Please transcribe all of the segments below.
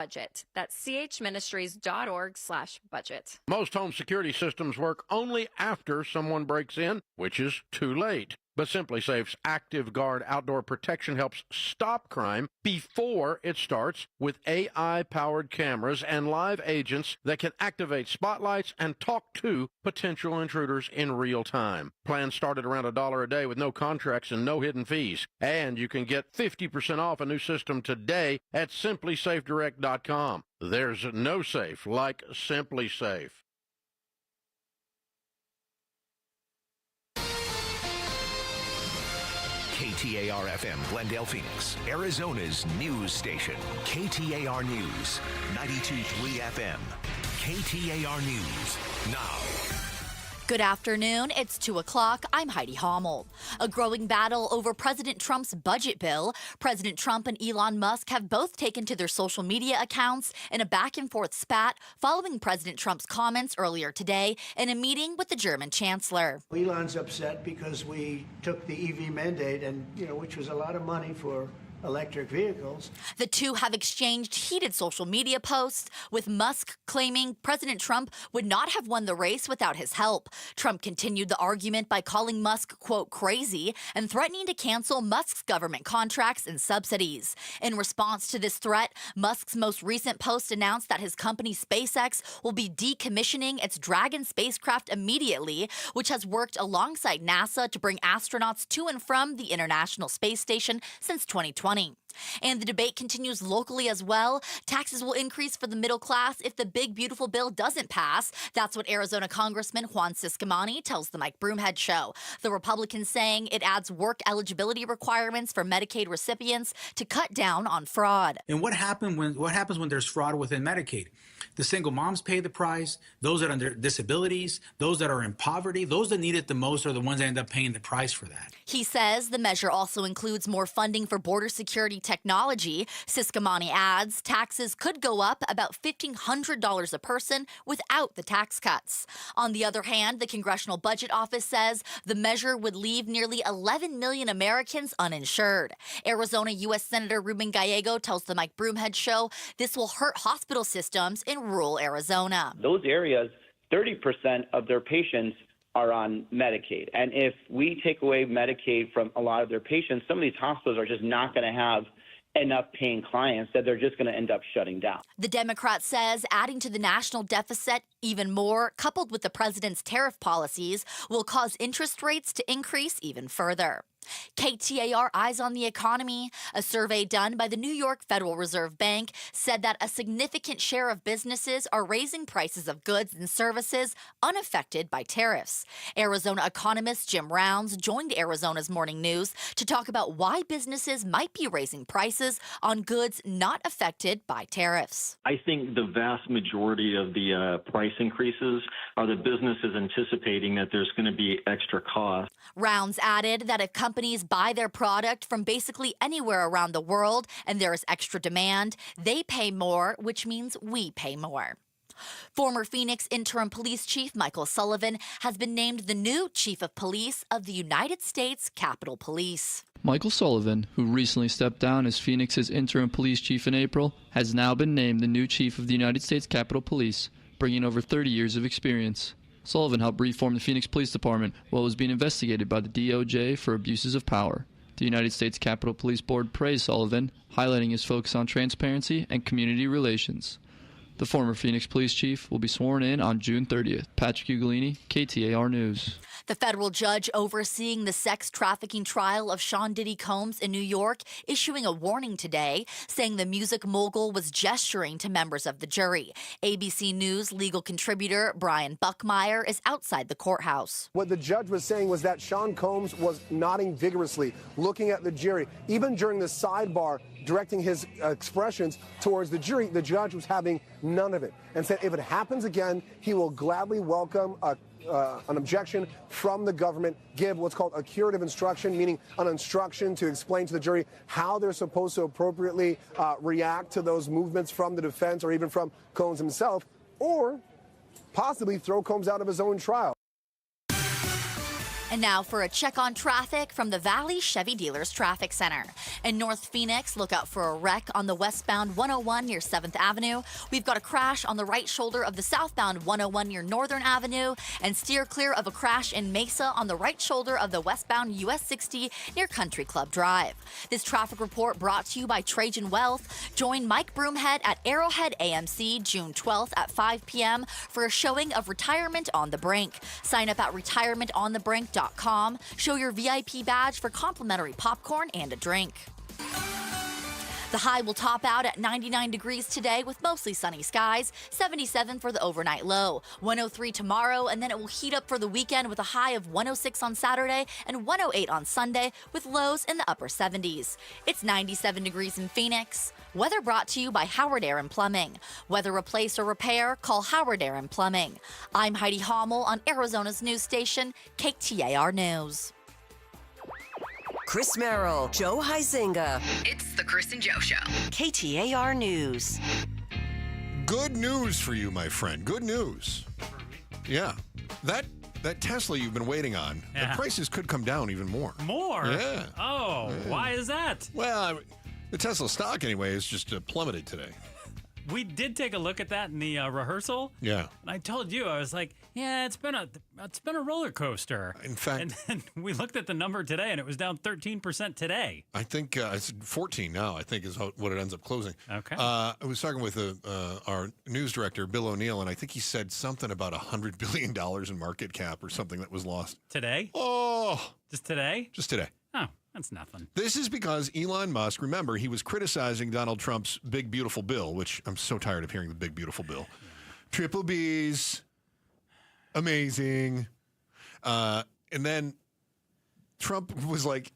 budget. That's chministries.org/budget. Most home security systems work only after someone breaks in, which is too late. But SimpliSafe's Active Guard outdoor protection helps stop crime before it starts with AI-powered cameras and live agents that can activate spotlights and talk to potential intruders in real time. Plans start at around $1 a day with no contracts and no hidden fees. And you can get 50% off a new system today at SimpliSafeDirect.com. There's no safe like SimpliSafe. KTAR-FM, Glendale, Phoenix, Arizona's news station. KTAR News, 92.3 FM. KTAR News, now. Good afternoon. It's 2 o'clock. I'm Heidi Hommel. A growing battle over President Trump's budget bill. President Trump and Elon Musk have both taken to their social media accounts in a back-and-forth spat following President Trump's comments earlier today in a meeting with the German chancellor. Elon's upset because we took the EV mandate, and which was a lot of money for electric vehicles. The two have exchanged heated social media posts, with Musk claiming President Trump would not have won the race without his help. Trump continued the argument by calling Musk, quote, crazy, and threatening to cancel Musk's government contracts and subsidies. In response to this threat, Musk's most recent post announced that his company SpaceX will be decommissioning its Dragon spacecraft immediately, which has worked alongside NASA to bring astronauts to and from the International Space Station since 2020. And the debate continues locally as well. Taxes will increase for the middle class if the big, beautiful bill doesn't pass. That's what Arizona Congressman Juan Ciscomani tells the Mike Broomhead Show. The Republicans saying it adds work eligibility requirements for Medicaid recipients to cut down on fraud. And what happens when there's fraud within Medicaid? The single moms pay the price. Those that are under disabilities, those that are in poverty, those that need it the most are the ones that end up paying the price for that. He says the measure also includes more funding for border security technology. Ciscomani adds taxes could go up about $1,500 a person without the tax cuts. On the other hand, the Congressional Budget Office says the measure would leave nearly 11 million Americans uninsured. Arizona U.S. Senator Ruben Gallego tells the Mike Broomhead Show this will hurt hospital systems in rural Arizona. Those areas, 30% of their patients are on Medicaid. And if we take away Medicaid from a lot of their patients, some of these hospitals are just not going to have enough paying clients that they're just going to end up shutting down. The Democrat says adding to the national deficit even more, coupled with the president's tariff policies, will cause interest rates to increase even further. KTAR Eyes on the Economy. A survey done by the New York Federal Reserve Bank said that a significant share of businesses are raising prices of goods and services unaffected by tariffs. Arizona economist Jim Rounds joined Arizona's Morning News to talk about why businesses might be raising prices on goods not affected by tariffs. I think the vast majority of the price increases are the businesses anticipating that there's going to be extra costs. Rounds added that if companies buy their product from basically anywhere around the world and there is extra demand, they pay more, which means we pay more. Former Phoenix Interim Police Chief Michael Sullivan has been named the new Chief of Police of the United States Capitol Police. Michael Sullivan, who recently stepped down as Phoenix's interim police chief in April, has now been named the new Chief of the United States Capitol Police, bringing over 30 years of experience. Sullivan helped reform the Phoenix Police Department while it was being investigated by the DOJ for abuses of power. The United States Capitol Police Board praised Sullivan, highlighting his focus on transparency and community relations. The former Phoenix police chief will be sworn in on June 30th. Patrick Ugolini, KTAR News. The federal judge overseeing the sex trafficking trial of Sean Diddy Combs in New York issuing a warning today, saying the music mogul was gesturing to members of the jury. ABC News legal contributor Brian Buckmeyer is outside the courthouse. What the judge was saying was that Sean Combs was nodding vigorously, looking at the jury. Even during the sidebar, directing his expressions towards the jury, the judge was having none of it and said if it happens again, he will gladly welcome an objection from the government, give what's called a curative instruction, meaning an instruction to explain to the jury how they're supposed to appropriately react to those movements from the defense or even from Combs himself, or possibly throw Combs out of his own trial. And now for a check on traffic from the Valley Chevy Dealers Traffic Center. In North Phoenix, look out for a wreck on the westbound 101 near 7th Avenue. We've got a crash on the right shoulder of the southbound 101 near Northern Avenue, and steer clear of a crash in Mesa on the right shoulder of the westbound US 60 near Country Club Drive. This traffic report brought to you by Trajan Wealth. Join Mike Broomhead at Arrowhead AMC June 12th at 5 p.m. for a showing of Retirement on the Brink. Sign up at retirementonthebrink.com. Show your VIP badge for complimentary popcorn and a drink. The high will top out at 99 degrees today with mostly sunny skies, 77 for the overnight low, 103 tomorrow, and then it will heat up for the weekend with a high of 106 on Saturday and 108 on Sunday with lows in the upper 70s. It's 97 degrees in Phoenix. Weather brought to you by Howard Air and Plumbing. Whether replace or repair, call Howard Air and Plumbing. I'm Heidi Hommel on Arizona's news station, KTAR News. Chris Merrill, Joe Huizinga. It's the Chris and Joe Show. KTAR News. Good news for you, my friend. Good news. Yeah. That Tesla you've been waiting on, the prices could come down even more. More? Yeah. Oh, yeah. Why is that? Well, the Tesla stock, anyway, is just plummeted today. We did take a look at that in the rehearsal. Yeah. And I told you, I was like, yeah, it's been a roller coaster. In fact, and then we looked at the number today, and it was down 13% today. I think it's 14 now. I think is what it ends up closing. Okay. I was talking with our news director, Bill O'Neill, and I think he said something about $100 billion in market cap or something that was lost today. Oh, just today? Just today. Oh. That's nothing. This is because Elon Musk, remember, he was criticizing Donald Trump's big, beautiful bill, which I'm so tired of hearing the big, beautiful bill. Triple B's, amazing. And then Trump was like,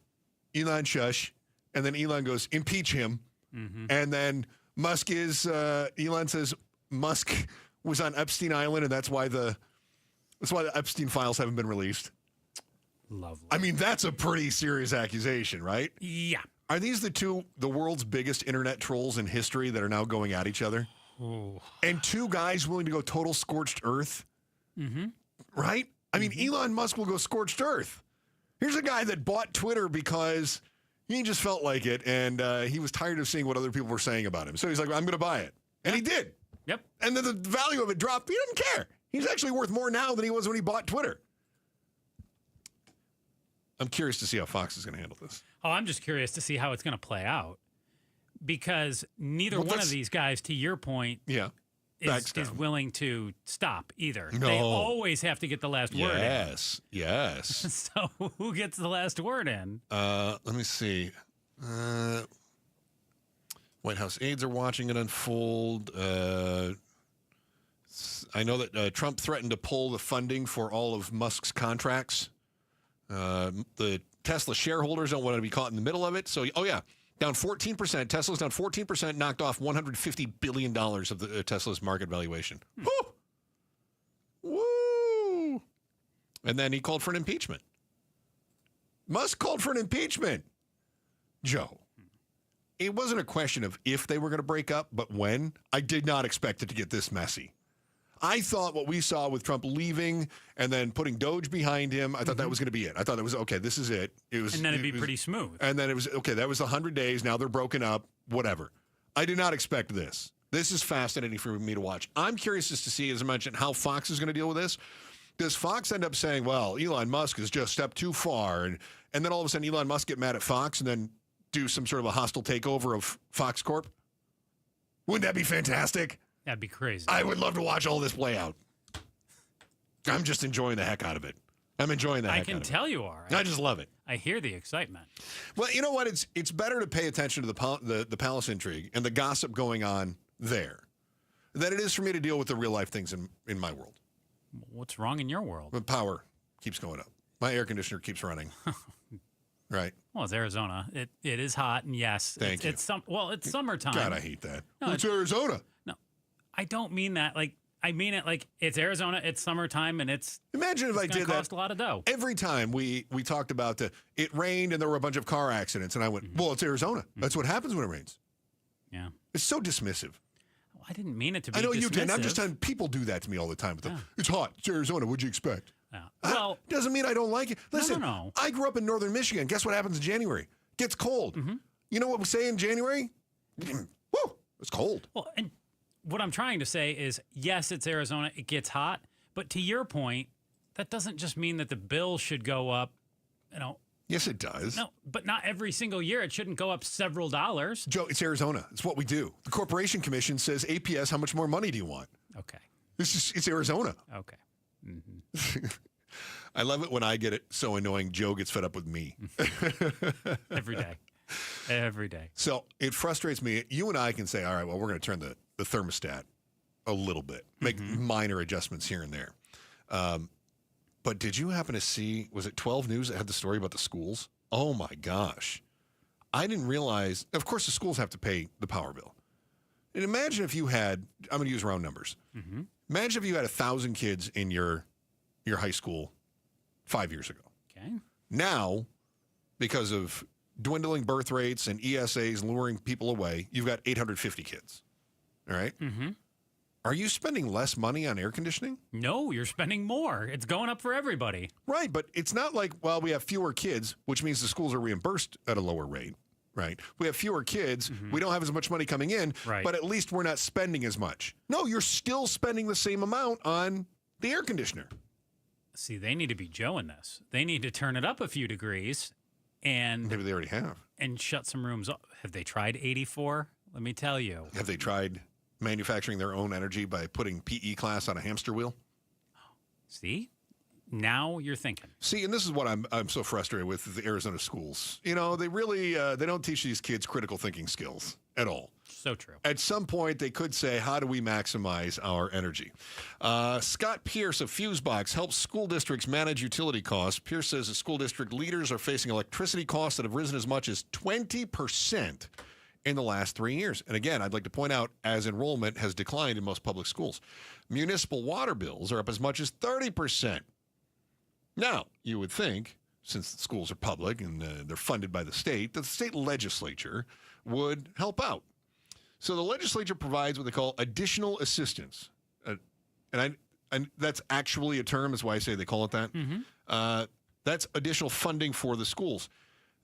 Elon, shush. And then Elon goes, impeach him. Mm-hmm. And then Musk is, Elon says Musk was on Epstein Island, and that's why the Epstein files haven't been released. Lovely. I mean, that's a pretty serious accusation, right? Yeah. Are these the world's biggest internet trolls in history that are now going at each other? Ooh. And two guys willing to go total scorched earth? Mm-hmm. Right? I mean, Elon Musk will go scorched earth. Here's a guy that bought Twitter because he just felt like it, and he was tired of seeing what other people were saying about him. So he's like, I'm going to buy it. And he did. Yep. And then the value of it dropped. He didn't care. He's actually worth more now than he was when he bought Twitter. I'm curious to see how Fox is going to handle this. Oh, I'm just curious to see how it's going to play out. Because neither one of these guys, to your point, is willing to stop either. No. They always have to get the last word in. Yes. So who gets the last word in? Let me see. White House aides are watching it unfold. I know that Trump threatened to pull the funding for all of Musk's contracts. The Tesla shareholders don't want to be caught in the middle of it. So, down 14%. Tesla's down 14%, knocked off $150 billion of the Tesla's market valuation. Woo! And then he called for an impeachment. Musk called for an impeachment. Joe, it wasn't a question of if they were going to break up, but when. I did not expect it to get this messy. I thought what we saw with Trump leaving and then putting Doge behind him, I thought that was going to be it. I thought that was, okay, this is it. And then it'd be pretty smooth. And then it was, okay, that was 100 days. Now they're broken up, whatever. I did not expect this. This is fascinating for me to watch. I'm curious as to see, as I mentioned, how Fox is going to deal with this. Does Fox end up saying, well, Elon Musk has just stepped too far, and then all of a sudden Elon Musk get mad at Fox and then do some sort of a hostile takeover of Fox Corp? Wouldn't that be fantastic? That'd be crazy. I would love to watch all this play out. I'm just enjoying the heck out of it. I'm enjoying the heck out of it. I can tell you are. I just love it. I hear the excitement. Well, you know what? It's better to pay attention to the palace intrigue and the gossip going on there than it is for me to deal with the real life things in my world. What's wrong in your world? The power keeps going up. My air conditioner keeps running. Right. Well, it's Arizona. It is hot, and yes, Thank you. It's summertime. God, I hate that. No, it's Arizona. No, I don't mean that. Like, I mean it like it's Arizona. It's summertime, and it's imagine if I did that. Cost a lot of dough. Every time we talked about it rained and there were a bunch of car accidents, and I went, well, it's Arizona. Mm-hmm. That's what happens when it rains. Yeah. It's so dismissive. Well, I didn't mean it to be. I know dismissive. you did. I'm just telling people do that to me all the time. It's hot. It's Arizona. What'd you expect? Well, doesn't mean I don't like it. Listen, no. I grew up in northern Michigan. Guess what happens in January? Gets cold. Mm-hmm. You know what we say in January? Woo, it's cold. Well, and what I'm trying to say is, yes, it's Arizona. It gets hot. But to your point, that doesn't just mean that the bill should go up, Yes, it does. No, but not every single year. It shouldn't go up several dollars. Joe, it's Arizona. It's what we do. The Corporation Commission says, APS, how much more money do you want? Okay. It's Arizona. Okay. Mm-hmm. I love it when I get it so annoying. Joe gets fed up with me. Every day. Every day. So it frustrates me. You and I can say, all right, well, we're going to turn the thermostat a little bit, make minor adjustments here and there. But did you happen to see, was it 12 News that had the story about the schools? Oh, my gosh. I didn't realize, of course, the schools have to pay the power bill. And imagine if you had, I'm going to use round numbers. Mm-hmm. Imagine if you had 1,000 kids in your high school 5 years ago. Okay. Now, because of dwindling birth rates and ESAs luring people away, you've got 850 kids. All right? Mm-hmm. Are you spending less money on air conditioning? No, you're spending more. It's going up for everybody. Right, but it's not like, well, we have fewer kids, which means the schools are reimbursed at a lower rate, right? We have fewer kids. We don't have as much money coming in, but at least we're not spending as much. No, you're still spending the same amount on the air conditioner. See, they need to be Joe in this. They need to turn it up a few degrees and... Maybe they already have. And shut some rooms off. Have they tried 84? Let me tell you. Have they tried manufacturing their own energy by putting PE class on a hamster wheel? See? Now you're thinking. See, and this is what I'm so frustrated with the Arizona schools. You know, they really they don't teach these kids critical thinking skills at all. So true. At some point, they could say, how do we maximize our energy? Scott Pierce of Fusebox helps school districts manage utility costs. Pierce says the school district leaders are facing electricity costs that have risen as much as 20% in the last 3 years. And again, I'd like to point out, as enrollment has declined in most public schools, municipal water bills are up as much as 30%. Now, you would think, since the schools are public and they're funded by the state, that the state legislature would help out. So the legislature provides what they call additional assistance. And that's actually a term, is why I say they call it that. Mm-hmm. That's additional funding for the schools.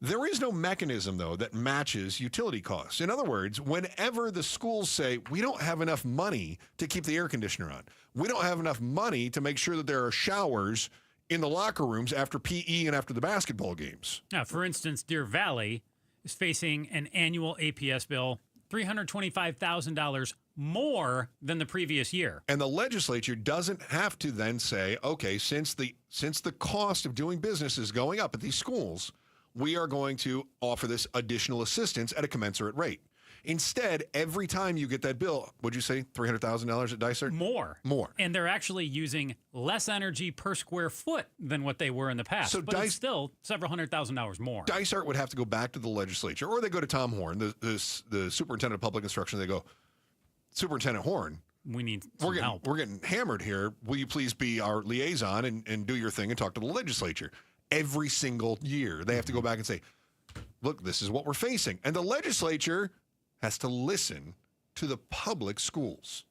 There is no mechanism, though, that matches utility costs. In other words, whenever the schools say, we don't have enough money to keep the air conditioner on, we don't have enough money to make sure that there are showers in the locker rooms after PE and after the basketball games. Now, for instance, Deer Valley is facing an annual APS bill, $325,000 more than the previous year. And the legislature doesn't have to then say, okay, since the cost of doing business is going up at these schools, we are going to offer this additional assistance at a commensurate rate. Instead, every time you get that bill, would you say $300,000 at Dysart? More. And they're actually using less energy per square foot than what they were in the past. So but it's still several $100,000 more. Dysart would have to go back to the legislature, or they go to Tom Horn, the superintendent of public instruction. They go, Superintendent Horn, we need some help. We're getting hammered here. Will you please be our liaison and do your thing and talk to the legislature? Every single year, they have to go back and say, look, this is what we're facing. And the legislature has to listen to the public schools.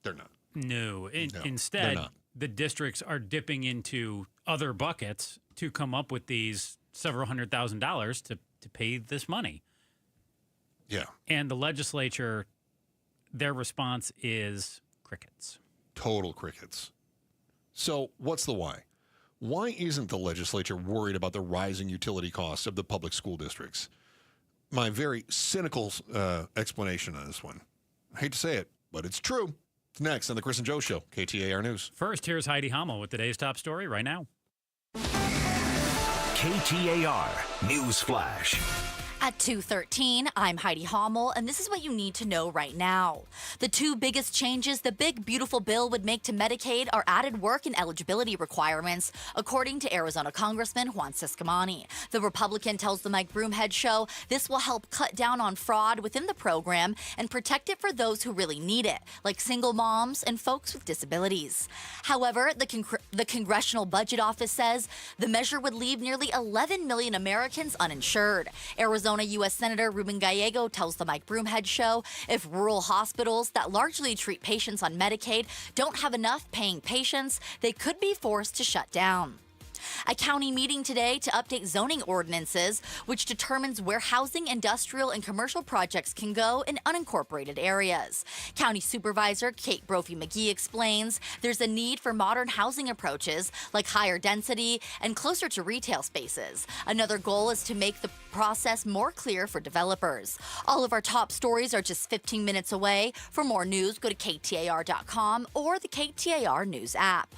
They're not. No. Instead, the districts are dipping into other buckets to come up with these several $100,000 to pay this money. Yeah. And the legislature, their response is crickets. Total crickets. So what's the why? Why isn't the legislature worried about the rising utility costs of the public school districts? My very cynical explanation on this one. I hate to say it, but it's true. It's next on the Chris and Joe Show, KTAR News. First, here's Heidi Hamel with today's top story right now. KTAR News Flash. At 2:13, I'm Heidi Hamel, and this is what you need to know right now. The two biggest changes the big, beautiful bill would make to Medicaid are added work and eligibility requirements, according to Arizona Congressman Juan Ciscomani. The Republican tells the Mike Broomhead Show this will help cut down on fraud within the program and protect it for those who really need it, like single moms and folks with disabilities. However, the Congressional Budget Office says the measure would leave nearly 11 million Americans uninsured. Arizona Arizona U.S. Senator Ruben Gallego tells the Mike Broomhead Show if rural hospitals that largely treat patients on Medicaid don't have enough paying patients, they could be forced to shut down. A county meeting today to update zoning ordinances, which determines where housing, industrial, and commercial projects can go in unincorporated areas. County Supervisor Kate Brophy-McGee explains there's a need for modern housing approaches like higher density and closer to retail spaces. Another goal is to make the process more clear for developers. All of our top stories are just 15 minutes away. For more news, go to KTAR.com or the KTAR News app.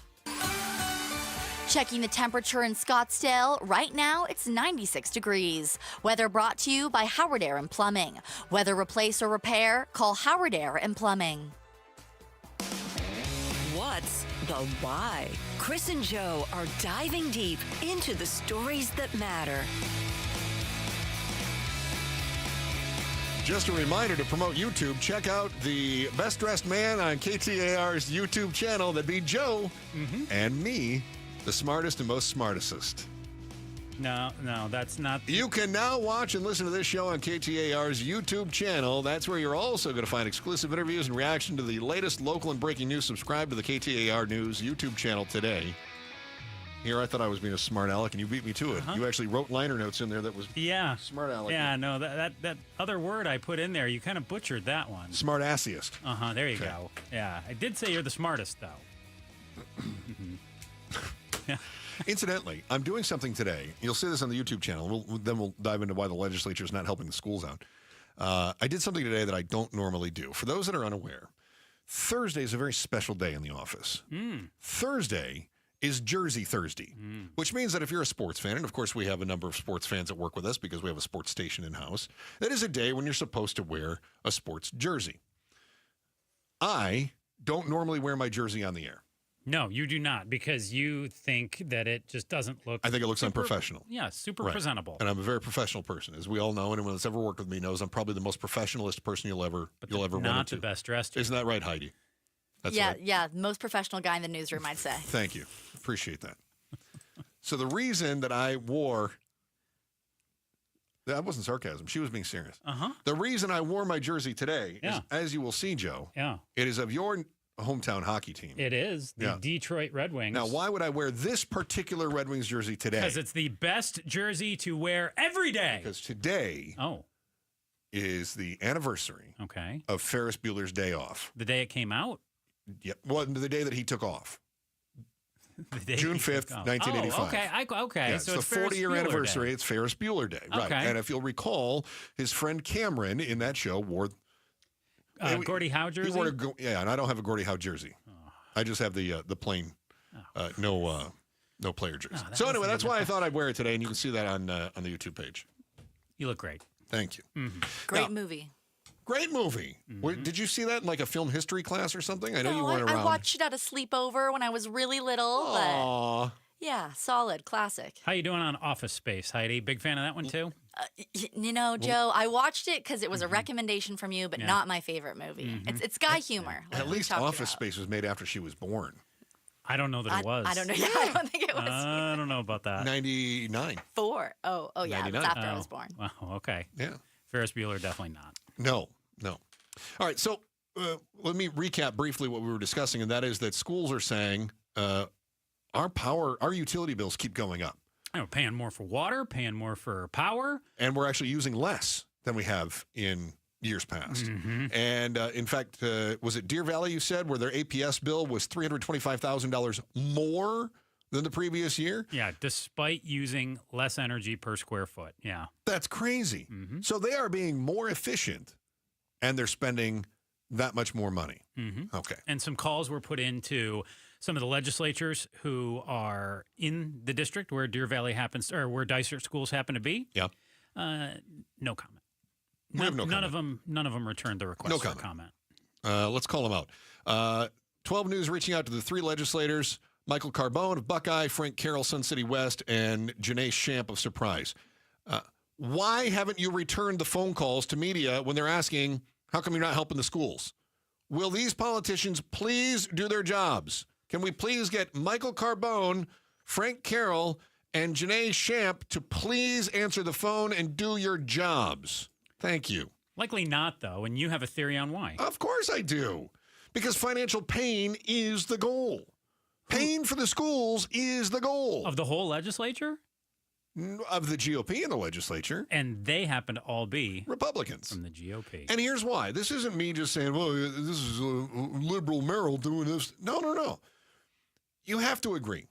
Checking the temperature in Scottsdale, right now it's 96 degrees. Weather brought to you by Howard Air and Plumbing. Weather replace or repair, call Howard Air and Plumbing. What's the why? Chris and Joe are diving deep into the stories that matter. Just a reminder to promote YouTube. Check out the Best Dressed Man on KTAR's YouTube channel. That'd be Joe and me. The smartest and most smartest. No, that's not. You can now watch and listen to this show on KTAR's YouTube channel. That's where you're also going to find exclusive interviews and reaction to the latest local and breaking news. Subscribe to the KTAR News YouTube channel today. Here, I thought I was being a smart aleck, and you beat me to it. You actually wrote liner notes in there that was smart aleck. Yeah, no, that other word I put in there, you kind of butchered that one. Smart assiest. There you go. Yeah, I did say you're the smartest, though. Yeah. Incidentally, I'm doing something today. You'll see this on the YouTube channel. Then we'll dive into why the legislature is not helping the schools out. I did something today that I don't normally do. For those that are unaware, Thursday is a very special day in the office. Thursday is Jersey Thursday, which means that if you're a sports fan, and of course we have a number of sports fans that work with us because we have a sports station in-house, that is a day when you're supposed to wear a sports jersey. I don't normally wear my jersey on the air. No, you do not, because you think that it just doesn't look... I think it looks unprofessional. Yeah, super presentable. And I'm a very professional person. As we all know, anyone that's ever worked with me knows I'm probably the most professionalist person you'll ever run into. Not the best dressed. Isn't that right, Heidi? That's yeah, right. yeah, most professional guy in the newsroom, I'd say. Thank you. Appreciate that. So the reason that I wore... That wasn't sarcasm. She was being serious. The reason I wore my jersey today is, as you will see, Joe, it is of your hometown hockey team. It is, the Detroit Red Wings. Now, why would I wear this particular Red Wings jersey today? Because it's the best jersey to wear every day. Because today is the anniversary of Ferris Bueller's Day Off. The day it came out? Yep. Well, the day that he took off. June 5th, 1985. Oh, okay. Yeah, so it's the 40-year anniversary. Day. It's Ferris Bueller Day. Right. And if you'll recall, his friend Cameron in that show wore... Gordie Howe jersey? He wore and I don't have a Gordie Howe jersey. I just have the plain, no player jersey. So anyway, that's why I thought I'd wear it today, and you can see that on the YouTube page. You look great. Thank you. Great movie. Great movie. Did you see that in like a film history class or something? I know you weren't around. I watched it at a sleepover when I was really little. Aww. But yeah, solid, classic. How you doing on Office Space, Heidi? Big fan of that one, too? You know, Joe, I watched it because it was a recommendation from you, but not my favorite movie. It's guy humor. At least Office Space was made after she was born. I don't know that it was. I don't know. Yeah, I don't think it was. I don't know about that. 99. 4. Oh, yeah, 99. it's after I was born. Wow, okay. Yeah. Ferris Bueller, definitely not. No. All right, so let me recap briefly what we were discussing, and that is that schools are saying our utility bills keep going up. We're paying more for water, paying more for power. And we're actually using less than we have in years past. And in fact, was it Deer Valley, you said, where their APS bill was $325,000 more than the previous year? Yeah, despite using less energy per square foot. Yeah. That's crazy. So they are being more efficient, and they're spending that much more money. Okay. And some calls were put into some of the legislatures who are in the district where Deer Valley happens, or where Dysart schools happen to be. Yeah. No comment. None of them returned the request for comment. Let's call them out. 12 News reaching out to the three legislators, Michael Carbone of Buckeye, Frank Carroll, Sun City West, and Janae Shamp of Surprise. Why haven't you returned the phone calls to media when they're asking, how come you're not helping the schools? Will these politicians please do their jobs? Can we please get Michael Carbone, Frank Carroll, and Janae Shamp to please answer the phone and do your jobs. Thank you. Likely not, though, and you have a theory on why. Of course I do. Because financial pain is the goal. Pain for the schools is the goal. Of the whole legislature? Of the GOP in the legislature. And they happen to all be Republicans. From the GOP. And here's why. This isn't me just saying, well, this is a liberal Merrill doing this. No. You have to agree.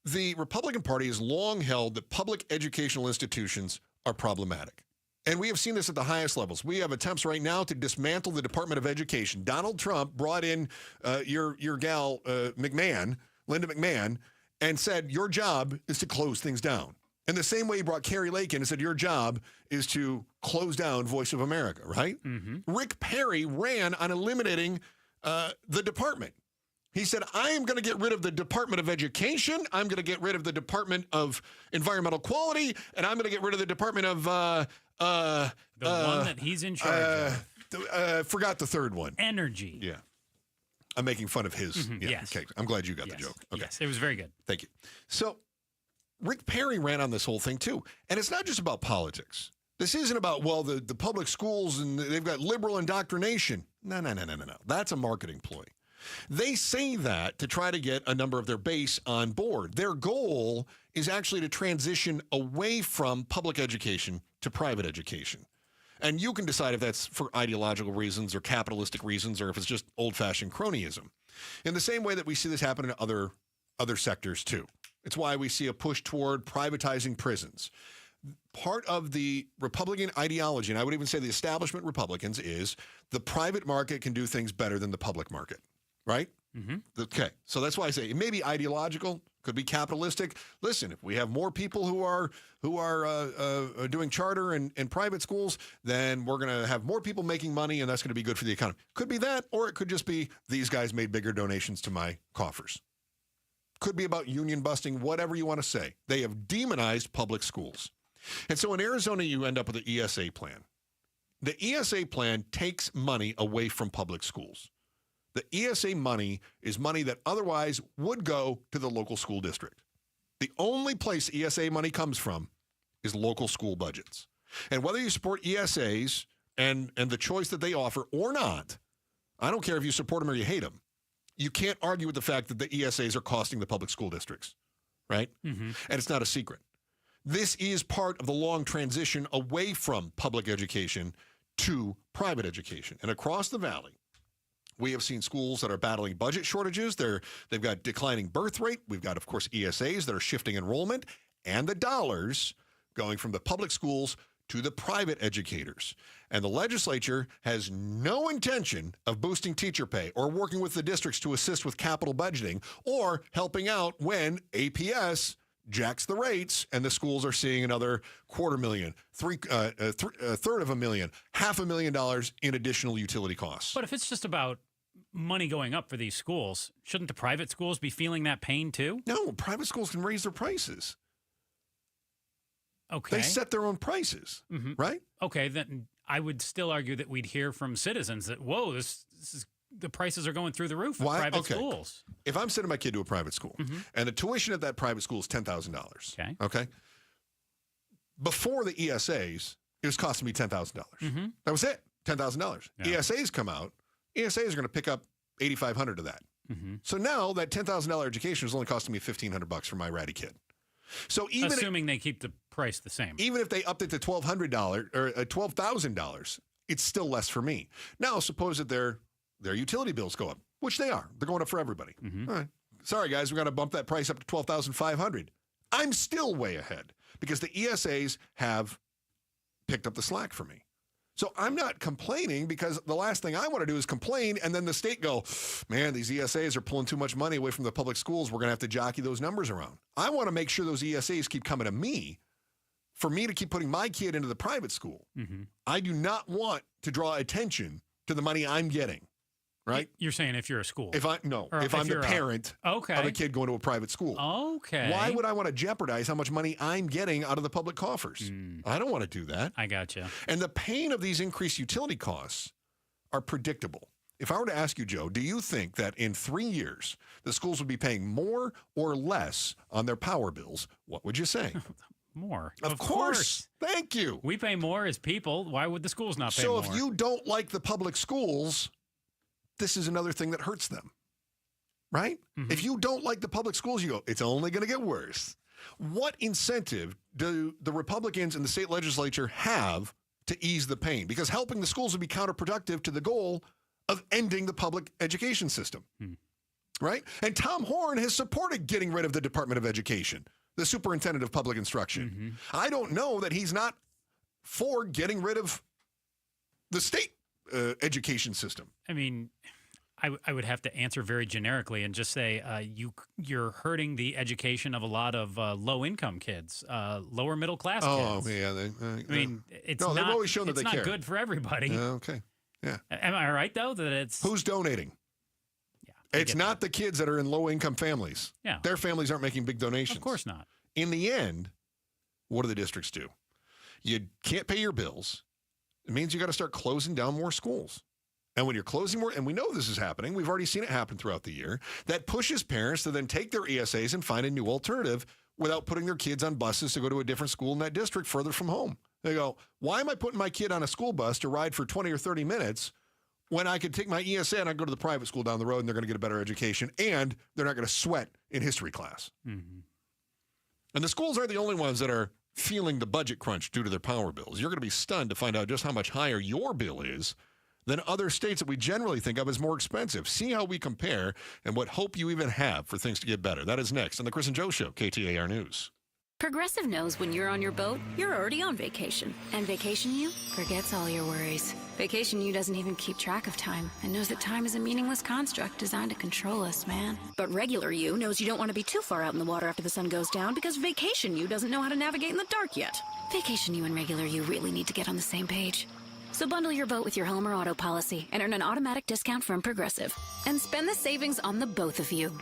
The Republican Party has long held that public educational institutions are problematic. And we have seen this at the highest levels. We have attempts right now to dismantle the Department of Education. Donald Trump brought in your gal, Linda McMahon, and said, your job is to close things down. In the same way he brought Carrie Lake in and said, your job is to close down Voice of America, right? Mm-hmm. Rick Perry ran on eliminating the department. He said, I am going to get rid of the Department of Education. I'm going to get rid of the Department of Environmental Quality. And I'm going to get rid of the Department of... the one that he's in charge of. Forgot the third one. Energy. Yeah. I'm making fun of his. Mm-hmm. Yeah. Yes. Okay. I'm glad you got the joke. Okay. Yes, it was very good. Thank you. So Rick Perry ran on this whole thing too. And it's not just about politics. This isn't about, well, the public schools and they've got liberal indoctrination. No. That's a marketing ploy. They say that to try to get a number of their base on board. Their goal is actually to transition away from public education to private education. And you can decide if that's for ideological reasons or capitalistic reasons or if it's just old-fashioned cronyism. In the same way that we see this happen in other sectors too. It's why we see a push toward privatizing prisons. Part of the Republican ideology, and I would even say the establishment Republicans, is the private market can do things better than the public market. Right? Mm-hmm. Okay. So that's why I say it may be ideological, could be capitalistic. Listen, if we have more people who are doing charter and private schools, then we're going to have more people making money, and that's going to be good for the economy. Could be that, or it could just be these guys made bigger donations to my coffers. Could be about union busting, whatever you want to say. They have demonized public schools. And so in Arizona, you end up with the ESA plan. The ESA plan takes money away from public schools. The ESA money is money that otherwise would go to the local school district. The only place ESA money comes from is local school budgets. And whether you support ESAs and the choice that they offer or not, I don't care if you support them or you hate them, you can't argue with the fact that the ESAs are costing the public school districts, right? Mm-hmm. And it's not a secret. This is part of the long transition away from public education to private education. And across the valley, we have seen schools that are battling budget shortages. They've got declining birth rate. We've got, of course, ESAs that are shifting enrollment and the dollars going from the public schools to the private educators. And the legislature has no intention of boosting teacher pay or working with the districts to assist with capital budgeting or helping out when APS jacks the rates and the schools are seeing another $250,000, a third of a million, $500,000 in additional utility costs. But if it's just about money going up for these schools, shouldn't the private schools be feeling that pain too? No, private schools can raise their prices. Okay. They set their own prices, right? Okay, then I would still argue that we'd hear from citizens that, whoa, this is, the prices are going through the roof at private schools. If I'm sending my kid to a private school and the tuition at that private school is $10,000, okay? Before the ESAs, it was costing me $10,000. That was it, $10,000. Yeah. ESAs come out, ESAs are going to pick up $8,500 of that. So now that $10,000 education is only costing me $1,500 for my ratty kid. So even assuming they keep the price the same, even if they upped it to $1,200 or $12,000, it's still less for me. Now, suppose that their utility bills go up, which they are. They're going up for everybody. All right. Sorry, guys, we got to bump that price up to $12,500. I'm still way ahead because the ESAs have picked up the slack for me. So I'm not complaining because the last thing I want to do is complain and then the state go, man, these ESAs are pulling too much money away from the public schools. We're going to have to jockey those numbers around. I want to make sure those ESAs keep coming to me for me to keep putting my kid into the private school. I do not want to draw attention to the money I'm getting. Right? You're saying if you're a school. If I'm the parent of a kid going to a private school. Okay. Why would I want to jeopardize how much money I'm getting out of the public coffers? I don't want to do that. I gotcha. And the pain of these increased utility costs are predictable. if I were to ask you, Joe, do you think that in 3 years the schools would be paying more or less on their power bills? What would you say? More. Of course. Thank you. We pay more as people. Why would the schools not pay So more? if you don't like the public schools, this is another thing that hurts them, right? Mm-hmm. If you don't like the public schools, you go, it's only going to get worse. What incentive do the Republicans in the state legislature have to ease the pain? Because helping the schools would be counterproductive to the goal of ending the public education system, right? And Tom Horn has supported getting rid of the Department of Education, the superintendent of public instruction. I don't know that he's not for getting rid of the state education system. I mean, I would have to answer very generically and just say you're hurting the education of a lot of low-income kids, lower middle-class kids. Oh, yeah. I mean, it's no, not, they've always shown that it's they not care. good for everybody. Okay, yeah. Am I right, though, that it's... Who's donating? Yeah. It's not the kids that are in low-income families. Yeah. Their families aren't making big donations. Of course not. In the end, what do the districts do? You can't pay your bills. It means you got to start closing down more schools. And when you're closing more, and we know this is happening, we've already seen it happen throughout the year, that pushes parents to then take their ESAs and find a new alternative without putting their kids on buses to go to a different school in that district further from home. They go, why am I putting my kid on a school bus to ride for 20 or 30 minutes when I could take my ESA and I go to the private school down the road and they're going to get a better education and they're not going to sweat in history class? Mm-hmm. And the schools aren't the only ones that are feeling the budget crunch due to their power bills. You're going to be stunned to find out just how much higher your bill is than other states that we generally think of as more expensive. See how we compare and what hope you even have for things to get better. That is next on the Chris and Joe Show, KTAR News. Progressive knows when you're on your boat, you're already on vacation. And Vacation You forgets all your worries. Vacation You doesn't even keep track of time and knows that time is a meaningless construct designed to control us, man. But Regular You knows you don't want to be too far out in the water after the sun goes down because Vacation You doesn't know how to navigate in the dark yet. Vacation You and Regular You really need to get on the same page. So bundle your boat with your home or auto policy and earn an automatic discount from Progressive. And spend the savings on the both of you.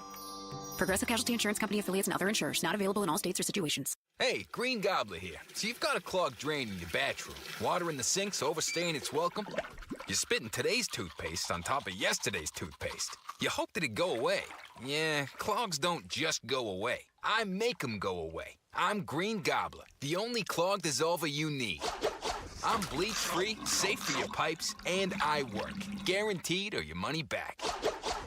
Progressive Casualty Insurance Company affiliates and other insurers. Not available in all states or situations. Hey, Green Gobbler here. So you've got a clogged drain in your bathroom. Water in the sink's overstaying its welcome. You're spitting today's toothpaste on top of yesterday's toothpaste. You hope that it go away. Yeah, clogs don't just go away. I make them go away. I'm Green Gobbler, the only clog dissolver you need. I'm bleach-free, safe for your pipes, and I work. Guaranteed or your money back.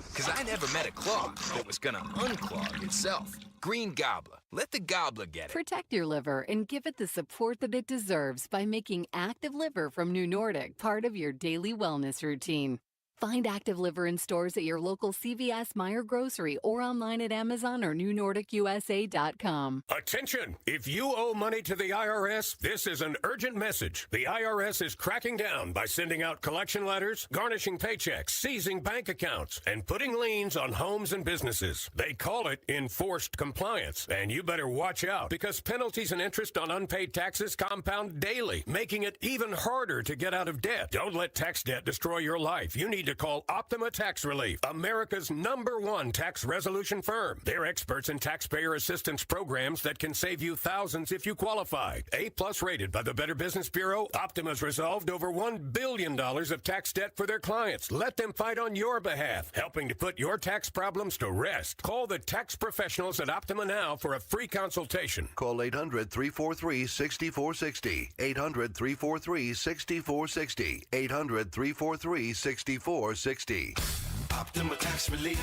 Because I never met a clog that was going to unclog itself. Green Gobbler. Let the gobbler get it. Protect your liver and give it the support that it deserves by making Active Liver from New Nordic part of your daily wellness routine. Find Active Liver in stores at your local CVS, Meijer Grocery, or online at Amazon or NewNordicUSA.com. Attention! If you owe money to the IRS, this is an urgent message. The IRS is cracking down by sending out collection letters, garnishing paychecks, seizing bank accounts, and putting liens on homes and businesses. They call it enforced compliance, and you better watch out because penalties and interest on unpaid taxes compound daily, making it even harder to get out of debt. Don't let tax debt destroy your life. You need to call Optima Tax Relief, America's #1 tax resolution firm. They're experts in taxpayer assistance programs that can save you thousands if you qualify. A+ rated by the Better Business Bureau, Optima's resolved over $1 billion of tax debt for their clients. Let them fight on your behalf, helping to put your tax problems to rest. Call the tax professionals at Optima now for a free consultation. Call 800-343-6460. 800-343-6460. 800-343-6460. Optima Tax Relief.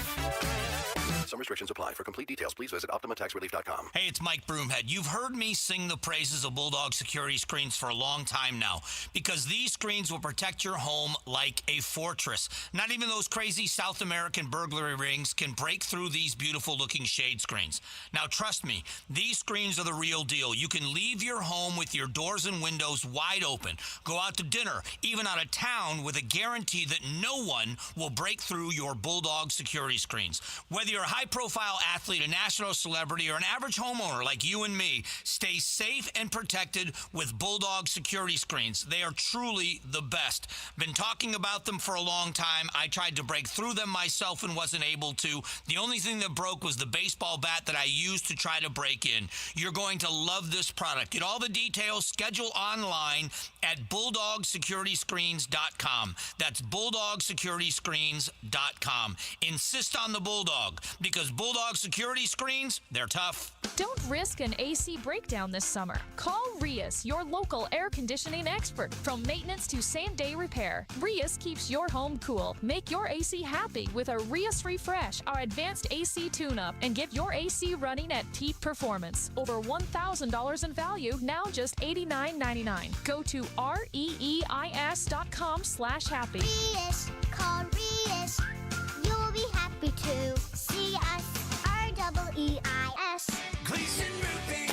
Some restrictions apply. For complete details, please visit OptimaTaxRelief.com. Hey, it's Mike Broomhead. You've heard me sing the praises of Bulldog security screens for a long time now because these screens will protect your home like a fortress. Not even those crazy South American burglary rings can break through these beautiful-looking shade screens. Now, trust me, these screens are the real deal. You can leave your home with your doors and windows wide open, go out to dinner, even out of town with a guarantee that no one will break through your Bulldog security screens. Whether you're a high-profile athlete, a national celebrity, or an average homeowner like you and me, stay safe and protected with Bulldog security screens. They are truly the best. Been talking about them for a long time. I tried to break through them myself and wasn't able to. The only thing that broke was the baseball bat that I used to try to break in. You're going to love this product. Get all the details. Schedule online at BulldogSecurityScreens.com. That's BulldogSecurityScreens.com. Insist on the Bulldog, because Bulldog security screens, they're tough. Don't risk an AC breakdown this summer. Call Rias, your local air conditioning expert. From maintenance to same-day repair, Rias keeps your home cool. Make your AC happy with a Rias Refresh, our advanced AC tune-up, and get your AC running at peak performance. Over $1,000 in value, now just $89.99. Go to reis.com/happy. Rias, call Rias. You'll be happy to see us. REEIS. Gleason Roofing.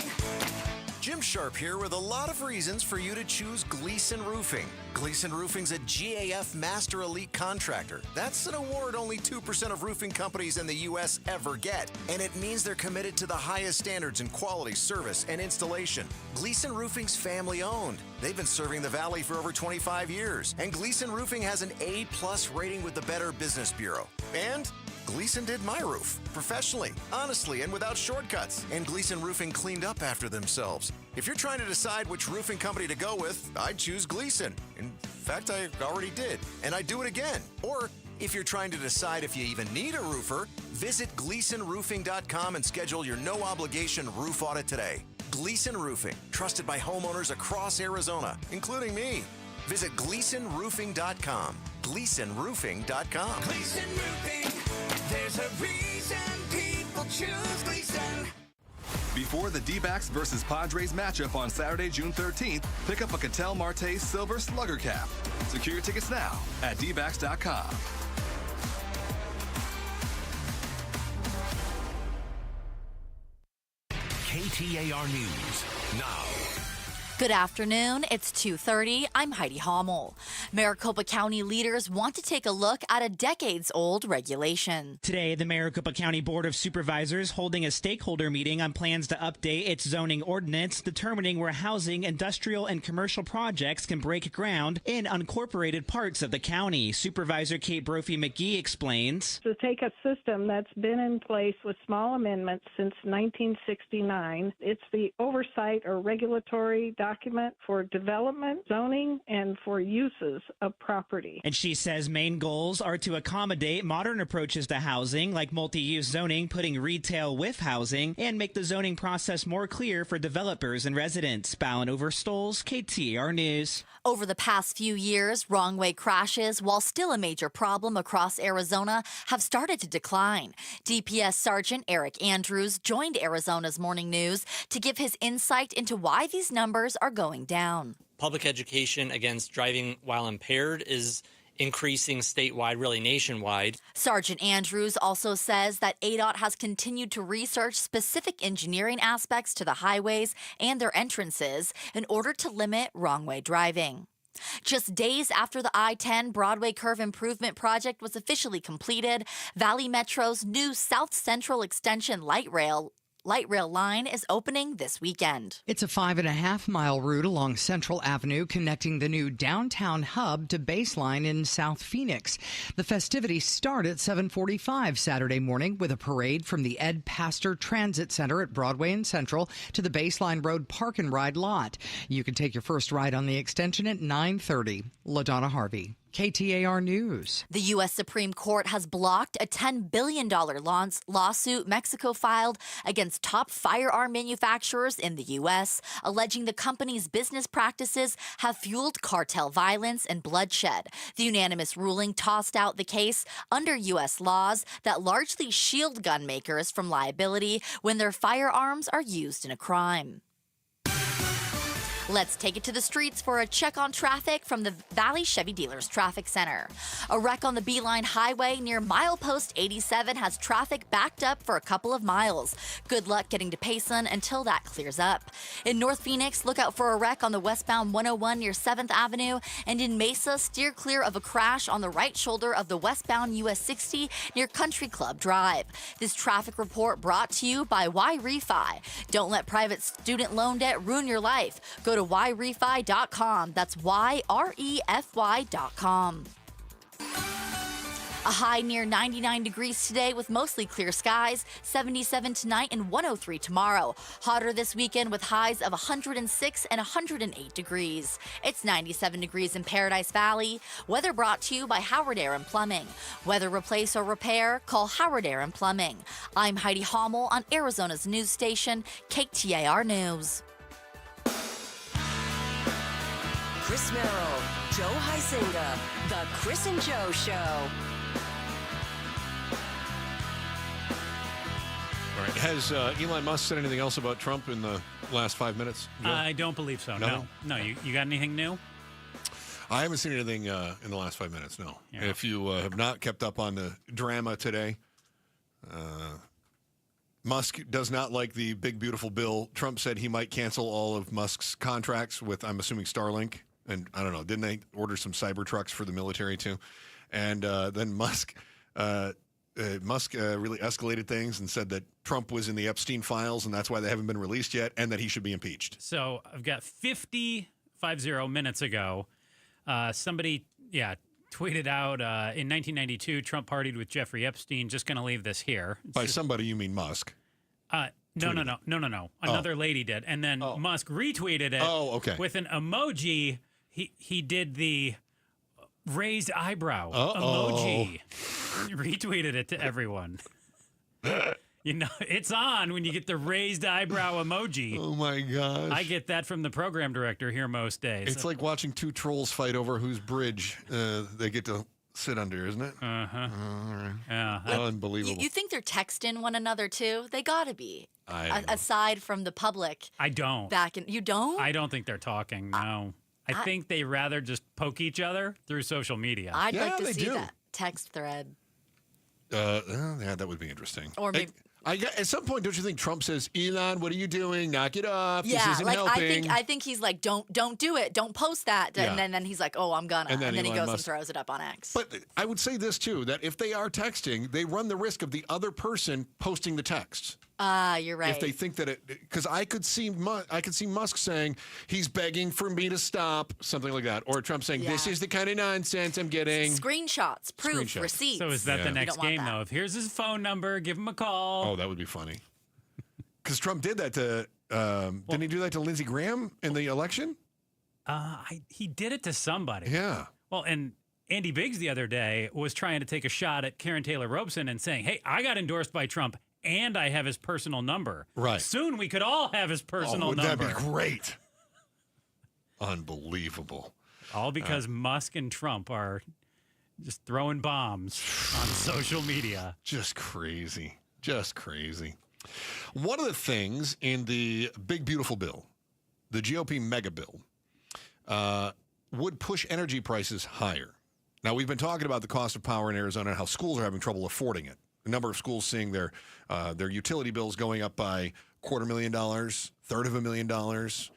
Jim Sharp here with a lot of reasons for you to choose Gleason Roofing. Gleason Roofing's a GAF Master Elite Contractor. That's an award only 2% of roofing companies in the U.S. ever get. And it means they're committed to the highest standards in quality, service, and installation. Gleason Roofing's family owned. They've been serving the Valley for over 25 years. And Gleason Roofing has an A+ rating with the Better Business Bureau. And Gleason did my roof professionally, honestly, and without shortcuts. And Gleason Roofing cleaned up after themselves. If you're trying to decide which roofing company to go with, I'd choose Gleason. In fact, I already did, and I'd do it again. Or if you're trying to decide if you even need a roofer, visit GleasonRoofing.com and schedule your no-obligation roof audit today. Gleason Roofing, trusted by homeowners across Arizona, including me. Visit GleasonRoofing.com. GleasonRoofing.com. Gleason Roofing. There's a reason people choose Gleason. Before the D-backs versus Padres matchup on Saturday, June 13th, pick up a Cattell Marte Silver Slugger cap. Secure your tickets now at dbacks.com. KTAR News now. Good afternoon. It's 2:30. I'm Heidi Hommel. Maricopa County leaders want to take a look at a decades-old regulation. Today, the Maricopa County Board of Supervisors holding a stakeholder meeting on plans to update its zoning ordinance, determining where housing, industrial, and commercial projects can break ground in unincorporated parts of the county. Supervisor Kate Brophy-McGee explains. To take a system that's been in place with small amendments since 1969, it's the oversight or regulatory document for development, zoning, and for uses of property. And she says main goals are to accommodate modern approaches to housing, like multi-use zoning, putting retail with housing, and make the zoning process more clear for developers and residents. Ballin Overstoles, KTAR News. Over the past few years, wrong-way crashes, while still a major problem across Arizona, have started to decline. DPS Sergeant Eric Andrews joined Arizona's Morning News to give his insight into why these numbers are going down. Public education against driving while impaired is increasing statewide, really nationwide. Sergeant Andrews also says that ADOT has continued to research specific engineering aspects to the highways and their entrances in order to limit wrong-way driving. Just days after the I-10 Broadway Curve Improvement Project was officially completed, Valley Metro's new South Central Extension light rail line is opening this weekend. It's a 5.5-mile route along Central Avenue connecting the new downtown hub to Baseline in South Phoenix. The festivities start at 7:45 Saturday morning with a parade from the Ed Pastor Transit Center at Broadway and Central to the Baseline Road Park and Ride lot. You can take your first ride on the extension at 9:30. LaDonna Harvey, KTAR News. The U.S. Supreme Court has blocked a $10 billion lawsuit Mexico filed against top firearm manufacturers in the U.S., alleging the company's business practices have fueled cartel violence and bloodshed. The unanimous ruling tossed out the case under U.S. laws that largely shield gun makers from liability when their firearms are used in a crime. Let's take it to the streets for a check on traffic from the Valley Chevy Dealers Traffic Center. A wreck on the Beeline Highway near milepost 87 has traffic backed up for a couple of miles. Good luck getting to Payson until that clears up. In North Phoenix, look out for a wreck on the westbound 101 near 7th Avenue. And in Mesa, steer clear of a crash on the right shoulder of the westbound US 60 near Country Club Drive. This traffic report brought to you by Y-Refi. Don't let private student loan debt ruin your life. Go to yrefi.com. That's YREFY.com. A high near 99 degrees today with mostly clear skies, 77 tonight and 103 tomorrow. Hotter this weekend with highs of 106 and 108 degrees. It's 97 degrees in Paradise Valley. Weather brought to you by Howard Air and Plumbing. Weather replace or repair, call Howard Air and Plumbing. I'm Heidi Hommel on Arizona's news station, KTAR News. Chris Merrill, Joe Heisinga, The Chris and Joe Show. All right. Has Elon Musk said anything else about Trump in the last 5 minutes? Joe? I don't believe so. No? No. You got anything new? I haven't seen anything in the last 5 minutes, no. Yeah. If you have not kept up on the drama today, Musk does not like the big, beautiful bill. Trump said he might cancel all of Musk's contracts with, I'm assuming, Starlink. And I don't know, didn't they order some cyber trucks for the military, too? And then Musk really escalated things and said that Trump was in the Epstein files, and that's why they haven't been released yet, and that he should be impeached. So I've got 50 minutes ago, somebody, tweeted out in 1992, Trump partied with Jeffrey Epstein. Just going to leave this here. By somebody, you mean Musk? No. Another lady did. And then Musk retweeted it with an emoji. He did the raised eyebrow emoji. Retweeted it to everyone. You know, it's on when you get the raised eyebrow emoji. Oh, my gosh. I get that from the program director here most days. It's like watching two trolls fight over whose bridge they get to sit under, isn't it? Uh-huh. Yeah. Unbelievable. You think they're texting one another, too? They gotta be. I Aside from the public. I don't. You don't? I don't think they're talking, no. I think they rather just poke each other through social media. I'd like to see that text thread. Yeah, that would be interesting. Or maybe... at some point, don't you think Trump says, Elon, what are you doing? Knock it off. Yeah, this isn't helping. I think he's like, don't do it. Don't post that. Yeah. And then he's like, oh, I'm gonna. And then he goes and throws it up on X. But I would say this, too, that if they are texting, they run the risk of the other person posting the texts. You're right. If they think that because I could see Musk saying he's begging for me to stop, something like that, or Trump saying this is the kind of nonsense I'm getting. Screenshots, proof, receipts. So is that the next game though? If here's his phone number, give him a call. Oh, that would be funny. Because Trump did that to didn't he do that to Lindsey Graham in the election? He did it to somebody. Yeah. Well, and Andy Biggs the other day was trying to take a shot at Karen Taylor Robeson and saying, "Hey, I got endorsed by Trump." And I have his personal number. Right. Soon we could all have his personal number. That'd be great. Unbelievable. All because Musk and Trump are just throwing bombs on social media. Just crazy. Just crazy. One of the things in the big, beautiful bill, the GOP mega bill, would push energy prices higher. Now, we've been talking about the cost of power in Arizona and how schools are having trouble affording it. A number of schools seeing their utility bills going up by $250,000, $350,000,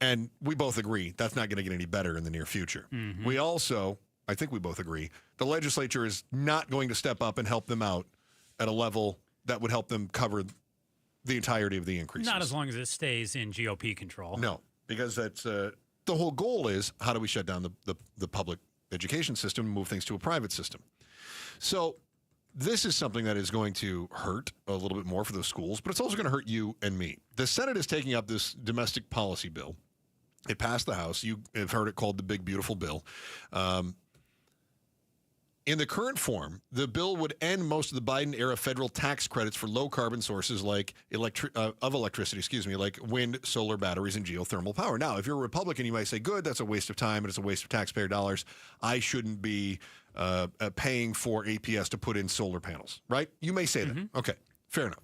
and we both agree that's not going to get any better in the near future. Mm-hmm. We also, I think we both agree, the legislature is not going to step up and help them out at a level that would help them cover the entirety of the increases. Not as long as it stays in GOP control. No, because that's the whole goal is how do we shut down the public education system and move things to a private system. So this is something that is going to hurt a little bit more for those schools, but it's also going to hurt you and me. The Senate is taking up this domestic policy bill. It passed the House. You have heard it called the Big Beautiful Bill. In the current form, the bill would end most of the Biden-era federal tax credits for low-carbon sources like electricity, like wind, solar batteries, and geothermal power. Now, if you're a Republican, you might say, good, that's a waste of time, and it's a waste of taxpayer dollars. I shouldn't be paying for APS to put in solar panels, right? You may say that. Okay, fair enough.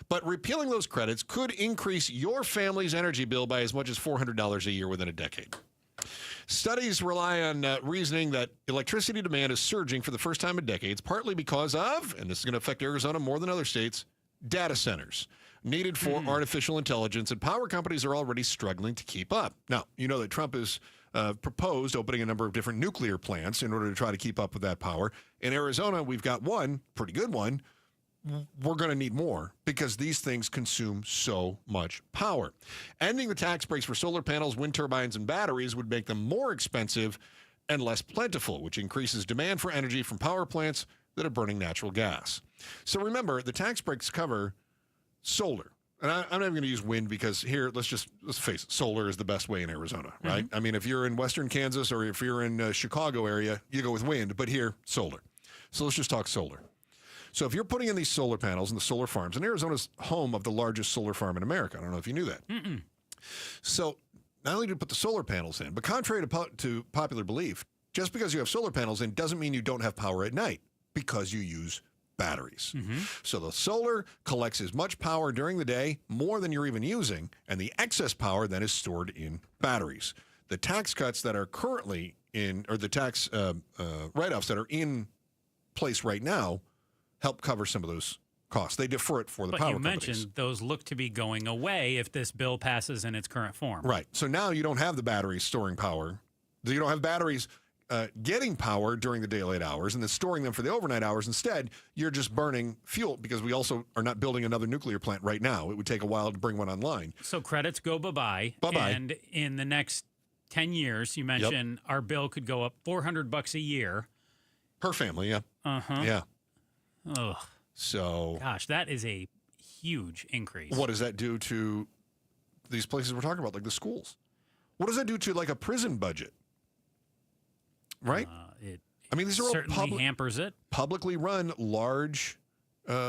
But repealing those credits could increase your family's energy bill by as much as $400 a year within a decade. Studies rely on reasoning that electricity demand is surging for the first time in decades, partly because of, and this is going to affect Arizona more than other states, data centers needed for artificial intelligence, and power companies are already struggling to keep up. Now, you know that Trump has proposed opening a number of different nuclear plants in order to try to keep up with that power. In Arizona, we've got one, pretty good one. We're going to need more because these things consume so much power. Ending the tax breaks for solar panels, wind turbines, and batteries would make them more expensive and less plentiful, which increases demand for energy from power plants that are burning natural gas. So remember, the tax breaks cover solar. And I'm not even going to use wind because here, let's face it, solar is the best way in Arizona, right? I mean, if you're in western Kansas or if you're in Chicago area, you go with wind, but here, solar. So let's just talk solar. So if you're putting in these solar panels and the solar farms, and Arizona's home of the largest solar farm in America. I don't know if you knew that. So not only do you put the solar panels in, but contrary to popular belief, just because you have solar panels in doesn't mean you don't have power at night because you use batteries. So the solar collects as much power during the day, more than you're even using, and the excess power then is stored in batteries. The tax cuts that are currently in, or the tax write-offs that are in place right now help cover some of those costs. They defer it for the power companies. But you mentioned those look to be going away if this bill passes in its current form. Right. So now you don't have the batteries storing power. You don't have batteries getting power during the daylight hours and then storing them for the overnight hours. Instead, you're just burning fuel because we also are not building another nuclear plant right now. It would take a while to bring one online. So credits go bye-bye. Bye-bye. And in the next 10 years, you mentioned our bill could go up $400 a year. Per family, yeah. Yeah. Ugh. So, gosh, that is a huge increase. What does that do to these places we're talking about, like the schools? What does that do to like a prison budget? Right? I mean, these are all certainly hampers it. Publicly run large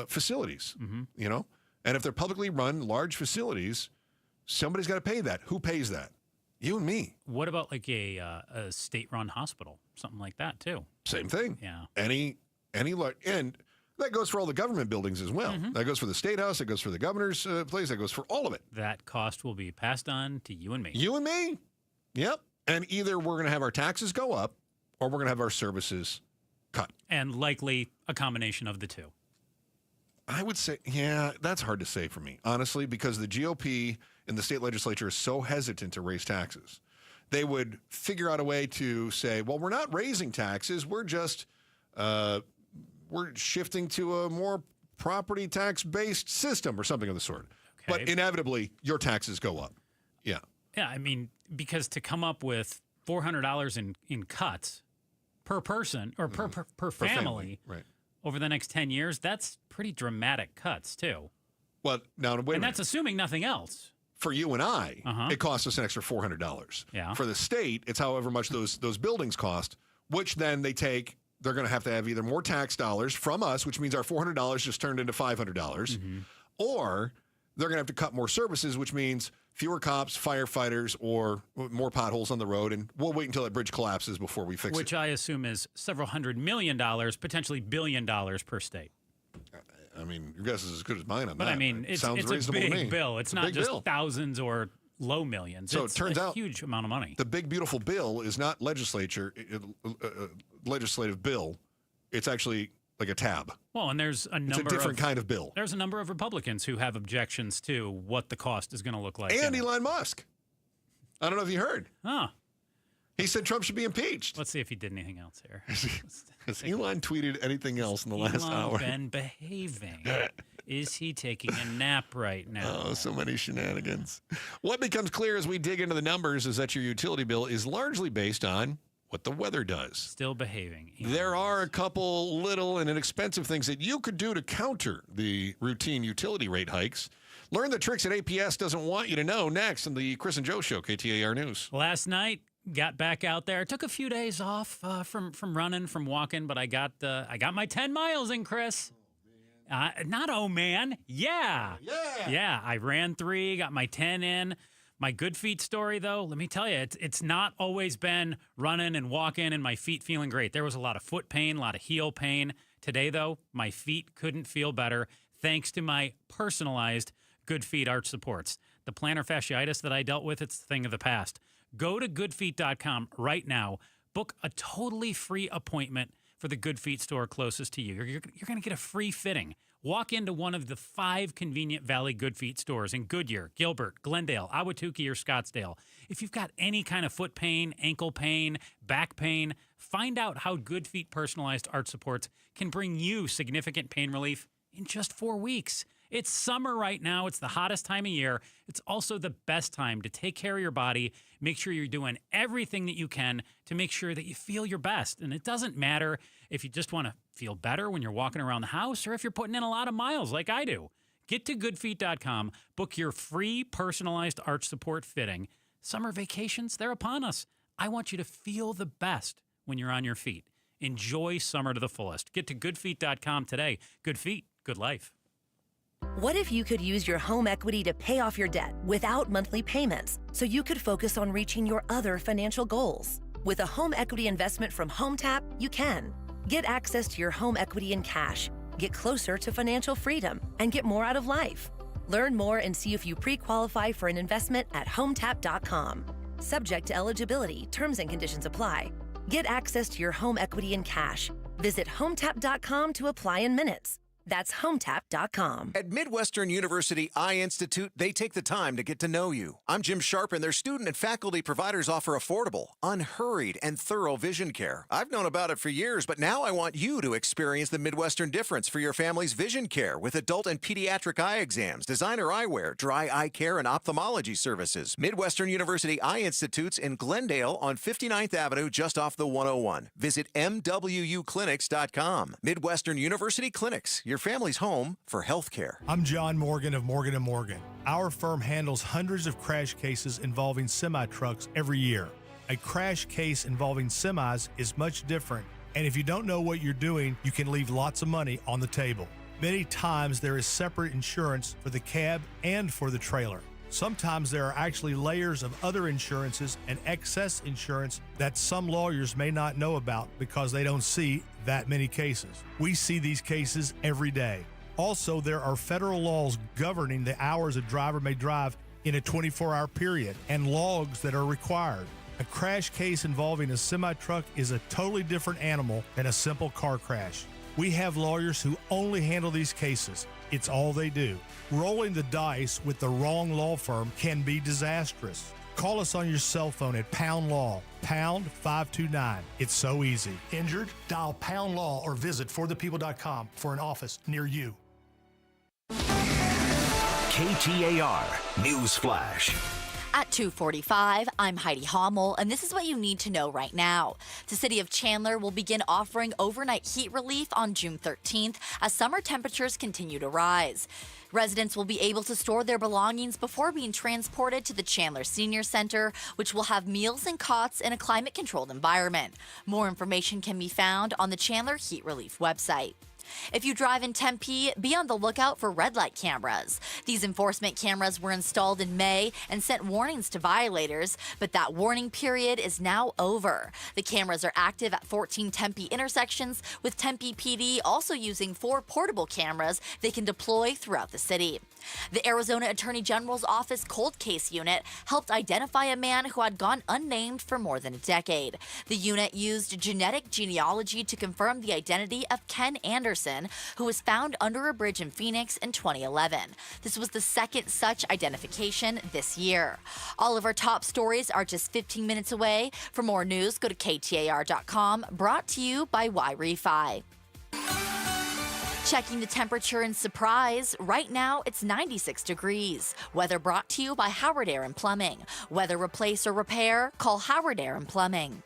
facilities, you know? And if they're publicly run large facilities, somebody's got to pay that. Who pays that? You and me. What about like a state-run hospital? Something like that, too. Same thing. Yeah. Any large, and that goes for all the government buildings as well. That goes for the State House. That goes for the governor's place. That goes for all of it. That cost will be passed on to you and me. You and me. Yep. And either we're going to have our taxes go up or we're going to have our services cut. And likely a combination of the two. I would say, yeah, that's hard to say for me, honestly, because the GOP and the state legislature is so hesitant to raise taxes. They would figure out a way to say, well, we're not raising taxes. We're just we're shifting to a more property tax-based system or something of the sort. Okay. But inevitably, your taxes go up. Yeah. Yeah, I mean, because to come up with $400 in cuts per person or per family right, over the next 10 years, that's pretty dramatic cuts, too. Well, now, wait a minute. And that's assuming nothing else. For you and I, it costs us an extra $400. Yeah. For the state, it's however much those buildings cost, which then they're going to have either more tax dollars from us, which means our $400 just turned into $500, or they're going to have to cut more services, which means fewer cops, firefighters, or more potholes on the road, and we'll wait until that bridge collapses before we fix it. Which I assume is several $100 million, potentially $1 billion per state. I mean, your guess is as good as mine on that. But I mean, it's a big bill. It's not just thousands or low millions. So it turns out a huge amount of money. The big, beautiful bill is not legislative bill. It's actually like a tab. Well, and there's a number. It's a different kind of bill. There's a number of Republicans who have objections to what the cost is going to look like. And Elon Musk. I don't know if you heard. Oh. He said Trump should be impeached. Let's see if he did anything else here. Has Elon tweeted anything else in the last hour? Elon been behaving? Is he taking a nap right now? Oh, so many shenanigans. What becomes clear as we dig into the numbers is that your utility bill is largely based on what the weather does. Still behaving. There are a couple little and inexpensive things that you could do to counter the routine utility rate hikes. Learn the tricks that APS doesn't want you to know next on the Chris and Joe Show, KTAR News. Last night, got back out there. Took a few days off from running, from walking, but I got my 10 miles in, Chris. Not oh man, yeah. I ran 3, got my 10 in. My good feet story, though, let me tell you, it's not always been running and walking and my feet feeling great. There was a lot of foot pain, a lot of heel pain. Today, though, my feet couldn't feel better. thanks to my personalized Good Feet arch supports. The plantar fasciitis that I dealt with, it's a thing of the past. Go to goodfeet.com right now. Book a totally free appointment for the Good Feet store closest to you. You're going to get a free fitting. Walk into one of the 5 convenient Valley Good Feet stores in Goodyear, Gilbert, Glendale, Ahwatukee, or Scottsdale. If you've got any kind of foot pain, ankle pain, back pain, find out how Good Feet personalized arch supports can bring you significant pain relief in just 4 weeks. It's summer right now. It's the hottest time of year. It's also the best time to take care of your body. Make sure you're doing everything that you can to make sure that you feel your best. And it doesn't matter if you just want to feel better when you're walking around the house or if you're putting in a lot of miles like I do. Get to goodfeet.com. Book your free personalized arch support fitting. Summer vacations, they're upon us. I want you to feel the best when you're on your feet. Enjoy summer to the fullest. Get to goodfeet.com today. Good feet, good life. What if you could use your home equity to pay off your debt without monthly payments so you could focus on reaching your other financial goals? With a home equity investment from HomeTap, you can. Get access to your home equity in cash, get closer to financial freedom, and get more out of life. Learn more and see if you pre-qualify for an investment at HomeTap.com. Subject to eligibility, terms and conditions apply. Get access to your home equity in cash. Visit HomeTap.com to apply in minutes. That's HomeTap.com. At Midwestern University Eye Institute, they take the time to get to know you. I'm Jim Sharp, and their student and faculty providers offer affordable, unhurried, and thorough vision care. I've known about it for years, but now I want you to experience the Midwestern difference for your family's vision care with adult and pediatric eye exams, designer eyewear, dry eye care, and ophthalmology services. Midwestern University Eye Institute's in Glendale on 59th Avenue, just off the 101. Visit MWUclinics.com. Midwestern University Clinics, your family's home for health care. I'm John Morgan of Morgan & Morgan. Our firm handles hundreds of crash cases involving semi-trucks every year. A crash case involving semis is much different, and if you don't know what you're doing, you can leave lots of money on the table. Many times there is separate insurance for the cab and for the trailer. Sometimes there are actually layers of other insurances and excess insurance that some lawyers may not know about because they don't see that many cases. We see these cases every day. Also, there are federal laws governing the hours a driver may drive in a 24-hour period and logs that are required. A crash case involving a semi-truck is a totally different animal than a simple car crash. We have lawyers who only handle these cases. It's all they do. Rolling the dice with the wrong law firm can be disastrous. Call us on your cell phone at Pound Law, pound 529. It's so easy. Injured? Dial Pound Law or visit forthepeople.com for an office near you. KTAR News Flash. At 2:45, I'm Heidi Hommel, and this is what you need to know right now. The city of Chandler will begin offering overnight heat relief on June 13th as summer temperatures continue to rise. Residents will be able to store their belongings before being transported to the Chandler Senior Center, which will have meals and cots in a climate-controlled environment. More information can be found on the Chandler Heat Relief website. If you drive in Tempe, be on the lookout for red light cameras. These enforcement cameras were installed in May and sent warnings to violators, but that warning period is now over. The cameras are active at 14 Tempe intersections, with Tempe PD also using 4 portable cameras they can deploy throughout the city. The Arizona Attorney General's Office Cold Case Unit helped identify a man who had gone unnamed for more than a decade. The unit used genetic genealogy to confirm the identity of Ken Anderson, who was found under a bridge in Phoenix in 2011. This was the second such identification this year. All of our top stories are just 15 minutes away. For more news, go to KTAR.com, brought to you by Y-Refi. Checking the temperature in Surprise. Right now, it's 96 degrees. Weather brought to you by Howard Air and Plumbing. Weather replace or repair? Call Howard Air and Plumbing.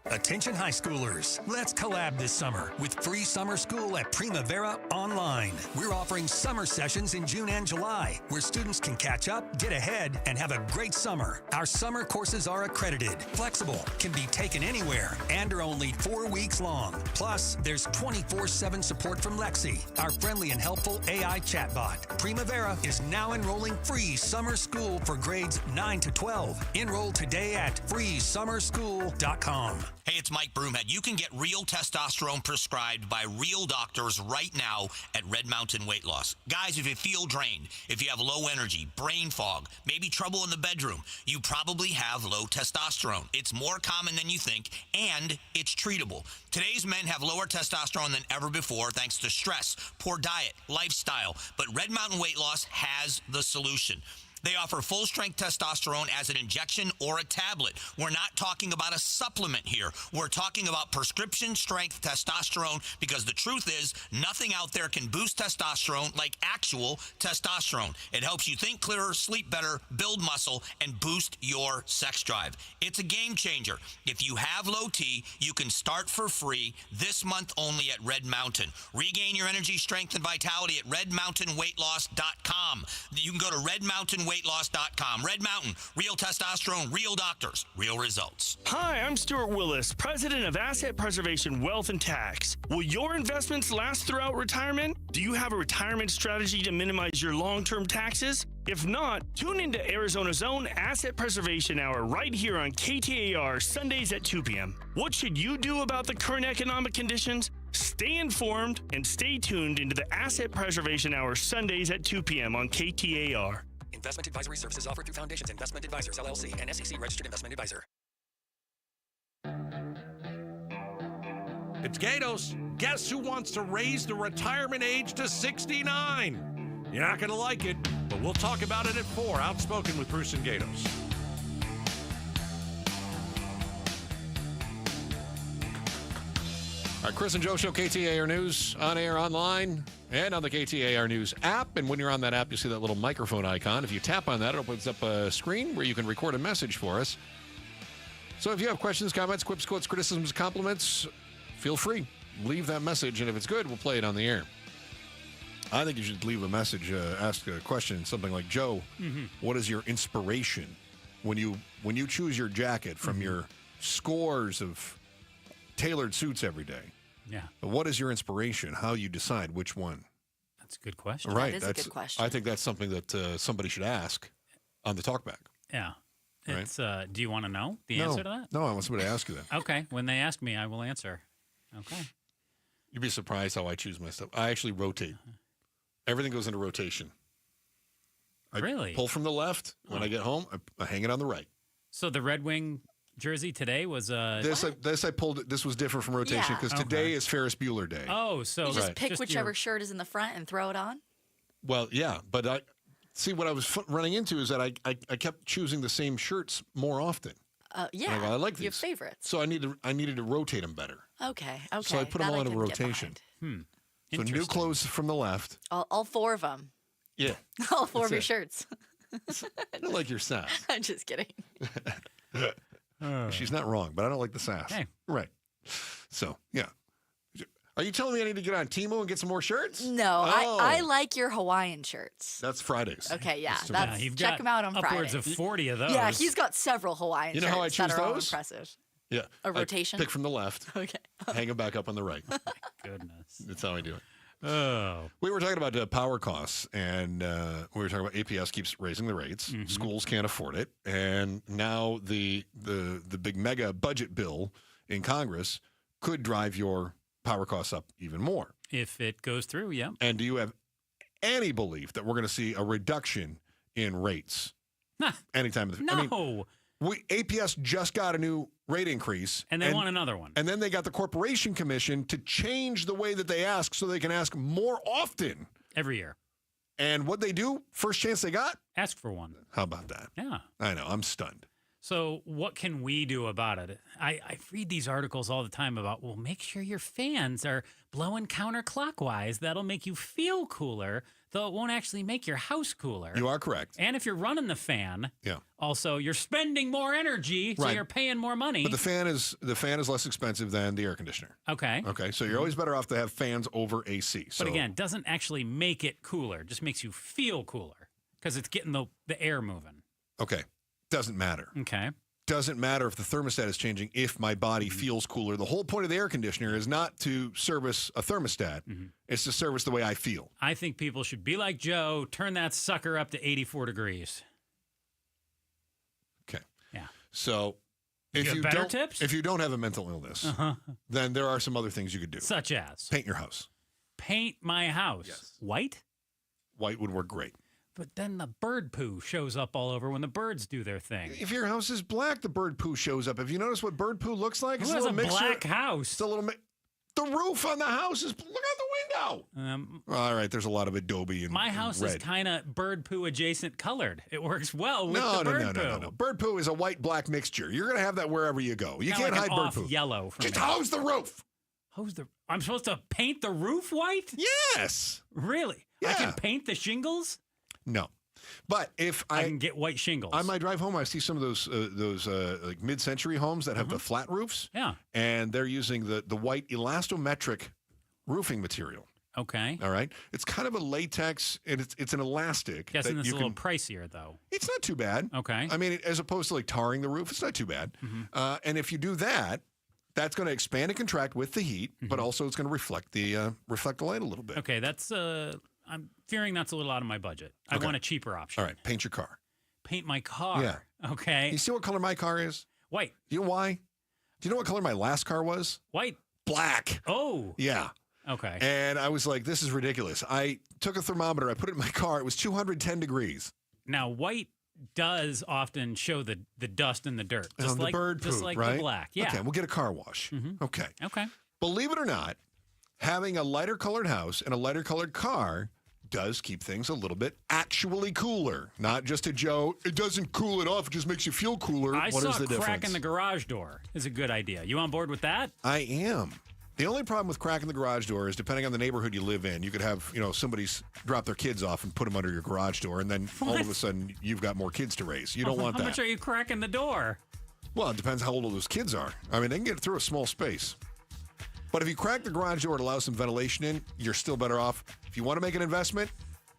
Attention high schoolers, let's collab this summer with free summer school at Primavera Online. We're offering summer sessions in June and July where students can catch up, get ahead, and have a great summer. Our summer courses are accredited, flexible, can be taken anywhere, and are only 4 weeks long. Plus, there's 24/7 support from Lexi, our friendly and helpful AI chatbot. Primavera is now enrolling free summer school for grades 9 to 12. Enroll today at freesummerschool.com. Hey, it's Mike Broomhead. You can get real testosterone prescribed by real doctors right now at Red Mountain Weight Loss. Guys, if you feel drained, if you have low energy, brain fog, maybe trouble in the bedroom, you probably have low testosterone. It's more common than you think, and it's treatable. Today's men have lower testosterone than ever before thanks to stress, poor diet, lifestyle. But Red Mountain Weight Loss has the solution. They offer full-strength testosterone as an injection or a tablet. We're not talking about a supplement here. We're talking about prescription-strength testosterone because the truth is nothing out there can boost testosterone like actual testosterone. It helps you think clearer, sleep better, build muscle, and boost your sex drive. It's a game changer. If you have low T, you can start for free this month only at Red Mountain. Regain your energy, strength, and vitality at redmountainweightloss.com. You can go to redmountainweightloss.com. Red Mountain, real testosterone, real doctors, real results. Hi, I'm Stuart Willis, president of Asset Preservation Wealth and Tax. Will your investments last throughout retirement? Do you have a retirement strategy to minimize your long-term taxes? If not, tune into Arizona's own Asset Preservation Hour right here on KTAR Sundays at 2 p.m. What should you do about the current economic conditions? Stay informed and stay tuned into the Asset Preservation Hour Sundays at 2 p.m. on KTAR. Investment advisory services offered through Foundations Investment Advisors, LLC, and SEC Registered Investment Advisor. It's Gatos. Guess who wants to raise the retirement age to 69? You're not going to like it, but we'll talk about it at 4. Outspoken with Bruce and Gatos. All right, Chris and Joe Show, KTAR News, on air, online, and on the KTAR News app. And when you're on that app, you see that little microphone icon. If you tap on that, it opens up a screen where you can record a message for us. So if you have questions, comments, quips, quotes, criticisms, compliments, feel free. Leave that message, and if it's good, we'll play it on the air. I think you should leave a message, ask a question, something like, Joe, what is your inspiration when you choose your jacket from your scores of tailored suits every day? Yeah. But what is your inspiration? How you decide which one? That's a good question. Right. That is a good question. I think that's something that somebody should ask on the talkback. Yeah. Right? It's, do you want to know the answer to that? No, I want somebody to ask you that. Okay. When they ask me, I will answer. Okay. You'd be surprised how I choose my stuff. I actually rotate. Everything goes into rotation. I Really? pull from the left. When I get home, I hang it on the right. So the Red Wing jersey today was This I pulled. This was different from rotation because today is Ferris Bueller Day. Oh, so You just pick whichever shirt is in the front and throw it on? Well, yeah, but I see what I was running into is that I kept choosing the same shirts more often. Yeah. I like Your these. favorites. So I needed to rotate them better. Okay. So I put them all into rotation. So new clothes from the left. All 4 of them. Yeah. All 4 of your That's it. shirts. I don't like your sass. I'm just kidding. She's not wrong, but I don't like the sass. Hey. Right. So, yeah. Are you telling me I need to get on Temu and get some more shirts? No, Oh. I like your Hawaiian shirts. That's Fridays. Okay, yeah. That's That's, you've check got them out on upwards Fridays. of 40 of those. Yeah, he's got several Hawaiian You know shirts how I choose that are all those? impressive. Yeah. A rotation? I pick from the left. Okay. Hang them back up on the right. Goodness. That's how I do it. Oh. We were talking about power costs, and we were talking about APS keeps raising the rates. Schools can't afford it, and now the big mega budget bill in Congress could drive your power costs up even more. If it goes through, yeah. And do you have any belief that we're going to see a reduction in rates anytime? No. APS just got a new rate increase. And they want another one. And then they got the Corporation Commission to change the way that they ask so they can ask more often. Every year. And what they do, first chance they got? Ask for one. How about that? Yeah. I know. I'm stunned. So what can we do about it? I read these articles all the time about, well, make sure your fans are blowing counterclockwise. That'll make you feel cooler, though it won't actually make your house cooler. You are correct. And if you're running the fan, yeah. Also you're spending more energy, so you're paying more money. But the fan is less expensive than the air conditioner. Okay. Okay. So you're always better off to have fans over AC. So. But again, doesn't actually make it cooler. It just makes you feel cooler because it's getting the air moving. Okay. Doesn't matter. Okay. Doesn't matter if the thermostat is changing if my body feels cooler. The whole point of the air conditioner is not to service a thermostat. It's to service the way I feel. I think people should be like Joe, turn that sucker up to 84 degrees. Okay. Yeah. So If you have better tips? If you don't have a mental illness, then there are some other things you could do. Such as? Paint your house. Paint my house. Yes. White? White would work great. But then the bird poo shows up all over when the birds do their thing. If your house is black, the bird poo shows up. Have you noticed what bird poo looks like? Who has a black house? It's a little the roof on the house is, look out the window. All right, there's a lot of Adobe and my house red. is kind of bird poo adjacent colored. It works well with the bird poo. No. Bird poo is a white-black mixture. You're going to have that wherever you go. You can't hide bird poo. Yellow. Just hose the roof. I'm supposed to paint the roof white? Yes. Really? Yeah. I can paint the shingles? No. But if I can get white shingles. On my drive home, I see some of those like mid-century homes that have the flat roofs. Yeah. And they're using the white elastometric roofing material. Okay. All right. It's kind of a latex, and it's an elastic. Guessing it's a little pricier, though. It's not too bad. Okay. I mean, as opposed to like tarring the roof, it's not too bad. And if you do that, that's going to expand and contract with the heat, but also it's going to reflect the light a little bit. Okay, that's I'm fearing that's a little out of my budget. I want a cheaper option. All right, paint your car. Paint my car. Yeah. Okay. You see what color my car is? White. You know why? Do you know what color my last car was? White. Black. Oh. Yeah. Okay. And I was like, this is ridiculous. I took a thermometer, I put it in my car. It was 210 degrees. Now, white does often show the dust and the dirt. Just like the bird poop, just like right? the black. Yeah. Okay, we'll get a car wash. Okay. Okay. Believe it or not, having a lighter colored house and a lighter colored car does keep things a little bit actually cooler. Not just a joke. It doesn't cool it off. It just makes you feel cooler. I What saw is the difference? cracking the garage door is a good idea. You on board with that? I am. The only problem with cracking the garage door is depending on the neighborhood you live in, you could have, somebody's drop their kids off and put them under your garage door, and then all of a sudden you've got more kids to raise. You don't want that. How much are you cracking the door? Well, it depends how old those kids are. I mean, they can get through a small space. But if you crack the garage door to allow some ventilation in, you're still better off. If you want to make an investment,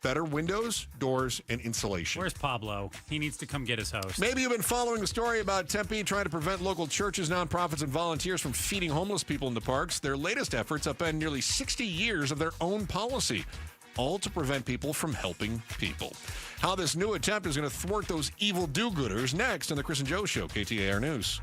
better windows, doors, and insulation. Where's Pablo? He needs to come get his host. Maybe you've been following the story about Tempe trying to prevent local churches, nonprofits, and volunteers from feeding homeless people in the parks. Their latest efforts upend nearly 60 years of their own policy, all to prevent people from helping people. How this new attempt is going to thwart those evil do-gooders next on the Chris and Joe Show, KTAR News.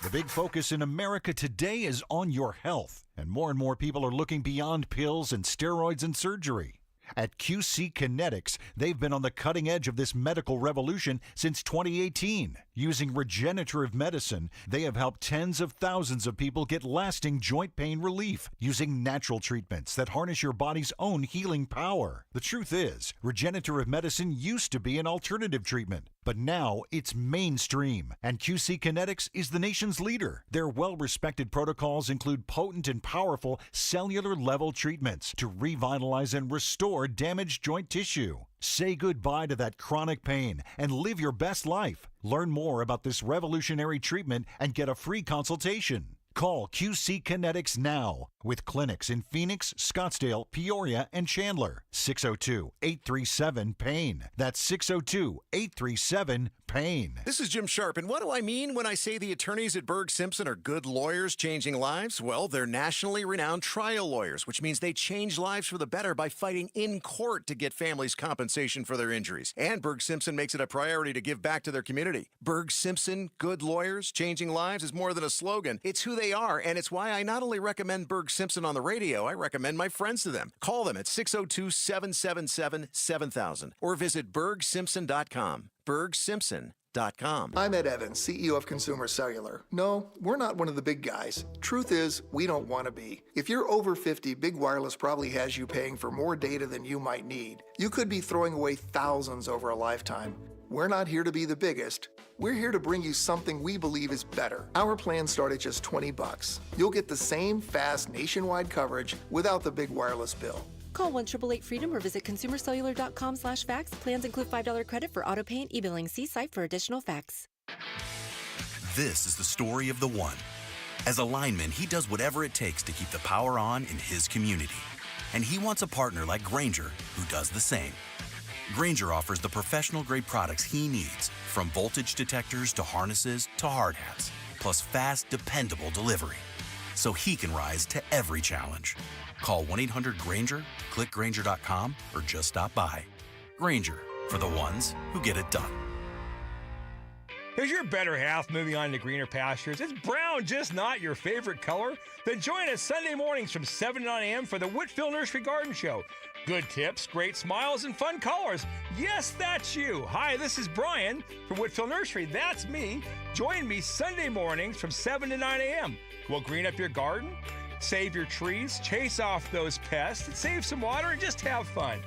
The big focus in America today is on your health, and more people are looking beyond pills and steroids and surgery. At QC Kinetics, they've been on the cutting edge of this medical revolution since 2018. Using regenerative medicine, they have helped tens of thousands of people get lasting joint pain relief using natural treatments that harness your body's own healing power. The truth is, regenerative medicine used to be an alternative treatment, but now it's mainstream, and QC Kinetics is the nation's leader. Their well-respected protocols include potent and powerful cellular-level treatments to revitalize and restore damaged joint tissue. Say goodbye to that chronic pain and live your best life. Learn more about this revolutionary treatment and get a free consultation. Call QC Kinetics now with clinics in Phoenix, Scottsdale, Peoria, and Chandler. 602-837-PAIN. That's 602-837-PAIN. This is Jim Sharp, and what do I mean when I say the attorneys at Berg Simpson are good lawyers changing lives? Well, they're nationally renowned trial lawyers, which means they change lives for the better by fighting in court to get families compensation for their injuries. And Berg Simpson makes it a priority to give back to their community. Berg Simpson, good lawyers changing lives, is more than a slogan. It's who they are, and it's why I not only recommend Berg Simpson on the radio, I recommend my friends to them. Call them at 602-777-7000 or visit bergsimpson.com. bergsimpson.com. I'm Ed Evans, CEO of Consumer Cellular. No, we're not one of the big guys. Truth is, we don't want to be. If you're over 50, Big Wireless probably has you paying for more data than you might need. You could be throwing away thousands over a lifetime. We're not here to be the biggest. We're here to bring you something we believe is better. Our plans start at just $20. You'll get the same fast nationwide coverage without the big wireless bill. Call 1-888-FREEDOM or visit consumercellular.com/facts. Plans include $5 credit for auto pay and e-billing. See site for additional facts. This is the story of the one. As a lineman, he does whatever it takes to keep the power on in his community. And he wants a partner like Grainger who does the same. Grainger offers the professional-grade products he needs, from voltage detectors to harnesses to hard hats, plus fast, dependable delivery, so he can rise to every challenge. Call 1-800-GRAINGER, click Grainger.com, or just stop by. Grainger, for the ones who get it done. Is your better half moving on to greener pastures? Is brown just not your favorite color? Then join us Sunday mornings from 7 to 9 a.m. for the Whitfield Nursery Garden Show. Good tips, great smiles, and fun colors. Yes, that's you. Hi, this is Brian from Whitfield Nursery. That's me. Join me Sunday mornings from 7 to 9 a.m. We'll green up your garden, save your trees, chase off those pests, save some water, and just have fun.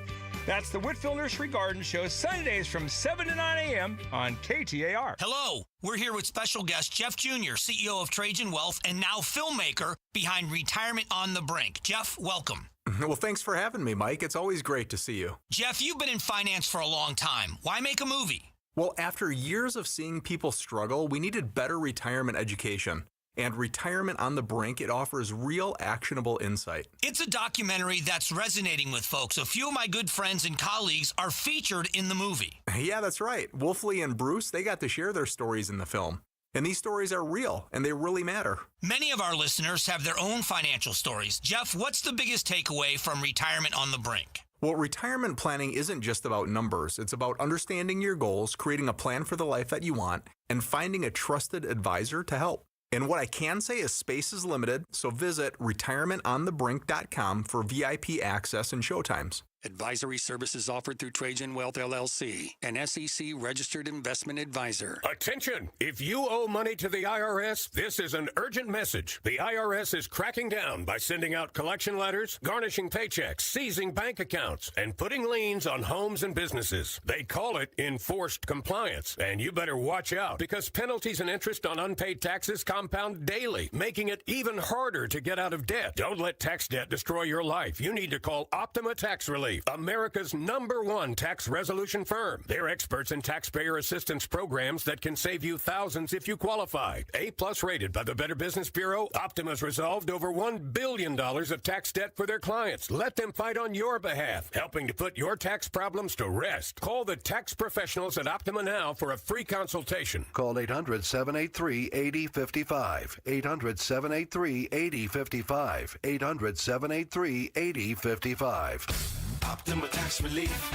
That's the Whitfield Nursery Garden Show, Sundays from 7 to 9 a.m. on KTAR. Hello, we're here with special guest Jeff Jr., CEO of Trajan Wealth and now filmmaker behind Retirement on the Brink. Jeff, welcome. Well, thanks for having me, Mike. It's always great to see you. Jeff, you've been in finance for a long time. Why make a movie? Well, after years of seeing people struggle, we needed better retirement education. And Retirement on the Brink, it offers real actionable insight. It's a documentary that's resonating with folks. A few of my good friends and colleagues are featured in the movie. Yeah, that's right. Wolfley and Bruce, they got to share their stories in the film. And these stories are real, and they really matter. Many of our listeners have their own financial stories. Jeff, what's the biggest takeaway from Retirement on the Brink? Well, retirement planning isn't just about numbers. It's about understanding your goals, creating a plan for the life that you want, and finding a trusted advisor to help. And what I can say is space is limited, so visit retirementonthebrink.com for VIP access and showtimes. Advisory services offered through Trajan Wealth, LLC, an SEC-registered investment advisor. Attention! If you owe money to the IRS, this is an urgent message. The IRS is cracking down by sending out collection letters, garnishing paychecks, seizing bank accounts, and putting liens on homes and businesses. They call it enforced compliance, and you better watch out because penalties and interest on unpaid taxes compound daily, making it even harder to get out of debt. Don't let tax debt destroy your life. You need to call Optima Tax Relief, America's #1 tax resolution firm. They're experts in taxpayer assistance programs that can save you thousands if you qualify. A+ rated by the Better Business Bureau, Optima's resolved over $1 billion of tax debt for their clients. Let them fight on your behalf, helping to put your tax problems to rest. Call the tax professionals at Optima now for a free consultation. Call 800-783-8055. 800-783-8055. 800-783-8055. Optima Tax Relief.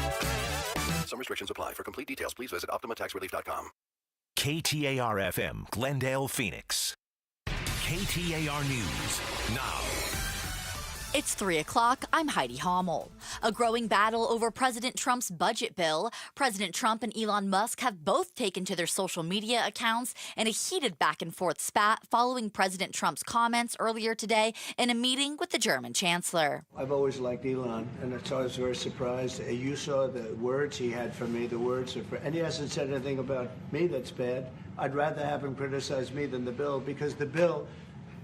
Some restrictions apply. For complete details, please visit OptimaTaxRelief.com. KTAR-FM, Glendale, Phoenix. KTAR News now. It's 3 o'clock. I'm Heidi Hommel. A growing battle over President Trump's budget bill. President Trump and Elon Musk have both taken to their social media accounts in a heated back-and-forth spat following President Trump's comments earlier today in a meeting with the German chancellor. I've always liked Elon, and it's always very surprised. You saw the words he had for me, the words of, and he hasn't said anything about me that's bad. I'd rather have him criticize me than the bill, because the bill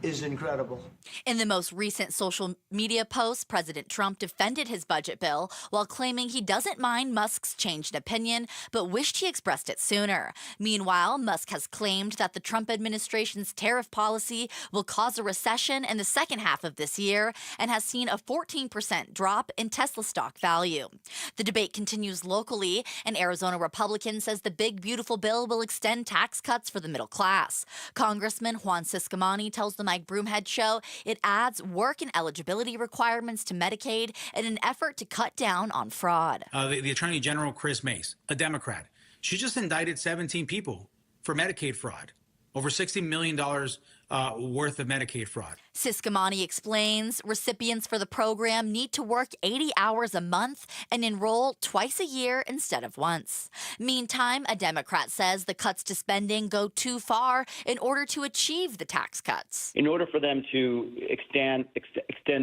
is incredible. In the most recent social media post, President Trump defended his budget bill while claiming he doesn't mind Musk's changed opinion, but wished he expressed it sooner. Meanwhile, Musk has claimed that the Trump administration's tariff policy will cause a recession in the second half of this year and has seen a 14% drop in Tesla stock value. The debate continues locally. An Arizona Republican says the big, beautiful bill will extend tax cuts for the middle class. Congressman Juan Ciscomani tells the Mike Broomhead Show it adds work and eligibility requirements to Medicaid in an effort to cut down on fraud. The Attorney General, Chris Mace, a Democrat, she just indicted 17 people for Medicaid fraud, over $60 million worth of Medicaid fraud. Ciscomani explains recipients for the program need to work 80 hours a month and enroll twice a year instead of once. Meantime, a Democrat says the cuts to spending go too far in order to achieve the tax cuts. In order for them to extend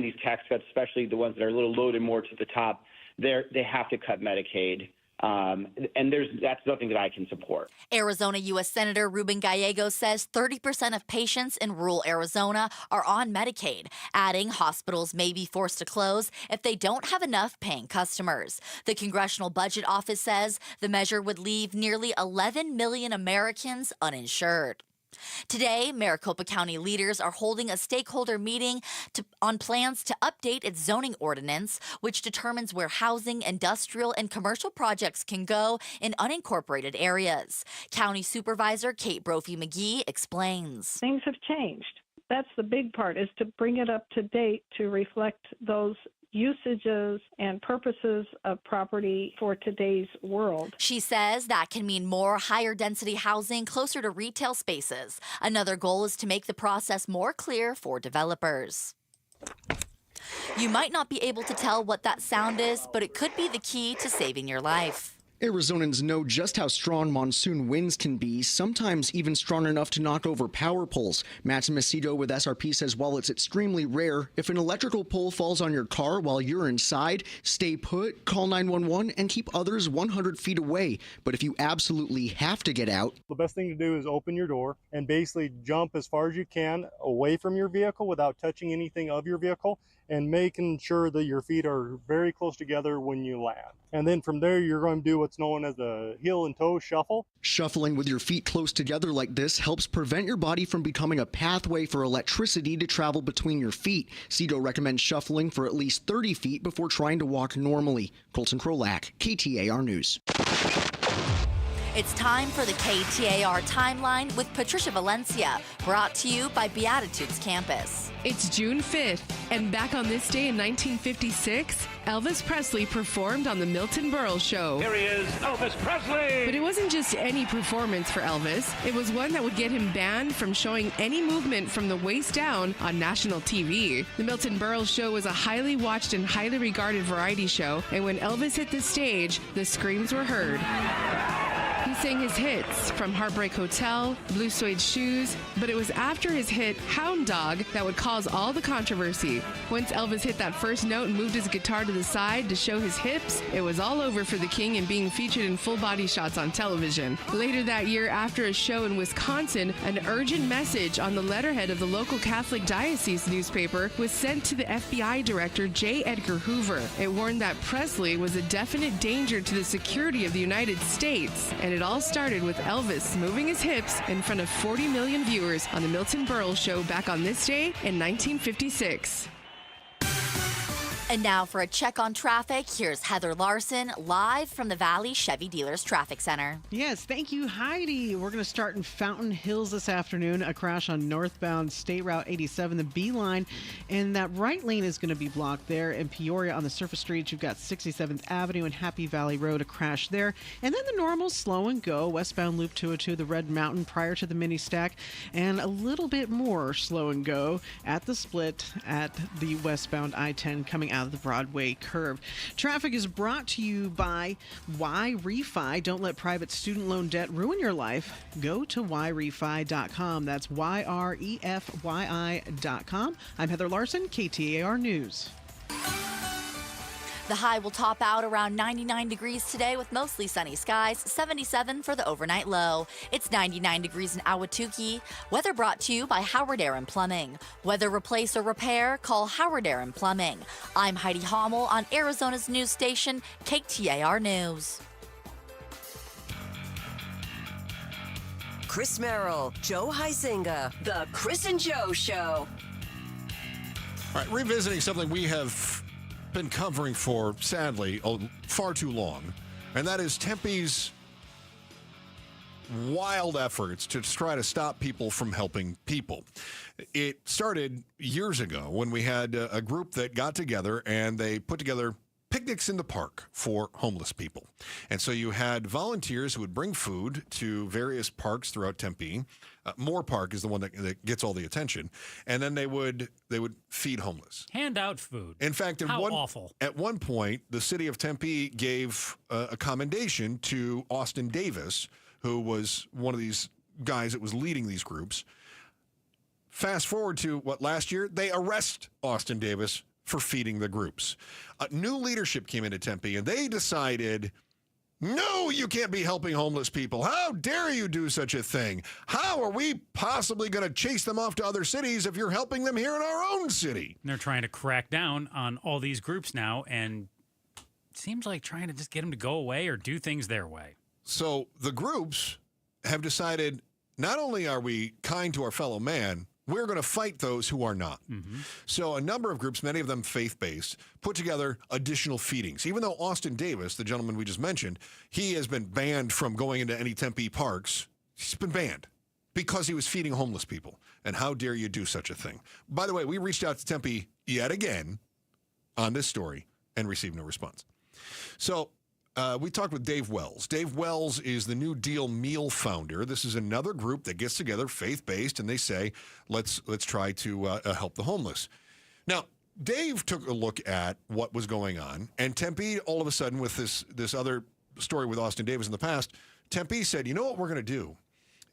these tax cuts, especially the ones that are a little loaded more to the top, they have to cut Medicaid. And that's nothing that I can support. Arizona U.S. Senator Ruben Gallegos says 30% of patients in rural Arizona are on Medicaid, adding hospitals may be forced to close if they don't have enough paying customers. The Congressional Budget Office says the measure would leave nearly 11 million Americans uninsured. Today, Maricopa County leaders are holding a stakeholder meeting on plans to update its zoning ordinance, which determines where housing, industrial, and commercial projects can go in unincorporated areas. County Supervisor Kate Brophy-McGee explains. Things have changed. That's the big part, is to bring it up to date to reflect those usages and purposes of property for today's world. She says that can mean more higher density housing closer to retail spaces. Another goal is to make the process more clear for developers. You might not be able to tell what that sound is, but it could be the key to saving your life. Arizonans know just how strong monsoon winds can be, sometimes even strong enough to knock over power poles. Matt Macedo with SRP says while it's extremely rare, if an electrical pole falls on your car while you're inside, stay put, call 911, and keep others 100 feet away. But if you absolutely have to get out, the best thing to do is open your door and basically jump as far as you can away from your vehicle without touching anything of your vehicle, and making sure that your feet are very close together when you land. And then from there, you're going to do what's known as a heel and toe shuffle. Shuffling with your feet close together like this helps prevent your body from becoming a pathway for electricity to travel between your feet. Cito recommends shuffling for at least 30 feet before trying to walk normally. Colton Krolak, KTAR News. It's time for the KTAR Timeline with Patricia Valencia, brought to you by Beatitudes Campus. It's June 5th, and back on this day in 1956, Elvis Presley performed on the Milton Berle Show. Here he is, Elvis Presley! But it wasn't just any performance for Elvis. It was one that would get him banned from showing any movement from the waist down on national TV. The Milton Berle Show was a highly watched and highly regarded variety show, and when Elvis hit the stage, the screams were heard. He sang his hits, from Heartbreak Hotel, Blue Suede Shoes, but it was after his hit Hound Dog that would cause all the controversy. Once Elvis hit that first note and moved his guitar to the side to show his hips, it was all over for the King and being featured in full body shots on television. Later that year, after a show in Wisconsin, an urgent message on the letterhead of the local Catholic diocese newspaper was sent to the FBI director J. Edgar Hoover. It warned that Presley was a definite danger to the security of the United States, and it all started with Elvis moving his hips in front of 40 million viewers on the Milton Berle Show back on this day in 1956. And now for a check on traffic, here's Heather Larson live from the Valley Chevy Dealers Traffic Center. Yes, thank you, Heidi. We're going to start in Fountain Hills this afternoon. A crash on northbound State Route 87, the B line, and that right lane is going to be blocked there. In Peoria on the surface streets, you've got 67th Avenue and Happy Valley Road, a crash there. And then the normal slow and go, westbound Loop 202, the Red Mountain prior to the mini stack, and a little bit more slow and go at the split at the westbound I-10 coming out of the Broadway curve. Traffic is brought to you by YRefi. Don't let private student loan debt ruin your life. Go to YRefi.com. That's YREFYI.com. I'm Heather Larson, KTAR News. The high will top out around 99 degrees today with mostly sunny skies, 77 for the overnight low. It's 99 degrees in Ahwatukee. Weather brought to you by Howard Aaron Plumbing. Whether replace or repair, call Howard Aaron Plumbing. I'm Heidi Hommel on Arizona's news station, KTAR News. Chris Merrill, Joe Huizinga, The Chris and Joe Show. All right, revisiting something we have been covering for, sadly, far too long, and that is Tempe's wild efforts to try to stop people from helping people. It started years ago when we had a group that got together and they put together picnics in the park for homeless people. And so you had volunteers who would bring food to various parks throughout Tempe. Moore Park is the one that gets all the attention. And then they would feed homeless. Hand out food. In fact, awful. At one point, the city of Tempe gave a commendation to Austin Davis, who was one of these guys that was leading these groups. Fast forward to last year? They arrest Austin Davis for feeding the groups. New leadership came into Tempe, and they decided, no, you can't be helping homeless people. How dare you do such a thing? How are we possibly going to chase them off to other cities if you're helping them here in our own city? And they're trying to crack down on all these groups now, and it seems like trying to just get them to go away or do things their way. So the groups have decided, not only are we kind to our fellow man, we're going to fight those who are not. Mm-hmm. So a number of groups, many of them faith-based, put together additional feedings. Even though Austin Davis, the gentleman we just mentioned, he has been banned from going into any Tempe parks. He's been banned because he was feeding homeless people. And how dare you do such a thing? By the way, we reached out to Tempe yet again on this story and received no response. So we talked with Dave Wells. Dave Wells is the New Deal Meal founder. This is another group that gets together, faith-based, and they say, let's try to help the homeless. Now, Dave took a look at what was going on, and Tempe, all of a sudden, with this other story with Austin Davis in the past, Tempe said, you know what we're going to do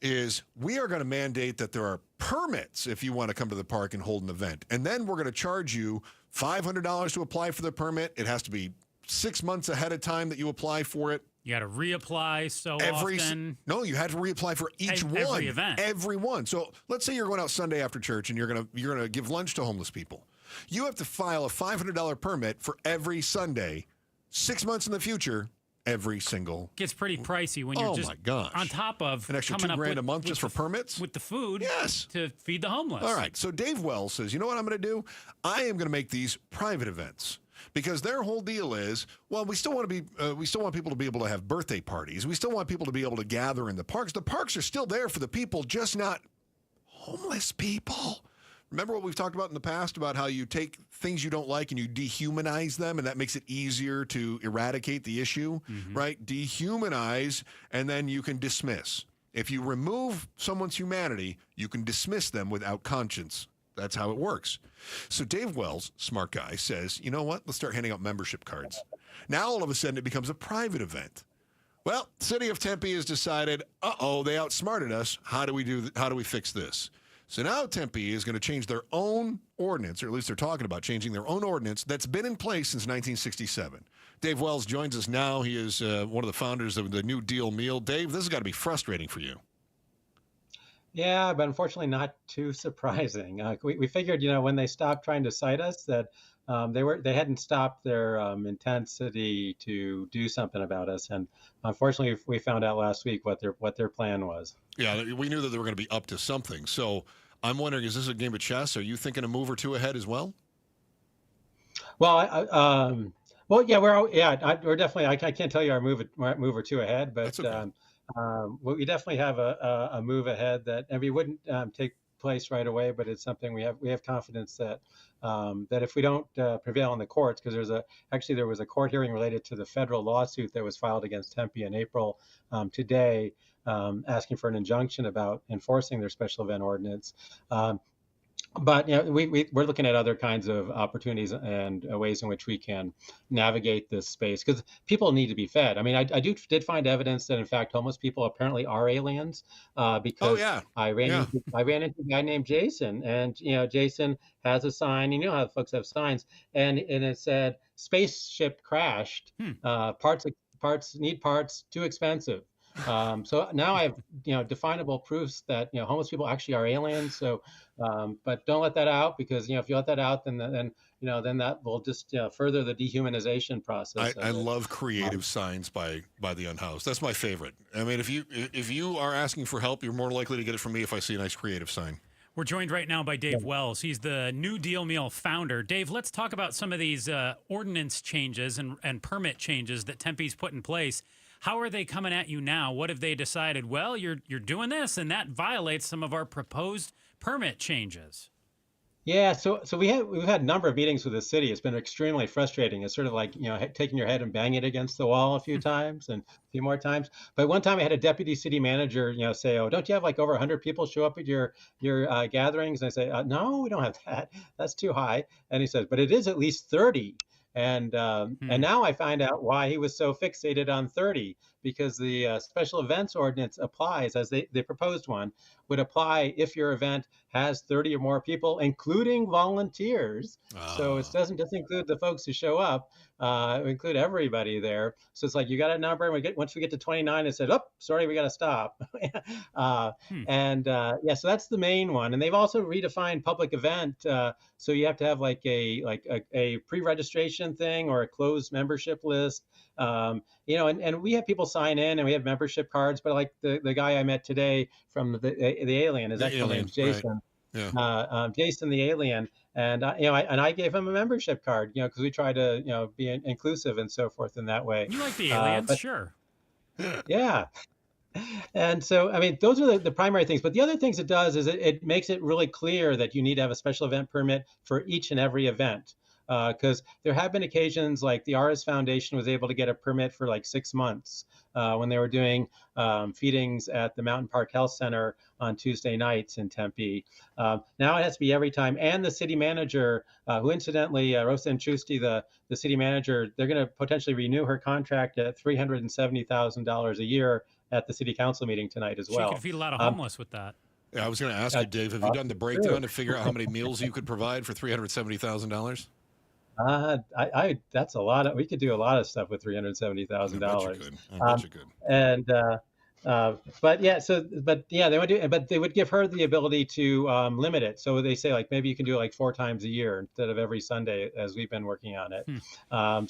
is we are going to mandate that there are permits if you want to come to the park and hold an event. And then we're going to charge you $500 to apply for the permit. It has to be 6 months ahead of time that you apply for it. You got to reapply often. No, you had to reapply for each one. Every event. Every one. So let's say you're going out Sunday after church and you're going to give lunch to homeless people. You have to file a $500 permit for every Sunday, 6 months in the future, every single. Gets pretty pricey when you're just on top of an extra $2,000 a month just for permits with the food. Yes, to feed the homeless. All right. So Dave Wells says, you know what I'm going to do? I am going to make these private events. Because their whole deal is, well, we still want people to be able to have birthday parties. We still want people to be able to gather in the parks. The parks are still there for the people, just not homeless people. Remember what we've talked about in the past about how you take things you don't like and you dehumanize them, and that makes it easier to eradicate the issue, right? Dehumanize, and then you can dismiss. If you remove someone's humanity, you can dismiss them without conscience. That's how it works. So Dave Wells, smart guy, says, you know what? Let's start handing out membership cards. Now, all of a sudden, it becomes a private event. Well, City of Tempe has decided, they outsmarted us. How do we fix this? So now Tempe is going to change their own ordinance, or at least they're talking about changing their own ordinance that's been in place since 1967. Dave Wells joins us now. He is one of the founders of the New Deal Meal. Dave, this has got to be frustrating for you. Yeah, but unfortunately not too surprising. We figured, when they stopped trying to cite us, that they hadn't stopped their intensity to do something about us. And unfortunately, we found out last week what their plan was. Yeah, we knew that they were going to be up to something. So I'm wondering, is this a game of chess? Are you thinking a move or two ahead as well? Well, we're definitely. I can't tell you our move or two ahead, but. That's okay. We definitely have a move ahead and we wouldn't take place right away, but it's something we have confidence that if we don't prevail in the courts, because there was a court hearing related to the federal lawsuit that was filed against Tempe in April today, asking for an injunction about enforcing their special event ordinance. But we're looking at other kinds of opportunities and ways in which we can navigate this space, because people need to be fed. I mean, I did find evidence that in fact homeless people apparently are aliens, because I ran into a guy named Jason, and Jason has a sign. You know how folks have signs, and it said spaceship crashed. Parts need parts, too expensive. So now I have, definable proofs that, homeless people actually are aliens. So, but don't let that out, because, if you let that out, then that will just further the dehumanization process. I love creative signs by the Unhoused. That's my favorite. I mean, if you are asking for help, you're more likely to get it from me if I see a nice creative sign. We're joined right now by Dave Wells. He's the New Deal Meal founder. Dave, let's talk about some of these ordinance changes and permit changes that Tempe's put in place. How are they coming at you now? What have they decided? Well, you're doing this, and that violates some of our proposed permit changes. Yeah, so we've had a number of meetings with the city. It's been extremely frustrating. It's sort of like, taking your head and banging it against the wall a few times and a few more times. But one time I had a deputy city manager, say, "Oh, don't you have like over 100 people show up at your gatherings?" And I say, "No, we don't have that. That's too high." And he says, "But it is at least 30." And now I find out why he was so fixated on 30, because the special events ordinance applies, as they proposed one, would apply if your event has 30 or more people, including volunteers. So it doesn't just include the folks who show up, include everybody there. So it's like you got a number, and once we get to 29, it said, "Oh, sorry, we got to stop." So that's the main one. And they've also redefined public event. So you have to have like a pre-registration thing or a closed membership list. And we have people sign in, and we have membership cards. But like the guy I met today from the alien, his actual name's Jason. Right. Yeah. Jason the alien, and I gave him a membership card, because we try to be inclusive and so forth in that way. You like the aliens, sure. Yeah. And so, I mean, those are the primary things. But the other things it does is it makes it really clear that you need to have a special event permit for each and every event. because there have been occasions like the Artist Foundation was able to get a permit for like 6 months when they were doing feedings at the Mountain Park Health Center on Tuesday nights in Tempe. Now it has to be every time. And the city manager, who incidentally, Rosa Anchusti, the city manager, they're going to potentially renew her contract at $370,000 a year at the city council meeting tonight as well. She could feed a lot of homeless with that. Yeah, I was going to ask you, Dave, have you done the breakdown to figure out how many meals you could provide for $370,000? That's a lot. We could do a lot of stuff with $370,000. I bet you could. And they would give her the ability to limit it. So they say like maybe you can do it like 4 times a year instead of every Sunday, as we've been working on it.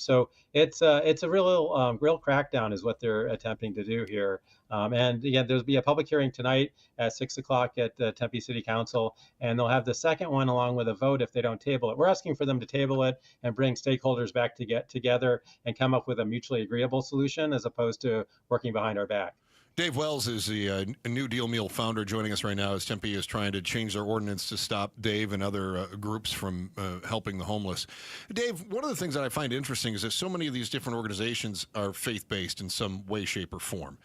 So it's a real crackdown is what they're attempting to do here. And again, there'll be a public hearing tonight at 6 o'clock at the Tempe City Council, and they'll have the second one along with a vote if they don't table it. We're asking for them to table it and bring stakeholders back to get together and come up with a mutually agreeable solution as opposed to working behind our back. Dave Wells is the New Deal Meal founder joining us right now as Tempe is trying to change their ordinance to stop Dave and other groups from helping the homeless. Dave, one of the things that I find interesting is that so many of these different organizations are faith-based in some way, shape, or form.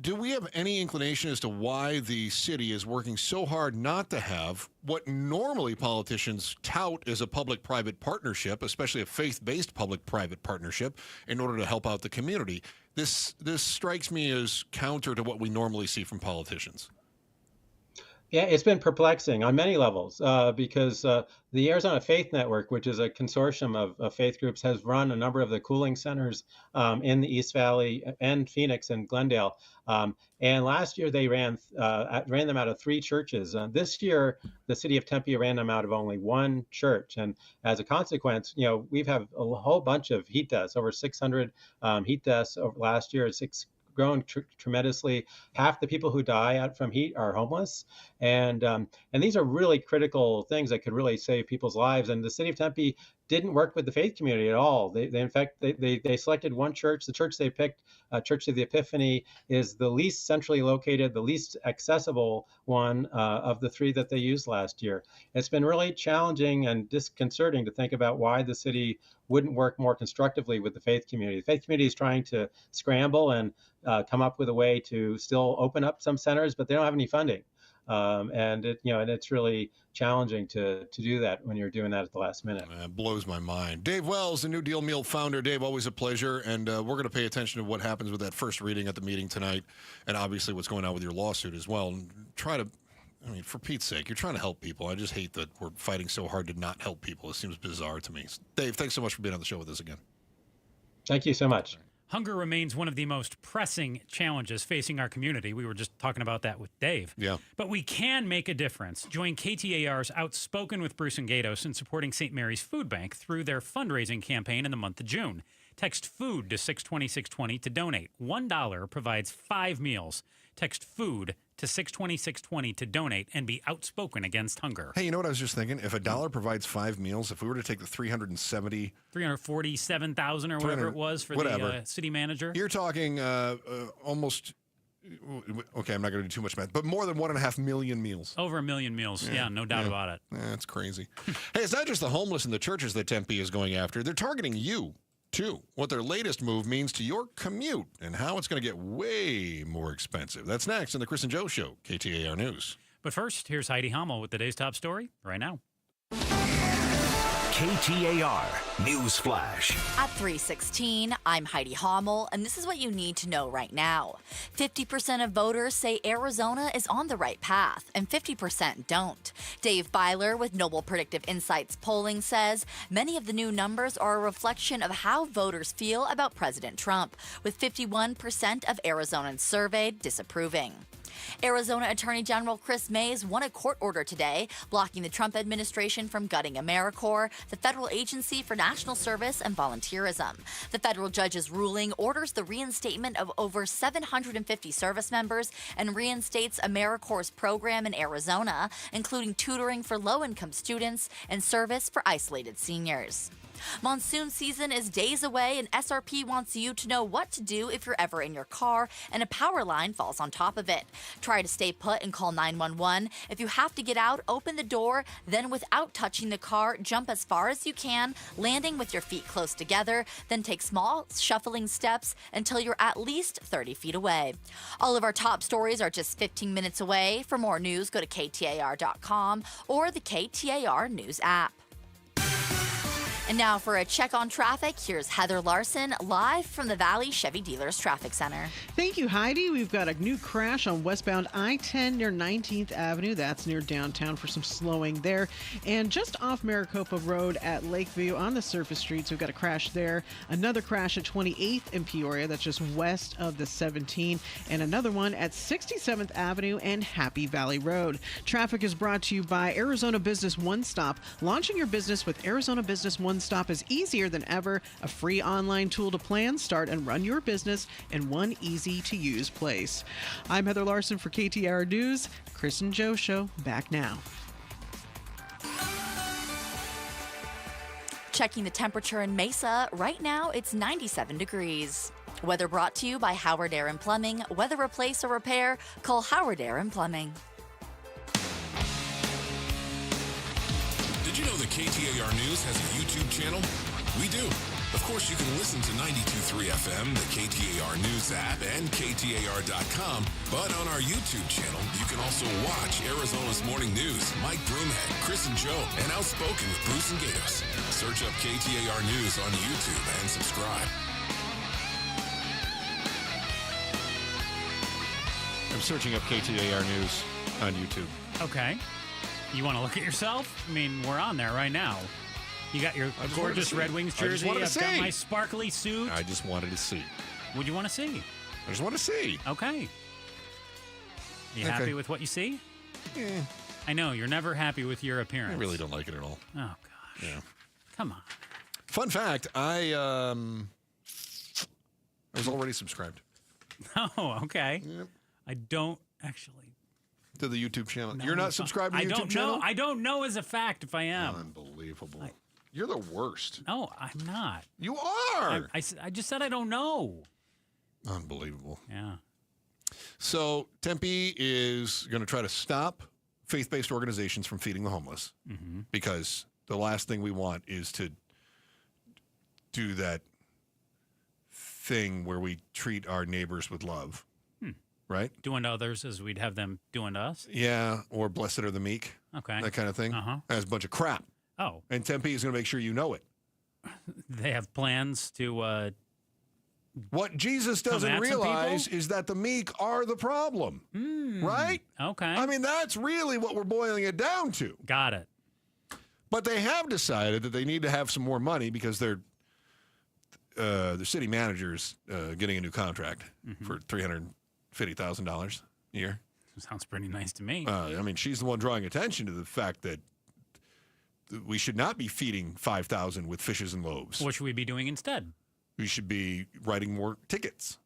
Do we have any inclination as to why the city is working so hard not to have what normally politicians tout as a public-private partnership, especially a faith-based public-private partnership, in order to help out the community? This strikes me as counter to what we normally see from politicians. Yeah, it's been perplexing on many levels because the Arizona Faith Network, which is a consortium of faith groups, has run a number of the cooling centers in the East Valley and Phoenix and Glendale. And last year they ran them out of 3 churches. This year, the city of Tempe ran them out of only 1 church. And as a consequence, we've had a whole bunch of heat deaths, over 600 heat deaths over last year. Grown tremendously. Half the people who die out from heat are homeless, and these are really critical things that could really save people's lives. And the city of Tempe didn't work with the faith community at all. They in fact they selected one church. The church they picked, Church of the Epiphany, is the least centrally located, the least accessible one of the 3 that they used last year. It's been really challenging and disconcerting to think about why the city wouldn't work more constructively with the faith community. The faith community is trying to scramble and come up with a way to still open up some centers, but they don't have any funding. And it's really challenging to do that when you're doing that at the last minute. It blows my mind. Dave Wells, the New Deal Meal founder. Dave, always a pleasure. And we're going to pay attention to what happens with that first reading at the meeting tonight, and obviously what's going on with your lawsuit as well. And for Pete's sake, you're trying to help people. I just hate that we're fighting so hard to not help people. It seems bizarre to me. Dave, thanks so much for being on the show with us again. Thank you so much. Hunger remains one of the most pressing challenges facing our community. We were just talking about that with Dave. Yeah. But we can make a difference. Join KTAR's Outspoken with Bruce and Gatos in supporting St. Mary's Food Bank through their fundraising campaign in the month of June. Text FOOD to 620-620 to donate. $1 provides 5 meals. Text FOOD to 620-620 to donate and be outspoken against hunger. Hey, you know what I was just thinking? If $1 provides 5 meals, if we were to take the 347,000 or whatever it was for the city manager, you're talking almost. Okay, I'm not going to do too much math, but more than 1.5 million meals. Over 1 million meals. Yeah, no doubt about it. That's crazy. Hey, it's not just the homeless and the churches that Tempe is going after. They're targeting you, too. What their latest move means to your commute and how it's going to get way more expensive. That's next on the Chris and Joe Show, KTAR News. But first, here's Heidi Hommel with today's top story right now. KTAR News Flash. At 3:16, I'm Heidi Hommel, and this is what you need to know right now. 50% of voters say Arizona is on the right path, and 50% don't. Dave Byler with Noble Predictive Insights polling says many of the new numbers are a reflection of how voters feel about President Trump, with 51% of Arizonans surveyed disapproving. Arizona Attorney General Chris Mays won a court order today, blocking the Trump administration from gutting AmeriCorps, the federal agency for national service and volunteerism. The federal judge's ruling orders the reinstatement of over 750 service members and reinstates AmeriCorps' program in Arizona, including tutoring for low-income students and service for isolated seniors. Monsoon season is days away, and SRP wants you to know what to do if you're ever in your car and a power line falls on top of it. Try to stay put and call 911. If you have to get out, open the door, then without touching the car, jump as far as you can, landing with your feet close together, then take small, shuffling steps until you're at least 30 feet away. All of our top stories are just 15 minutes away. For more news, go to KTAR.com or the KTAR News app. And now for a check on traffic, here's Heather Larson live from the Valley Chevy Dealers Traffic Center. Thank you, Heidi. We've got a new crash on westbound I-10 near 19th Avenue. That's near downtown for some slowing there. And just off Maricopa Road at Lakeview on the surface streets, we've got a crash there. Another crash at 28th in Peoria. That's just west of the 17. And another one at 67th Avenue and Happy Valley Road. Traffic is brought to you by Arizona Business One Stop. Launching your business with Arizona Business One Stop is easier than ever. A free online tool to plan, start, and run your business in one easy-to-use place. I'm Heather Larson for KTAR News. Chris and Joe Show, back now. Checking the temperature in Mesa, right now it's 97 degrees. Weather brought to you by Howard Air and Plumbing. Whether replace or repair, call Howard Air and Plumbing. Did you know that KTAR News has a YouTube channel? We do. Of course, you can listen to 92.3 FM, the KTAR News app, and KTAR.com. But on our YouTube channel, you can also watch Arizona's Morning News, Mike Broomhead, Chris and Joe, and Outspoken with Bruce and Gatos. Search up KTAR News on YouTube and subscribe. I'm searching up KTAR News on YouTube. Okay. You want to look at yourself? I mean, we're on there right now. You got your gorgeous Red Wings jersey. I've got my sparkly suit. I just wanted to see. What'd you want to see? I just want to see. Okay. You happy with what you see? Yeah. I know, you're never happy with your appearance. I really don't like it at all. Oh, gosh. Yeah. Come on. Fun fact, I was already subscribed. Oh, okay. Yep. I don't actually. To the YouTube channel. You're not subscribed to the YouTube channel? I don't know as a fact if I am. Unbelievable. You're the worst. No, I'm not. You are. I just said I don't know. Unbelievable. Yeah. So Tempe is going to try to stop faith-based organizations from feeding the homeless because the last thing we want is to do that thing where we treat our neighbors with love. Right? Doing to others as we'd have them doing to us? Yeah, or blessed are the meek. Okay. That kind of thing. That's a bunch of crap. Oh. And Tempe is going to make sure you know it. They have plans to... what Jesus doesn't realize is that the meek are the problem. Right? Okay. I mean, that's really what we're boiling it down to. Got it. But they have decided that they need to have some more money because the city manager's getting a new contract for $350,000 a year. Sounds pretty nice to me. I mean, she's the one drawing attention to the fact that we should not be feeding 5,000 with fishes and loaves. What should we be doing instead? We should be writing more tickets.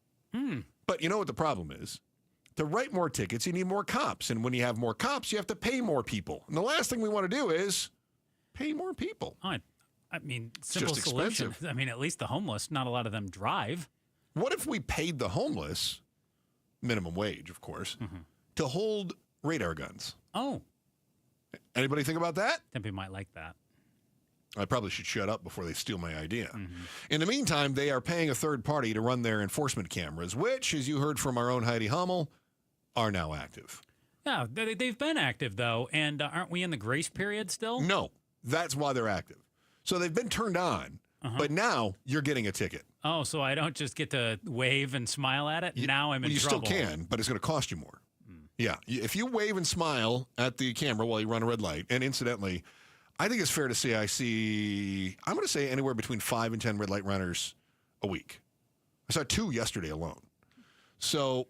But you know what the problem is? To write more tickets, you need more cops. And when you have more cops, you have to pay more people. And the last thing we want to do is pay more people. Oh, I mean, simple just solution. expensive. I mean, at least the homeless, not a lot of them drive. What if we paid the homeless, minimum wage, of course, to hold radar guns? Oh. Anybody think about that? Tempe might like that. I probably should shut up before they steal my idea. In the meantime, they are paying a third party to run their enforcement cameras, which, as you heard from our own Heidi Hummel, are now active. Yeah, they've been active, though. And aren't we in the grace period still? No, that's why they're active. So they've been turned on, but now you're getting a ticket. Oh, so I don't just get to wave and smile at it? Now I'm in trouble. You still can, but it's going to cost you more. Yeah, if you wave and smile at the camera while you run a red light, and incidentally, I think it's fair to say I'm going to say anywhere between 5 and 10 red light runners a week. I saw 2 yesterday alone. So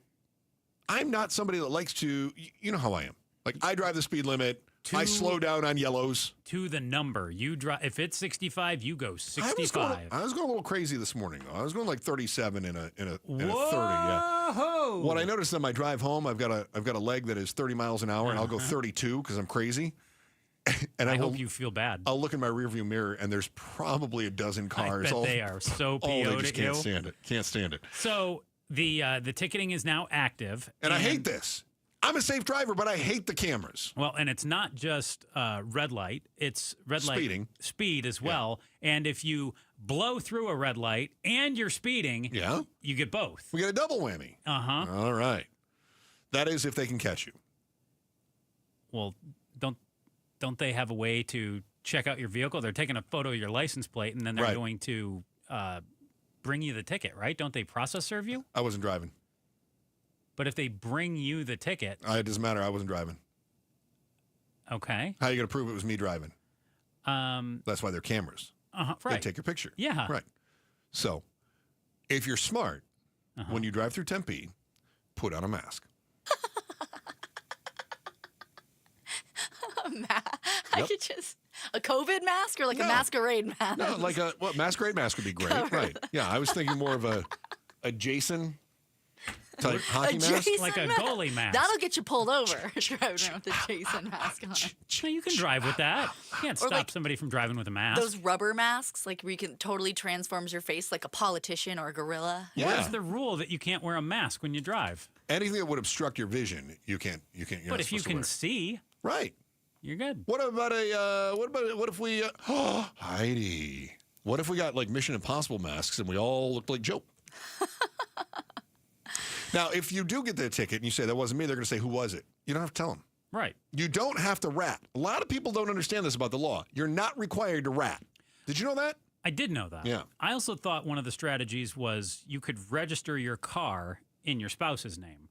I'm not somebody that likes to, you know how I am. Like, I drive the speed limit. I slow down on yellows. To the number. You drive. If it's 65, you go 65. I was going a little crazy this morning, though. I was going like 37 in a 30. Yeah. What I noticed on my drive home, I've got a leg that is 30 miles an hour, and I'll go 32 because I'm crazy. And I hope you feel bad. I'll look in my rearview mirror, and there's probably a dozen cars. I bet they are so PO'd they at just you. can't stand it. Can't stand it. So the ticketing is now active. And I hate this. I'm a safe driver, but I hate the cameras. Well, and it's not just red light. It's red light speed as well. Yeah. And if you blow through a red light and you're speeding, you get both. We get a double whammy. Uh-huh. All right. That is if they can catch you. Well, don't they have a way to check out your vehicle? They're taking a photo of your license plate, and then they're going to bring you the ticket, right? Don't they process serve you? I wasn't driving. But if they bring you the ticket... It doesn't matter. I wasn't driving. Okay. How are you going to prove it was me driving? That's why they're cameras. Right. They take your picture. Yeah. Right. So, if you're smart, when you drive through Tempe, put on a mask. I could just... A COVID mask or like a masquerade mask? No, like a masquerade mask would be great. Right. Yeah, I was thinking more of a Jason... type hockey mask? Like a goalie mask. That'll get you pulled over driving around with a Jason mask on. No, you can drive with that. You can't stop somebody from driving with a mask. Those rubber masks, like where you can totally transforms your face like a politician or a gorilla. Yeah. What's the rule that you can't wear a mask when you drive? Anything that would obstruct your vision, you can't. But if you can see, right, you're good. What if we Heidi? What if we got like Mission Impossible masks and we all looked like Joe? Now, if you do get the ticket and you say, that wasn't me, they're going to say, who was it? You don't have to tell them. Right. You don't have to rat. A lot of people don't understand this about the law. You're not required to rat. Did you know that? I did know that. Yeah. I also thought one of the strategies was you could register your car in your spouse's name.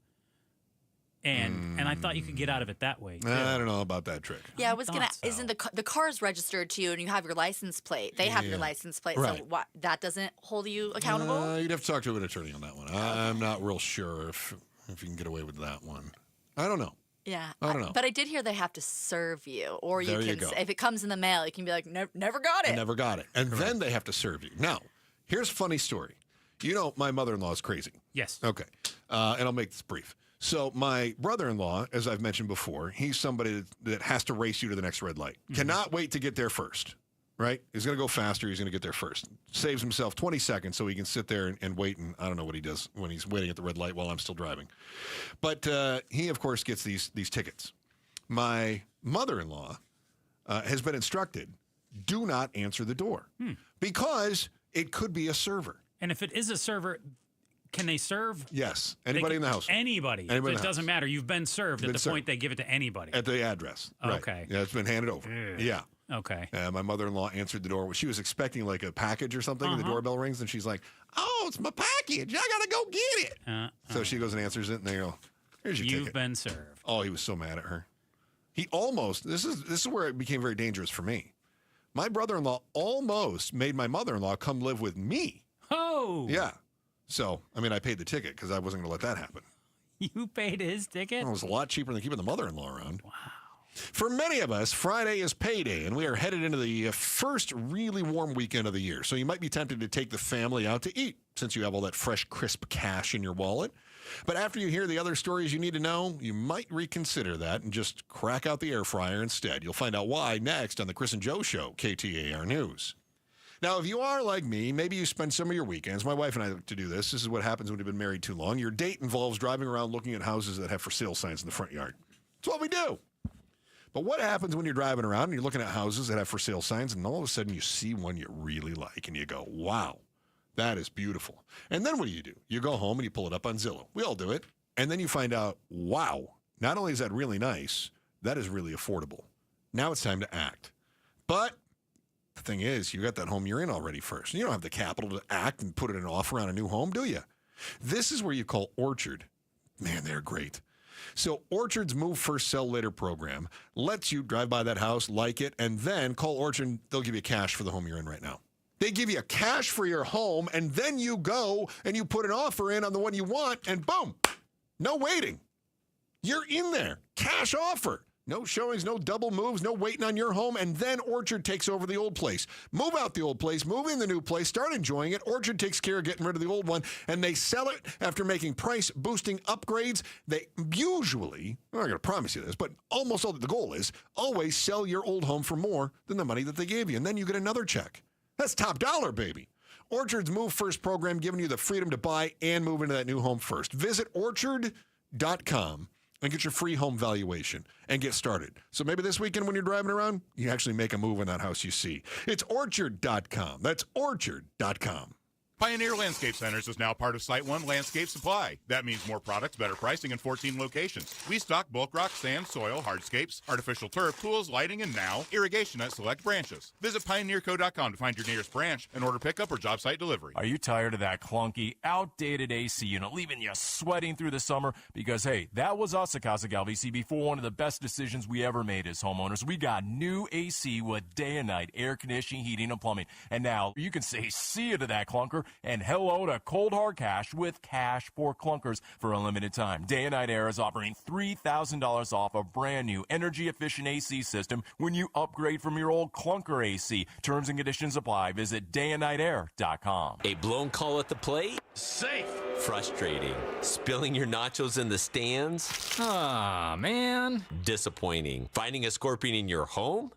And I thought you could get out of it that way, too. I don't know about that trick. Yeah, I was going to... Isn't the car's registered to you and you have your license plate? They have your license plate, right. So what, that doesn't hold you accountable? You'd have to talk to an attorney on that one. I'm not real sure if you can get away with that one. I don't know. Yeah. I don't know. But I did hear they have to serve you. Or There you go. If it comes in the mail, you can be like, never got it. I never got it. And then they have to serve you. Now, here's a funny story. You know, my mother-in-law is crazy. Yes. Okay. And I'll make this brief. So my brother-in-law, as I've mentioned before, he's somebody that has to race you to the next red light. Cannot wait to get there first, right? He's going to go faster. He's going to get there first. Saves himself 20 seconds so he can sit there and wait. And I don't know what he does when he's waiting at the red light while I'm still driving. But he, of course, gets these tickets. My mother-in-law has been instructed, do not answer the door because it could be a server. And if it is a server... Can they serve? Yes. Anybody in the house. Anybody. So it doesn't matter. You've been served at the point they give it to anybody. At the address. Okay. Right. Yeah, it's been handed over. Yeah. Okay. My mother-in-law answered the door. She was expecting like a package or something, and the doorbell rings, and she's like, oh, it's my package. I got to go get it. So she goes and answers it, and they go, here's your ticket. You've been served. Oh, he was so mad at her. He almost, this is where it became very dangerous for me. My brother-in-law almost made my mother-in-law come live with me. Oh. Yeah. So, I mean, I paid the ticket because I wasn't going to let that happen. You paid his ticket? Well, it was a lot cheaper than keeping the mother-in-law around. Wow. For many of us, Friday is payday, and we are headed into the first really warm weekend of the year. So you might be tempted to take the family out to eat since you have all that fresh, crisp cash in your wallet. But after you hear the other stories you need to know, you might reconsider that and just crack out the air fryer instead. You'll find out why next on the Chris and Joe Show, KTAR News. Now, if you are like me, maybe you spend some of your weekends. My wife and I like to do this. This is what happens when you've been married too long. Your date involves driving around looking at houses that have for sale signs in the front yard. It's what we do. But what happens when you're driving around and you're looking at houses that have for sale signs and all of a sudden you see one you really like and you go, wow, that is beautiful. And then what do? You go home and you pull it up on Zillow. We all do it. And then you find out, wow, not only is that really nice, that is really affordable. Now it's time to act. But the thing is, you got that home you're in already first. You don't have the capital to act and put in an offer on a new home, do you? This is where you call Orchard. Man, they're great. So Orchard's Move First, Sell Later program lets you drive by that house, like it, and then call Orchard. They'll give you cash for the home you're in right now. They give you cash for your home, and then you go and you put an offer in on the one you want, and boom, no waiting. You're in there. Cash offer. No showings, no double moves, no waiting on your home, and then Orchard takes over the old place. Move out the old place, move in the new place, start enjoying it. Orchard takes care of getting rid of the old one, and they sell it after making price-boosting upgrades. They usually, I'm not going to promise you this, but almost all the goal is always sell your old home for more than the money that they gave you, and then you get another check. That's top dollar, baby. Orchard's Move First program giving you the freedom to buy and move into that new home first. Visit orchard.com and get your free home valuation and get started. So maybe this weekend when you're driving around, you actually make a move in that house you see. It's orchard.com. That's orchard.com. Pioneer Landscape Centers is now part of Site One Landscape Supply. That means more products, better pricing, and 14 locations. We stock bulk rock, sand, soil, hardscapes, artificial turf, tools, lighting, and now irrigation at select branches. Visit pioneerco.com to find your nearest branch and order pickup or job site delivery. Are you tired of that clunky, outdated AC unit leaving you sweating through the summer? Because, hey, that was us at Casa Galvisi before one of the best decisions we ever made as homeowners. We got new AC with day and night air conditioning, heating, and plumbing. And now you can say see you to that clunker and hello to cold hard cash with Cash for Clunkers for a limited time. Day and Night Air is offering $3,000 off a brand new energy efficient AC system when you upgrade from your old clunker AC. Terms and conditions apply. Visit dayandnightair.com. A blown call at the plate? Safe. Frustrating. Spilling your nachos in the stands? Ah, man. Disappointing. Finding a scorpion in your home?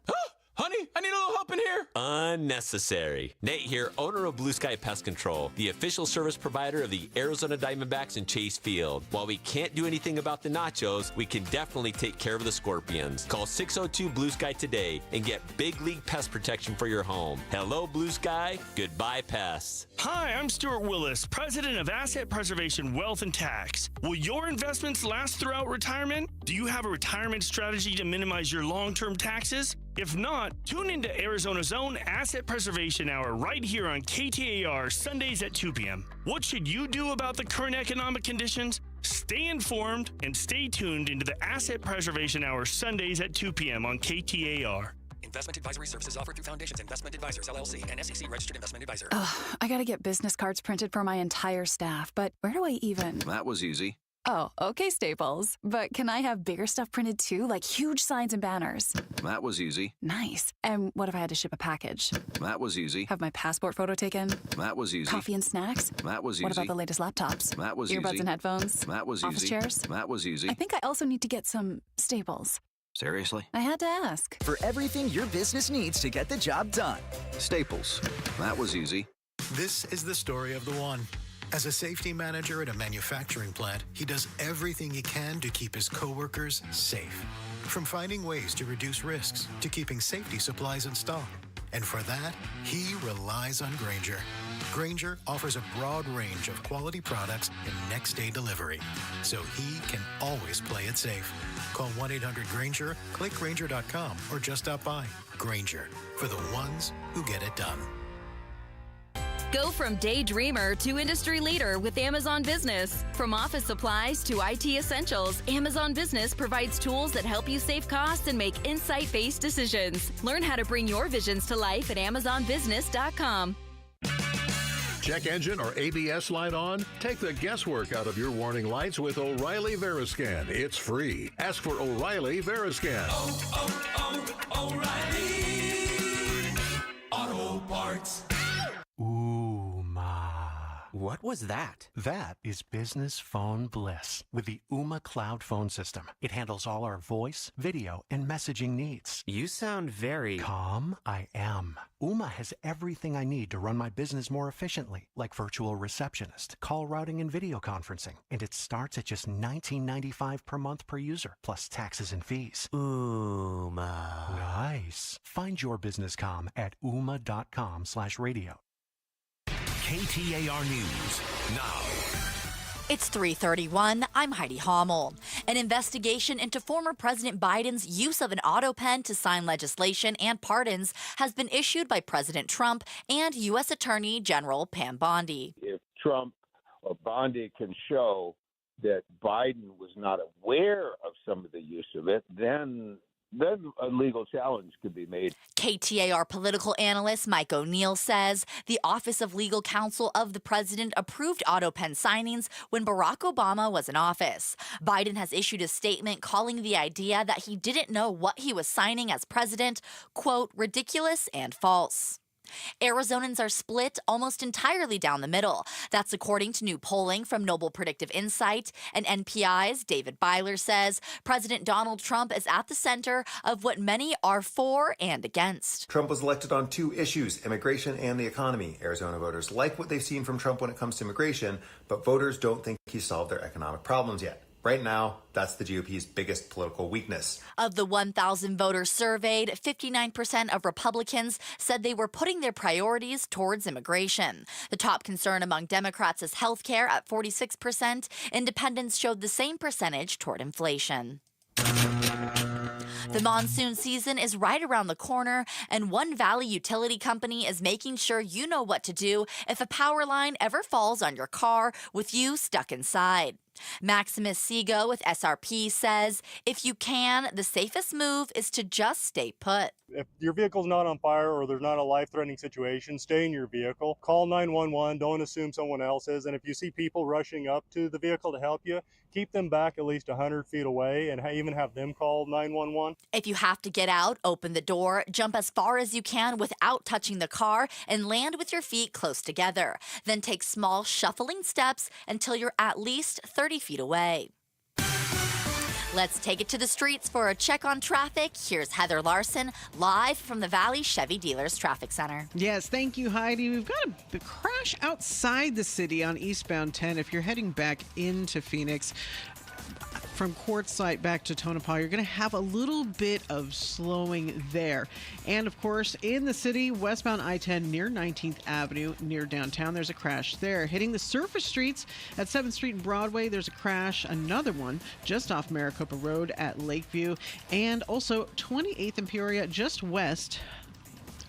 Honey, I need a little help in here. Unnecessary. Nate here, owner of Blue Sky Pest Control, the official service provider of the Arizona Diamondbacks and Chase Field. While we can't do anything about the nachos, we can definitely take care of the scorpions. Call 602 Blue Sky today and get big league pest protection for your home. Hello, Blue Sky. Goodbye, pests. Hi, I'm Stuart Willis, president of Asset Preservation Wealth and Tax. Will your investments last throughout retirement? Do you have a retirement strategy to minimize your long-term taxes? If not, tune into Arizona's own Asset Preservation Hour right here on KTAR Sundays at 2 p.m. What should you do about the current economic conditions? Stay informed and stay tuned into the Asset Preservation Hour Sundays at 2 p.m. on KTAR. Investment advisory services offered through Foundations Investment Advisors, LLC, and SEC Registered Investment Advisor. I gotta get business cards printed for my entire staff, but where do I even? That was easy. Oh, okay, Staples. But can I have bigger stuff printed too, like huge signs and banners? That was easy. Nice. And what if I had to ship a package? That was easy. Have my passport photo taken? That was easy. Coffee and snacks? That was easy. What about the latest laptops? That was Earbuds easy. and headphones? That was Office easy. chairs? That was easy. I think I also need to get some Staples. Seriously? I had to ask. For everything your business needs to get the job done. Staples. That was easy. This is the story of the one. As a safety manager at a manufacturing plant, he does everything he can to keep his coworkers safe. From finding ways to reduce risks to keeping safety supplies in stock. And for that, he relies on Grainger. Grainger offers a broad range of quality products and next-day delivery, so he can always play it safe. Call 1-800-GRAINGER, click Grainger.com, or just stop by. Grainger, for the ones who get it done. Go from daydreamer to industry leader with Amazon Business. From office supplies to IT essentials, Amazon Business provides tools that help you save costs and make insight-based decisions. Learn how to bring your visions to life at AmazonBusiness.com. Check engine or ABS light on? Take the guesswork out of your warning lights with O'Reilly Veriscan. It's free. Ask for O'Reilly Veriscan. O'Reilly Auto Parts. What was that? That is business phone bliss with the Ooma Cloud Phone System. It handles all our voice, video, and messaging needs. You sound very... Calm? I am. Ooma has everything I need to run my business more efficiently, like virtual receptionist, call routing, and video conferencing. And it starts at just $19.95 per month per user, plus taxes and fees. Ooma. Nice. Find your business comm at ooma.com/radio. KTAR News now. It's 3:31. I'm Heidi Hommel. An investigation into former President Biden's use of an auto pen to sign legislation and pardons has been issued by President Trump and U.S. Attorney General Pam Bondi. If Trump or Bondi can show that Biden was not aware of some of the use of it, then then a legal challenge could be made. KTAR political analyst Mike O'Neill says the Office of Legal Counsel of the president approved auto pen signings when Barack Obama was in office. Biden has issued a statement calling the idea that he didn't know what he was signing as president, quote, ridiculous and false. Arizonans are split almost entirely down the middle. That's according to new polling from Noble Predictive Insight. And NPI's David Byler says President Donald Trump is at the center of what many are for and against. Trump was elected on two issues, immigration and the economy. Arizona voters like what they've seen from Trump when it comes to immigration, but voters don't think he solved their economic problems yet. Right now, that's the GOP's biggest political weakness. Of the 1,000 voters surveyed, 59% of Republicans said they were putting their priorities towards immigration. The top concern among Democrats is health care at 46%. Independents showed the same percentage toward inflation. The monsoon season is right around the corner, and One Valley Utility Company is making sure you know what to do if a power line ever falls on your car with you stuck inside. Maximus Sego with SRP says, if you can, the safest move is to just stay put. If your vehicle's not on fire or there's not a life-threatening situation, stay in your vehicle. Call 911. Don't assume someone else is. And if you see people rushing up to the vehicle to help you, keep them back at least 100 feet away and even have them call 911. If you have to get out, open the door, jump as far as you can without touching the car, and land with your feet close together. Then take small shuffling steps until you're at least 30 feet away. Let's take it to the streets for a check on traffic. Here's Heather Larson, live from the Valley Chevy Dealers Traffic Center. Yes, thank you, Heidi. We've got a crash outside the city on eastbound 10. If you're heading back into Phoenix, from Quartzsite back to Tonopah, you're going to have a little bit of slowing there. And of course, in the city, westbound I-10 near 19th Avenue, near downtown, there's a crash there. Hitting the surface streets at 7th Street and Broadway, there's a crash, another one just off Maricopa Road at Lakeview, and also 28th and Peoria just west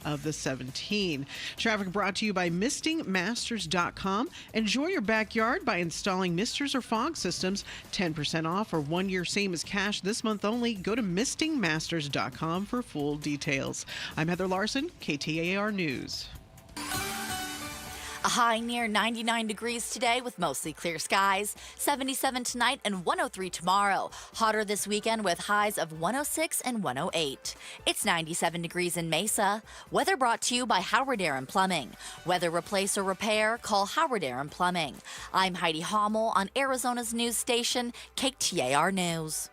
of the 17. Traffic brought to you by MistingMasters.com. Enjoy your backyard by installing misters or fog systems. 10% off or 1 year same as cash this month only. Go to MistingMasters.com for full details. I'm Heather Larson, KTAR News. A high near 99 degrees today with mostly clear skies, 77 tonight and 103 tomorrow. Hotter this weekend with highs of 106 and 108. It's 97 degrees in Mesa. Weather brought to you by Howard Aaron Plumbing. Whether replace or repair, call Howard Aaron Plumbing. I'm Heidi Hommel on Arizona's news station, KTAR News.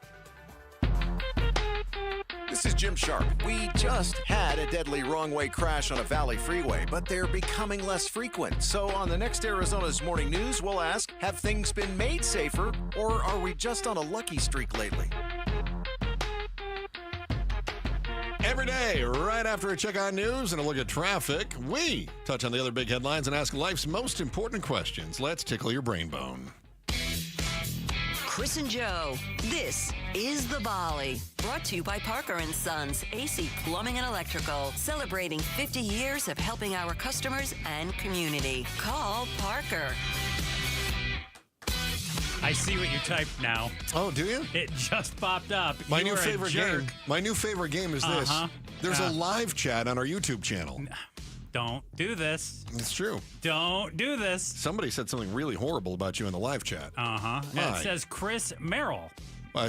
This is Jim Sharp. We just had a deadly wrong-way crash on a valley freeway, but they're becoming less frequent. So on the next Arizona's Morning News, we'll ask, have things been made safer, or are we just on a lucky streak lately? Every day, right after a check on news and a look at traffic, we touch on the other big headlines and ask life's most important questions. Let's tickle your brain bone. Chris and Joe, this is The Volley. Brought to you by Parker & Sons, AC Plumbing and Electrical. Celebrating 50 years of helping our customers and community. Call Parker. I see what you typed now. Oh, do you? It just popped up. My new favorite game is this. There's a live chat on our YouTube channel. Don't do this. It's true. Don't do this. Somebody said something really horrible about you in the live chat. It says Chris Merrill.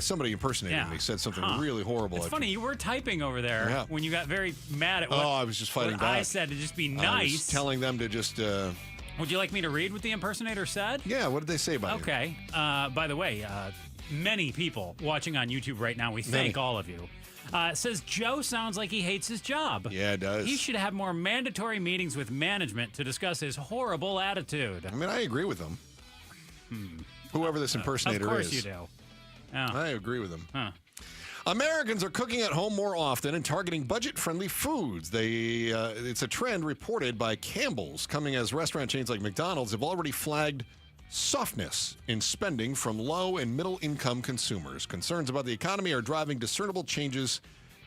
Somebody impersonating me said something really horrible. It's funny, you were typing over there when you got very mad at what I was just fighting what back. I said to just be nice. I was telling them to just... Would you like me to read what the impersonator said? Yeah, what did they say about you? Okay. By the way, many people watching on YouTube right now, we thank all of you. Says Joe sounds like he hates his job. Yeah, it does. He should have more mandatory meetings with management to discuss his horrible attitude. I mean, I agree with him. Whoever this impersonator is. Of course you do. Oh. I agree with him. Huh. Americans are cooking at home more often and targeting budget-friendly foods. It's a trend reported by Campbell's, coming as restaurant chains like McDonald's have already flagged softness in spending from low and middle-income consumers. Concerns about the economy are driving discernible changes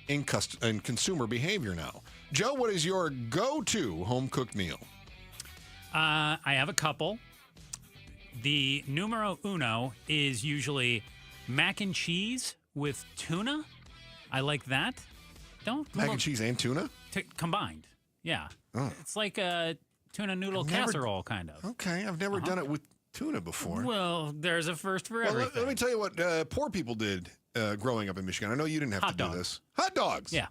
in consumer behavior now. Joe, what is your go-to home-cooked meal? I have a couple. The numero uno is usually mac and cheese with tuna. I like that. Mac and cheese and tuna? Combined. Yeah. Oh. It's like a tuna noodle casserole, kind of. Okay, I've never done it with tuna before. Well, there's a first for everything. Let me tell you what poor people did growing up in Michigan. I know you didn't have to do this. Hot dogs. Yeah.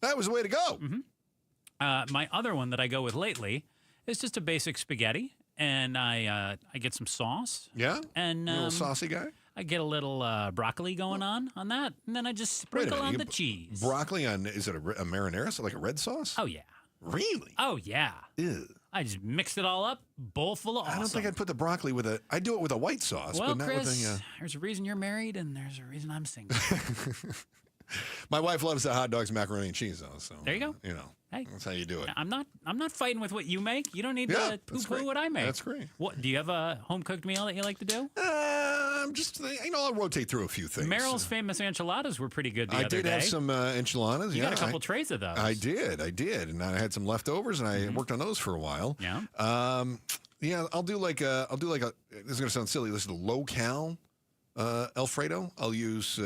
That was the way to go. Mm-hmm. My other one that I go with lately is just a basic spaghetti, and I get some sauce. Yeah? And a little saucy guy? I get a little broccoli going on that, and then I just sprinkle on the cheese. Broccoli on, is it a marinara, so like a red sauce? Oh, yeah. Really? Oh, yeah. Ew. I just mixed it all up, bowl full of awesome. I don't think I'd put the broccoli with I do it with a white sauce, well, but not Chris, with there's a reason you're married, and there's a reason I'm single. My wife loves the hot dogs, macaroni, and cheese, though. So there you go. Hey, that's how you do it. I'm not fighting with what you make. You don't need to poo-poo what I make. That's great. What do you have a home cooked meal that you like to do? I'm just I'll rotate through a few things. Merrill's famous enchiladas were pretty good the other day. I did have some enchiladas. You got a couple trays of those. I did, and I had some leftovers, and I worked on those for a while. Yeah. Yeah, I'll do like a. This is gonna sound silly. This is a low-cal Alfredo. I'll use.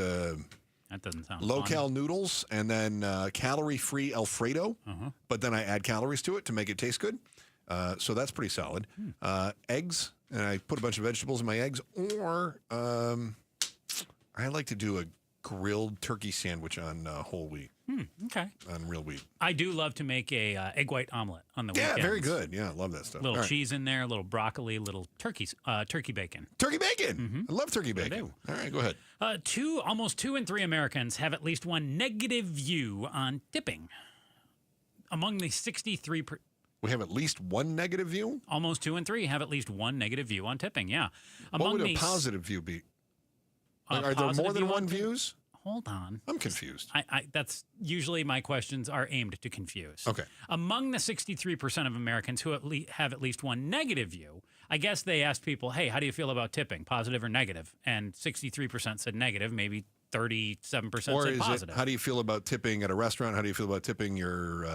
That doesn't sound low-cal noodles and then calorie-free Alfredo, but then I add calories to it to make it taste good. So that's pretty solid. Eggs, and I put a bunch of vegetables in my eggs, or I like to do a grilled turkey sandwich on whole wheat. Okay. On real wheat. I do love to make a egg white omelet on the weekends. Yeah, very good. Yeah, I love that stuff. Little cheese in there, a little broccoli, little turkey bacon. Turkey bacon! I love turkey bacon. All right, go ahead. Almost 2 in 3 Americans have at least one negative view on tipping. Among the 63... We have at least one negative view? Almost 2 in 3 have at least one negative view on tipping, yeah. What would a positive view be? Are there more than one views? Hold on. I'm confused. That's usually my questions are aimed to confuse. Okay. Among the 63% of Americans who have at least one negative view, I guess they asked people, hey, how do you feel about tipping, positive or negative? And 63% said negative, maybe 37% said positive. How do you feel about tipping at a restaurant? How do you feel about tipping your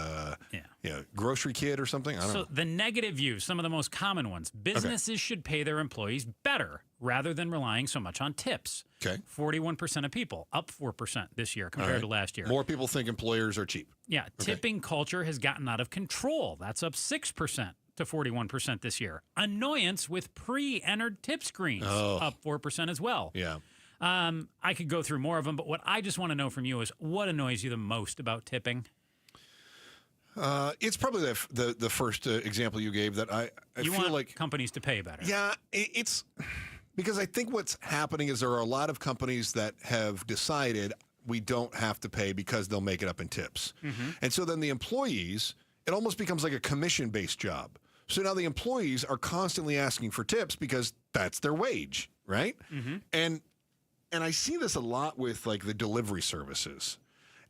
grocery kid or something? I don't know. So the negative views, some of the most common ones. Businesses should pay their employees better rather than relying so much on tips. Okay. 41% of people, up 4% this year compared to last year. More people think employers are cheap. Yeah. Tipping culture has gotten out of control. That's up 6% to 41% this year. Annoyance with pre-entered tip screens, up 4% as well. Yeah. I could go through more of them, but what I just want to know from you is what annoys you the most about tipping? It's probably the first example you gave that I you feel want like companies to pay better. Yeah, it's because I think what's happening is there are a lot of companies that have decided we don't have to pay because they'll make it up in tips. And so then the employees, it almost becomes like a commission-based job. So now the employees are constantly asking for tips because that's their wage, right? And I see this a lot with like the delivery services.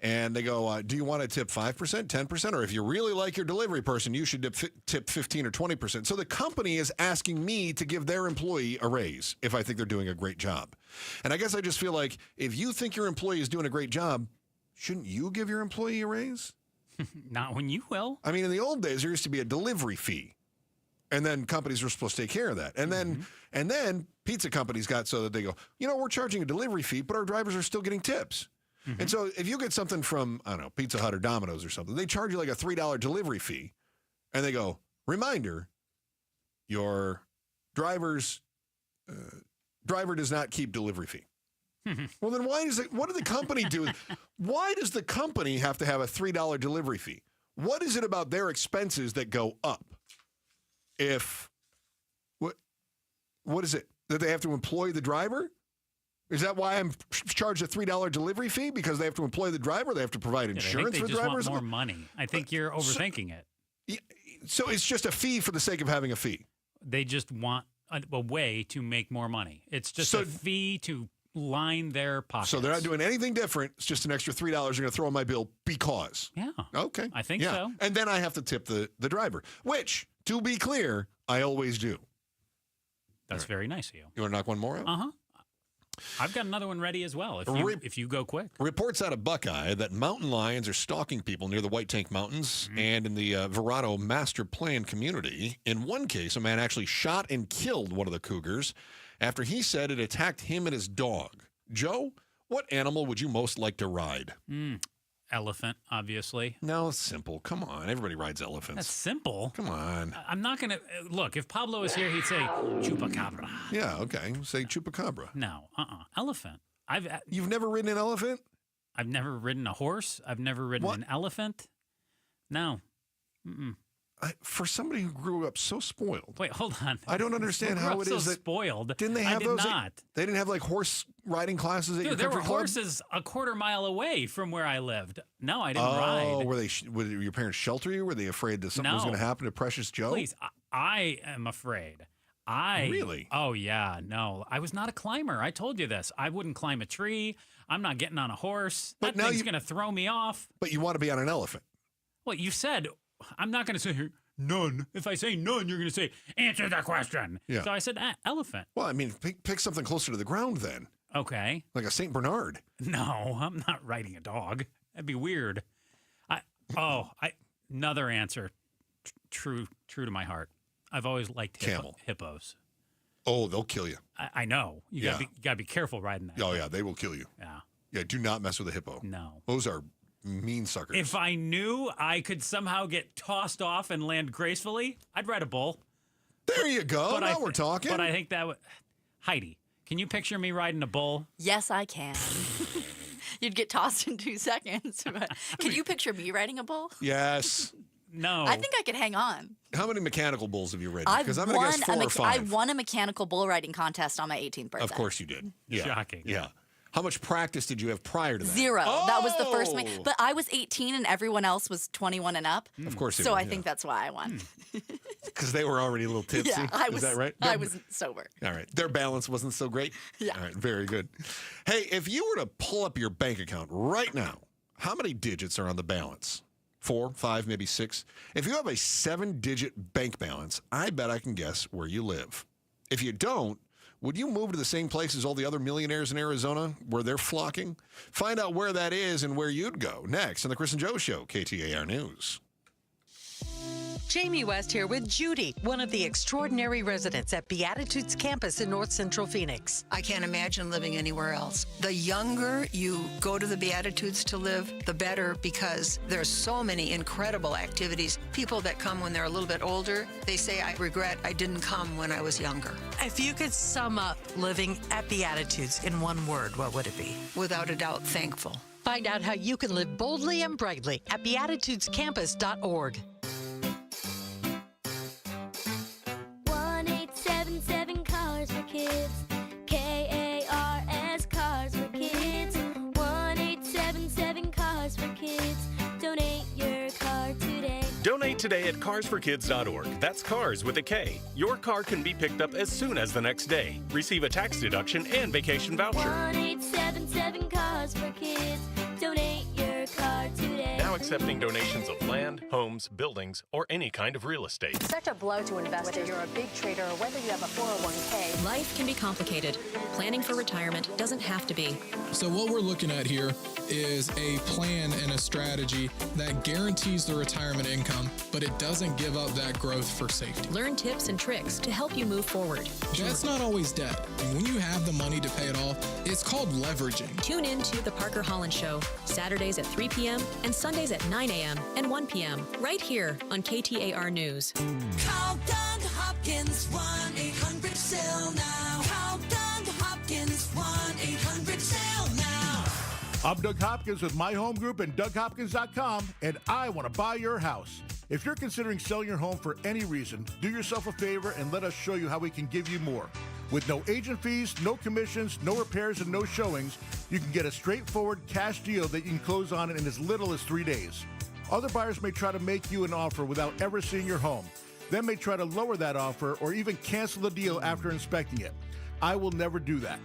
And they go, do you want to tip 5%, 10%? Or if you really like your delivery person, you should tip 15 or 20%. So the company is asking me to give their employee a raise if I think they're doing a great job. And I guess I just feel like if you think your employee is doing a great job, shouldn't you give your employee a raise? Not when you will. I mean, in the old days, there used to be a delivery fee. And then companies were supposed to take care of that. And then pizza companies got so that they go, we're charging a delivery fee, but our drivers are still getting tips. And so if you get something from, I don't know, Pizza Hut or Domino's or something, they charge you like a $3 delivery fee. And they go, reminder, your driver does not keep delivery fee. Well, then what did the company do? Why does the company have to have a $3 delivery fee? What is it about their expenses that go up? What is it? That they have to employ the driver? Is that why I'm charged a $3 delivery fee? Because they have to employ the driver? They have to provide insurance for drivers? I think they just want more money. I think you're overthinking it. So it's just a fee for the sake of having a fee? They just want a way to make more money. It's just a fee to line their pockets. So they're not doing anything different. It's just an extra $3 they're going to throw on my bill because. Yeah. Okay. I think so. And then I have to tip the driver, which, to be clear, I always do. That's very nice of you. You want to knock one more out? Uh-huh. I've got another one ready as well, if you go quick. Reports out of Buckeye that mountain lions are stalking people near the White Tank Mountains and in the Verrado Master Plan community. In one case, a man actually shot and killed one of the cougars after he said it attacked him and his dog. Joe, What animal would you most like to ride? Elephant, obviously. No, it's simple. Come on. Everybody rides elephants. That's simple. Come on. I'm not going to... Look, if Pablo was here, he'd say, chupacabra. Yeah, okay. Say chupacabra. No, elephant. You've never ridden an elephant? I've never ridden a horse. I've never ridden an elephant. No. For somebody who grew up so spoiled. Wait, hold on. I don't understand how it is that... spoiled. Didn't they have those? Not. They didn't have, like, horse riding classes at your there were country club? horses a quarter mile away from where I lived. No, I didn't Oh, ride. were your parents shelter you? Were they afraid that something was going to happen to Precious Joe? Please, I am afraid. Really? Oh, yeah, no. I was not a climber. I told you this. I wouldn't climb a tree. I'm not getting on a horse. That thing's going to throw me off. But you want to be on an elephant. Well, you said, I'm not going to say none. If I say none, you're going to say, answer the question. Yeah. So I said, elephant. Well, I mean, pick something closer to the ground then. Okay. Like a St. Bernard. No, I'm not riding a dog. That'd be weird. Another answer. True to my heart. I've always liked hippos. Oh, they'll kill you. I know. You gotta be careful riding that. Oh, yeah, they will kill you. Yeah. Yeah, do not mess with a hippo. No. Those are mean suckers. If I knew I could somehow get tossed off and land gracefully, I'd ride a bull. There you go. Now we're talking. But I think that would... Heidi, can you picture me riding a bull? Yes, I can. You'd get tossed in 2 seconds. But can you picture me riding a bull? Yes. No. I think I could hang on. How many mechanical bulls have you ridden? Because I'm going to guess 4 or 5. I won a mechanical bull riding contest on my 18th birthday. Of course you did. Yeah. Shocking. Yeah. How much practice did you have prior to that? 0. That was the first one. But I was 18 and everyone else was 21 and up. Of course. So I think that's why I won. Because they were already a little tipsy. Yeah, I was. Is that right? I was sober. All right. Their balance wasn't so great? Yeah. All right. Very good. Hey, if you were to pull up your bank account right now, how many digits are on the balance? 4, 5, maybe 6. If you have a 7-digit bank balance, I bet I can guess where you live. If you don't, would you move to the same place as all the other millionaires in Arizona where they're flocking? Find out where that is and where you'd go next on the Chris and Joe Show, KTAR News. Jamie West here with Judy, one of the extraordinary residents at Beatitudes campus in North Central Phoenix. I can't imagine living anywhere else. The younger you go to the Beatitudes to live, the better, because there's so many incredible activities. People that come when they're a little bit older, they say, I regret I didn't come when I was younger. If you could sum up living at Beatitudes in one word, what would it be? Without a doubt, thankful. Find out how you can live boldly and brightly at beatitudescampus.org. 1877 Cars for Kids. KARS Cars for Kids. 1877 Cars for Kids. Donate your car today. Donate today at carsforkids.org. That's cars with a K. Your car can be picked up as soon as the next day. Receive a tax deduction and vacation voucher. 1877 Cars for Kids. Donate your car today. Now accepting donations of land, homes, buildings, or any kind of real estate. Such a blow to investors. Whether you're a big trader or whether you have a 401k. Life can be complicated. Planning for retirement doesn't have to be. So what we're looking at here is a plan and a strategy that guarantees the retirement income, but it doesn't give up that growth for safety. Learn tips and tricks to help you move forward. That's not always debt. And when you have the money to pay it off, it's called leveraging. Tune in to The Parker Holland Show, Saturdays at 3 p.m. and Sundays at 9 a.m. and 1 p.m. right here on KTAR News. Call Doug Hopkins, 1-800-SELL now. Call Doug Hopkins, 1-800-SELL now. I'm Doug Hopkins with My Home Group and DougHopkins.com, and I want to buy your house. If you're considering selling your home for any reason, do yourself a favor and let us show you how we can give you more. With no agent fees, no commissions, no repairs, and no showings, you can get a straightforward cash deal that you can close on in as little as 3 days. Other buyers may try to make you an offer without ever seeing your home. They may try to lower that offer or even cancel the deal after inspecting it. I will never do that.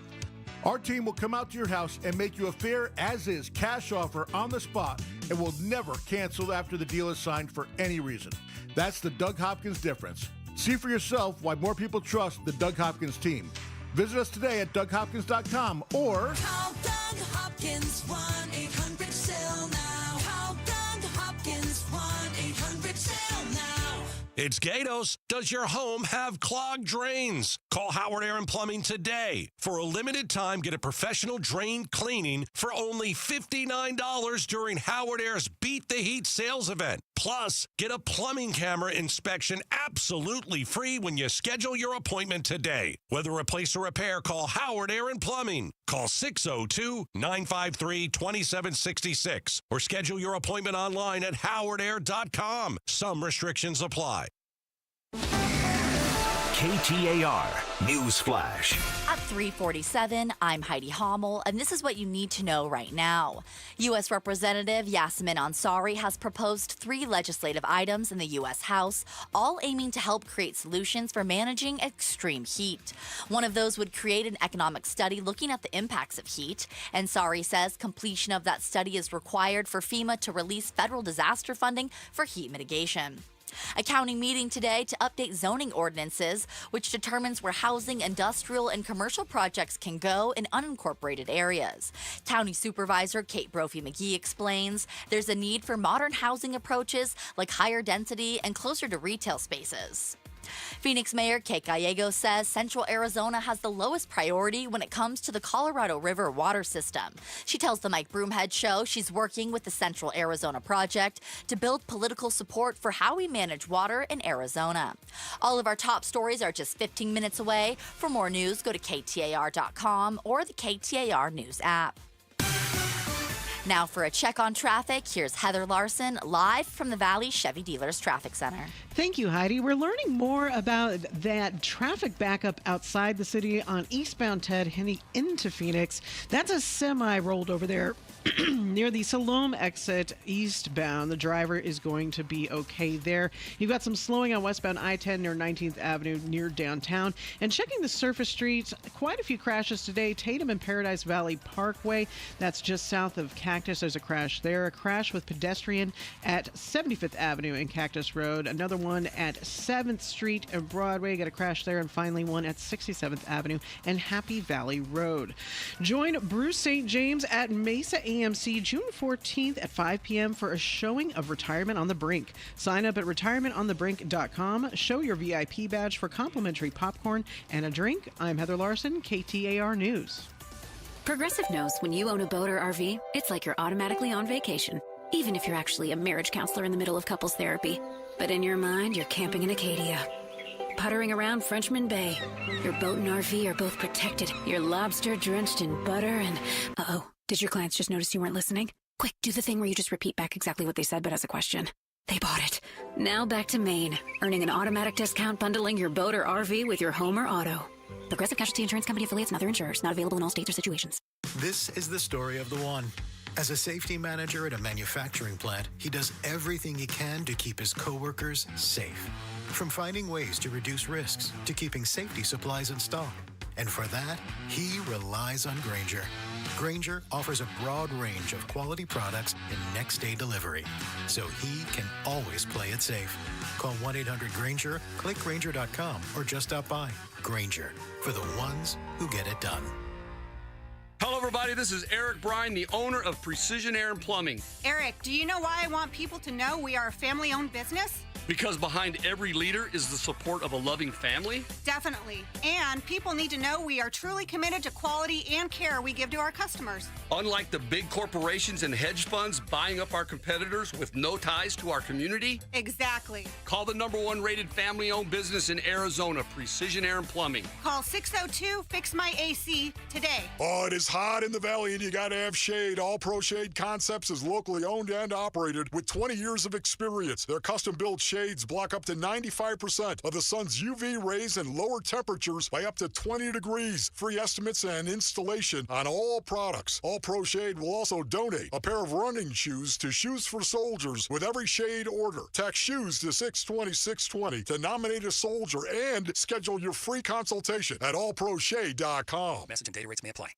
Our team will come out to your house and make you a fair as-is cash offer on the spot and will never cancel after the deal is signed for any reason. That's the Doug Hopkins difference. See for yourself why more people trust the Doug Hopkins team. Visit us today at DougHopkins.com or Call Doug Hopkins, 1-800-SELL now. Call Doug Hopkins, 1-800-SELL now. It's Gatos. Does your home have clogged drains? Call Howard Air and Plumbing today. For a limited time, get a professional drain cleaning for only $59 during Howard Air's Beat the Heat sales event. Plus, get a plumbing camera inspection absolutely free when you schedule your appointment today. Whether replace or repair, call Howard Air and Plumbing. Call 602-953-2766 or schedule your appointment online at howardair.com. Some restrictions apply. KTAR News Flash. At 3:47, I'm Heidi Hommel, and this is what you need to know right now. U.S. Representative Yasmin Ansari has proposed 3 legislative items in the U.S. House, all aiming to help create solutions for managing extreme heat. One of those would create an economic study looking at the impacts of heat. Ansari says completion of that study is required for FEMA to release federal disaster funding for heat mitigation. A county meeting today to update zoning ordinances, which determines where housing, industrial, and commercial projects can go in unincorporated areas. County Supervisor Kate Brophy-McGee explains there's a need for modern housing approaches like higher density and closer to retail spaces. Phoenix Mayor Kate Gallego says Central Arizona has the lowest priority when it comes to the Colorado River water system. She tells the Mike Broomhead Show she's working with the Central Arizona Project to build political support for how we manage water in Arizona. All of our top stories are just 15 minutes away. For more news, go to KTAR.com or the KTAR News app. Now for a check on traffic, here's Heather Larson live from the Valley Chevy Dealers Traffic Center. Thank you, Heidi. We're learning more about that traffic backup outside the city on eastbound 10 heading into Phoenix. That's a semi rolled over there near the Siloam exit eastbound. The driver is going to be okay there. You've got some slowing on westbound I-10 near 19th Avenue near downtown. And checking the surface streets, quite a few crashes today. Tatum and Paradise Valley Parkway, that's just south of Cactus. There's a crash there. A crash with pedestrian at 75th Avenue and Cactus Road. Another one at 7th Street and Broadway. Got a crash there. And finally one at 67th Avenue and Happy Valley Road. Join Bruce St. James at Mesa AMC June 14th at 5 p.m. for a showing of Retirement on the Brink. Sign up at retirementonthebrink.com. Show your VIP badge for complimentary popcorn and a drink. I'm Heather Larson, KTAR News. Progressive knows when you own a boat or RV, it's like you're automatically on vacation, even if you're actually a marriage counselor in the middle of couples therapy. But in your mind, you're camping in Acadia, puttering around Frenchman Bay. Your boat and RV are both protected. You're lobster drenched in butter and... Uh-oh. Did your clients just notice you weren't listening? Quick, do the thing where you just repeat back exactly what they said, but as a question. They bought it. Now back to Maine, earning an automatic discount bundling your boat or RV with your home or auto. Progressive Casualty Insurance Company affiliates and other insurers. Not available in all states or situations. This is the story of the one. As a safety manager at a manufacturing plant, he does everything he can to keep his coworkers safe. From finding ways to reduce risks to keeping safety supplies in stock. And for that, he relies on Grainger. Grainger offers a broad range of quality products and next-day delivery, so he can always play it safe. Call 1-800-GRAINGER, click Grainger.com, or just stop by. Grainger, for the ones who get it done. Hello, everybody. This is Eric Bryan, the owner of Precision Air and Plumbing. Eric, do you know why I want people to know we are a family-owned business? Because behind every leader is the support of a loving family? Definitely. And people need to know we are truly committed to quality and care we give to our customers. Unlike the big corporations and hedge funds buying up our competitors with no ties to our community? Exactly. Call the #1 rated family-owned business in Arizona, Precision Air and Plumbing. Call 602-FIX-MY-AC today. Oh, it is hot in the valley and you got to have shade. All Pro Shade Concepts is locally owned and operated with 20 years of experience. Their custom-built shades block up to 95% of the sun's UV rays and lower temperatures by up to 20 degrees. Free estimates and installation on all products. All Pro Shade will also donate a pair of running shoes to Shoes for Soldiers with every shade order. Text SHOES to 620-620 to nominate a soldier and schedule your free consultation at allproshade.com. Message and data rates may apply.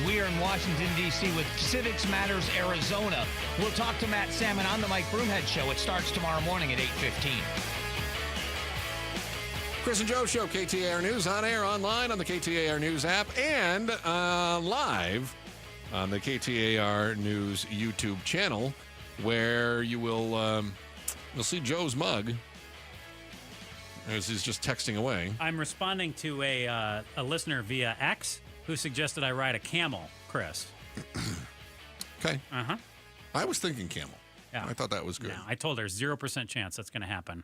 We are in Washington, D.C. with Civics Matters Arizona. We'll talk to Matt Salmon on the Mike Broomhead Show. It starts tomorrow morning at 8:15. Chris and Joe Show, KTAR News, on air, online, on the KTAR News app, and live on the KTAR News YouTube channel, where you will You'll see Joe's mug as he's just texting away. I'm responding to a listener via X who suggested I ride a camel, Chris. Okay. Uh-huh. I was thinking camel. Yeah. I thought that was good. No, I told her 0% chance that's going to happen.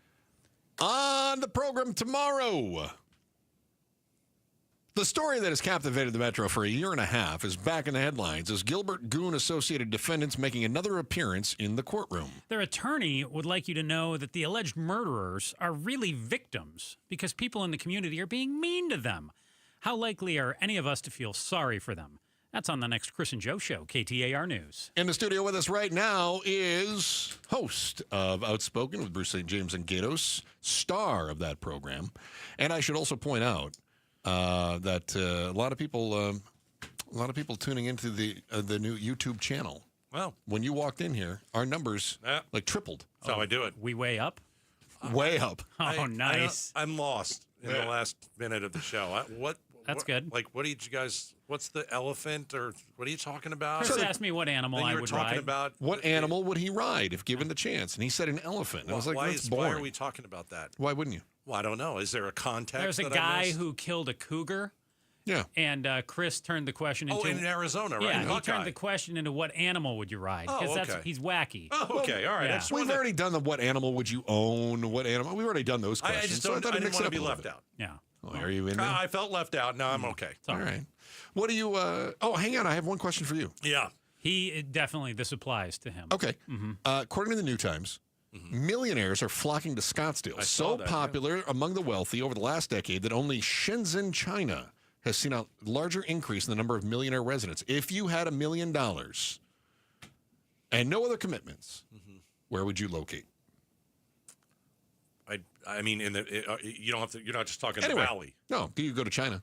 On the program tomorrow, the story that has captivated the Metro for a year and a half is back in the headlines as Gilbert Goon-associated defendants making another appearance in the courtroom. Their attorney would like you to know that the alleged murderers are really victims because people in the community are being mean to them. How likely are any of us to feel sorry for them? That's on the next Chris and Joe Show, KTAR News. In the studio with us right now is host of Outspoken with Bruce St. James and Gatos, star of that program. And I should also point out that a lot of people tuning into the new YouTube channel. Well, when you walked in here, our numbers tripled. That's how I do it. We way up? Way up. Oh, nice. I'm lost in the last minute of the show. That's good. Like, what did you guys? What's the elephant, or what are you talking about? Chris asked me what animal I would ride. About what animal would he ride if given the chance? And he said an elephant. And I was like, that's boring. Why are we talking about that? Why wouldn't you? Well, I don't know. Is there a context? There's a guy who killed a cougar. Yeah. And Chris turned the question into... Oh, in Arizona, right? Yeah, he turned the question into what animal would you ride? Oh, okay. He's wacky. Oh, okay. All right. Yeah. We've already done the what animal would you own? What animal? We've already done those questions. I just so don't, I I didn't want to be left out. Yeah. Oh, are you in there? I felt left out. Now I'm okay. All right. What do you... oh, hang on. I have one question for you. Yeah. Definitely, this applies to him. Okay. According to the New Times, millionaires are flocking to Scottsdale. So popular among the wealthy over the last decade that only Shenzhen, China has seen a larger increase in the number of millionaire residents. If you had $1 million and no other commitments, where would you locate? I mean, you don't have to. You're not just talking Anyway, the valley. No, do you go to China?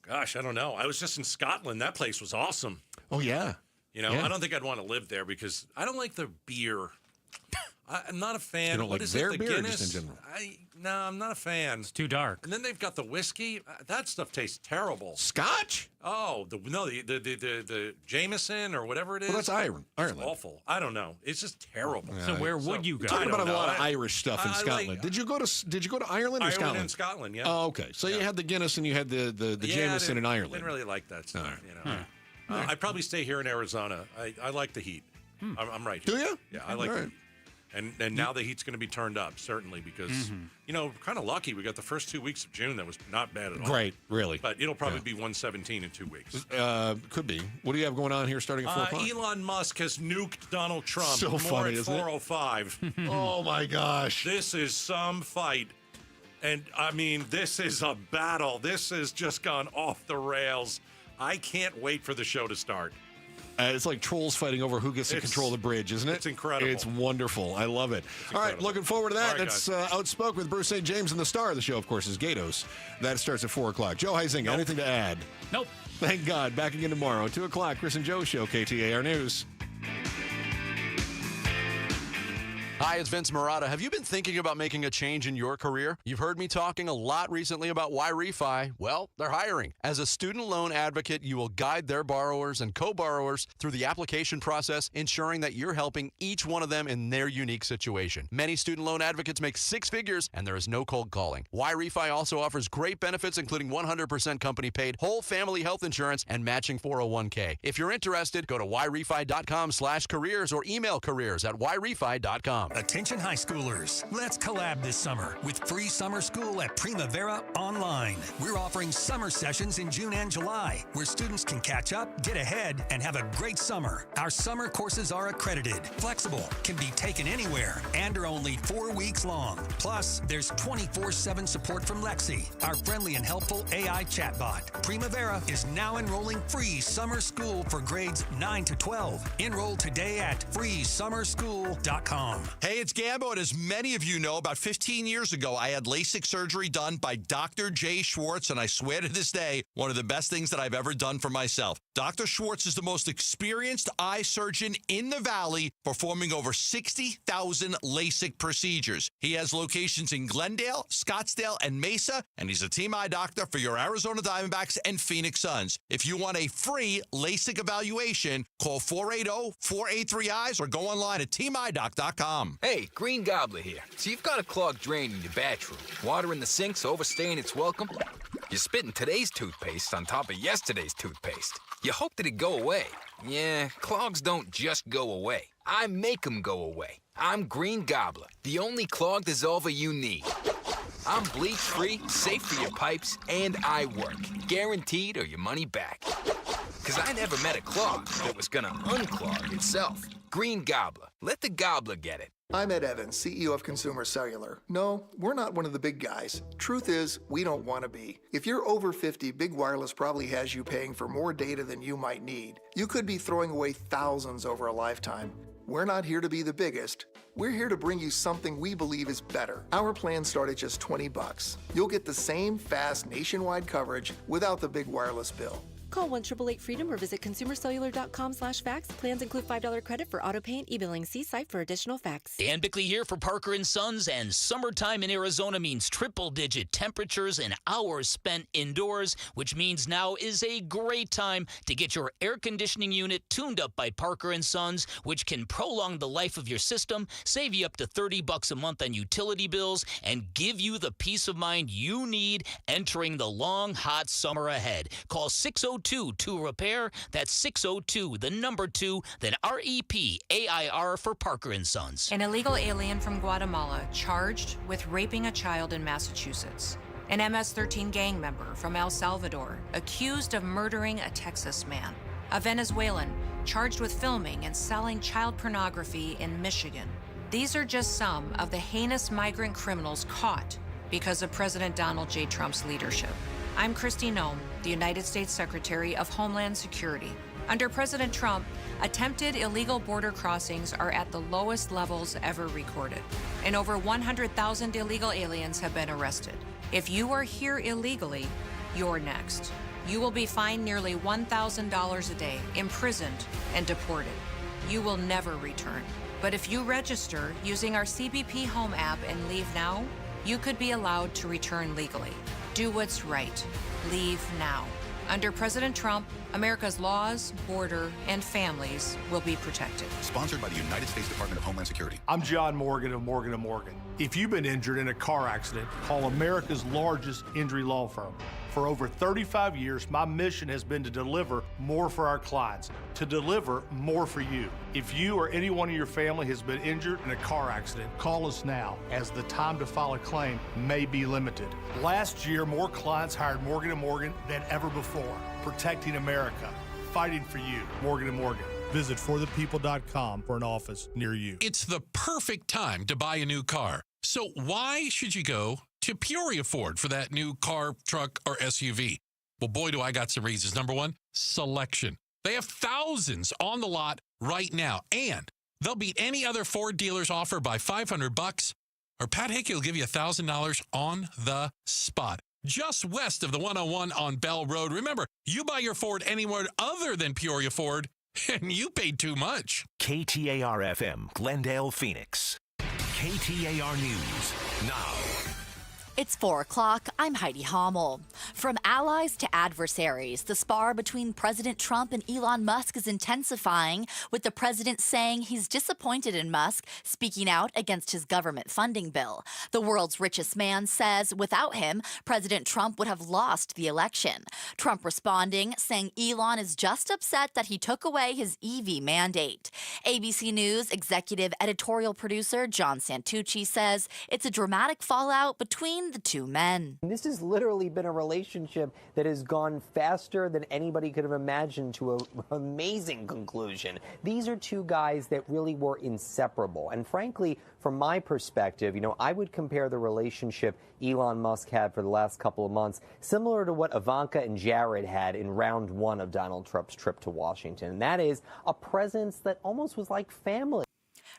Gosh, I don't know. I was just in Scotland. That place was awesome. Oh yeah. I don't think I'd want to live there because I don't like their beer. I'm not a fan. You don't What like is their it, the beer or Guinness? just in general? No, I'm not a fan. It's too dark. And then they've got the whiskey. That stuff tastes terrible. Scotch? Oh, the Jameson or whatever it is. Well, that's Ireland. It's awful. I don't know. It's just terrible. So where would you go? Talking about a lot of Irish stuff in I Scotland. like- Did you go to Ireland or Ireland Scotland? and Scotland, yeah. Oh, okay. So you had the Guinness and you had the Jameson in Ireland. Didn't really like that stuff. All right. I'd probably stay here in Arizona. I like the heat. I'm right here. Do you? Yeah, I like All the right. heat. And now the heat's going to be turned up, certainly, because, kind of lucky. We got the first 2 weeks of June that was not bad at all. Great, really. But it'll probably be 117 in 2 weeks. Could be. What do you have going on here starting at 4 o'clock? Elon Musk has nuked Donald Trump. So More funny, at isn't it? 4:05. Oh, my gosh. This is some fight. And, I mean, this is a battle. This has just gone off the rails. I can't wait for the show to start. It's like trolls fighting over who gets to control the bridge, isn't it? It's incredible. It's wonderful. I love it. All right, looking forward to that. All right, That's Outspoken with Bruce St. James, and the star of the show, of course, is Gatos. That starts at 4 o'clock. Joe Heisinger, anything to add? Nope. Thank God. Back again tomorrow, 2 o'clock. Chris and Joe Show, KTAR News. Hi, it's Vince Marotta. Have you been thinking about making a change in your career? You've heard me talking a lot recently about why refi. Well, they're hiring. As a student loan advocate, you will guide their borrowers and co-borrowers through the application process, ensuring that you're helping each one of them in their unique situation. Many student loan advocates make 6 figures, and there is no cold calling. Why refi also offers great benefits, including 100% company-paid whole family health insurance and matching 401k. If you're interested, go to whyrefi.com/careers or email careers@whyrefi.com. Attention high schoolers, let's collab this summer with free summer school at Primavera Online. We're offering summer sessions in June and July where students can catch up, get ahead, and have a great summer. Our summer courses are accredited, flexible, can be taken anywhere, and are only 4 weeks long. Plus, there's 24/7 support from Lexi, our friendly and helpful AI chatbot. Primavera is now enrolling free summer school for grades 9 to 12. Enroll today at freesummerschool.com. Hey, it's Gambo, and as many of you know, about 15 years ago, I had LASIK surgery done by Dr. Jay Schwartz, and I swear to this day, one of the best things that I've ever done for myself. Dr. Schwartz is the most experienced eye surgeon in the Valley, performing over 60,000 LASIK procedures. He has locations in Glendale, Scottsdale, and Mesa, and he's a team eye doctor for your Arizona Diamondbacks and Phoenix Suns. If you want a free LASIK evaluation, call 480-483-EYES or go online at teameydoc.com. greengobbler.com. Hey, Green Gobbler here. So you've got a clogged drain in your bathroom. Water in the sink's overstaying its welcome. You're spitting today's toothpaste on top of yesterday's toothpaste. You hope that it go away. Yeah, clogs don't just go away. I make them go away. I'm Green Gobbler, the only clog dissolver you need. I'm bleach-free, safe for your pipes, and I work. Guaranteed or your money back. Because I never met a clog that was gonna unclog itself. Green Gobbler. Let the gobbler get it. I'm Ed Evans, CEO of Consumer Cellular. No, we're not one of the big guys. Truth is, we don't want to be. If you're over 50, Big Wireless probably has you paying for more data than you might need. You could be throwing away thousands over a lifetime. We're not here to be the biggest. We're here to bring you something we believe is better. Our plans start at just $20. You'll get the same fast nationwide coverage without the big wireless bill. Call 1-888-FREEDOM or visit consumercellular.com/facts. Plans include $5 credit for auto pay and e-billing. See site for additional facts. Dan Bickley here for Parker & Sons, and summertime in Arizona means triple-digit temperatures and hours spent indoors, which means now is a great time to get your air conditioning unit tuned up by Parker & Sons, which can prolong the life of your system, save you up to $30 a month on utility bills, and give you the peace of mind you need entering the long, hot summer ahead. Call 602-2-REPAIR. That's 602, the number 2, then REPAIR for Parker & Sons. An illegal alien from Guatemala charged with raping a child in Massachusetts. An MS-13 gang member from El Salvador accused of murdering a Texas man. A Venezuelan charged with filming and selling child pornography in Michigan. These are just some of the heinous migrant criminals caught because of President Donald J. Trump's leadership. I'm Kristi Noem, the United States Secretary of Homeland Security. Under President Trump, attempted illegal border crossings are at the lowest levels ever recorded, and over 100,000 illegal aliens have been arrested. If you are here illegally, you're next. You will be fined nearly $1,000 a day, imprisoned, and deported. You will never return. But if you register using our CBP Home app and leave now, you could be allowed to return legally. Do what's right. Leave now. Under President Trump, America's laws, border, and families will be protected. Sponsored by the United States Department of Homeland Security. I'm John Morgan of Morgan & Morgan. If you've been injured in a car accident, call America's largest injury law firm. For over 35 years, my mission has been to deliver more for our clients, to deliver more for you. If you or anyone in your family has been injured in a car accident, call us now, as the time to file a claim may be limited. Last year, more clients hired Morgan & Morgan than ever before, protecting America, fighting for you. Morgan & Morgan. Visit forthepeople.com for an office near you. It's the perfect time to buy a new car. So why should you go to Peoria Ford for that new car, truck, or SUV? Well, boy, do I got some reasons. Number one, selection. They have thousands on the lot right now, and they'll beat any other Ford dealer's offer by $500, or Pat Hickey will give you $1,000 on the spot. Just west of the 101 on Bell Road. Remember, you buy your Ford anywhere other than Peoria Ford, and you paid too much. KTAR-FM, Glendale, Phoenix. KTAR News now. It's 4 o'clock. I'm Heidi Hommel. From allies to adversaries, the spar between President Trump and Elon Musk is intensifying, with the president saying he's disappointed in Musk speaking out against his government funding bill. The world's richest man says without him, President Trump would have lost the election. Trump responding, saying Elon is just upset that he took away his EV mandate. ABC News executive editorial producer John Santucci says it's a dramatic fallout between the two men. This has literally been a relationship that has gone faster than anybody could have imagined to an amazing conclusion. These are two guys that really were inseparable. And frankly, from my perspective, I would compare the relationship Elon Musk had for the last couple of months similar to what Ivanka and Jared had in round one of Donald Trump's trip to Washington. And that is a presence that almost was like family.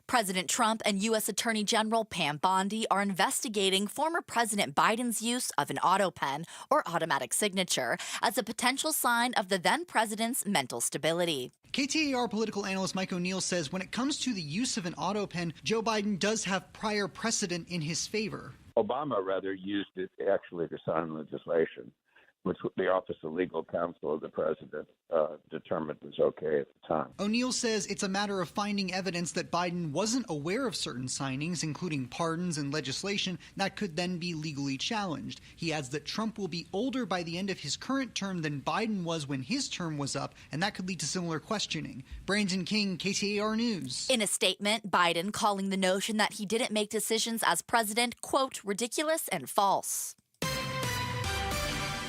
President Trump and U.S. Attorney General Pam Bondi are investigating former President Biden's use of an auto pen or automatic signature as a potential sign of the then president's mental stability. KTAR political analyst Mike O'Neill says when it comes to the use of an auto pen, Joe Biden does have prior precedent in his favor. Obama, rather, used it actually to sign legislation. which the Office of Legal Counsel of the President determined was okay at the time. O'Neill says it's a matter of finding evidence that Biden wasn't aware of certain signings, including pardons and legislation, that could then be legally challenged. He adds that Trump will be older by the end of his current term than Biden was when his term was up, and that could lead to similar questioning. Brandon King, KTAR News. In a statement, Biden calling the notion that he didn't make decisions as president, quote, ridiculous and false.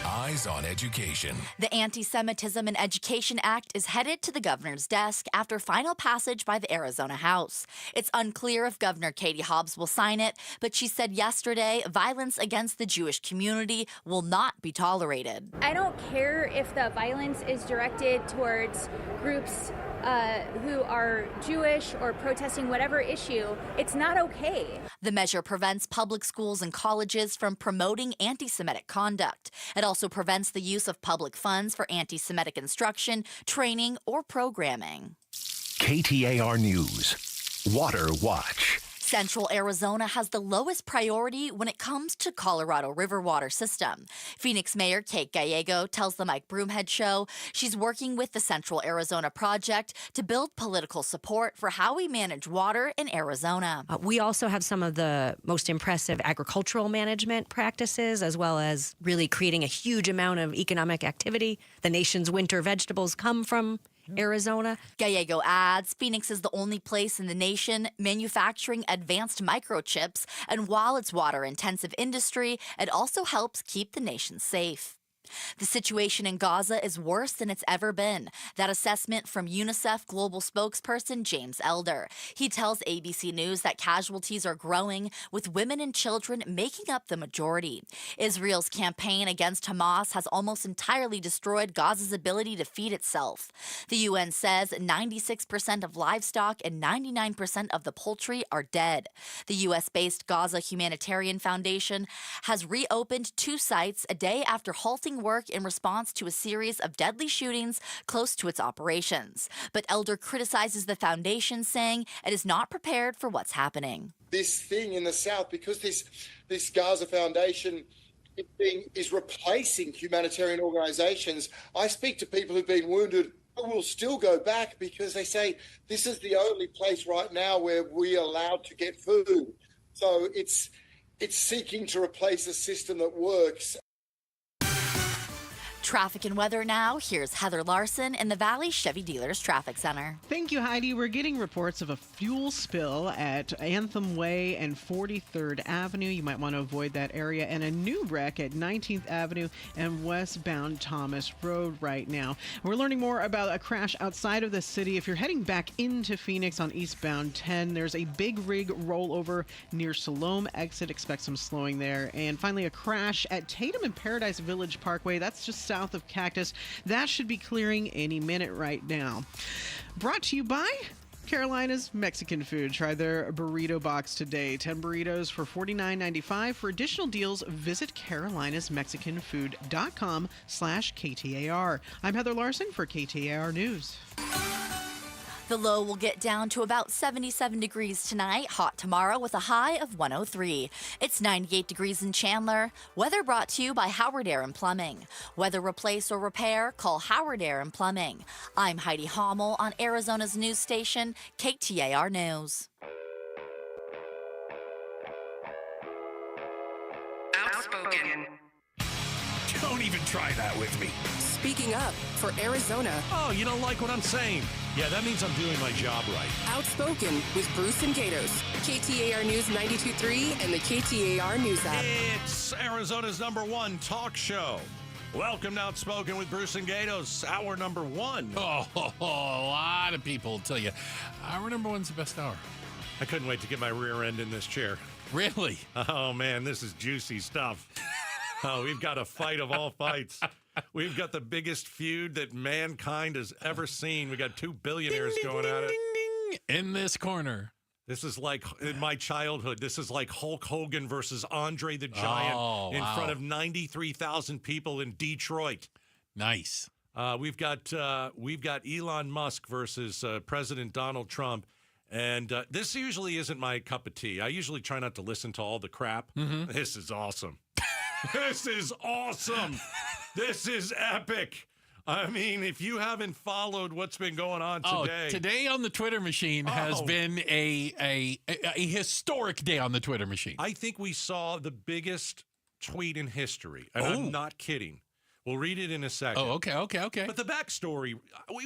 Eyes on Education. The Anti-Semitism in Education Act is headed to the governor's desk after final passage by the Arizona House. It's unclear if Governor Katie Hobbs will sign it, but she said yesterday violence against the Jewish community will not be tolerated. I don't care if the violence is directed towards groups who are Jewish or protesting whatever issue. It's not okay. The measure prevents public schools and colleges from promoting anti-Semitic conduct. It also prevents the use of public funds for anti-Semitic instruction, training, or programming. KTAR News. Water Watch. Central Arizona has the lowest priority when it comes to Colorado River water system. Phoenix Mayor Kate Gallego tells the Mike Broomhead Show she's working with the Central Arizona Project to build political support for how we manage water in Arizona. We also have some of the most impressive agricultural management practices, as well as really creating a huge amount of economic activity. The nation's winter vegetables come from Arizona. Gallego adds Phoenix is the only place in the nation manufacturing advanced microchips, and while it's water-intensive industry, it also helps keep the nation safe. The situation in Gaza is worse than it's ever been. That assessment from UNICEF global spokesperson James Elder. He tells ABC News that casualties are growing, with women and children making up the majority. Israel's campaign against Hamas has almost entirely destroyed Gaza's ability to feed itself. The UN says 96% of livestock and 99% of the poultry are dead. The U.S.-based Gaza Humanitarian Foundation has reopened 2 sites a day after halting work in response to a series of deadly shootings close to its operations. But Elder criticizes the foundation, saying it is not prepared for what's happening. This thing in the south, because this Gaza Foundation is replacing humanitarian organizations, I speak to people who've been wounded who will still go back because they say this is the only place right now where we're allowed to get food. So it's seeking to replace a system that works. Traffic and weather now. Here's Heather Larson in the Valley Chevy Dealers Traffic Center. Thank you, Heidi. We're getting reports of a fuel spill at Anthem Way and 43rd Avenue. You might want to avoid that area. And a new wreck at 19th Avenue and westbound Thomas Road right now. We're learning more about a crash outside of the city. If you're heading back into Phoenix on eastbound 10, there's a big rig rollover near Siloam exit. Expect some slowing there. And finally, a crash at Tatum and Paradise Village Parkway. That's just south of Cactus. That should be clearing any minute right now. Brought to you by Carolina's Mexican Food. Try their burrito box today. 10 burritos for $49.95. For additional deals, visit carolinasmexicanfood.com/KTAR. I'm Heather Larson for KTAR News. The low will get down to about 77 degrees tonight. Hot tomorrow with a high of 103. It's 98 degrees in Chandler. Weather brought to you by Howard Air and Plumbing. Whether replace or repair, call Howard Air and Plumbing. I'm Heidi Hommel on Arizona's news station, KTAR News. Outspoken. Don't even try that with me. Speaking up for Arizona. Oh, you don't like what I'm saying? Yeah, that means I'm doing my job right. Outspoken with Bruce and Gatos. KTAR News 92.3 and the KTAR News app. It's Arizona's #1 talk show. Welcome to Outspoken with Bruce and Gatos, hour number 1. Oh, a lot of people tell you, hour number 1's the best hour. I couldn't wait to get my rear end in this chair. Really? Oh, man, this is juicy stuff. Oh, we've got a fight of all fights. We've got the biggest feud that mankind has ever seen. We got 2 billionaires going at it. In this corner. This is like, in my childhood, this is like Hulk Hogan versus Andre the Giant in front of 93,000 people in Detroit. Nice. We've got Elon Musk versus President Donald Trump. And this usually isn't my cup of tea. I usually try not to listen to all the crap. Mm-hmm. This is awesome. This is awesome. This is epic. I mean, if you haven't followed what's been going on today. Today on the Twitter machine has been a historic day on the Twitter machine. I think we saw the biggest tweet in history, and I'm not kidding. We'll read it in a second. Oh, okay. But the backstory,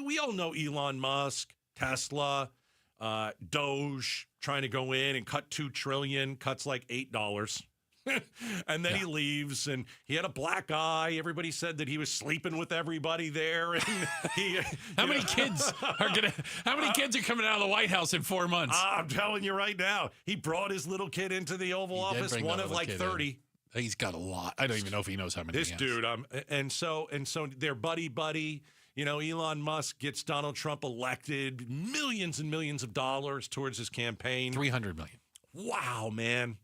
we all know Elon Musk, Tesla, Doge, trying to go in and cut $2 trillion, cuts like $8. And then he leaves, and he had a black eye. Everybody said that he was sleeping with everybody there. And How many kids are coming out of the White House in 4 months? I'm telling you right now, he brought his little kid into the Oval Office, one of like 30. He's got a lot. I don't even know if he knows how many. This dude, and so they're buddy. You know, Elon Musk gets Donald Trump elected, millions and millions of dollars towards his campaign. $300 million. Wow, man.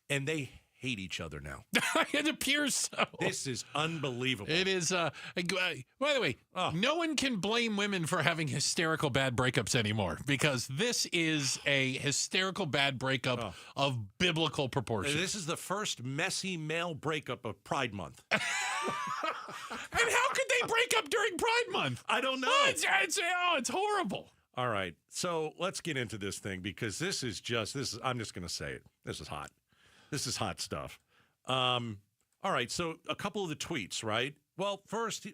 And they hate each other now. It appears so. This is unbelievable. It is. By the way, no one can blame women for having hysterical bad breakups anymore, because this is a hysterical bad breakup of biblical proportions. This is the first messy male breakup of Pride Month. And how could they break up during Pride Month? I don't know. It's horrible. All right, so let's get into this thing, because this is I'm just going to say it. This is hot. This is hot stuff. All right, so a couple of the tweets, right? Well, first,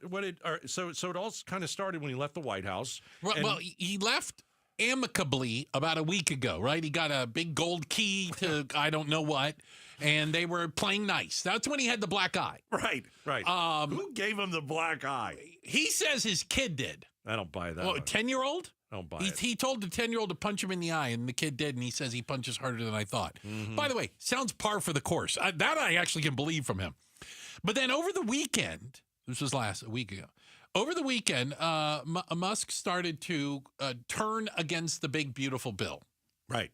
so it all kind of started when he left the White House. Well, he left amicably about a week ago, right? He got a big gold key to I don't know what, and they were playing nice. That's when he had the black eye. Right. Who gave him the black eye? He says his kid did. I don't buy that. Oh, a 10-year-old? I don't buy it. He told the 10-year-old to punch him in the eye, and the kid did, and he says he punches harder than I thought. Mm-hmm. By the way, sounds par for the course. That I actually can believe from him. But then over the weekend, this was a week ago, over the weekend, Musk started to turn against the big, beautiful bill. Right.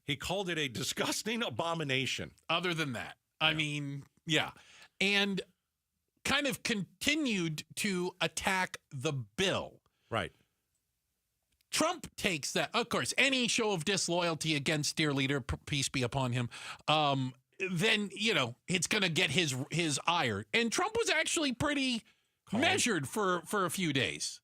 He called it a disgusting abomination. Other than that, I mean, yeah. And kind of continued to attack the bill. Right. Trump takes that, of course, any show of disloyalty against dear leader, peace be upon him, then, it's going to get his ire. And Trump was actually pretty measured for a few days.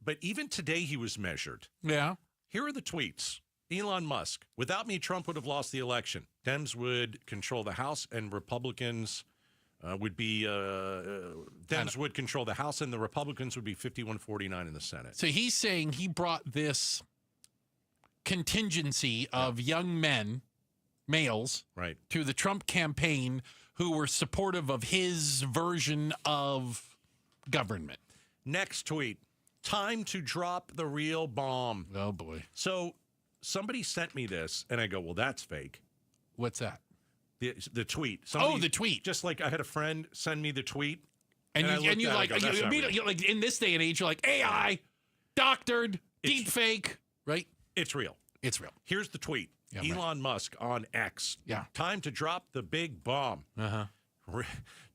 But even today he was measured. Yeah. Here are the tweets. Elon Musk, without me, Trump would have lost the election. Dems would control the House, and Republicans would control the House, and the Republicans would be 51-49 in the Senate. So he's saying he brought this contingency of young men, males, right, to the Trump campaign who were supportive of his version of government. Next tweet. Time to drop the real bomb. Oh, boy. So somebody sent me this, and I go, well, that's fake. What's that? The tweet. The tweet. Just like I had a friend send me the tweet. And you like in this day and age, you're like, AI, doctored, deep fake, right? It's real. It's real. Here's the tweet. Yeah, Elon Musk on X. Yeah. Time to drop the big bomb. Uh-huh.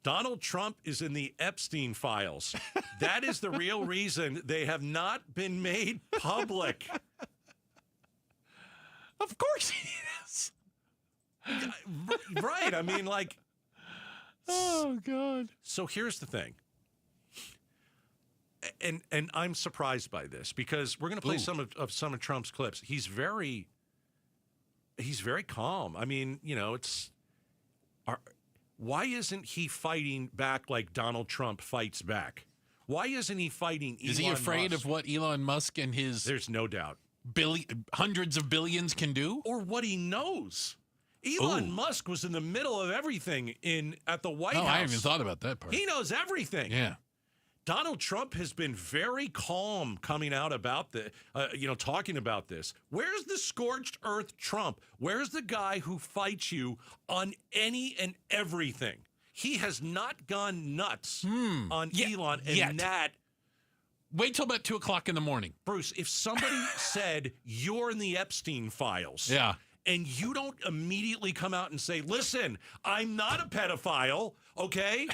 Donald Trump is in the Epstein files. That is the real reason they have not been made public. Of course he is. Right. I mean, like. Oh, God. So here's the thing. And I'm surprised by this, because we're going to play some of Trump's clips. He's very calm. I mean, why isn't he fighting back like Donald Trump fights back? Why isn't he fighting Elon Musk? Is he afraid of what Elon Musk and his... There's no doubt. Hundreds of billions can do? Or what he knows. Elon Musk was in the middle of everything at the White House. I haven't even thought about that part. He knows everything. Yeah. Donald Trump has been very calm coming out about talking about this. Where's the scorched earth Trump? Where's the guy who fights you on any and everything? He has not gone nuts on Elon and that. Wait till about 2 o'clock in the morning. Bruce, if somebody said you're in the Epstein files. Yeah. And you don't immediately come out and say, listen, I'm not a pedophile, okay?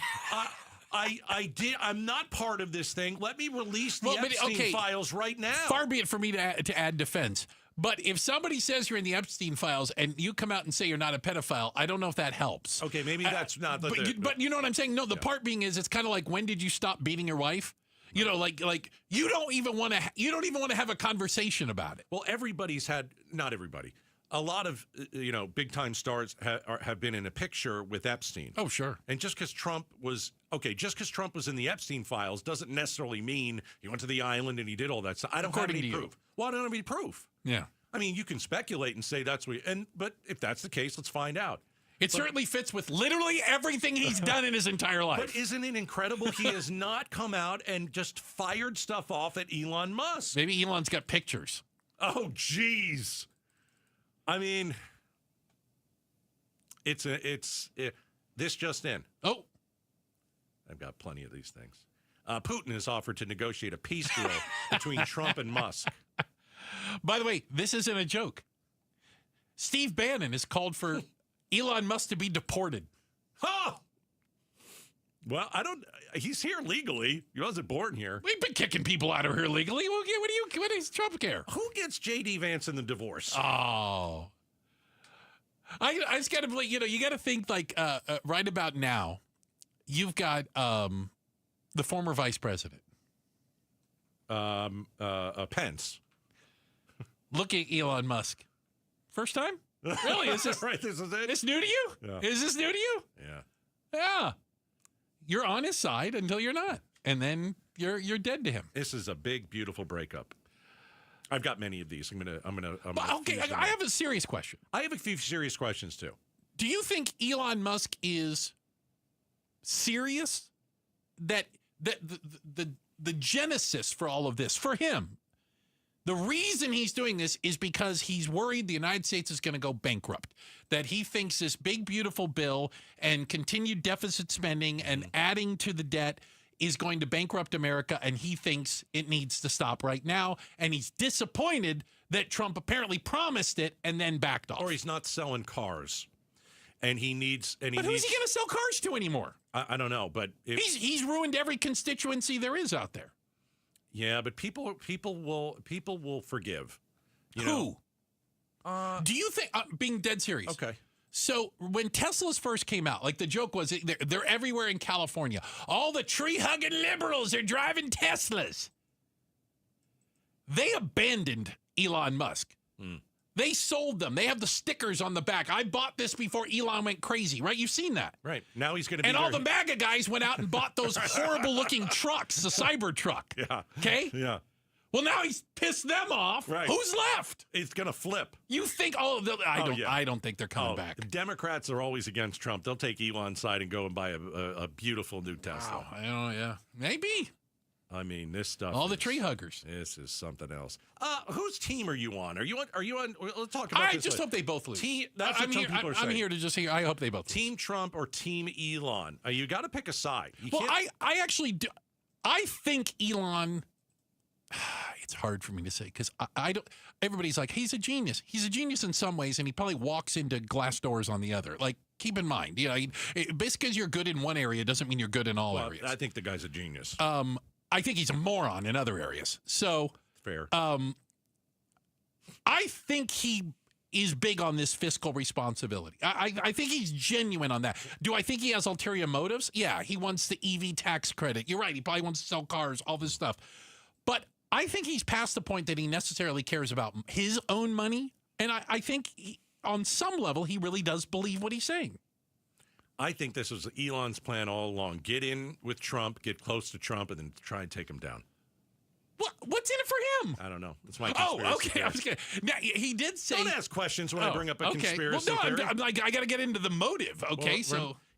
I'm not part of this thing. Let me release the Epstein files right now. Far be it for me to add defense. But if somebody says you're in the Epstein files and you come out and say you're not a pedophile, I don't know if that helps. Okay, maybe that's not. But you know what I'm saying? No, the part being is it's kind of like, when did you stop beating your wife? You know, like you don't even want to have a conversation about it. Well, not everybody. A lot of big time stars have been in a picture with Epstein. Oh, sure. And just because Trump was in the Epstein files doesn't necessarily mean he went to the island and he did all that stuff. I don't have any proof. Well, I don't have any proof. Yeah. I mean, you can speculate and say that's what. But if that's the case, let's find out. It certainly fits with literally everything he's done in his entire life. But isn't it incredible? He has not come out and just fired stuff off at Elon Musk. Maybe Elon's got pictures. Oh, jeez. I mean, this just in. Oh, I've got plenty of these things. Putin has offered to negotiate a peace deal between Trump and Musk. By the way, this isn't a joke. Steve Bannon has called for Elon Musk to be deported. Huh! Well, he's here legally. He wasn't born here. We've been kicking people out of here legally. What does Trump care? Who gets J.D. Vance in the divorce? Oh. I just got to believe, you got to think like right about now, you've got the former vice president. Pence. Look at Elon Musk. First time? Really? Is this right? This is it? This new to you? Yeah. Is this new to you? Yeah. Yeah. You're on his side until you're not. And then you're dead to him. This is a big, beautiful breakup. I've got many of these. Okay, I have a serious question. I have a few serious questions too. Do you think Elon Musk is serious that the genesis for all of this, for him, the reason he's doing this is because he's worried the United States is going to go bankrupt, that he thinks this big, beautiful bill and continued deficit spending and adding to the debt is going to bankrupt America, and he thinks it needs to stop right now, and he's disappointed that Trump apparently promised it and then backed off. Or he's not selling cars, and he needs. But who's he going to sell cars to anymore? I don't know, but he's ruined every constituency there is out there. Yeah, but people will forgive. Who? Do you think? Being dead serious. Okay. So when Teslas first came out, like the joke was, they're everywhere in California. All the tree-hugging liberals are driving Teslas. They abandoned Elon Musk. They sold them. They have the stickers on the back. I bought this before Elon went crazy, right? You've seen that. Right. Now he's going to be And all the MAGA guys went out and bought those horrible-looking trucks, the Cybertruck. Yeah. Okay? Yeah. Well, now he's pissed them off. Right. Who's left? It's going to flip. You think? I don't think they're coming back. The Democrats are always against Trump. They'll take Elon's side and go and buy a beautiful new Tesla. Wow. Yeah. Maybe. I mean, this stuff. All the tree huggers. This is something else. Whose team are you on? Are you on? Let's talk about. I just hope they both lose. I'm here to just hear. I hope they both lose. Team Trump or Team Elon? You got to pick a side. I actually do. I think Elon. It's hard for me to say because I don't. Everybody's like, he's a genius. He's a genius in some ways, and he probably walks into glass doors on the other. Like, keep in mind, basically because you're good in one area doesn't mean you're good in all areas. I think the guy's a genius. I think he's a moron in other areas. So fair. I think he is big on this fiscal responsibility. I think he's genuine on that. Do I think he has ulterior motives? Yeah, he wants the EV tax credit. You're right. He probably wants to sell cars, all this stuff. But I think he's past the point that he necessarily cares about his own money. And I think on some level, he really does believe what he's saying. I think this was Elon's plan all along. Get in with Trump, get close to Trump, and then try and take him down. What's in it for him? I don't know. It's my conspiracy. Oh, okay. I was kidding. Now, he did say... Don't ask questions when I bring up a conspiracy theory. I'm like, I got to get into the motive, okay?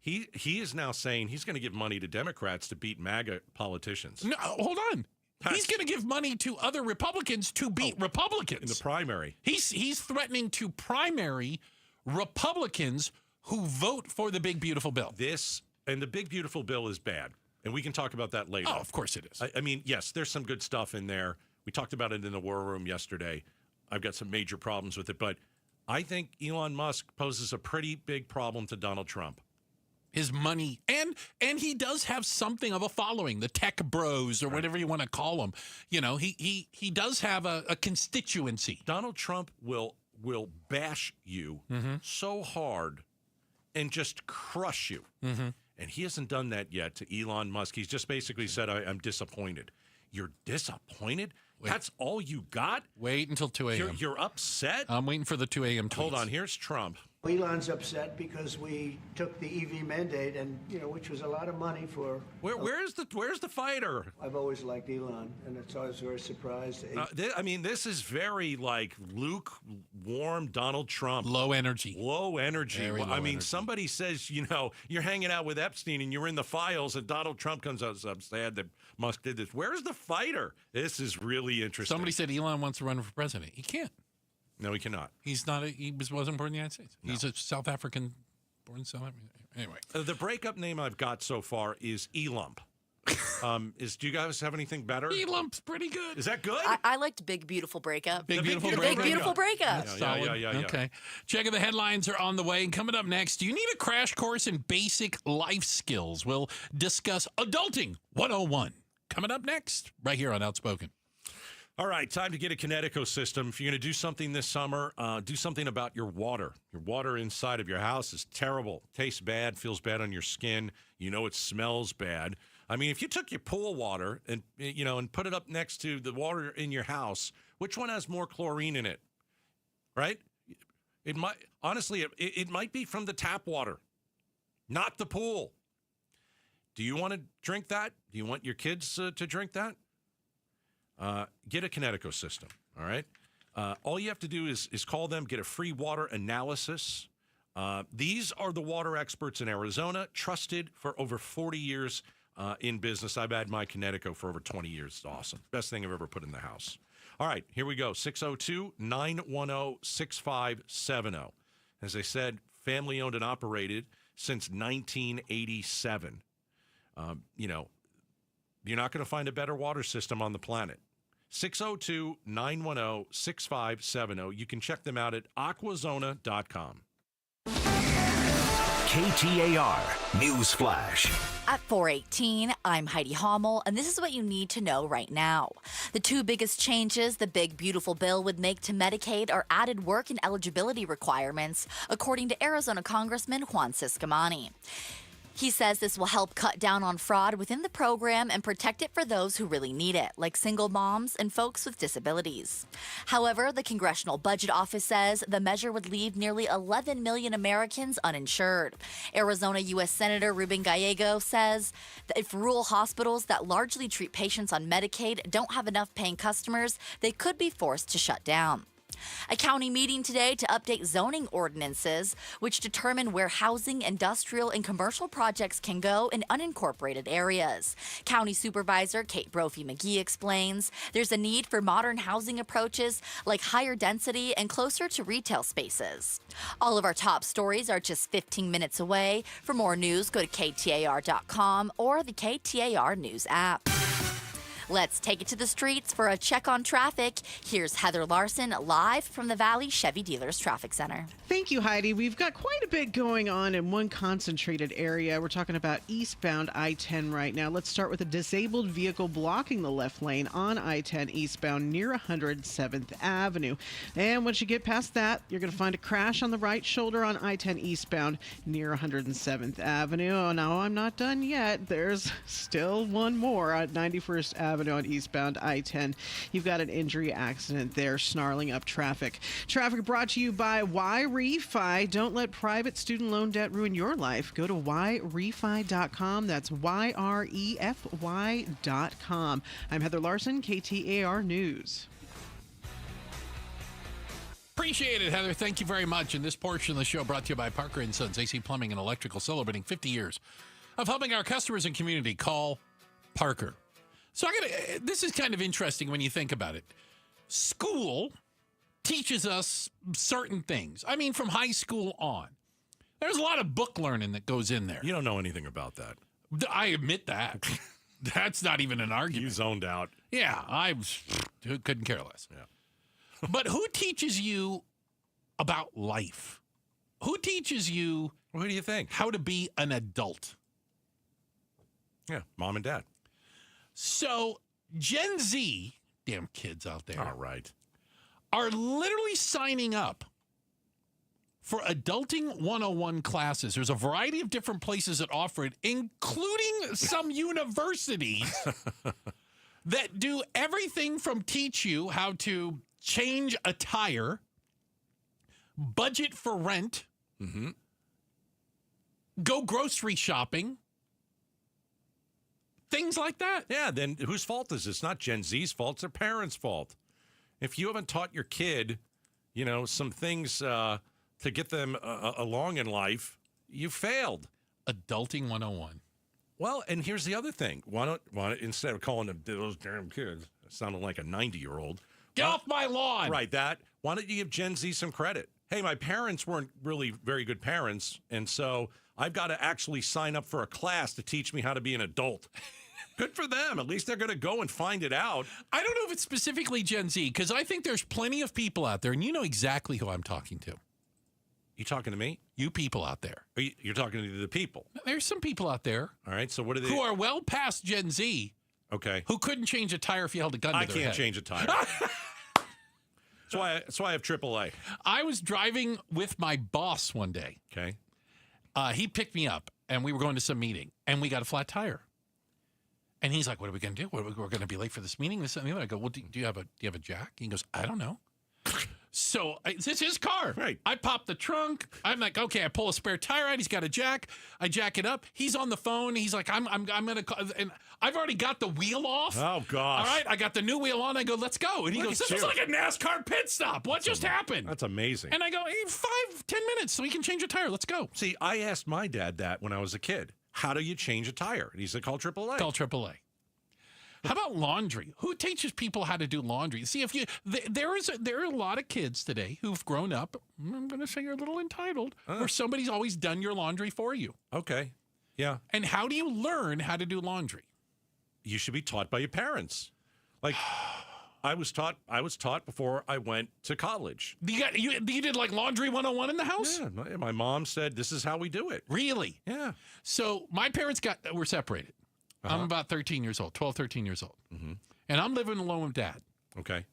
He is now saying he's going to give money to Democrats to beat MAGA politicians. No, hold on. He's going to give money to other Republicans to beat Republicans. In the primary. He's threatening to primary Republicans who vote for the big, beautiful bill. The big, beautiful bill is bad. And we can talk about that later. Oh, of course it is. I mean, yes, there's some good stuff in there. We talked about it in the war room yesterday. I've got some major problems with it. But I think Elon Musk poses a pretty big problem to Donald Trump. His money, and he does have something of a following, the tech bros or whatever you want to call them. You know, he does have a constituency. Donald Trump will bash you so hard and just crush you. And he hasn't done that yet to Elon Musk. He's just basically said, I'm disappointed. You're disappointed? That's all you got? Wait until 2 a.m. You're upset? I'm waiting for the 2 a.m. tweets. Hold on, here's Trump. Elon's upset because we took the EV mandate, and which was a lot of money for. Where's the fighter? I've always liked Elon, and it's always very surprised. This is very like lukewarm Donald Trump. Low energy. Low energy. Very low energy. Somebody says, you're hanging out with Epstein and you're in the files, and Donald Trump comes out, I'm sad that Musk did this. Where's the fighter? This is really interesting. Somebody said Elon wants to run for president. He can't. No, he cannot. He wasn't born in the United States. No. He's a South African, born in South Africa. Anyway. The breakup name I've got so far is Elump. Do you guys have anything better? Elump's pretty good. Is that good? I liked Big Beautiful Breakup. Big Beautiful Breakup. Yeah. Okay. Checking the headlines are on the way. And coming up next, do you need a crash course in basic life skills? We'll discuss Adulting 101. Coming up next, right here on Outspoken. All right, time to get a Kinetico system. If you're going to do something this summer, do something about your water. Your water inside of your house is terrible. Tastes bad, feels bad on your skin. It smells bad. If you took your pool water and put it up next to the water in your house, which one has more chlorine in it? Right? It might it might be from the tap water, not the pool. Do you want to drink that? Do you want your kids to drink that? Get a Kinetico system, all right? All you have to do is call them, get a free water analysis. These are the water experts in Arizona, trusted for over 40 years in business. I've had my Kinetico for over 20 years. It's awesome. Best thing I've ever put in the house. All right, here we go, 602-910-6570. As I said, family-owned and operated since 1987. You're not going to find a better water system on the planet. 602-910-6570. You can check them out at aquazona.com. KTAR News Flash. At 4:18, I'm Heidi Hommel, and this is what you need to know right now. The two biggest changes the big, beautiful bill would make to Medicaid are added work and eligibility requirements, according to Arizona Congressman Juan Ciscomani. He says this will help cut down on fraud within the program and protect it for those who really need it, like single moms and folks with disabilities. However, the Congressional Budget Office says the measure would leave nearly 11 million Americans uninsured. Arizona U.S. Senator Ruben Gallego says that if rural hospitals that largely treat patients on Medicaid don't have enough paying customers, they could be forced to shut down. A county meeting today to update zoning ordinances, which determine where housing, industrial, and commercial projects can go in unincorporated areas. County Supervisor Kate Brophy-McGee explains there's a need for modern housing approaches like higher density and closer to retail spaces. All of our top stories are just 15 minutes away. For more news, go to KTAR.com or the KTAR News app. Let's take it to the streets for a check on traffic. Here's Heather Larson live from the Valley Chevy Dealers Traffic Center. Thank you, Heidi. We've got quite a bit going on in one concentrated area. We're talking about eastbound I-10 right now. Let's start with a disabled vehicle blocking the left lane on I-10 eastbound near 107th Avenue. And once you get past that, you're going to find a crash on the right shoulder on I-10 eastbound near 107th Avenue. Oh, no, I'm not done yet. There's still one more at 91st Avenue on eastbound I-10. You've got an injury accident there, snarling up traffic. Traffic brought to you by YRefi. Don't let private student loan debt ruin your life. Go to YRefi.com. That's YREFY.com. I'm Heather Larson, KTAR News. Appreciate it, Heather. Thank you very much. And this portion of the show brought to you by Parker & Sons, AC Plumbing and Electrical, celebrating 50 years of helping our customers and community. Call Parker. So this is kind of interesting when you think about it. School teaches us certain things. From high school on. There's a lot of book learning that goes in there. You don't know anything about that. I admit that. That's not even an argument. You zoned out. Yeah, I couldn't care less. Yeah. But who teaches you about life? Who teaches you What do you think? How to be an adult. Yeah, mom and dad. So Gen Z, damn kids out there. All right. Are literally signing up for Adulting 101 classes. There's a variety of different places that offer it, including some universities that do everything from teach you how to change a tire, budget for rent, go grocery shopping, things like that. Yeah, then whose fault is this? It's not Gen Z's fault. It's their parents' fault. If you haven't taught your kid, some things to get them along in life, you failed. Adulting 101. Well, and here's the other thing. Why don't instead of calling them those damn kids, sounding like a 90-year-old. Get off my lawn. Right, why don't you give Gen Z some credit? Hey, my parents weren't really very good parents, and so I've got to actually sign up for a class to teach me how to be an adult. Good for them. At least they're going to go and find it out. I don't know if it's specifically Gen Z, because I think there's plenty of people out there, and you know exactly who I'm talking to. You talking to me? You people out there. You're talking to the people. There's some people out there. All right, so what are they? Who are well past Gen Z. Okay. Who couldn't change a tire if you held a gun to I their can't head. change a tire. That's why I have AAA. I was driving with my boss one day. Okay. He picked me up, and we were going to some meeting, and we got a flat tire. And he's like, "What are we going to do? We're going to be late for this meeting." This and the other. I go, "Well, do you have a jack?" He goes, "I don't know." So it's his car. Right. I pop the trunk. I'm like, okay. I pull a spare tire out. He's got a jack. I jack it up. He's on the phone. He's like, I'm gonna call, and I've already got the wheel off. Oh gosh. All right. I got the new wheel on. I go, let's go. And he goes, this is like a NASCAR pit stop. What just happened? That's amazing. And I go, hey, 5-10 minutes so we can change a tire. Let's go. See, I asked my dad that when I was a kid. How do you change a tire? And he said, call AAA. Call AAA. How about laundry? Who teaches people how to do laundry? See, if there are a lot of kids today who've grown up. I'm going to say you're a little entitled, where somebody's always done your laundry for you. Okay, yeah. And how do you learn how to do laundry? You should be taught by your parents. Like I was taught before I went to college. You did like laundry 101 in the house? Yeah, my mom said this is how we do it. Really? Yeah. So my parents were separated. I'm about 13 years old, 12, 13 years old. And I'm living alone with dad. Okay.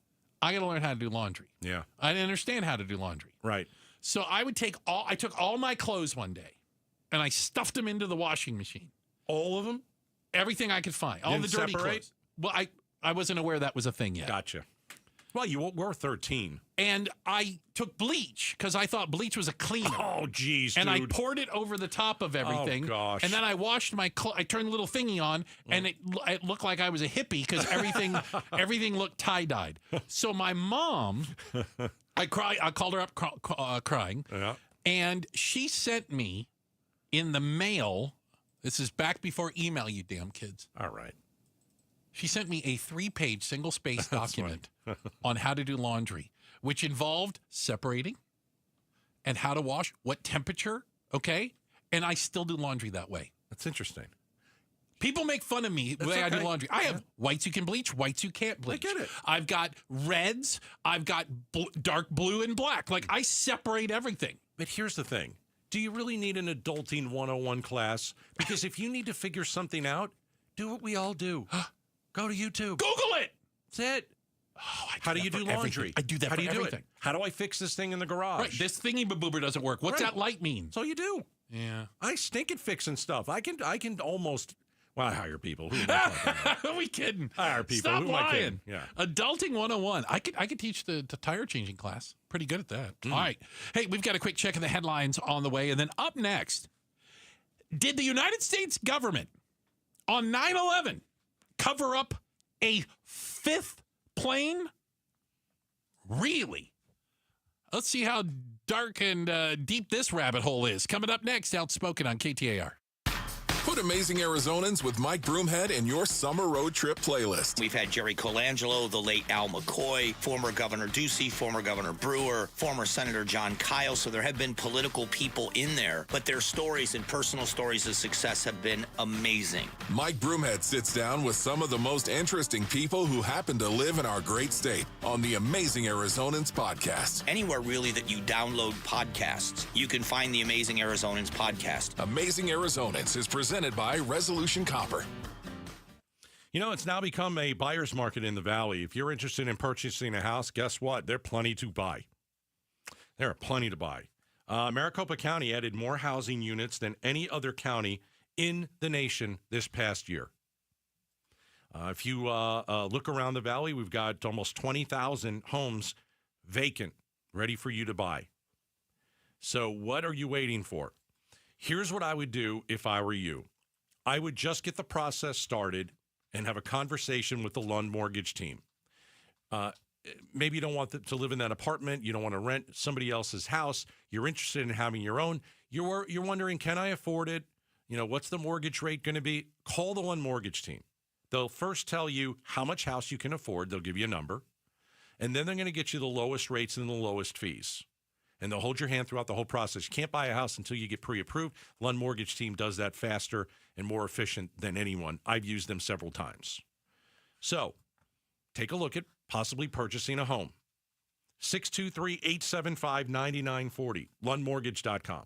I got to learn how to do laundry. Yeah. I didn't understand how to do laundry. Right. So I took all my clothes one day and I stuffed them into the washing machine. All of them? Everything I could find. All the dirty clothes. Well, I wasn't aware that was a thing yet. Gotcha. Well, you were 13. And I took bleach because I thought bleach was a cleaner. Oh, geez, And dude. I poured it over the top of everything. Oh, gosh. And then I washed my clothes. I turned the little thingy on, and it looked like I was a hippie because everything looked tie-dyed. So my mom, I called her up crying, and she sent me in the mail. This is back before email, you damn kids. All right. She sent me a 3-page single-space document on how to do laundry, which involved separating and how to wash, what temperature, okay? And I still do laundry that way. That's interesting. People make fun of me the way I do laundry. I have whites you can bleach, whites you can't bleach. I get it. I've got reds. I've got dark blue and black. Like, I separate everything. But here's the thing. Do you really need an Adulting 101 class? Because if you need to figure something out, do what we all do. Go to YouTube. Google it. That's it. How do you do laundry? I do that How for do you do everything. it? How do I fix this thing in the garage? Right, this thingy-baboober doesn't work. What's that light mean? So you do. Yeah. I stink at fixing stuff. I can almost. Well, I hire people. Who am I talking about? Are we kidding? I hire people. Stop Who am I lying. kidding? Yeah. Adulting 101. I could teach the tire changing class. Pretty good at that. All right. Hey, we've got a quick check of the headlines on the way. And then up next, did the United States government on 9/11 cover up a 5th plane? Really? Let's see how dark and deep this rabbit hole is. Coming up next, Outspoken on KTAR. Put Amazing Arizonans with Mike Broomhead in your summer road trip playlist. We've had Jerry Colangelo, the late Al McCoy, former Governor Ducey, former Governor Brewer, former Senator John Kyle. So there have been political people in there, but their stories and personal stories of success have been amazing. Mike Broomhead sits down with some of the most interesting people who happen to live in our great state on the Amazing Arizonans podcast. Anywhere really that you download podcasts, you can find the Amazing Arizonans podcast. Amazing Arizonans is presented by Resolution Copper. You know, it's now become a buyer's market in the Valley. If you're interested in purchasing a house, guess what? There are plenty to buy. There are plenty to buy. Maricopa County added more housing units than any other county in the nation this past year. If you look around the Valley, we've got almost 20,000 homes vacant, ready for you to buy. So what are you waiting for? Here's what I would do if I were you. I would just get the process started and have a conversation with the Lund Mortgage team. Maybe you don't want to live in that apartment. You don't want to rent somebody else's house. You're interested in having your own. You're wondering, can I afford it? You know, what's the mortgage rate going to be? Call the Lund Mortgage team. They'll first tell you how much house you can afford. They'll give you a number. And then they're going to get you the lowest rates and the lowest fees. And they'll hold your hand throughout the whole process. You can't buy a house until you get pre-approved. Lund Mortgage team does that faster and more efficient than anyone. I've used them several times. So take a look at possibly purchasing a home. 623-875-9940, lundmortgage.com.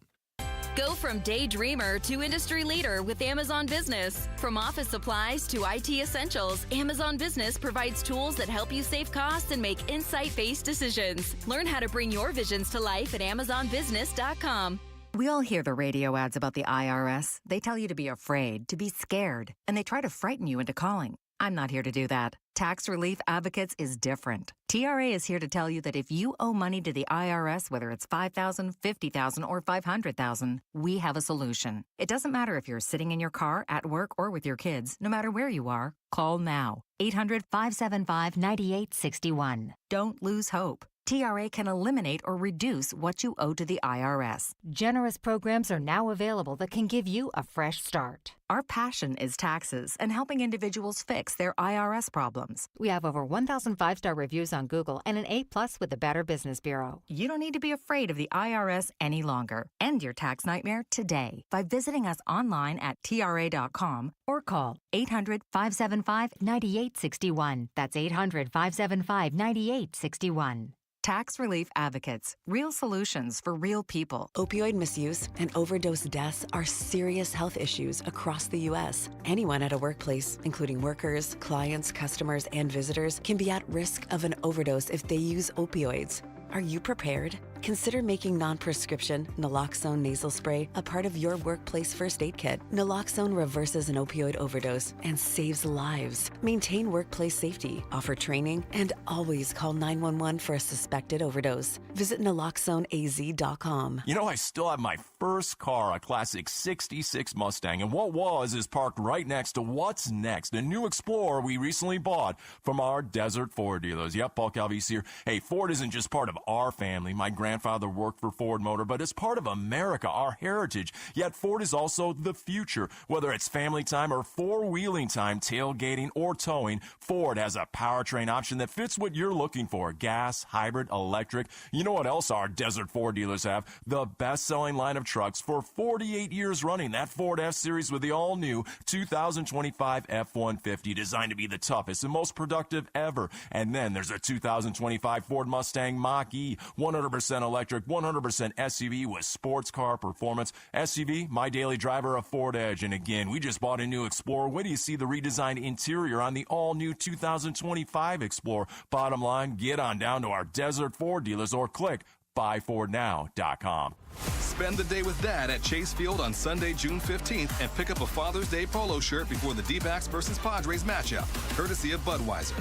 Go from daydreamer to industry leader with Amazon Business. From office supplies to IT essentials, Amazon Business provides tools that help you save costs and make insight-based decisions. Learn how to bring your visions to life at amazonbusiness.com. We all hear the radio ads about the IRS. They tell you to be afraid, to be scared, and they try to frighten you into calling. I'm not here to do that. Tax Relief Advocates is different. TRA is here to tell you that if you owe money to the IRS, whether it's $5,000, $50,000, or $500,000, we have a solution. It doesn't matter if you're sitting in your car, at work, or with your kids. No matter where you are, call now. 800-575-9861. Don't lose hope. TRA can eliminate or reduce what you owe to the IRS. Generous programs are now available that can give you a fresh start. Our passion is taxes and helping individuals fix their IRS problems. We have over 1,000 5-star reviews on Google and an A+ with the Better Business Bureau. You don't need to be afraid of the IRS any longer. End your tax nightmare today by visiting us online at TRA.com or call 800-575-9861. That's 800-575-9861. Tax Relief Advocates. Real solutions for real people. Opioid misuse and overdose deaths are serious health issues across the U.S. Anyone at a workplace, including workers, clients, customers, and visitors, can be at risk of an overdose if they use opioids. Are you prepared? Consider making non-prescription naloxone nasal spray a part of your workplace first aid kit. Naloxone reverses an opioid overdose and saves lives. Maintain workplace safety, offer training, and always call 911 for a suspected overdose. Visit naloxoneaz.com. You know, I still have my first car, a classic 66 Mustang, and what is parked right next to what's next, a new Explorer we recently bought from our Desert Ford dealers. Yep, Paul Calvise here. Hey, Ford isn't just part of our family. My grandfather worked for Ford Motor, but it's part of America, our heritage. Yet Ford is also the future. Whether it's family time or four-wheeling time, tailgating, or towing, Ford has a powertrain option that fits what you're looking for. Gas, hybrid, electric. You know what else our Desert Ford dealers have? The best-selling line of trucks for 48 years running. That Ford F-Series with the all-new 2025 F-150, designed to be the toughest and most productive ever. And then there's a 2025 Ford Mustang Mach-E, 100% electric, 100% SUV with sports car performance. SUV, my daily driver, a Ford Edge. And again, we just bought a new Explorer. When do you see the redesigned interior on the all-new 2025 Explorer? Bottom line, get on down to our Desert Ford dealers or click buyfordnow.com. Spend the day with Dad at Chase Field on Sunday, June 15th, and pick up a Father's Day polo shirt before the D-backs versus Padres matchup, courtesy of Budweiser.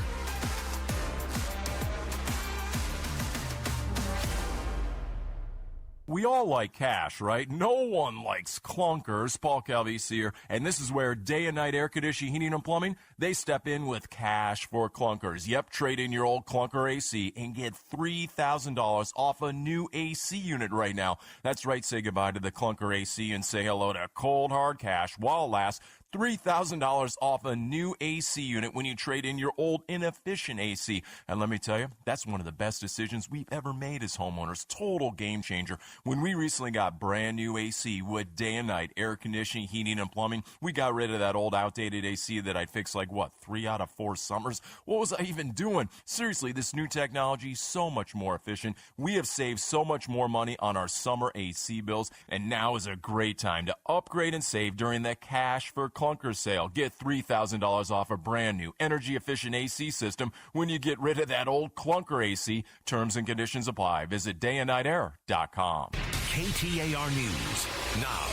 we all like cash, right? No one likes clunkers. Paul Calvisi here, and this is where day and night air conditioning, heating, and plumbing, they step in with cash for clunkers. Yep, trade in your old clunker AC and get $3,000 off a new AC unit right now. That's right, say goodbye to the clunker AC and say hello to cold hard cash while it lasts. $3,000 off a new AC unit when you trade in your old inefficient AC. And let me tell you, that's one of the best decisions we've ever made as homeowners. Total game changer. When we recently got brand new AC with day and night air conditioning, heating, and plumbing, we got rid of that old outdated AC that I'd fixed 3 out of 4 summers. What was I even doing? Seriously, this new technology is so much more efficient. We have saved so much more money on our summer AC bills, and now is a great time to upgrade and save during the Cash for Clunkers sale. Get $3,000 off a brand new energy-efficient AC system when you get rid of that old clunker AC. Terms and conditions apply. Visit dayandnightair.com. KTAR News now.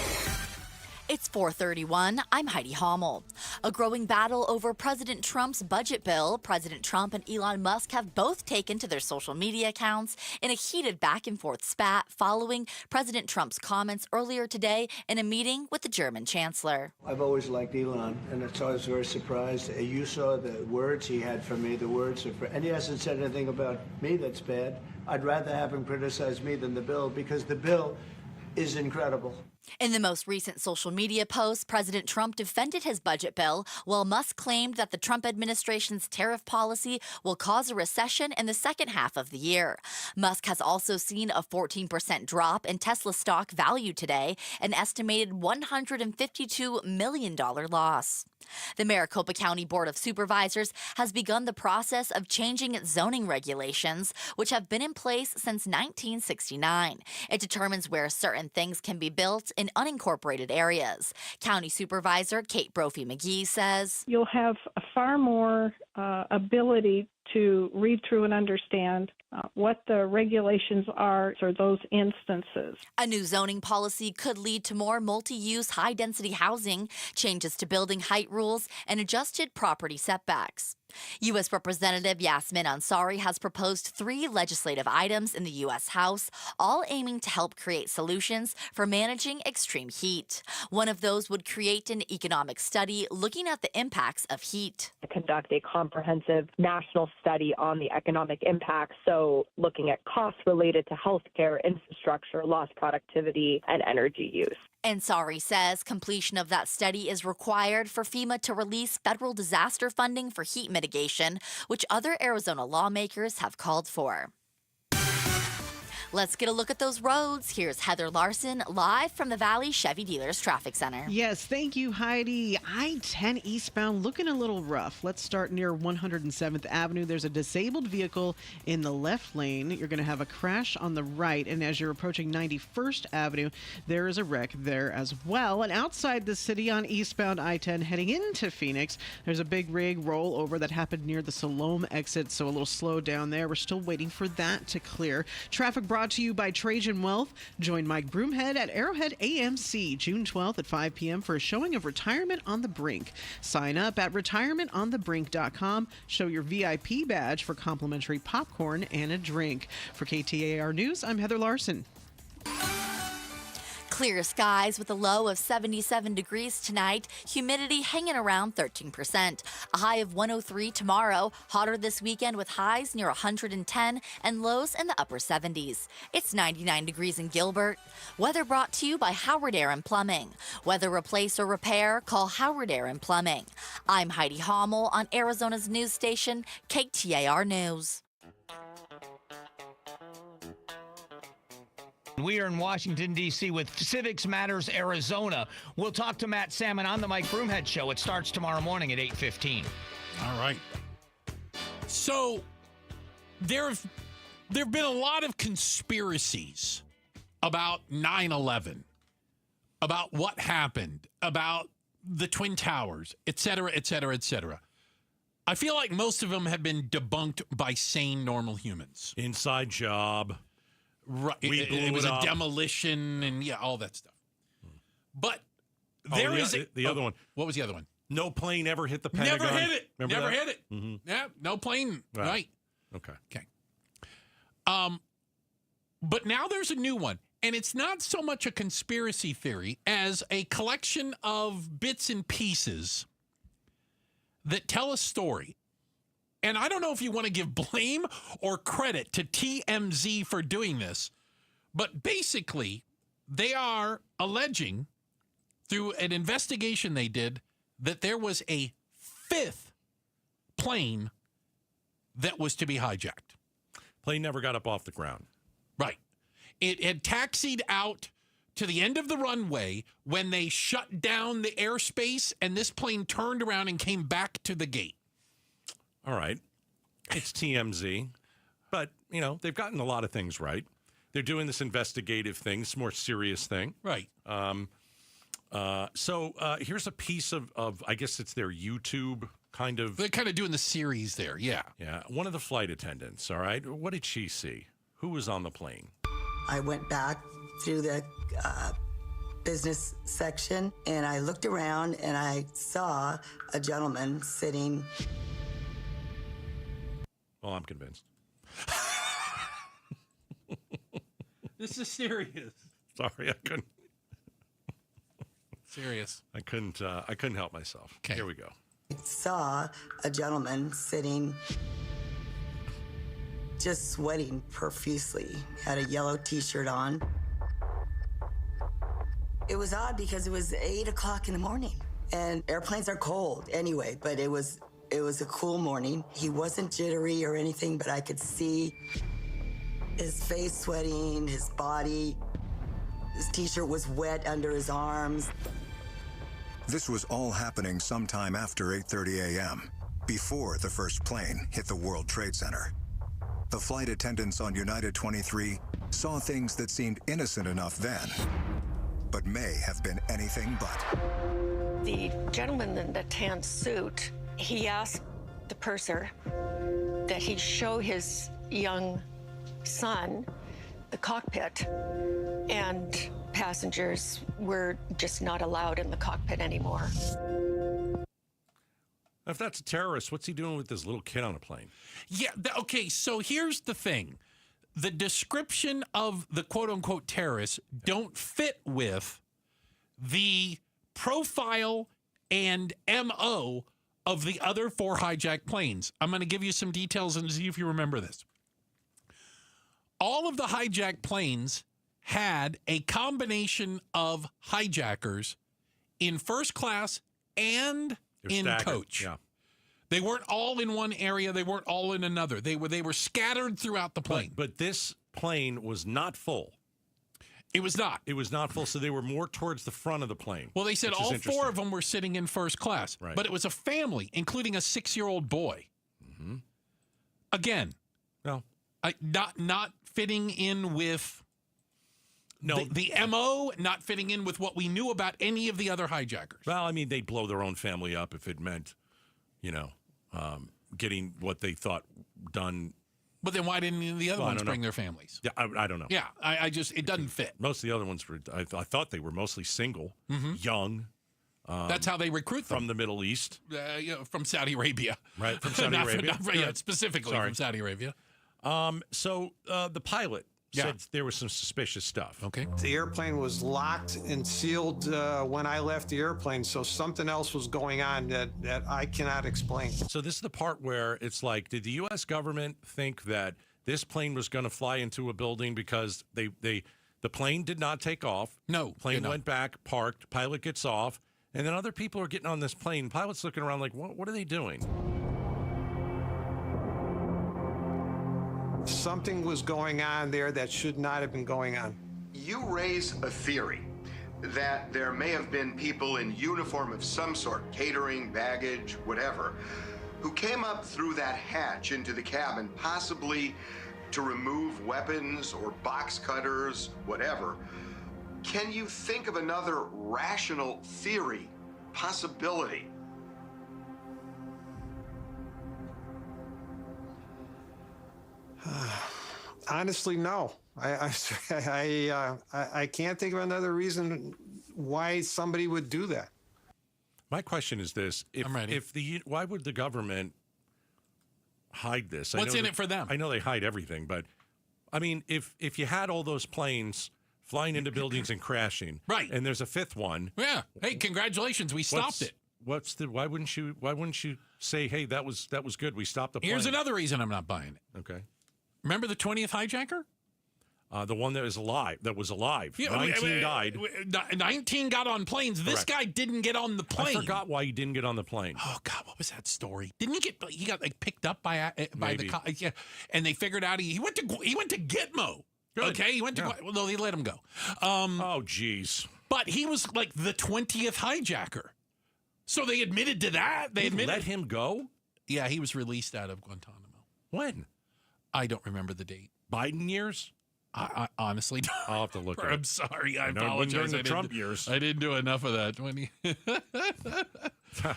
It's 4:31. I'm Heidi Hommel. A growing battle over President Trump's budget bill. President Trump and Elon Musk have both taken to their social media accounts in a heated back-and-forth spat following President Trump's comments earlier today in a meeting with the German chancellor. I've always liked Elon, and so I was very surprised. You saw the words he had for me, and he hasn't said anything about me that's bad. I'd rather have him criticize me than the bill, because the bill is incredible. In the most recent social media post, President Trump defended his budget bill, while Musk claimed that the Trump administration's tariff policy will cause a recession in the second half of the year. Musk has also seen a 14% drop in Tesla stock value today, an estimated $152 million loss. The Maricopa County Board of Supervisors has begun the process of changing its zoning regulations, which have been in place since 1969. It determines where certain things can be built in unincorporated areas. County Supervisor Kate Brophy-McGee says, "You'll have a far more ability to read through and understand what the regulations are for those instances." A new zoning policy could lead to more multi-use, high-density housing, changes to building height rules, and adjusted property setbacks. U.S. Representative Yasmin Ansari has proposed 3 legislative items in the U.S. House, all aiming to help create solutions for managing extreme heat. One of those would create an economic study looking at the impacts of heat. Conduct a comprehensive national study on the economic impacts, so looking at costs related to healthcare, infrastructure, lost productivity, and energy use. Ansari says completion of that study is required for FEMA to release federal disaster funding for heat mitigation, which other Arizona lawmakers have called for. Let's get a look at those roads. Here's Heather Larson live from the Valley Chevy Dealers Traffic Center. Yes, thank you, Heidi. I-10 eastbound looking a little rough. Let's start near 107th Avenue. There's a disabled vehicle in the left lane. You're going to have a crash on the right. And as you're approaching 91st Avenue, there is a wreck there as well. And outside the city on eastbound I-10 heading into Phoenix, there's a big rig rollover that happened near the Siloam exit, so a little slow down there. We're still waiting for that to clear. Traffic brought to you by Trajan Wealth. Join Mike Broomhead at Arrowhead AMC June 12th at 5 p.m. for a showing of Retirement on the Brink. Sign up at retirementonthebrink.com. Show your VIP badge for complimentary popcorn and a drink. For KTAR News, I'm Heather Larson. Clear skies with a low of 77 degrees tonight. Humidity hanging around 13%. A high of 103 tomorrow. Hotter this weekend with highs near 110 and lows in the upper 70s. It's 99 degrees in Gilbert. Weather brought to you by Howard Air and Plumbing. Whether replace or repair, call Howard Air and Plumbing. I'm Heidi Hommel on Arizona's news station, KTAR News. We are in Washington, D.C. with Civics Matters Arizona. We'll talk to Matt Salmon on the Mike Broomhead Show. It starts tomorrow morning at 8:15. All right. So there have been a lot of conspiracies about 9/11, about what happened, about the Twin Towers, et cetera, et cetera, et cetera. I feel like most of them have been debunked by sane, normal humans. Inside job. Right. It was a demolition and all that stuff. But there is the other one. What was the other one? No plane ever hit the Pentagon. Never hit it. Remember Never that? hit it. Mm-hmm. Yeah, no plane. Right. Okay. But now there's a new one. And it's not so much a conspiracy theory as a collection of bits and pieces that tell a story. And I don't know if you want to give blame or credit to TMZ for doing this, but basically they are alleging through an investigation they did that there was a fifth plane that was to be hijacked. Plane never got up off the ground. Right. It had taxied out to the end of the runway when they shut down the airspace, and this plane turned around and came back to the gate. All right. It's TMZ. But, you know, they've gotten a lot of things right. They're doing this investigative thing, this more serious thing. Right. So here's a piece of, I guess it's their YouTube kind of. They're kind of doing the series there, yeah. Yeah. One of the flight attendants, all right? What did she see? Who was on the plane? I went back through the business section, and I looked around, and I saw a gentleman sitting. Well, I'm convinced. This is serious. Sorry, I couldn't. Serious. I couldn't help myself. Okay. Here we go. I saw a gentleman sitting, just sweating profusely, had a yellow T-shirt on. It was odd because it was 8 o'clock in the morning, and airplanes are cold anyway, but it was a cool morning. He wasn't jittery or anything, but I could see his face sweating, his body. His T-shirt was wet under his arms. This was all happening sometime after 8:30 a.m., before the first plane hit the World Trade Center. The flight attendants on United 23 saw things that seemed innocent enough then, but may have been anything but. The gentleman in the tan suit, he asked the purser that he show his young son the cockpit, and passengers were just not allowed in the cockpit anymore. If that's a terrorist, what's he doing with this little kid on a plane? Yeah, okay, so here's the thing. The description of the quote-unquote terrorists don't fit with the profile and MO of the other 4 hijacked planes. I'm going to give you some details and see if you remember this. All of the hijacked planes had a combination of hijackers in first class and in coach. Yeah. They weren't all in one area. They weren't all in another. They were scattered throughout the plane. But this plane was not full. It was not. It was not full, so they were more towards the front of the plane. Well, they said all 4 of them were sitting in first class. Right. But it was a family, including a 6-year-old boy. Mm-hmm. Again, no, not fitting in with the MO, not fitting in with what we knew about any of the other hijackers. Well, I mean, they'd blow their own family up if it meant, getting what they thought done. But then why didn't the other ones bring their families? Yeah, I don't know. Yeah, it doesn't fit. Most of the other ones were, I thought they were mostly single, young. That's how they recruit them. From the Middle East. From Saudi Arabia. Right, from Saudi Arabia. Specifically from Saudi Arabia. So the pilot said there was some suspicious stuff. Okay. The airplane was locked and sealed when I left the airplane, so something else was going on that I cannot explain. So this is the part where it's like, did the U.S. government think that this plane was going to fly into a building because the plane did not take off? No. Plane went back, parked, pilot gets off, and then other people are getting on this plane. Pilot's looking around like, what are they doing? Something was going on there that should not have been going on. You raise a theory that there may have been people in uniform of some sort, catering, baggage, whatever, who came up through that hatch into the cabin, possibly to remove weapons or box cutters, whatever. Can you think of another rational theory, possibility? Honestly, no. I can't think of another reason why somebody would do that. My question is this: why would the government hide this? What's in it for them? I know they hide everything, but I mean, if you had all those planes flying into buildings and crashing. Right. And there's a fifth one. Yeah. Hey, congratulations. We stopped it. Why wouldn't you say, hey, that was good. We stopped the plane. Here's another reason I'm not buying it. Okay. Remember the 20th hijacker? The one that was alive. Yeah, 19 died. 19 got on planes. This guy didn't get on the plane. I forgot why he didn't get on the plane. Oh God, what was that story? Didn't he got like picked up by Maybe. the and they figured out he went to Gitmo. Good. Okay, he went to well, no, they let him go. Oh geez. But he was like the 20th hijacker. So they admitted to that. They let him go? Yeah, he was released out of Guantanamo. When? I don't remember the date. Biden years? I honestly don't. I'll have to look. I'm sorry. I know, apologize. during the Trump years. I didn't do enough of that.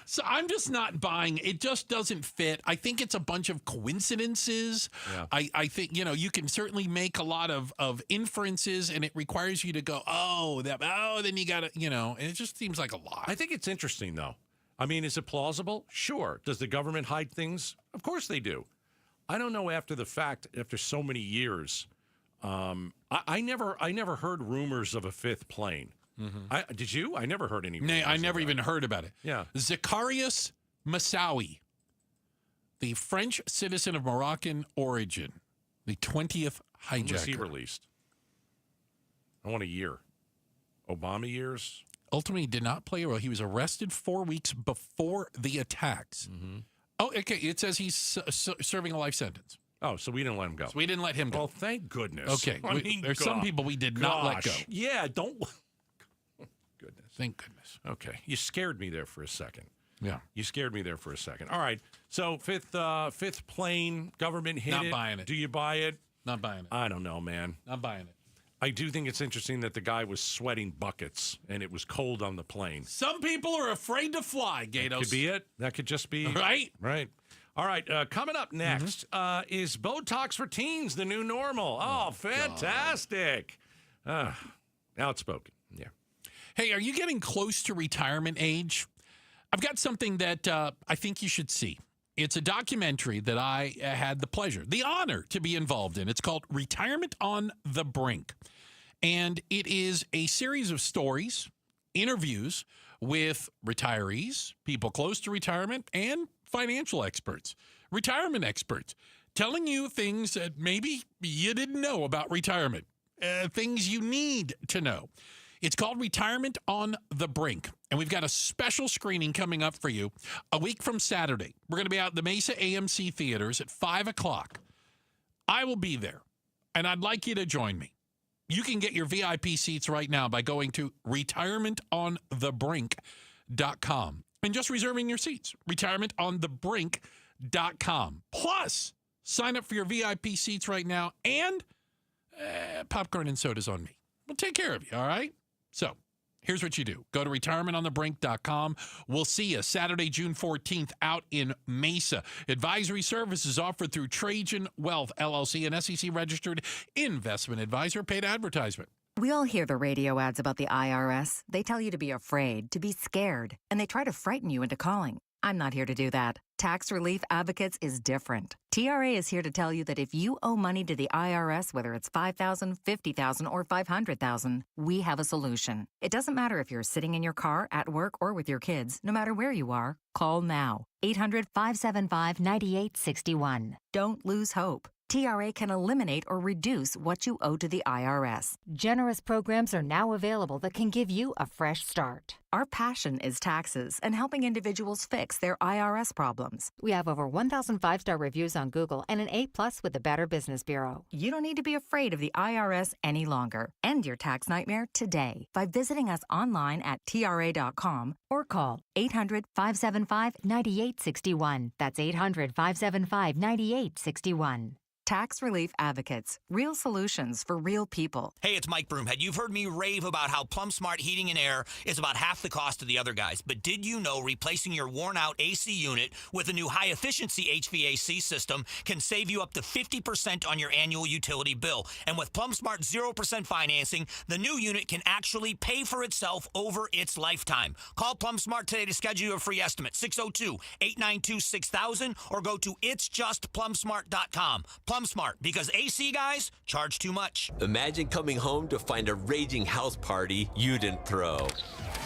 So I'm just not buying. It just doesn't fit. I think it's a bunch of coincidences. Yeah. I think, you can certainly make a lot of inferences, and it requires you to go, then you got to, and it just seems like a lot. I think it's interesting, though. I mean, is it plausible? Sure. Does the government hide things? Of course they do. I don't know after the fact, after so many years. I never heard rumors of a fifth plane. Mm-hmm. Did you? I never heard any rumors. I never even heard about it. Yeah. Zacharias Moussaoui, the French citizen of Moroccan origin, the 20th hijacker. When was he released? I want a year. Obama years? Ultimately, did not play a role. He was arrested 4 weeks before the attacks. Mm-hmm. Oh, okay. It says he's serving a life sentence. Oh, so we didn't let him go. So we didn't let him go. Well, thank goodness. Okay. There's some people we did not let go. Yeah, don't. Goodness. Thank goodness. Okay. You scared me there for a second. Yeah. You scared me there for a second. All right. So fifth plane, government hit Not it. buying it. Do you buy it? Not buying it. I don't know, man. Not buying it. I do think it's interesting that the guy was sweating buckets and it was cold on the plane. Some people are afraid to fly, Gatos. That could be it. That could just be. Right? Right. All right, coming up next is Botox for teens the new normal. Oh, fantastic. Outspoken. Yeah. Hey, are you getting close to retirement age? I've got something that I think you should see. It's a documentary that I had the pleasure, the honor to be involved in. It's called Retirement on the Brink. And it is a series of stories, interviews with retirees, people close to retirement, and financial experts, retirement experts, telling you things that maybe you didn't know about retirement, things you need to know. It's called Retirement on the Brink, and we've got a special screening coming up for you a week from Saturday. We're going to be out at the Mesa AMC Theaters at 5 o'clock. I will be there, and I'd like you to join me. You can get your VIP seats right now by going to retirementonthebrink.com and just reserving your seats. Retirementonthebrink.com. Plus, sign up for your VIP seats right now, and popcorn and sodas on me. We'll take care of you, all right? So, here's what you do. Go to retirementonthebrink.com. We'll see you Saturday, June 14th out in Mesa. Advisory services offered through Trajan Wealth, LLC, an SEC-registered investment advisor. Paid advertisement. We all hear the radio ads about the IRS. They tell you to be afraid, to be scared, and they try to frighten you into calling. I'm not here to do that. Tax Relief Advocates is different. TRA is here to tell you that if you owe money to the IRS, whether it's $5,000, $50,000, or $500,000, we have a solution. It doesn't matter if you're sitting in your car, at work, or with your kids. No matter where you are, call now. 800-575-9861. Don't lose hope. TRA can eliminate or reduce what you owe to the IRS. Generous programs are now available that can give you a fresh start. Our passion is taxes and helping individuals fix their IRS problems. We have over 1,000 five-star reviews on Google and an A+ with the Better Business Bureau. You don't need to be afraid of the IRS any longer. End your tax nightmare today by visiting us online at TRA.com or call 800-575-9861. That's 800-575-9861. Tax Relief Advocates. Real solutions for real people. Hey, it's Mike Broomhead. You've heard me rave about how Plum Smart Heating and Air is about half the cost of the other guys. But did you know replacing your worn-out AC unit with a new high-efficiency HVAC system can save you up to 50% on your annual utility bill? And with Plum Smart 0% financing, the new unit can actually pay for itself over its lifetime. Call Plum Smart today to schedule your free estimate, 602-892-6000, or go to itsjustplumsmart.com. PlumSmart, because AC guys charge too much. Imagine coming home to find a raging house party you didn't throw.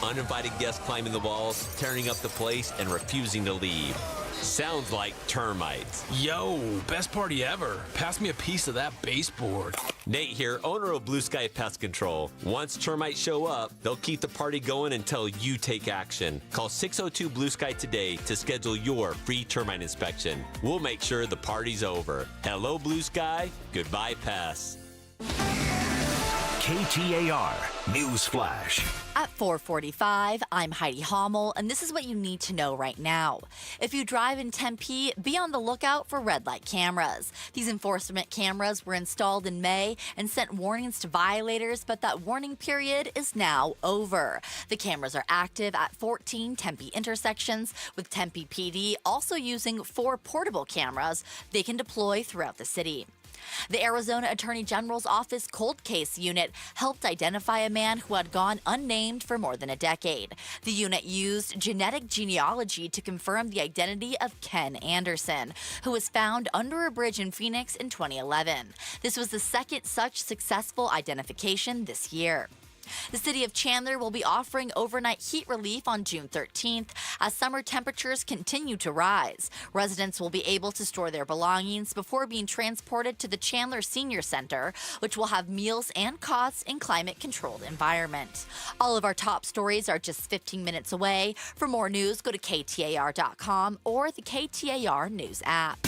Uninvited guests climbing the walls, tearing up the place, and refusing to leave. Sounds like termites. Yo, best party ever. Pass me a piece of that baseboard. Nate here, owner of Blue Sky Pest Control. Once termites show up, they'll keep the party going until you take action. Call 602 Blue Sky today to schedule your free termite inspection. We'll make sure the party's over. Hello, Blue Sky. Goodbye, pests. KTAR News Flash. At 4:45, I'm Heidi Hommel, and this is what you need to know right now. If you drive in Tempe, be on the lookout for red light cameras. These enforcement cameras were installed in May and sent warnings to violators, but that warning period is now over. The cameras are active at 14 Tempe intersections, with Tempe PD also using 4 portable cameras they can deploy throughout the city. The Arizona Attorney General's Office Cold Case Unit helped identify a man who had gone unnamed for more than a decade. The unit used genetic genealogy to confirm the identity of Ken Anderson, who was found under a bridge in Phoenix in 2011. This was the second such successful identification this year. The city of Chandler will be offering overnight heat relief on June 13th as summer temperatures continue to rise. Residents will be able to store their belongings before being transported to the Chandler Senior Center, which will have meals and cots in climate-controlled environment. All of our top stories are just 15 minutes away. For more news, go to KTAR.com or the KTAR News app.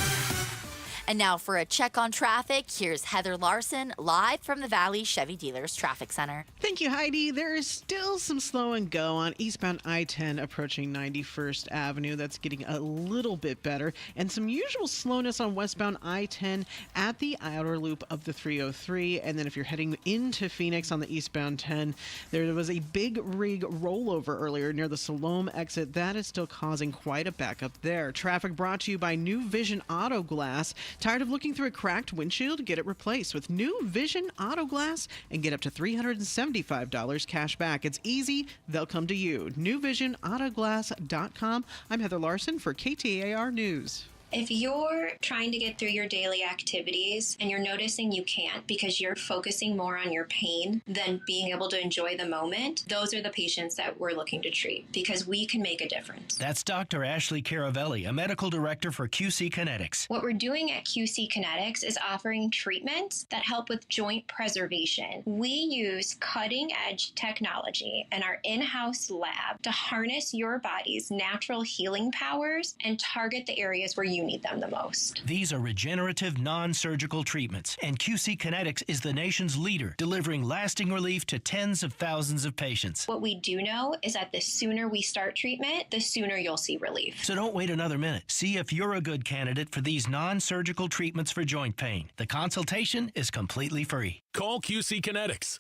And now for a check on traffic, here's Heather Larson live from the Valley Chevy Dealers Traffic Center. Thank you, Heidi. There is still some slow and go on eastbound I-10 approaching 91st Avenue. That's getting a little bit better. And some usual slowness on westbound I-10 at the outer loop of the 303. And then if you're heading into Phoenix on the eastbound 10, there was a big rig rollover earlier near the Siloam exit. That is still causing quite a backup there. Traffic brought to you by New Vision Auto Glass. Tired of looking through a cracked windshield? Get it replaced with New Vision Auto Glass and get up to $375 cash back. It's easy. They'll come to you. NewVisionAutoglass.com. I'm Heather Larson for KTAR News. If you're trying to get through your daily activities and you're noticing you can't because you're focusing more on your pain than being able to enjoy the moment, those are the patients that we're looking to treat because we can make a difference. That's Dr. Ashley Caravelli, a medical director for QC Kinetics. What we're doing at QC Kinetics is offering treatments that help with joint preservation. We use cutting-edge technology in our in-house lab to harness your body's natural healing powers and target the areas where you need them the most. These are regenerative, non-surgical treatments, and QC Kinetics is the nation's leader, delivering lasting relief to tens of thousands of patients. What we do know is that the sooner we start treatment, the sooner you'll see relief. So don't wait another minute. See if you're a good candidate for these non-surgical treatments for joint pain. The consultation is completely free. Call QC Kinetics,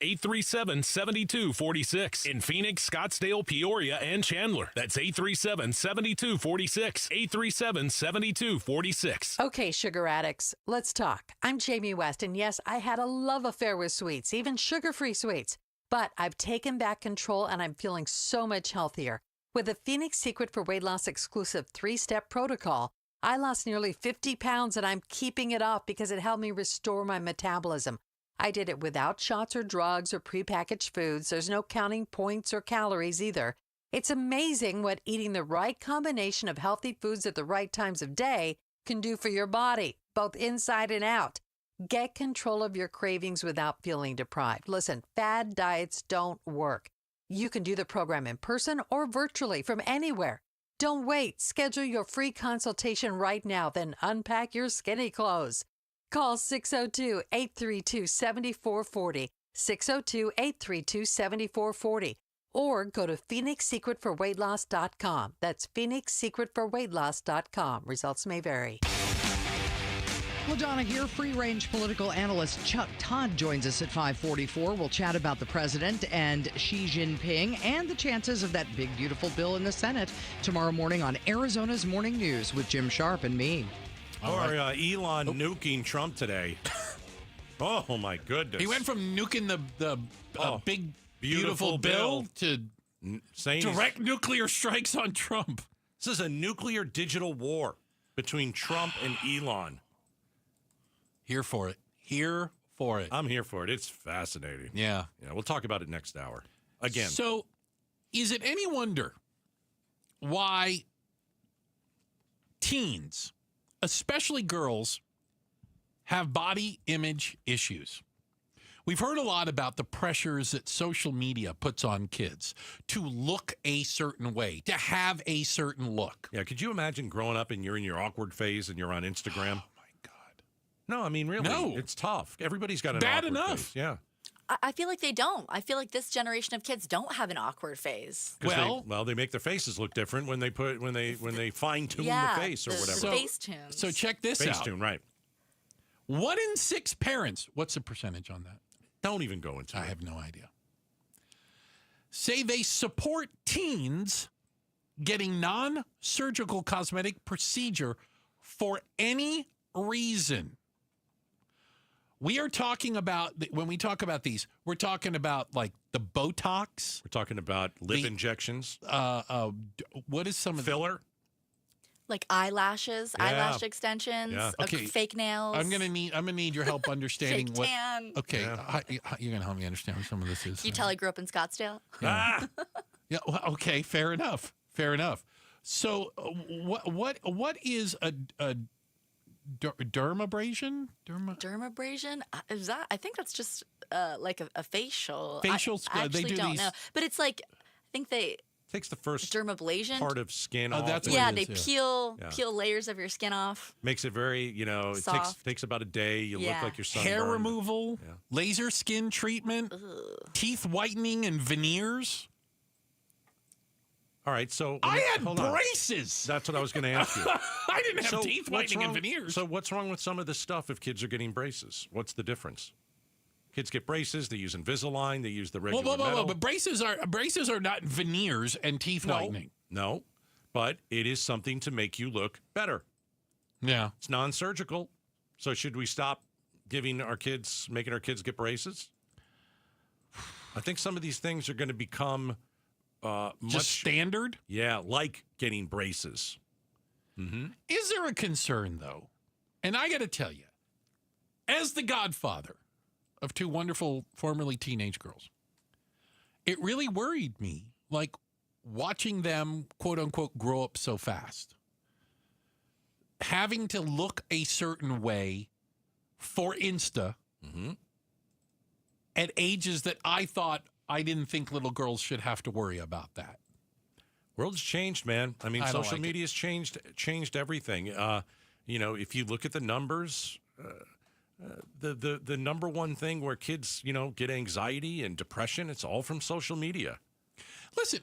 602-837-7246. In Phoenix, Scottsdale, Peoria, and Chandler. That's 837-7246. 837-7246. Okay, sugar addicts, let's talk. I'm Jamie West, and yes, I had a love affair with sweets, even sugar-free sweets. But I've taken back control, and I'm feeling so much healthier. With the Phoenix Secret for Weight Loss exclusive 3-step protocol, I lost nearly 50 pounds, and I'm keeping it off because it helped me restore my metabolism. I did it without shots or drugs or prepackaged foods. There's no counting points or calories either. It's amazing what eating the right combination of healthy foods at the right times of day can do for your body, both inside and out. Get control of your cravings without feeling deprived. Listen, fad diets don't work. You can do the program in person or virtually from anywhere. Don't wait. Schedule your free consultation right now, then unpack your skinny clothes. Call 602-832-7440, 602-832-7440, or go to PhoenixSecretForWeightLoss.com. That's PhoenixSecretForWeightLoss.com. Results may vary. LaDonna here. Free-range political analyst Chuck Todd joins us at 5:44. We'll chat about the president and Xi Jinping and the chances of that big, beautiful bill in the Senate tomorrow morning on Arizona's Morning News with Jim Sharp and me. Or Elon nuking Trump today. Oh, my goodness. He went from nuking the big, beautiful bill to direct nuclear strikes on Trump. This is a nuclear digital war between Trump and Elon. Here for it. Here for it. I'm here for it. It's fascinating. Yeah. Yeah, we'll talk about it next hour. Again. So, is it any wonder why teens, especially girls, have body image issues? We've heard a lot about the pressures that social media puts on kids to look a certain way, to have a certain look. Yeah, could you imagine growing up and you're in your awkward phase and you're on Instagram? Oh, my God. No, I mean, really, No. It's tough. Everybody's got an Bad awkward enough. phase. Yeah. I feel like they don't. I feel like this generation of kids don't have an awkward phase. Well, they make their faces look different when they fine tune the face or whatever. The face tune. So check this out. Face tune, right. 1 in 6 parents, what's the percentage on that? Don't even go into it. I have no idea. Say they support teens getting non-surgical cosmetic procedure for any reason. We are talking about, when we talk about these, we're talking about like the Botox. We're talking about lip injections. What is some of filler? Like eyelashes, Yeah. eyelash extensions, Yeah. Okay. fake nails. I'm gonna need your help understanding Fake what. tan. Okay, you're gonna help me understand what some of this is. Can you tell I grew up in Scottsdale? Yeah. Yeah. Well, okay. Fair enough. Fair enough. So, what is a dermabrasion? Dermabrasion? Is that? I think that's just like a facial. Facial. I actually they do don't these. know, but it's like I think they. Takes the first dermablation part of skin off. That's yeah, what it they is, peel Yeah. peel layers of your skin off. Makes it very, it Soft. takes about a day. You look Yeah. like you're sunburned. Hair removal, laser skin treatment, teeth whitening, and veneers. All right, so I had hold on. braces. That's what I was going to ask you. I didn't have So teeth what's whitening and wrong- veneers. So what's wrong with some of this stuff if kids are getting braces? What's the difference? Kids get braces. They use Invisalign. They use the regular metal. But braces are not veneers and teeth whitening. No, but it is something to make you look better. Yeah, it's non-surgical. So should we stop making our kids get braces? I think some of these things are going to become much standard. Yeah, like getting braces. Mm-hmm. Is there a concern though? And I got to tell you, as the godfather of 2 wonderful formerly teenage girls, it really worried me, like watching them, quote unquote, grow up so fast. Having to look a certain way for Insta at ages that I didn't think little girls should have to worry about that. World's changed, man. I mean, I don't social like media's changed everything. If you look at the numbers, the number one thing where kids, get anxiety and depression, it's all from social media. Listen,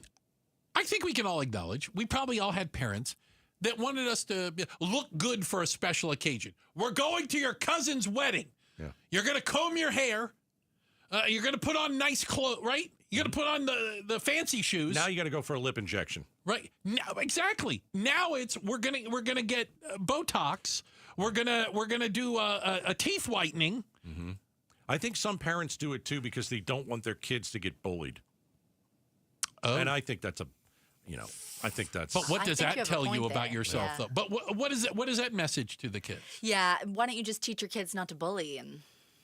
I think we can all acknowledge we probably all had parents that wanted us to look good for a special occasion. We're going to your cousin's wedding. Yeah. You're going to comb your hair. You're going to put on nice clothes, right? You're going to put on the fancy shoes. Now you got to go for a lip injection. Right. Now, exactly. Now it's we're gonna get Botox. We're gonna do a teeth whitening. Mm-hmm. I think some parents do it too because they don't want their kids to get bullied. Oh. And I think that's I think that's. But what does that tell you point about there. yourself, Yeah. though? But what is it? What is that message to the kids? Yeah, why don't you just teach your kids not to bully and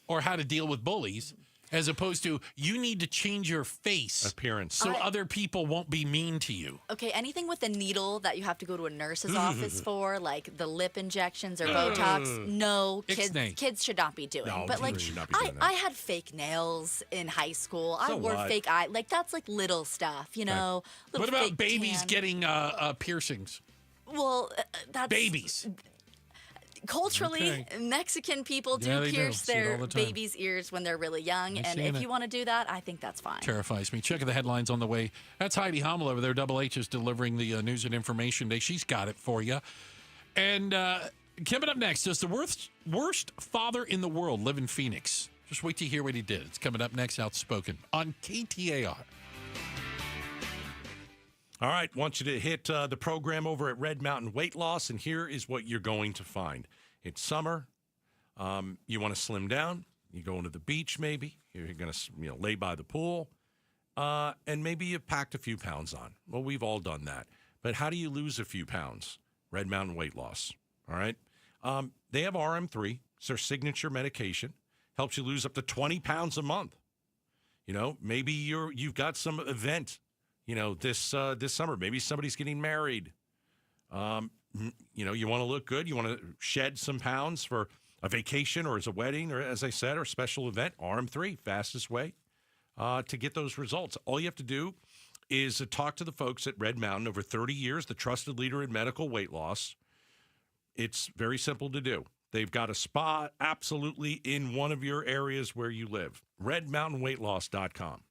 Or how to deal with bullies, as opposed to you need to change your face appearance so other people won't be mean to you. Okay, anything with a needle that you have to go to a nurse's office for, like the lip injections or Botox, no, Ixnay. kids should not be doing. No, but like, kids should not be doing that. I had fake nails in high school. I So wore what? fake eye. Like that's like little stuff, little What about fake babies tan. getting piercings? Well, that's Babies. Culturally, Okay. Mexican people do Yeah, they do. pierce See it all their the time. babies' ears when they're really young, I've and seen if it. you want to do that, I think that's fine. Terrifies me. Check the headlines on the way. That's Heidi Hommel over there. Double H is delivering the news and information day. She's got it for you. And coming up next, does the worst father in the world live in Phoenix? Just wait to hear what he did. It's coming up next, Outspoken on KTAR. All right, want you to hit the program over at Red Mountain Weight Loss, and here is what you're going to find. It's summer. You want to slim down. You go into the beach, maybe. You're going to lay by the pool, and maybe you packed a few pounds on. Well, we've all done that. But how do you lose a few pounds? Red Mountain Weight Loss. All right. They have RM3. It's their signature medication. Helps you lose up to 20 pounds a month. You know, maybe you've got some event, you know, this summer. Maybe somebody's getting married. You know, you want to look good. You want to shed some pounds for a vacation or as a wedding or, as I said, or a special event. RM3, fastest way to get those results. All you have to do is talk to the folks at Red Mountain. Over 30 years, the trusted leader in medical weight loss. It's very simple to do. They've got a spa absolutely in one of your areas where you live. RedMountainWeightLoss.com.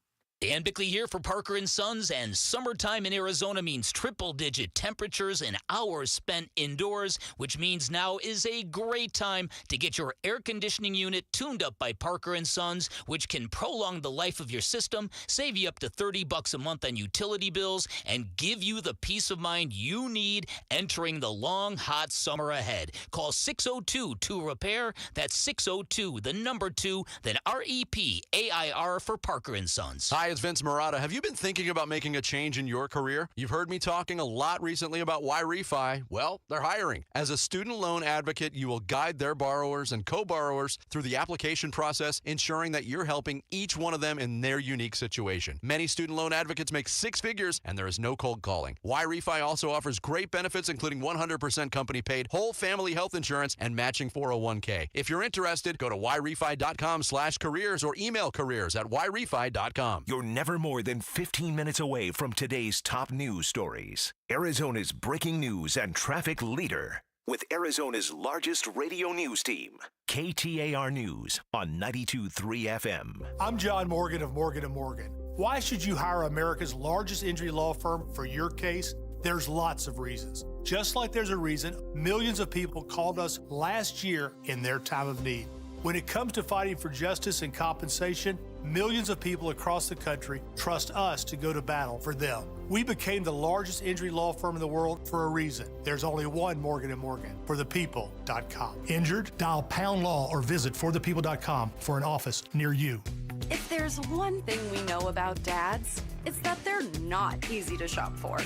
Dan Bickley here for Parker & Sons, and summertime in Arizona means triple-digit temperatures and hours spent indoors, which means now is a great time to get your air conditioning unit tuned up by Parker & Sons, which can prolong the life of your system, save you up to $30 a month on utility bills, and give you the peace of mind you need entering the long, hot summer ahead. Call 602-2-REPAIR. That's 602, the number 2, then REPAIR for Parker & Sons. Hi, it's Vince Murata. Have you been thinking about making a change in your career? You've heard me talking a lot recently about Why Refi. Well, they're hiring. As a student loan advocate, you will guide their borrowers and co-borrowers through the application process, ensuring that you're helping each one of them in their unique situation. Many student loan advocates make 6 figures, and there is no cold calling. Why Refi also offers great benefits, including 100% company-paid whole family health insurance and matching 401k. If you're interested, go to whyrefi.com/careers or email careers@whyrefi.com. You're never more than 15 minutes away from today's top news stories. Arizona's breaking news and traffic leader with Arizona's largest radio news team. KTAR News on 92.3 FM. I'm John Morgan of Morgan & Morgan. Why should you hire America's largest injury law firm for your case? There's lots of reasons. Just like there's a reason millions of people called us last year in their time of need. When it comes to fighting for justice and compensation, millions of people across the country trust us to go to battle for them. We became the largest injury law firm in the world for a reason. There's only one Morgan & Morgan, forthepeople.com. Injured? Dial #law or visit forthepeople.com for an office near you. If there's one thing we know about dads, it's that they're not easy to shop for.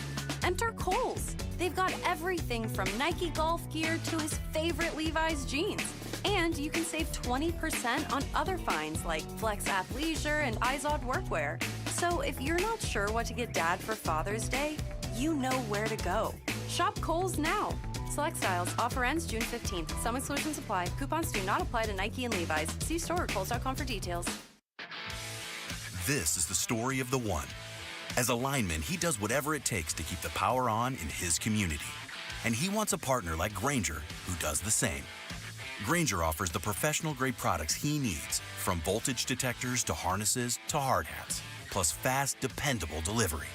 Enter Kohl's. They've got everything from Nike golf gear to his favorite Levi's jeans. And you can save 20% on other finds like Flex Athleisure and Izod workwear. So if you're not sure what to get Dad for Father's Day, you know where to go. Shop Kohl's now. Select styles. Offer ends June 15th. Some exclusions apply. Coupons do not apply to Nike and Levi's. See store at Kohls.com for details. This is the story of the one. As a lineman, he does whatever it takes to keep the power on in his community. And he wants a partner like Grainger who does the same. Grainger offers the professional-grade products he needs, from voltage detectors to harnesses to hard hats, plus fast, dependable delivery,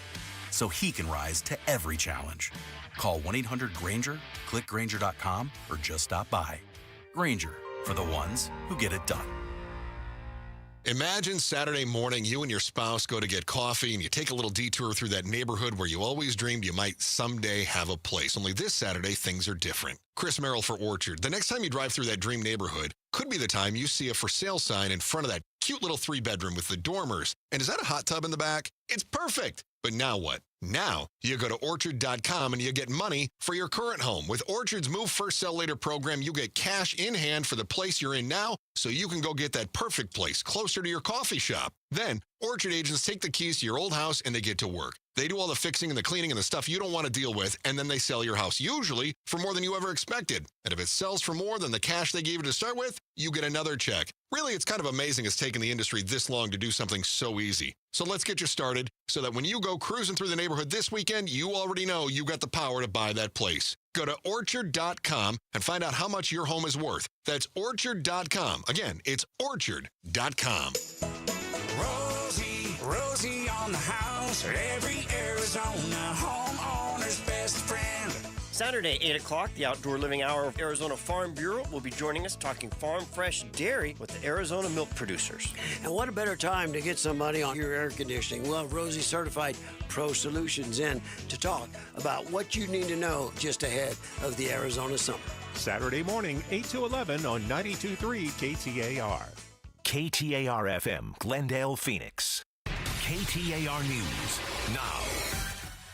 so he can rise to every challenge. Call 1-800-GRAINGER, click Grainger.com, or just stop by. Grainger, for the ones who get it done. Imagine Saturday morning, you and your spouse go to get coffee and you take a little detour through that neighborhood where you always dreamed you might someday have a place. Only this Saturday, things are different. Chris Merrill for Orchard. The next time you drive through that dream neighborhood could be the time you see a for sale sign in front of that cute little 3-bedroom with the dormers. And is that a hot tub in the back? It's perfect. But now what? Now you go to Orchard.com and you get money for your current home. With Orchard's Move First Sell Later program, you get cash in hand for the place you're in now so you can go get that perfect place closer to your coffee shop. Then Orchard agents take the keys to your old house and they get to work. They do all the fixing and the cleaning and the stuff you don't want to deal with, and then they sell your house, usually for more than you ever expected. And if it sells for more than the cash they gave you to start with, you get another check. Really, it's kind of amazing it's taken the industry this long to do something so easy. So let's get you started so that when you go cruising through the neighborhood this weekend, you already know you got the power to buy that place. Go to Orchard.com and find out how much your home is worth. That's Orchard.com. Again, it's Orchard.com. Rosie on the house, every Arizona homeowner's best friend. Saturday, 8 o'clock, the Outdoor Living Hour of Arizona Farm Bureau will be joining us talking farm fresh dairy with the Arizona milk producers. And what a better time to get somebody on your air conditioning. Well, Rosie certified Pro Solutions in to talk about what you need to know just ahead of the Arizona summer. Saturday morning, 8 to 11 on 92.3 KTAR. KTAR-FM, Glendale, Phoenix. KTAR News now.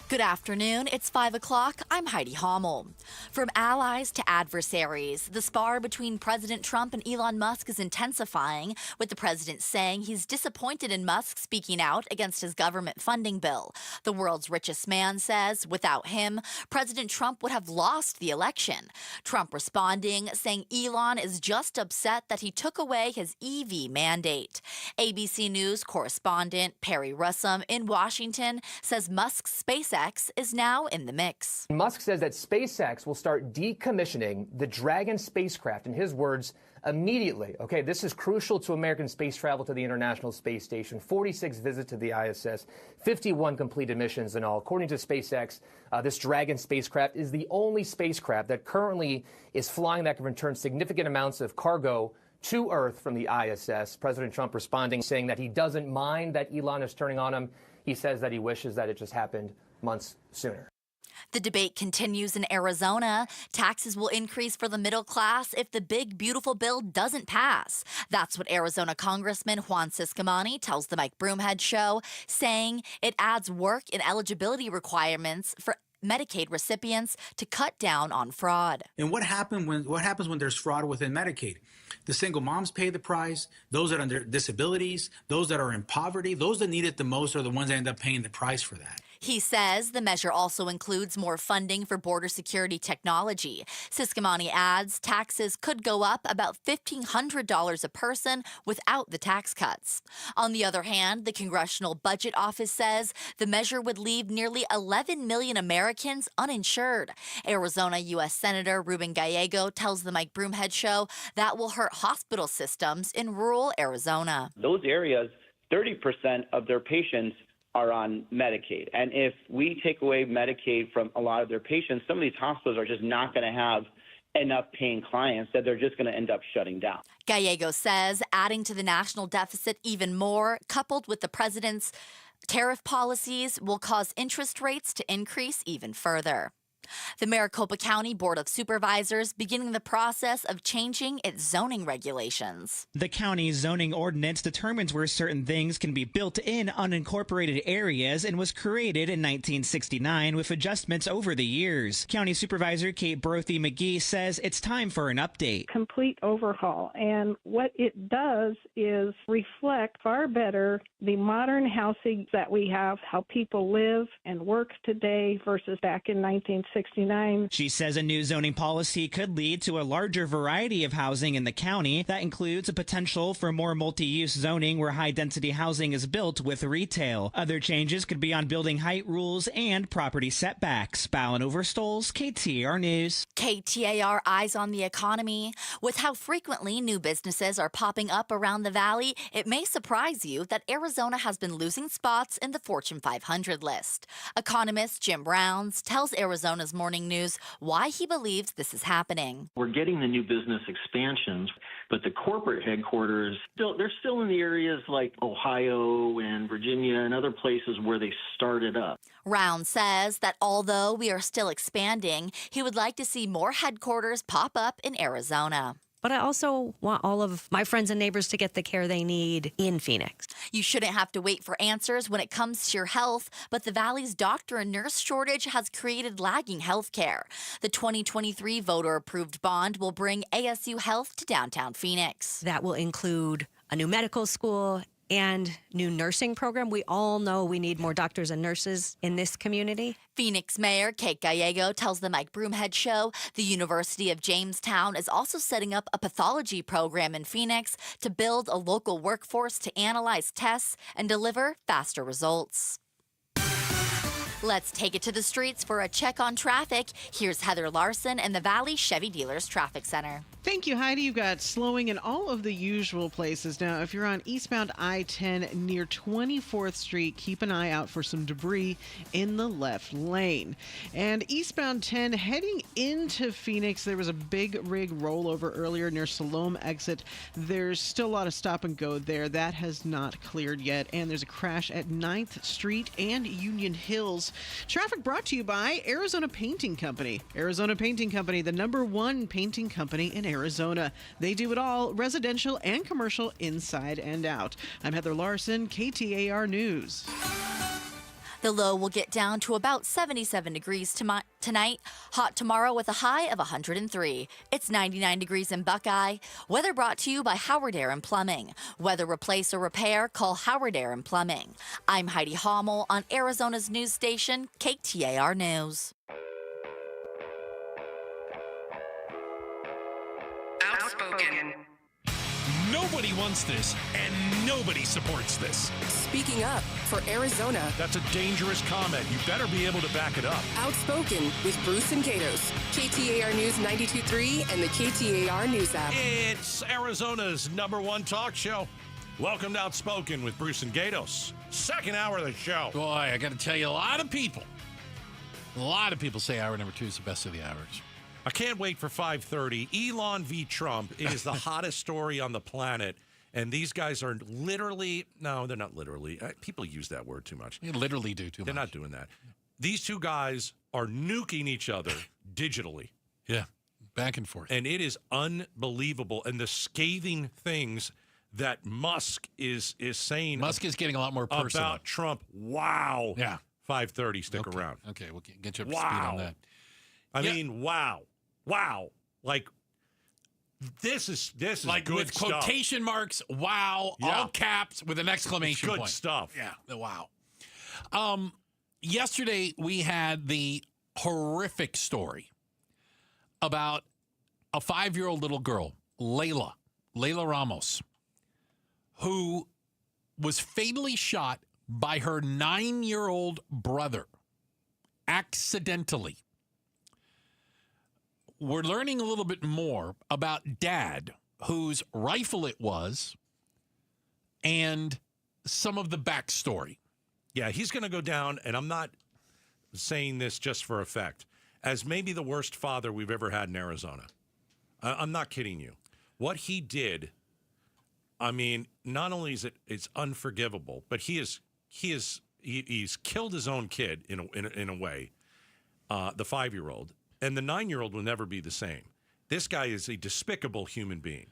Good afternoon. It's 5 o'clock. I'm Heidi Hommel. From allies to adversaries, the spar between President Trump and Elon Musk is intensifying, with the president saying he's disappointed in Musk speaking out against his government funding bill. The world's richest man says without him, President Trump would have lost the election. Trump responding, saying Elon is just upset that he took away his EV mandate. ABC News correspondent Perry Russum in Washington says Musk's SpaceX is now in the mix. Musk says that SpaceX will start decommissioning the Dragon spacecraft, in his words, immediately. Okay, this is crucial to American space travel to the International Space Station. 46 visits to the ISS, 51 completed missions in all. According to SpaceX, this Dragon spacecraft is the only spacecraft that currently is flying that can return significant amounts of cargo to Earth from the ISS. President Trump responding, saying that he doesn't mind that Elon is turning on him. He says that he wishes that it just happened months sooner. The debate continues in Arizona. Taxes will increase for the middle class if the big, beautiful bill doesn't pass. That's what Arizona Congressman Juan Ciscomani tells the Mike Broomhead Show, saying it adds work and eligibility requirements for Medicaid recipients to cut down on fraud. And what happens when there's fraud within Medicaid? The single moms pay the price. Those that are under disabilities, those that are in poverty, those that need it the most are the ones that end up paying the price for that. He says the measure also includes more funding for border security technology. Ciscomani adds taxes could go up about $1,500 a person without the tax cuts. On the other hand, the Congressional Budget Office says the measure would leave nearly 11 million Americans uninsured. Arizona U.S. Senator Ruben Gallego tells the Mike Broomhead Show that will hurt hospital systems in rural Arizona. Those areas, 30% of their patients are on Medicaid. And if we take away Medicaid from a lot of their patients, some of these hospitals are just not going to have enough paying clients that they're just going to end up shutting down. Gallego says adding to the national deficit even more, coupled with the president's tariff policies, will cause interest rates to increase even further. The Maricopa County Board of Supervisors beginning the process of changing its zoning regulations. The county's zoning ordinance determines where certain things can be built in unincorporated areas and was created in 1969 with adjustments over the years. County Supervisor Kate Brothy McGee says it's time for an update. Complete overhaul. And what it does is reflect far better the modern housing that we have, how people live and work today versus back in 1969. She says a new zoning policy could lead to a larger variety of housing in the county. That includes a potential for more multi-use zoning where high-density housing is built with retail. Other changes could be on building height rules and property setbacks. Ballin Overstoles, KTAR News. KTAR Eyes on the Economy. With how frequently new businesses are popping up around the valley, it may surprise you that Arizona has been losing spots in the Fortune 500 list. Economist Jim Rounds tells Arizona's Morning News why he believes this is happening. We're getting the new business expansions, but the corporate headquarters, they're still in the areas like Ohio and Virginia and other places where they started up. Round says that although we are still expanding, he would like to see more headquarters pop up in Arizona. But I also want all of my friends and neighbors to get the care they need in Phoenix. You shouldn't have to wait for answers when it comes to your health, but the Valley's doctor and nurse shortage has created lagging health care. The 2023 voter-approved bond will bring ASU Health to downtown Phoenix. That will include a new medical school and new nursing program. We all know we need more doctors and nurses in this community. Phoenix Mayor Kate Gallego tells the Mike Broomhead Show the University of Jamestown is also setting up a pathology program in Phoenix to build a local workforce to analyze tests and deliver faster results. Let's take it to the streets for a check on traffic. Here's Heather Larson in the Valley Chevy Dealers Traffic Center. Thank you, Heidi. You've got slowing in all of the usual places. Now, if you're on eastbound I-10 near 24th Street, keep an eye out for some debris in the left lane. And eastbound 10 heading into Phoenix, there was a big rig rollover earlier near Salome exit. There's still a lot of stop and go there. That has not cleared yet. And there's a crash at 9th Street and Union Hills. Traffic brought to you by Arizona Painting Company. Arizona Painting Company, the #1 painting company in Arizona. They do it all, residential and commercial, inside and out. I'm Heather Larson, KTAR News. The low will get down to about 77 degrees tonight. Hot tomorrow with a high of 103. It's 99 degrees in Buckeye. Weather brought to you by Howard Air and Plumbing. Weather replace or repair, call Howard Air and Plumbing. I'm Heidi Hommel on Arizona's news station, KTAR News. Outspoken. Nobody wants this, and nobody supports this. Speaking up for Arizona. That's a dangerous comment. You better be able to back it up. Outspoken with Bruce and Gatos. KTAR News 92.3 and the KTAR News app. It's Arizona's #1 talk show. Welcome to Outspoken with Bruce and Gatos. Second hour of the show. Boy, I got to tell you, a lot of people say hour number 2 is the best of the hours. I can't wait for 5:30. Elon v. Trump. It is the hottest story on the planet. And these guys are literally, no, they're not literally. People use that word too much. You literally do too much. They're not doing that. These two guys are nuking each other digitally. Yeah, back and forth. And it is unbelievable. And the scathing things that Musk is saying. Musk is getting a lot more personal. About Trump. Wow. Yeah. 5:30. Stick around. Okay, we'll get you up to speed on that. I mean, wow. Like, this is like good with stuff. Quotation marks, wow, Yeah. all caps with an exclamation Good point. stuff. Yeah, wow. Yesterday, we had the horrific story about a 5-year-old little girl, Layla Ramos, who was fatally shot by her 9-year-old brother accidentally. We're learning a little bit more about Dad, whose rifle it was, and some of the backstory. Yeah, he's going to go down, and I'm not saying this just for effect, as maybe the worst father we've ever had in Arizona. I'm not kidding you. What he did, I mean, not only is it's unforgivable, but he's killed his own kid in a way, the 5-year-old. And the 9-year-old will never be the same. This guy is a despicable human being.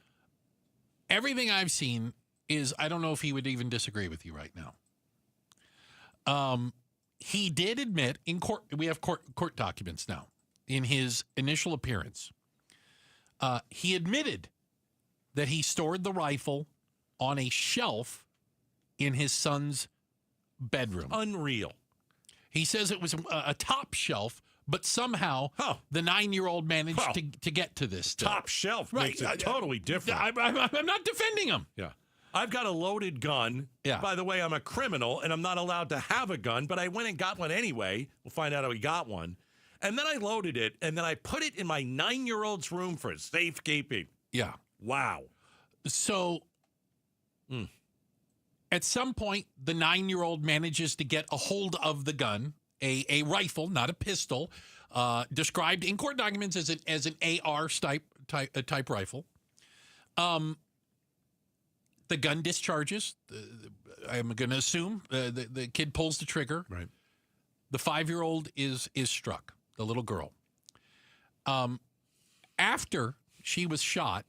Everything I've seen is, I don't know if he would even disagree with you right now. He did admit in court, we have court documents now, in his initial appearance. He admitted that he stored the rifle on a shelf in his son's bedroom. Unreal. He says it was a top shelf, but somehow the 9-year-old managed to get to this stuff. Top shelf makes it totally different. I'm not defending him. Yeah. I've got a loaded gun. Yeah. By the way, I'm a criminal, and I'm not allowed to have a gun, but I went and got one anyway. We'll find out how he got one. And then I loaded it, and then I put it in my 9-year-old's room for safekeeping. Yeah. Wow. So at some point, the 9-year-old manages to get a hold of the gun, a rifle, not a pistol, described in court documents as an AR type rifle. The gun discharges. I'm going to assume the kid pulls the trigger. Right. The 5-year-old is struck, the little girl. After she was shot,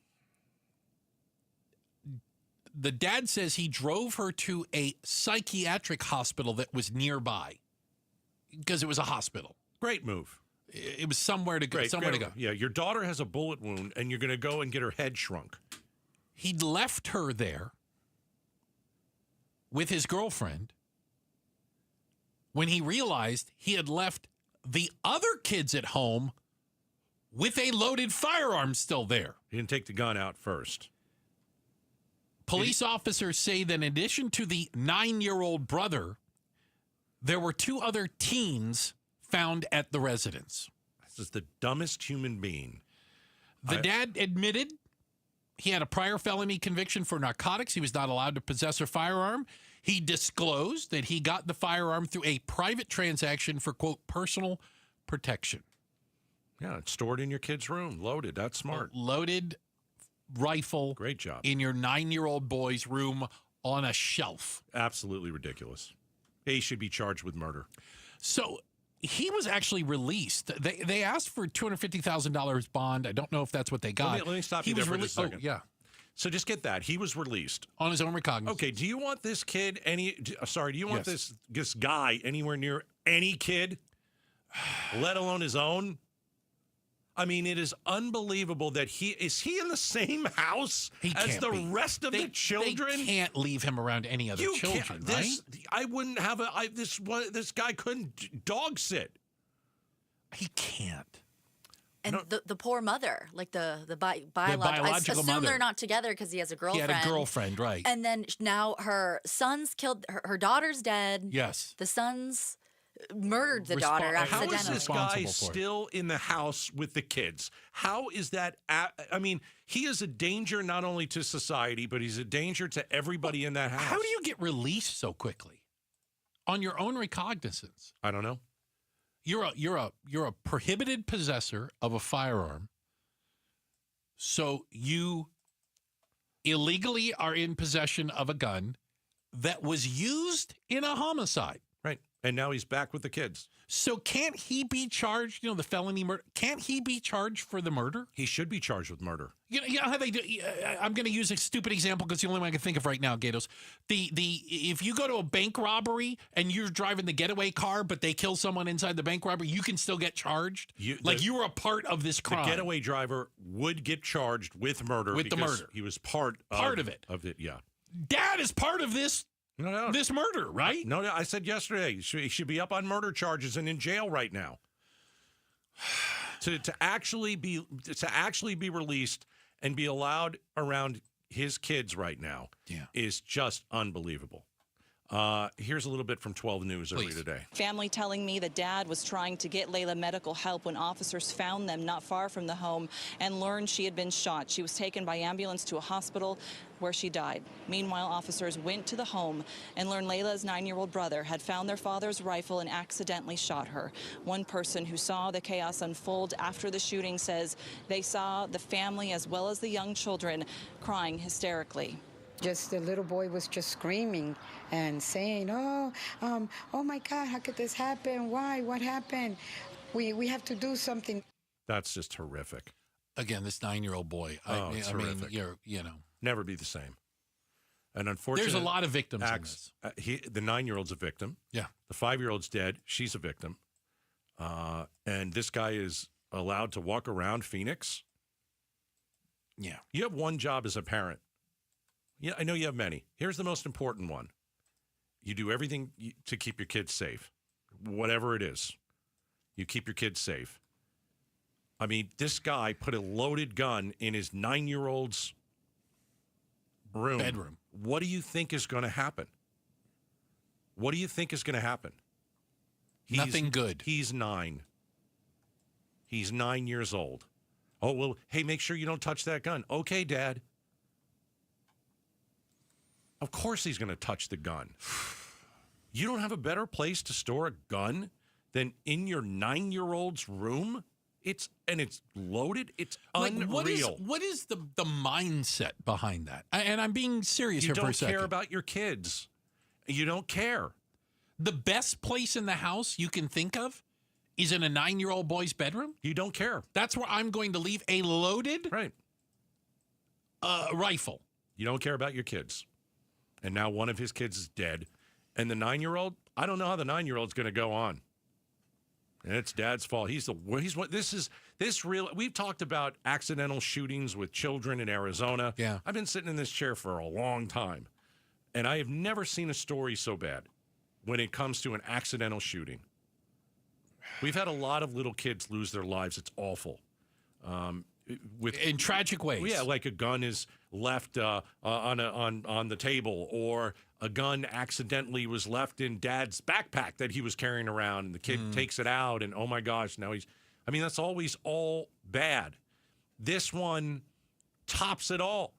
the dad says he drove her to a psychiatric hospital that was nearby because it was a hospital. Great move. It was somewhere to go. Yeah, your daughter has a bullet wound, and you're going to go and get her head shrunk. He'd left her there with his girlfriend when he realized he had left the other kids at home with a loaded firearm still there. He didn't take the gun out first. Police officers say that in addition to the 9-year-old brother, there were 2 other teens found at the residence. This is the dumbest human being. The dad admitted he had a prior felony conviction for narcotics. He was not allowed to possess a firearm. He disclosed that he got the firearm through a private transaction for, quote, personal protection. Yeah, it's stored in your kid's room, loaded. That's smart. Loaded rifle. Great job. In your 9-year-old boy's room on a shelf. Absolutely ridiculous. He should be charged with murder. So he was actually released. They asked for $250,000 bond. I don't know if that's what they got. Let me stop you there for just a second. Oh, yeah. So just get that. He was released. On his own recognizance. Okay, do you want this kid do you want Yes. this guy anywhere near any kid, let alone his own? I mean, it is unbelievable that is he in the same house as the rest of the children? They can't leave him around any other children, right? I wouldn't have this guy couldn't dog sit. He can't. And the poor mother, like the biological biological I assume mother. they're not together because he has a He girlfriend. had a girlfriend, right. And then now her son's killed, her daughter's dead. Yes. The son's murdered the daughter accidentally. How is this guy still in the house with the kids? How is that? I mean, he is a danger not only to society, but he's a danger to everybody in that house. How do you get released so quickly? On your own recognizance. I don't know. You're a prohibited possessor of a firearm. So you illegally are in possession of a gun that was used in a homicide. Right. And now he's back with the kids. So can't he be charged, the felony murder? Can't he be charged for the murder? He should be charged with murder. You know how they do. I'm going to use a stupid example because it's the only one I can think of right now, Gatos. If you go to a bank robbery and you're driving the getaway car, but they kill someone inside the bank robbery, you can still get charged. You were a part of this crime. The getaway driver would get charged with murder. With the murder. He was part of it. Yeah. Dad is part of this. No. This murder, right? No, I said yesterday he should be up on murder charges and in jail right now. to actually be released and be allowed around his kids right now is just unbelievable. Here's a little bit from 12 News earlier today. Family telling me the dad was trying to get Layla medical help when officers found them not far from the home and learned she had been shot. She was taken by ambulance to a hospital where she died. Meanwhile, officers went to the home and learned Layla's 9-year-old brother had found their father's rifle and accidentally shot her. One person who saw the chaos unfold after the shooting says they saw the family as well as the young children crying hysterically. Just the little boy was just screaming and saying, oh my God, how could this happen? Why? What happened? We have to do something. That's just horrific. Again, this 9-year-old boy. It's horrific. Never be the same. And unfortunately, there's a lot of victims in this. The 9-year-old's a victim. Yeah. The 5-year-old's dead. She's a victim. And this guy is allowed to walk around Phoenix. Yeah. You have one job as a parent. Yeah, I know you have many. Here's the most important one. You do everything to keep your kids safe, whatever it is. You keep your kids safe. I mean, this guy put a loaded gun in his 9-year-old's bedroom. What do you think is going to happen? What do you think is going to happen? Nothing good. He's 9. He's 9 years old. Oh, well, hey, make sure you don't touch that gun. Okay, Dad. Of course he's going to touch the gun. You don't have a better place to store a gun than in your 9-year-old's room? It's loaded. It's unreal. What is the mindset behind that? And I'm being serious here for a second. You don't care about your kids. You don't care. The best place in the house you can think of is in a 9-year-old boy's bedroom? You don't care. That's where I'm going to leave a loaded rifle. You don't care about your kids. And now one of his kids is dead. And the 9-year-old, I don't know how the 9-year-old's going to go on. And it's Dad's fault. We've talked about accidental shootings with children in Arizona. Yeah. I've been sitting in this chair for a long time. And I have never seen a story so bad when it comes to an accidental shooting. We've had a lot of little kids lose their lives. It's awful. In tragic ways. Yeah, like a gun is left on the table, or a gun accidentally was left in Dad's backpack that he was carrying around, and the kid takes it out, and oh my gosh, now that's always all bad. This one tops it all.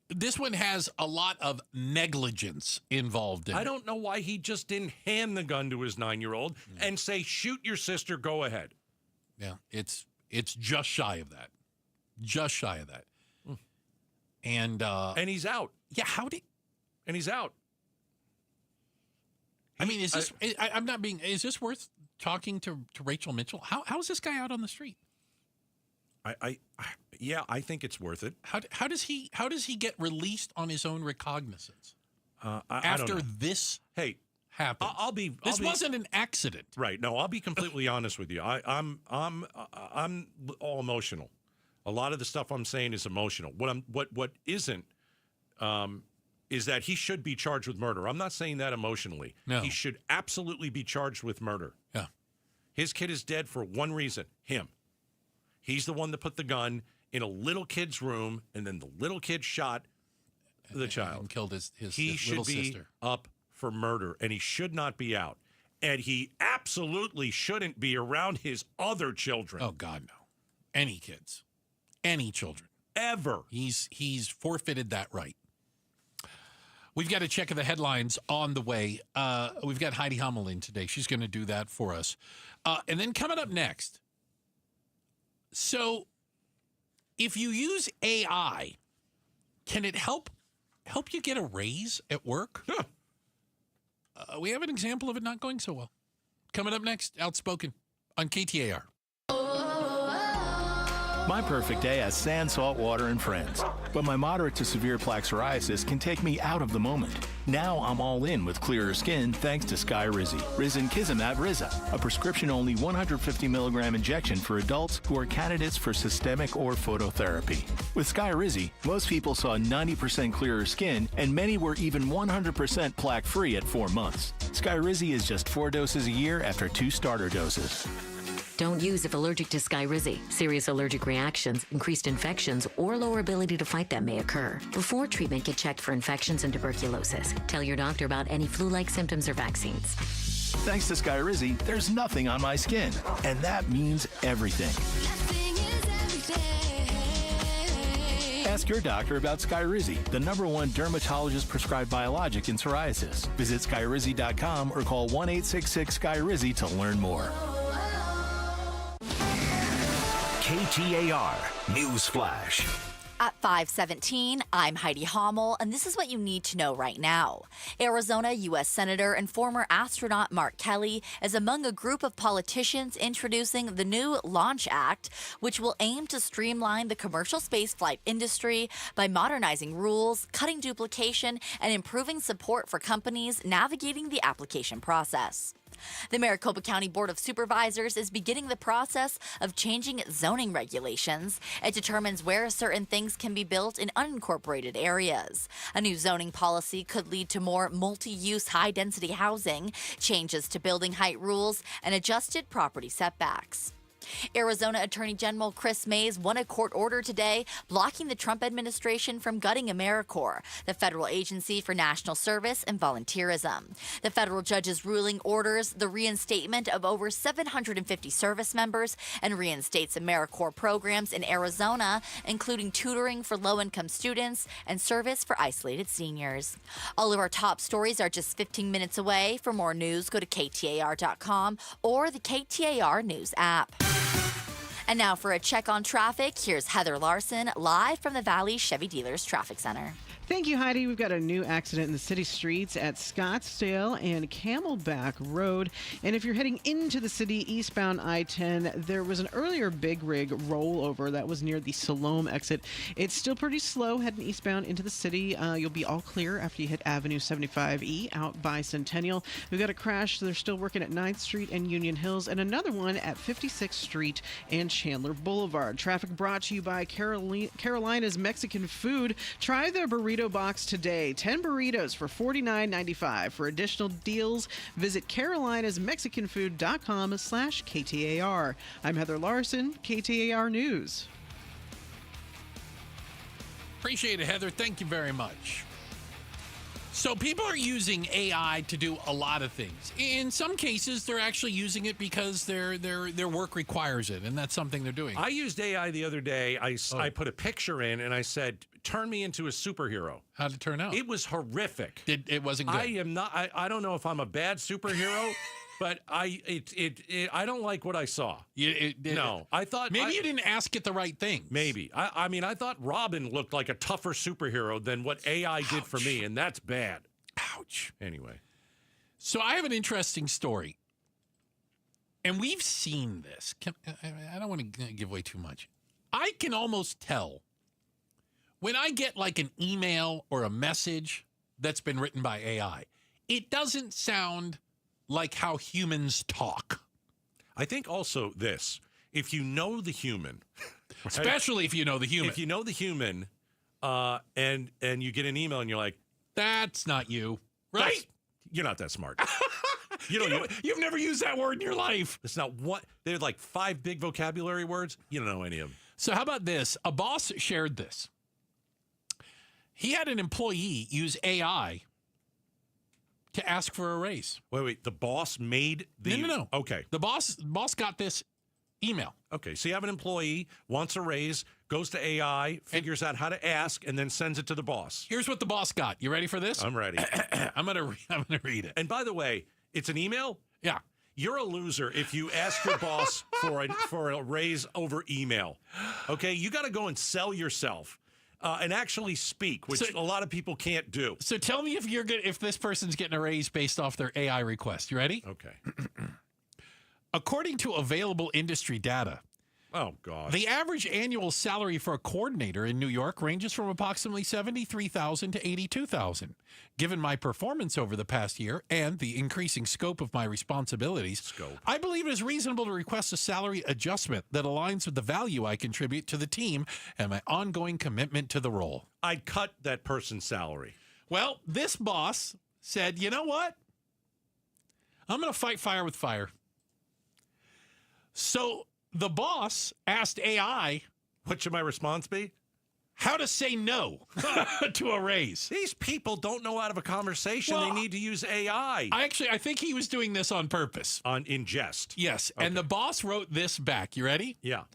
This one has a lot of negligence involved in it. I don't know why he just didn't hand the gun to his 9-year-old and say, shoot your sister, go ahead. Yeah, it's just shy of that. Just shy of that. And he's out. Yeah, and he's out. I mean, is this worth talking to Rachel Mitchell? How is this guy out on the street? I think it's worth it. How does he get released on his own recognizance I after don't know. this? Hey, happened. This wasn't an accident, right? No, I'll be completely honest with you. I'm all emotional. A lot of the stuff I'm saying is emotional. What isn't is that he should be charged with murder. I'm not saying that emotionally. No. He should absolutely be charged with murder. Yeah. His kid is dead for one reason: him. He's the one that put the gun in a little kid's room, and then the little kid shot the child and killed his he should little be sister. Up for murder, and he should not be out. And he absolutely shouldn't be around his other children. Oh God, no. Any kids, any children, ever. He's forfeited that right. We've got a check of the headlines on the way. We've got Heidi Hummel in today. She's going to do that for us. And then coming up next. So, if you use AI, can it help you get a raise at work? We have an example of it not going so well. Coming up next, Outspoken on KTAR. My perfect day has sand, salt water, and friends. But my moderate to severe plaque psoriasis can take me out of the moment. Now I'm all in with clearer skin thanks to Skyrizi. Risankizumab Riza, a prescription-only 150 milligram injection for adults who are candidates for systemic or phototherapy. With Skyrizi, most people saw 90% clearer skin, and many were even 100% plaque-free at 4 months. Skyrizi is just 4 doses a year after 2 starter doses. Don't use if allergic to Skyrizi. Serious allergic reactions, increased infections, or lower ability to fight them may occur. Before treatment, get checked for infections and tuberculosis. Tell your doctor about any flu-like symptoms or vaccines. Thanks to Skyrizi, there's nothing on my skin. And that means everything. Ask your doctor about Skyrizi, the #1 dermatologist-prescribed biologic in psoriasis. Visit Skyrizi.com or call 1-866-SKYRIZI to learn more. KTAR News Flash. At 5:17, I'm Heidi Hummel, and this is what you need to know right now. Arizona U.S. Senator and former astronaut Mark Kelly is among a group of politicians introducing the new Launch Act, which will aim to streamline the commercial spaceflight industry by modernizing rules, cutting duplication, and improving support for companies navigating the application process. The Maricopa County Board of Supervisors is beginning the process of changing zoning regulations. It determines where certain things can be built in unincorporated areas. A new zoning policy could lead to more multi-use high-density housing, changes to building height rules, and adjusted property setbacks. Arizona Attorney General Chris Mays won a court order today blocking the Trump administration from gutting AmeriCorps, the federal agency for national service and volunteerism. The federal judge's ruling orders the reinstatement of over 750 service members and reinstates AmeriCorps programs in Arizona, including tutoring for low-income students and service for isolated seniors. All of our top stories are just 15 minutes away. For more news, go to KTAR.com or the KTAR News app. And now for a check on traffic, here's Heather Larson live from the Valley Chevy Dealers Traffic Center. Thank you, Heidi. We've got a new accident in the city streets at Scottsdale and Camelback Road. And if you're heading into the city eastbound I-10, there was an earlier big rig rollover that was near the Siloam exit. It's still pretty slow heading eastbound into the city. You'll be all clear after you hit Avenue 75E out by Centennial. We've got a crash. They're still working at 9th Street and Union Hills, and another one at 56th Street and Chandler Boulevard. Traffic brought to you by Carolina's Mexican Food. Try their burrito box today. 10 burritos for $49.95. For additional deals, visit carolinasmexicanfood.com/KTAR. I'm Heather Larson, KTAR News. Appreciate it, Heather. Thank you very much. So people are using AI to do a lot of things. In some cases, they're actually using it because their work requires it, and that's something they're doing. I used AI the other day. I put a picture in, and I said, turn me into a superhero. How'd it turn out? It was horrific. It wasn't good. I am not. I don't know if I'm a bad superhero, but I don't like what I saw. No, I thought maybe you didn't ask it the right things. Maybe. I mean, I thought Robin looked like a tougher superhero than what AI did for me, and that's bad. Ouch. Anyway, so I have an interesting story, and we've seen this. I don't want to give away too much. I can almost tell when I get like an email or a message that's been written by AI, it doesn't sound like how humans talk. I think also this, if you know the human, right? Especially if you know the human. If you know the human, and you get an email and you're like, that's not you, right? You're not that smart. You've never used that word in your life. It's not what they're like 5 big vocabulary words. You don't know any of them. So how about this? A boss shared this. He had an employee use AI to ask for a raise. Wait. The boss made the... No. Okay. The boss got this email. Okay. So you have an employee, wants a raise, goes to AI, figures out how to ask, and then sends it to the boss. Here's what the boss got. You ready for this? I'm ready. I'm gonna read it. And by the way, it's an email? Yeah. You're a loser if you ask your boss for a raise over email. Okay? You got to go and sell yourself. And actually speak, which a lot of people can't do. So tell me if this person's getting a raise based off their AI request. You ready? Okay. According to available industry data, oh God, the average annual salary for a coordinator in New York ranges from approximately $73,000 to $82,000. Given my performance over the past year and the increasing scope of my responsibilities, I believe it is reasonable to request a salary adjustment that aligns with the value I contribute to the team and my ongoing commitment to the role. I'd cut that person's salary. Well, this boss said, you know what? I'm going to fight fire with fire. So the boss asked AI, what should my response be? How to say no to a raise. These people don't know out of a conversation. They need to use AI. I think he was doing this on purpose. In jest. Yes. Okay. And the boss wrote this back. You ready? Yeah.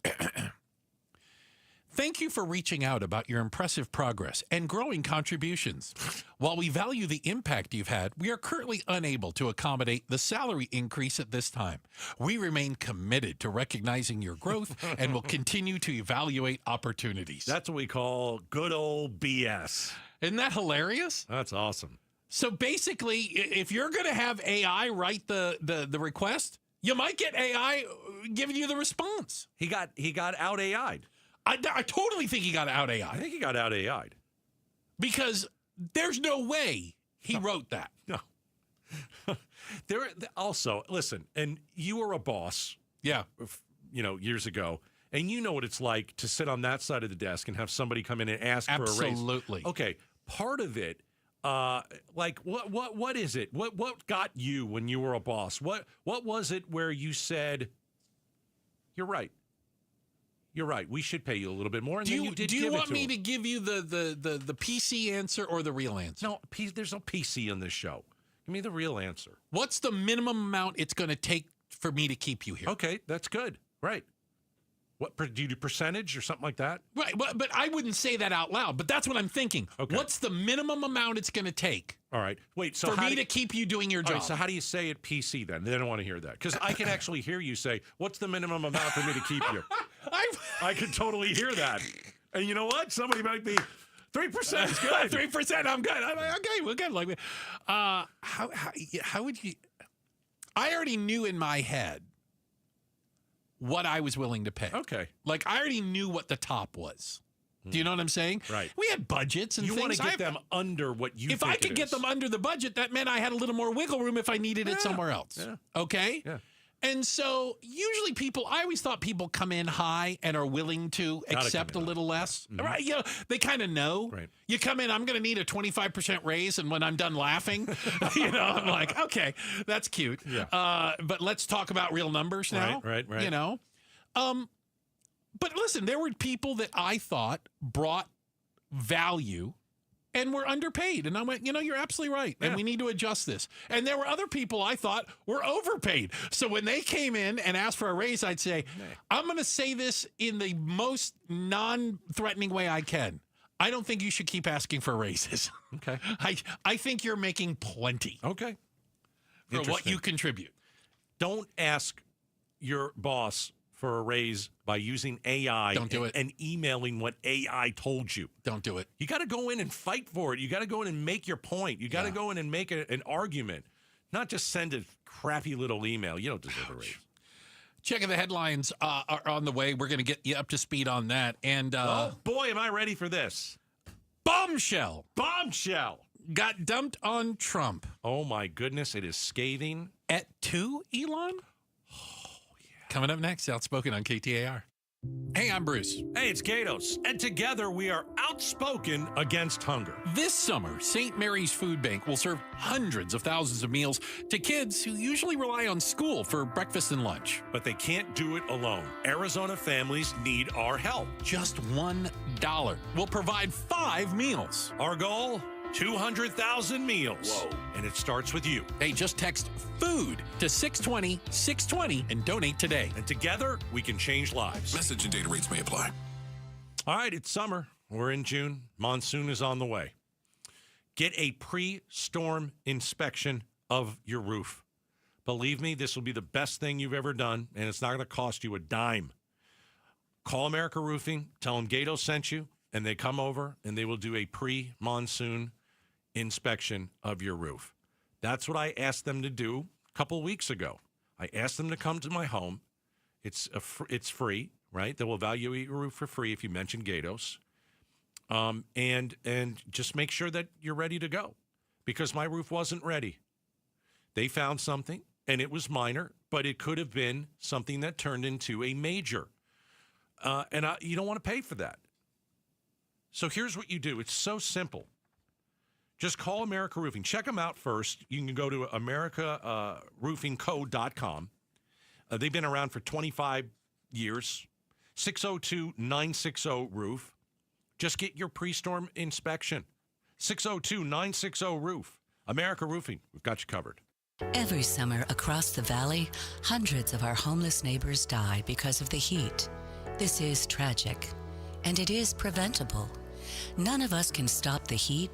Thank you for reaching out about your impressive progress and growing contributions. While we value the impact you've had, we are currently unable to accommodate the salary increase at this time. We remain committed to recognizing your growth and will continue to evaluate opportunities. That's what we call good old BS. Isn't that hilarious? That's awesome. So basically, if you're going to have AI write the request, you might get AI giving you the response. He got out AI'd. I totally think he got out AI. I think he got out AI'd. Because there's no way he wrote that. No. Also, listen, and you were a boss. Yeah. Years ago. And you know what it's like to sit on that side of the desk and have somebody come in and ask for a raise. Absolutely. Okay. Part of it, what is it? What got you when you were a boss? What was it where you said, you're right? You're right. We should pay you a little bit more. And do then you did. Do you want me to give you the PC answer or the real answer? No, there's no PC on this show. Give me the real answer. What's the minimum amount it's going to take for me to keep you here? Okay, that's good. Right. What do you do, percentage or something like that? Right, but I wouldn't say that out loud. But that's what I'm thinking. Okay. What's the minimum amount it's going to take? All right. Wait. So for me to keep you doing your job. Right, so how do you say it PC then? They don't want to hear that because I can actually hear you say, "What's the minimum amount for me to keep you?" I can totally hear that. And you know what? Somebody might be 3% is good. 3%. I'm good. Okay, we're good. Like, how would you? I already knew in my head what I was willing to pay. Okay. Like I already knew what the top was. Do you know what I'm saying? Right. We had budgets and you things. You want to get them under what you If think I could get them under the budget, that meant I had a little more wiggle room if I needed it somewhere else. Yeah. Okay? Yeah. And so usually I always thought people come in high and are willing to accept a little less. Mm-hmm. Right? They kind of know. Right. You come in, I'm going to need a 25% raise. And when I'm done laughing, I'm like, okay, that's cute. Yeah. But let's talk about real numbers now. Right. But listen, there were people that I thought brought value and were underpaid. And I went, you're absolutely right. And we need to adjust this. And there were other people I thought were overpaid. So when they came in and asked for a raise, I'd say, I'm going to say this in the most non-threatening way I can. I don't think you should keep asking for raises. Okay. I think you're making plenty. Okay. For what you contribute. Don't ask your boss for a raise by using AI. Don't do it. And emailing what AI told you. Don't do it. You got to go in and fight for it. You got to go in and make your point. You got to go in and make an argument, not just send a crappy little email. You don't deserve a raise. Checking the headlines are on the way. We're going to get you up to speed on that. And oh, boy, am I ready for this. Bombshell. Bombshell. Got dumped on Trump. Oh, my goodness. It is scathing. At 2, Elon? Oh, yeah. Coming up next, Outspoken on KTAR. Hey, I'm Bruce. Hey, it's Gatos. And together we are outspoken against hunger. This summer, St. Mary's Food Bank will serve hundreds of thousands of meals to kids who usually rely on school for breakfast and lunch. But they can't do it alone. Arizona families need our help. Just $1 will provide 5 meals. Our goal? 200,000 meals. Whoa. And it starts with you. Hey, just text FOOD to 620-620 and donate today. And together, we can change lives. Message and data rates may apply. All right, it's summer. We're in June. Monsoon is on the way. Get a pre-storm inspection of your roof. Believe me, this will be the best thing you've ever done, and it's not going to cost you a dime. Call America Roofing. Tell them Gato sent you, and they come over, and they will do a pre-monsoon inspection of your roof. That's what I asked them to do a couple weeks ago. I asked them to come to my home. It's free, right? They will evaluate your roof for free if you mention Gatos. And just make sure that you're ready to go, because my roof wasn't ready. They found something, and it was minor, but it could have been something that turned into a major. You don't want to pay for that. So here's what you do. It's so simple. Just call America Roofing. Check them out first. You can go to americaroofingco.com. They've been around for 25 years. 602-960-ROOF. Just get your pre-storm inspection. 602-960-ROOF. America Roofing. We've got you covered. Every summer across the valley, hundreds of our homeless neighbors die because of the heat. This is tragic, and it is preventable. None of us can stop the heat,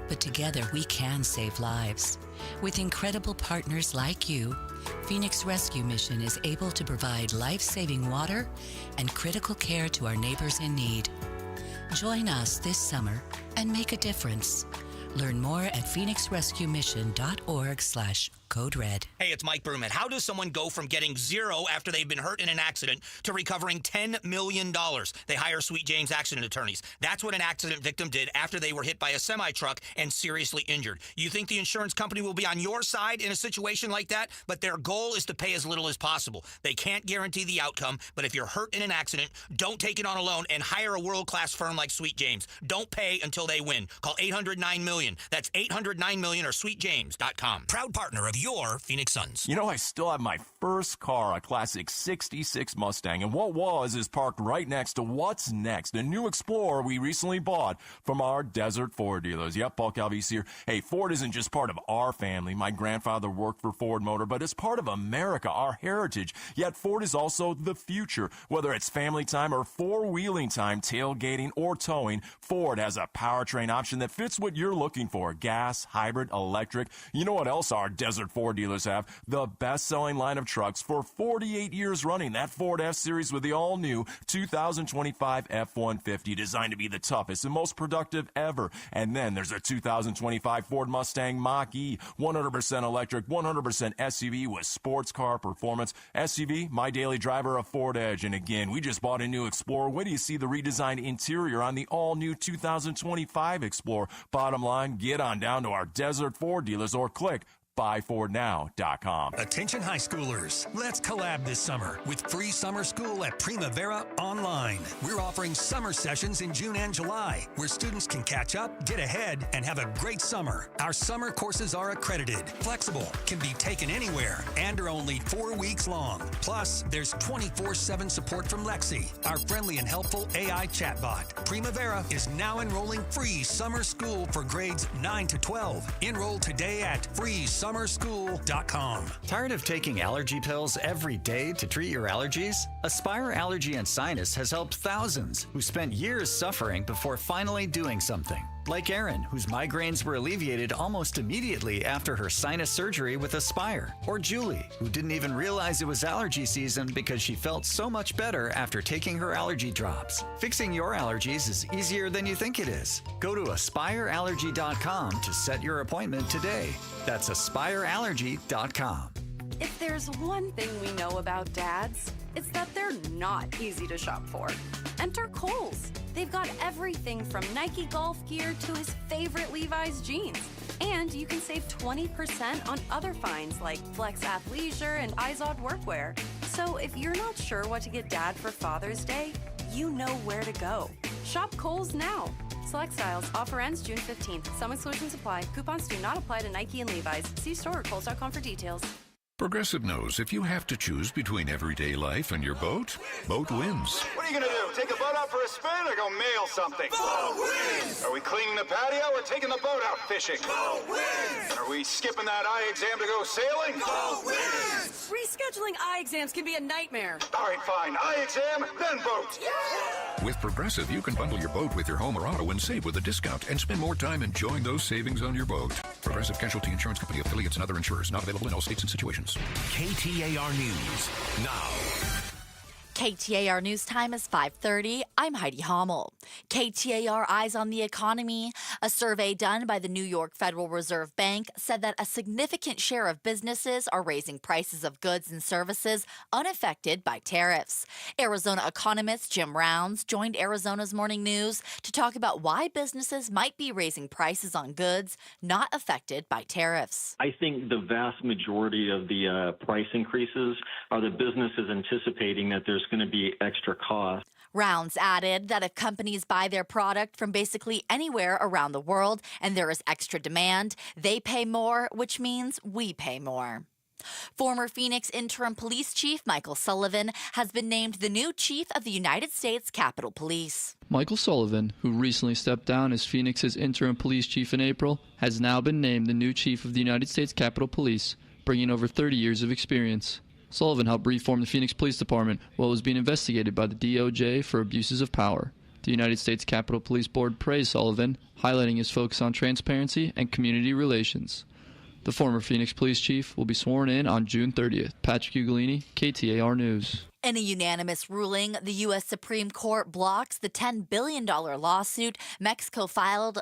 but together we can save lives. With incredible partners like you, Phoenix Rescue Mission is able to provide life-saving water and critical care to our neighbors in need. Join us this summer and make a difference. Learn more at phoenixrescuemission.org/Code Red. Hey, it's Mike Broomhead. How does someone go from getting zero after they've been hurt in an accident to recovering $10 million? They hire Sweet James accident attorneys. That's what an accident victim did after they were hit by a semi-truck and seriously injured. You think the insurance company will be on your side in a situation like that? But their goal is to pay as little as possible. They can't guarantee the outcome, but if you're hurt in an accident, don't take it on alone and hire a world-class firm like Sweet James. Don't pay until they win. Call 800-9-MILLION. That's 800-9-MILLION or sweetjames.com. Proud partner of your Phoenix Suns. You know, I still have my first car, a classic 66 Mustang, and what was is parked right next to what's next, a new Explorer we recently bought from our Desert Ford dealers. Yep, Paul Calvise here. Hey, Ford isn't just part of our family. My grandfather worked for Ford Motor, but it's part of America, our heritage. Yet Ford is also the future. Whether it's family time or four-wheeling time, tailgating or towing, Ford has a powertrain option that fits what you're looking for. Gas, hybrid, electric. You know what else our Desert Ford dealers have? The best-selling line of trucks for 48 years running. That Ford F-Series with the all-new 2025 F-150, designed to be the toughest and most productive ever. And then there's a 2025 Ford Mustang Mach-E, 100% electric, 100% SUV with sports car performance. SUV, my daily driver, a Ford Edge. And again, we just bought a new Explorer. When do you see the redesigned interior on the all-new 2025 Explorer? Bottom line, get on down to our Desert Ford dealers or click buyfordnow.com. Attention high schoolers, let's collab this summer with free summer school at Primavera Online. We're offering summer sessions in June and July where students can catch up, get ahead, and have a great summer. Our summer courses are accredited, flexible, can be taken anywhere, and are only 4 weeks long. Plus, there's 24/7 support from Lexi, our friendly and helpful AI chatbot. Primavera is now enrolling free summer school for grades 9 to 12. Enroll today at freesummerschool.com. Tired of taking allergy pills every day to treat your allergies? Aspire Allergy and Sinus has helped thousands who spent years suffering before finally doing something. Like Erin, whose migraines were alleviated almost immediately after her sinus surgery with Aspire. Or Julie, who didn't even realize it was allergy season because she felt so much better after taking her allergy drops. Fixing your allergies is easier than you think it is. Go to aspireallergy.com to set your appointment today. That's aspireallergy.com. If there's one thing we know about dads, it's that they're not easy to shop for. Enter Kohl's. They've got everything from Nike golf gear to his favorite Levi's jeans. And you can save 20% on other finds like Flex Athleisure and Izod workwear. So if you're not sure what to get Dad for Father's Day, you know where to go. Shop Kohl's now. Select styles. Offer ends June 15th. Some exclusions apply. Coupons do not apply to Nike and Levi's. See store or Kohl's.com for details. Progressive knows if you have to choose between everyday life and your boat, boat wins. What are you going to do? Take the boat out for a spin or go mail something? Boat wins! Are we cleaning the patio or taking the boat out fishing? Boat wins! Are we skipping that eye exam to go sailing? Boat wins! Rescheduling eye exams can be a nightmare. All right, fine. Eye exam, then boat. Yeah! With Progressive, you can bundle your boat with your home or auto and save with a discount and spend more time enjoying those savings on your boat. Progressive Casualty Insurance Company, affiliates, and other insurers. Not available in all states and situations. KTAR News now. KTAR News Time is 5:30. I'm Heidi Hommel. KTAR Eyes on the Economy. A survey done by the New York Federal Reserve Bank said that a significant share of businesses are raising prices of goods and services unaffected by tariffs. Arizona economist Jim Rounds joined Arizona's Morning News to talk about why businesses might be raising prices on goods not affected by tariffs. I think the vast majority of the price increases are the businesses anticipating that there's going to be extra cost. Rounds added that if companies buy their product from basically anywhere around the world and there is extra demand, they pay more, which means we pay more. Former Phoenix interim police chief Michael Sullivan has been named the new chief of the United States Capitol Police. Michael Sullivan, who recently stepped down as Phoenix's interim police chief in April, has now been named the new chief of the United States Capitol Police, bringing over 30 years of experience. Sullivan helped reform the Phoenix Police Department while it was being investigated by the DOJ for abuses of power. The United States Capitol Police Board praised Sullivan, highlighting his focus on transparency and community relations. The former Phoenix police chief will be sworn in on June 30th. Patrick Ugolini, KTAR News. In a unanimous ruling, the U.S. Supreme Court blocks the $10 billion lawsuit Mexico filed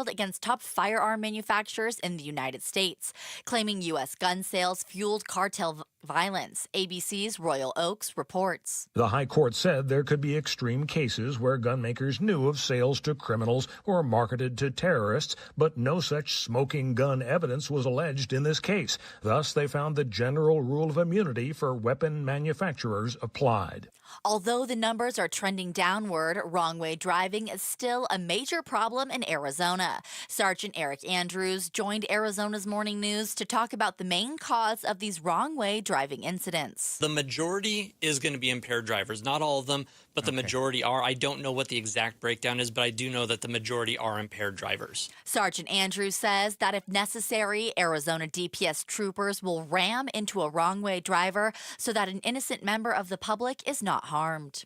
against top firearm manufacturers in the United States, claiming U.S. gun sales fueled cartel violence. ABC's Royal Oaks reports. The High Court said there could be extreme cases where gun makers knew of sales to criminals or marketed to terrorists, but no such smoking gun evidence was alleged in this case. Thus, they found the general rule of immunity for weapon manufacturers applied. Although the numbers are trending downward, wrong-way driving is still a major problem in Arizona. Sergeant Eric Andrews joined Arizona's Morning News to talk about the main cause of these wrong-way driving incidents. The majority is going to be impaired drivers. Not all of them, but the majority are. I don't know what the exact breakdown is, but I do know that the majority are impaired drivers. Sergeant Andrews says that if necessary, Arizona DPS troopers will ram into a wrong-way driver so that an innocent member of the public is not harmed.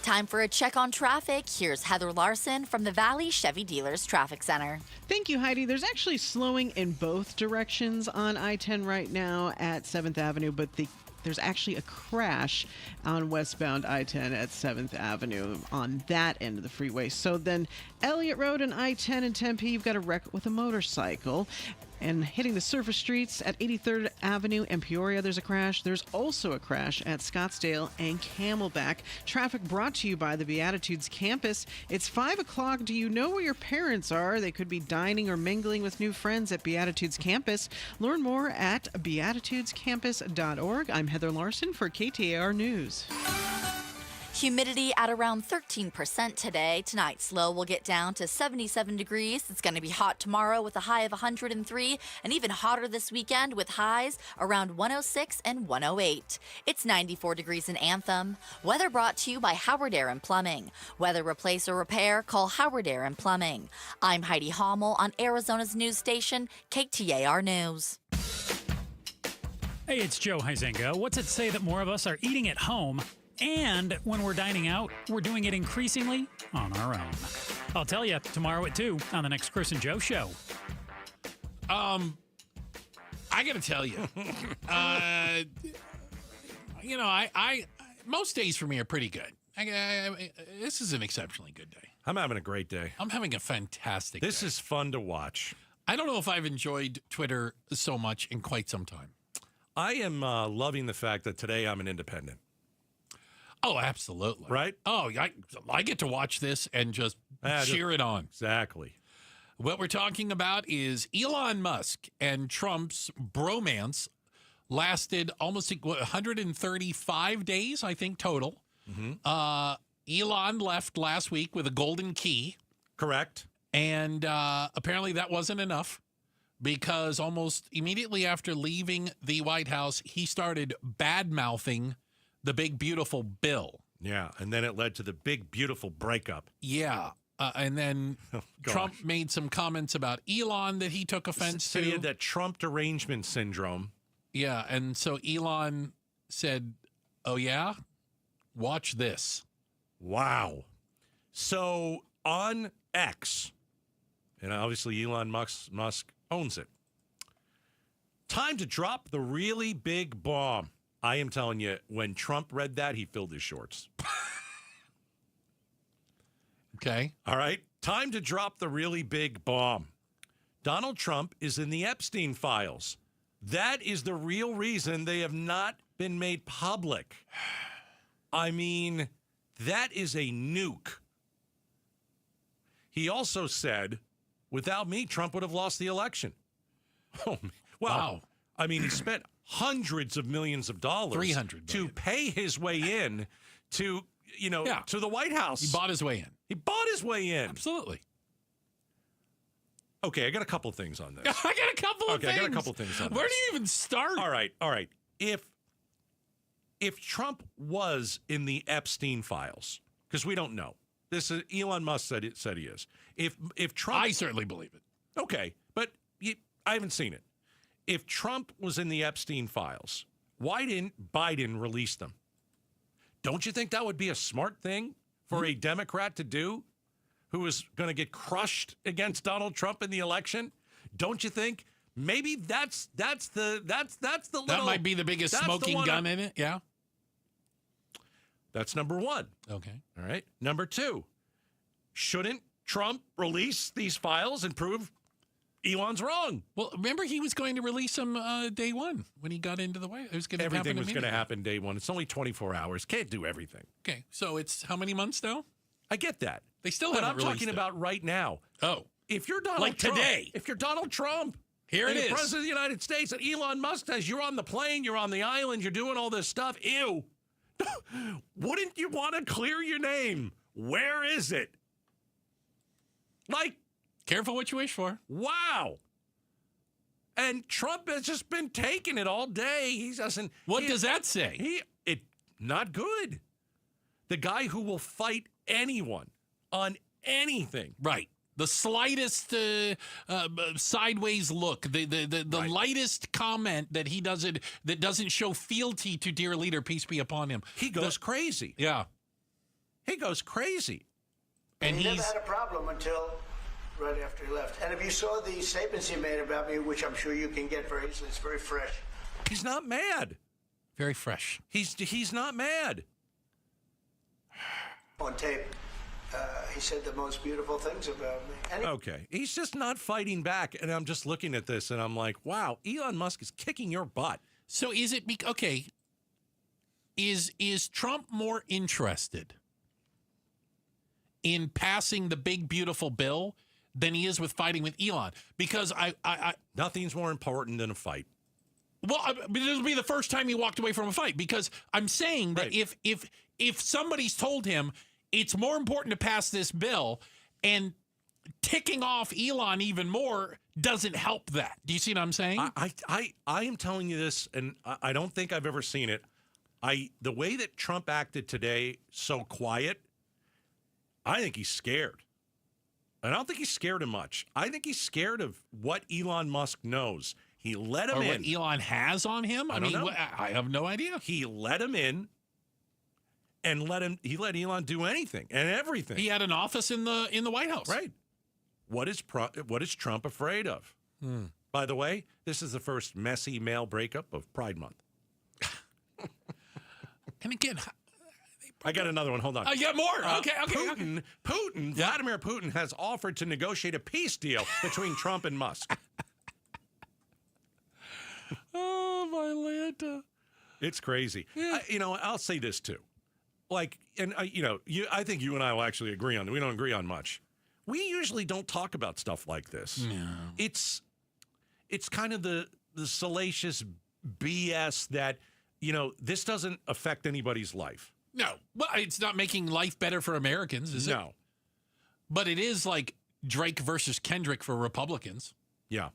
Time for a check on traffic. Here's Heather Larson from the Valley Chevy Dealers Traffic Center. Thank you, Heidi. There's actually slowing in both directions on I-10 right now at 7th Avenue, but there's actually a crash on westbound I-10 at 7th Avenue on that end of the freeway. So then Elliott Road and I-10 in Tempe, you've got a wreck with a motorcycle. And hitting the surface streets at 83rd Avenue and Peoria, there's a crash. There's also a crash at Scottsdale and Camelback. Traffic brought to you by the Beatitudes campus. It's 5 o'clock. Do you know where your parents are? They could be dining or mingling with new friends at Beatitudes campus. Learn more at beatitudescampus.org. I'm Heather Larson for KTAR News. Humidity at around 13% today. Tonight's low will get down to 77 degrees. It's going to be hot tomorrow with a high of 103 and even hotter this weekend with highs around 106 and 108. It's 94 degrees in Anthem. Weather brought to you by Howard Air and Plumbing. Weather replace or repair, call Howard Air and Plumbing. I'm Heidi Hommel on Arizona's news station, KTAR News. Hey, it's Joe Huizenga. What's it say that more of us are eating at home? And when we're dining out, we're doing it increasingly on our own. I'll tell you tomorrow at 2 on the next Chris and Joe show. I got to tell you, I most days for me are pretty good. This is an exceptionally good day. I'm having a great day. I'm having a fantastic This day. is fun to watch. I don't know if I've enjoyed Twitter so much in quite some time. I am loving the fact that today I'm an independent. Oh, absolutely. Right? Oh, I get to watch this and just cheer it on. Exactly. What we're talking about is Elon Musk and Trump's bromance lasted almost 135 days, I think, total. Mm-hmm. Elon left last week with a golden key. Correct. And apparently that wasn't enough because almost immediately after leaving the White House, he started bad-mouthing the big, beautiful bill. Yeah, and then it led to the big, beautiful breakup. Yeah. And then Trump made some comments about Elon that he took offense to. He had that Trump derangement syndrome. Yeah, and so Elon said, oh, yeah? Watch this. Wow. So on X, and obviously Elon Musk owns it, time to drop the really big bomb. I am telling you, when Trump read that, he filled his shorts. Okay. All right. Time to drop the really big bomb. Donald Trump is in the Epstein files. That is the real reason they have not been made public. I mean, that is a nuke. He also said, without me, Trump would have lost the election. Oh, well, wow. I mean, he spent hundreds of millions of dollars 300 to pay his way in to, to the White House. He bought his way in. He bought his way in. Absolutely. Okay, I got a couple things on this. I got a couple of things. I got a couple things on this. Where do you even start? All right. If Trump was in the Epstein files, because we don't know. This is Elon Musk said he is. If Trump, I certainly believe it. Okay, but I haven't seen it. If Trump was in the Epstein files, why didn't Biden release them? Don't you think that would be a smart thing for a Democrat to do, who is going to get crushed against Donald Trump in the election? Don't you think maybe that's the little, that might be the biggest smoking gun in it? Yeah. That's number one. Okay. All right. Number two, shouldn't Trump release these files and prove Elon's wrong? Well, remember he was going to release them day one when he got into the White House. Everything was going to happen day one. It's only 24 hours. Can't do everything. Okay. So it's how many months now? I get that. They still but haven't I'm released talking it. about right now. Oh. If you're Donald like Trump, today. If you're Donald Trump, here it and is. the President of the United States, and Elon Musk says you're on the plane, you're on the island, you're doing all this stuff. Ew. Wouldn't you want to clear your name? Where is it? Like, careful what you wish for. Wow. And Trump has just been taking it all day. He doesn't. What does that say? Not good. The guy who will fight anyone on anything. Right. The slightest sideways look, the right. lightest comment that he doesn't show fealty to dear leader, peace be upon him. He goes crazy. Yeah. He goes crazy. And he never had a problem until right after he left. And if you saw the statements he made about me, which I'm sure you can get very easily, it's very fresh. He's not mad. Very fresh. He's not mad. On tape, he said the most beautiful things about me. Okay. He's just not fighting back. And I'm just looking at this and I'm like, wow, Elon Musk is kicking your butt. So is it, okay, is Trump more interested in passing the big, beautiful bill than he is with fighting with Elon? Because I nothing's more important than a fight. Well, it'll be the first time he walked away from a fight, because I'm saying that if somebody's told him it's more important to pass this bill, and ticking off Elon even more doesn't help that. Do you see what I'm saying? I am telling you this, and I don't think I've ever seen it. The way that Trump acted today, so quiet, I think he's scared. And I don't think he's scared of much. I think he's scared of what Elon Musk knows. He let him in. Or what Elon has on him? I mean, I have no idea. He let him in and he let Elon do anything and everything. He had an office in the White House. Right. What is Trump afraid of? By the way, this is the first messy male breakup of Pride Month. And again, I got another one. Hold on. I got more. Okay. Vladimir Putin has offered to negotiate a peace deal between Trump and Musk. Oh, my Lanta. It's crazy. I'll say this too. I think you and I will actually agree on. We don't agree on much. We usually don't talk about stuff like this. No. It's kind of the salacious BS that, this doesn't affect anybody's life. No. Well, it's not making life better for Americans, is it? No. But it is like Drake versus Kendrick for Republicans. Yeah.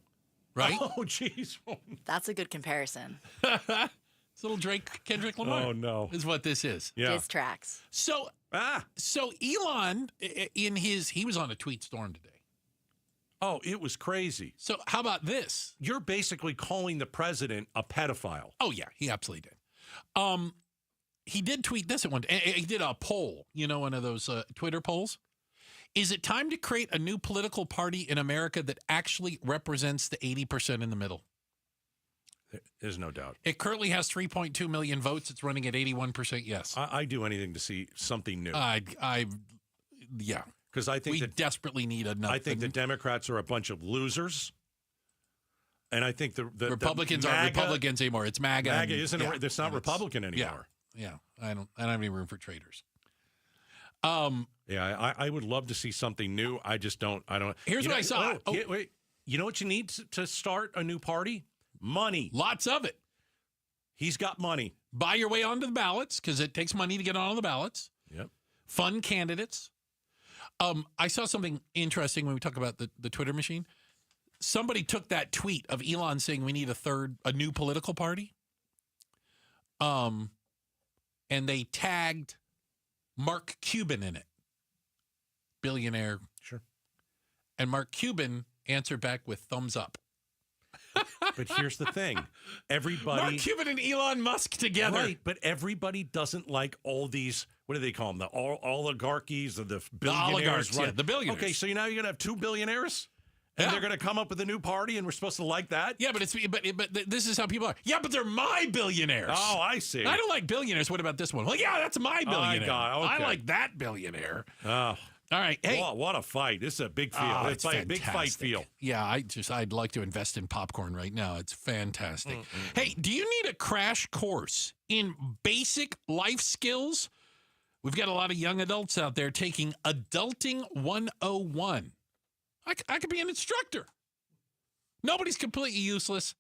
Right? Oh, jeez. That's a good comparison. It's little Drake, Kendrick Lamar. Oh, no. Is what this is. Yeah. Diss tracks. So Elon, he was on a tweet storm today. Oh, it was crazy. So how about this? You're basically calling the president a pedophile. Oh, yeah, he absolutely did. He did tweet this at one day. He did a poll, one of those Twitter polls. Is it time to create a new political party in America that actually represents the 80% in the middle? There's no doubt. It currently has 3.2 million votes. It's running at 81% yes. I do anything to see something new. Yeah. Because I think we desperately need another. I think the Democrats are a bunch of losers. And I think the Republicans aren't Republicans anymore. It's MAGA. MAGA isn't. It's not Republican anymore. Yeah. I don't have any room for traitors. Yeah, I would love to see something new. I just don't. Here's what I saw. Wait. You know what you need to start a new party? Money. Lots of it. He's got money. Buy your way onto the ballots because it takes money to get on the ballots. Yep. Fund candidates. I saw something interesting when we talk about the Twitter machine. Somebody took that tweet of Elon saying we need a new political party. And they tagged Mark Cuban in it. Billionaire. Sure. And Mark Cuban answered back with thumbs up. But here's the thing. Everybody. Mark Cuban and Elon Musk together. Right, but everybody doesn't like all these, what do they call them? The oligarchies or the billionaires. The oligarchs, yeah, the billionaires. Okay, so now you're going to have 2 billionaires? And they're going to come up with a new party and we're supposed to like that? Yeah, but this is how people are. Yeah, but they're my billionaires. Oh, I see. I don't like billionaires. What about this one? Well, yeah, that's my billionaire. Okay. I like that billionaire. Oh. All right. Hey. What a fight. This is a big field. It's a big fight field. Yeah, I'd like to invest in popcorn right now. It's fantastic. Hey, do you need a crash course in basic life skills? We've got a lot of young adults out there taking Adulting 101. I could be an instructor. Nobody's completely useless.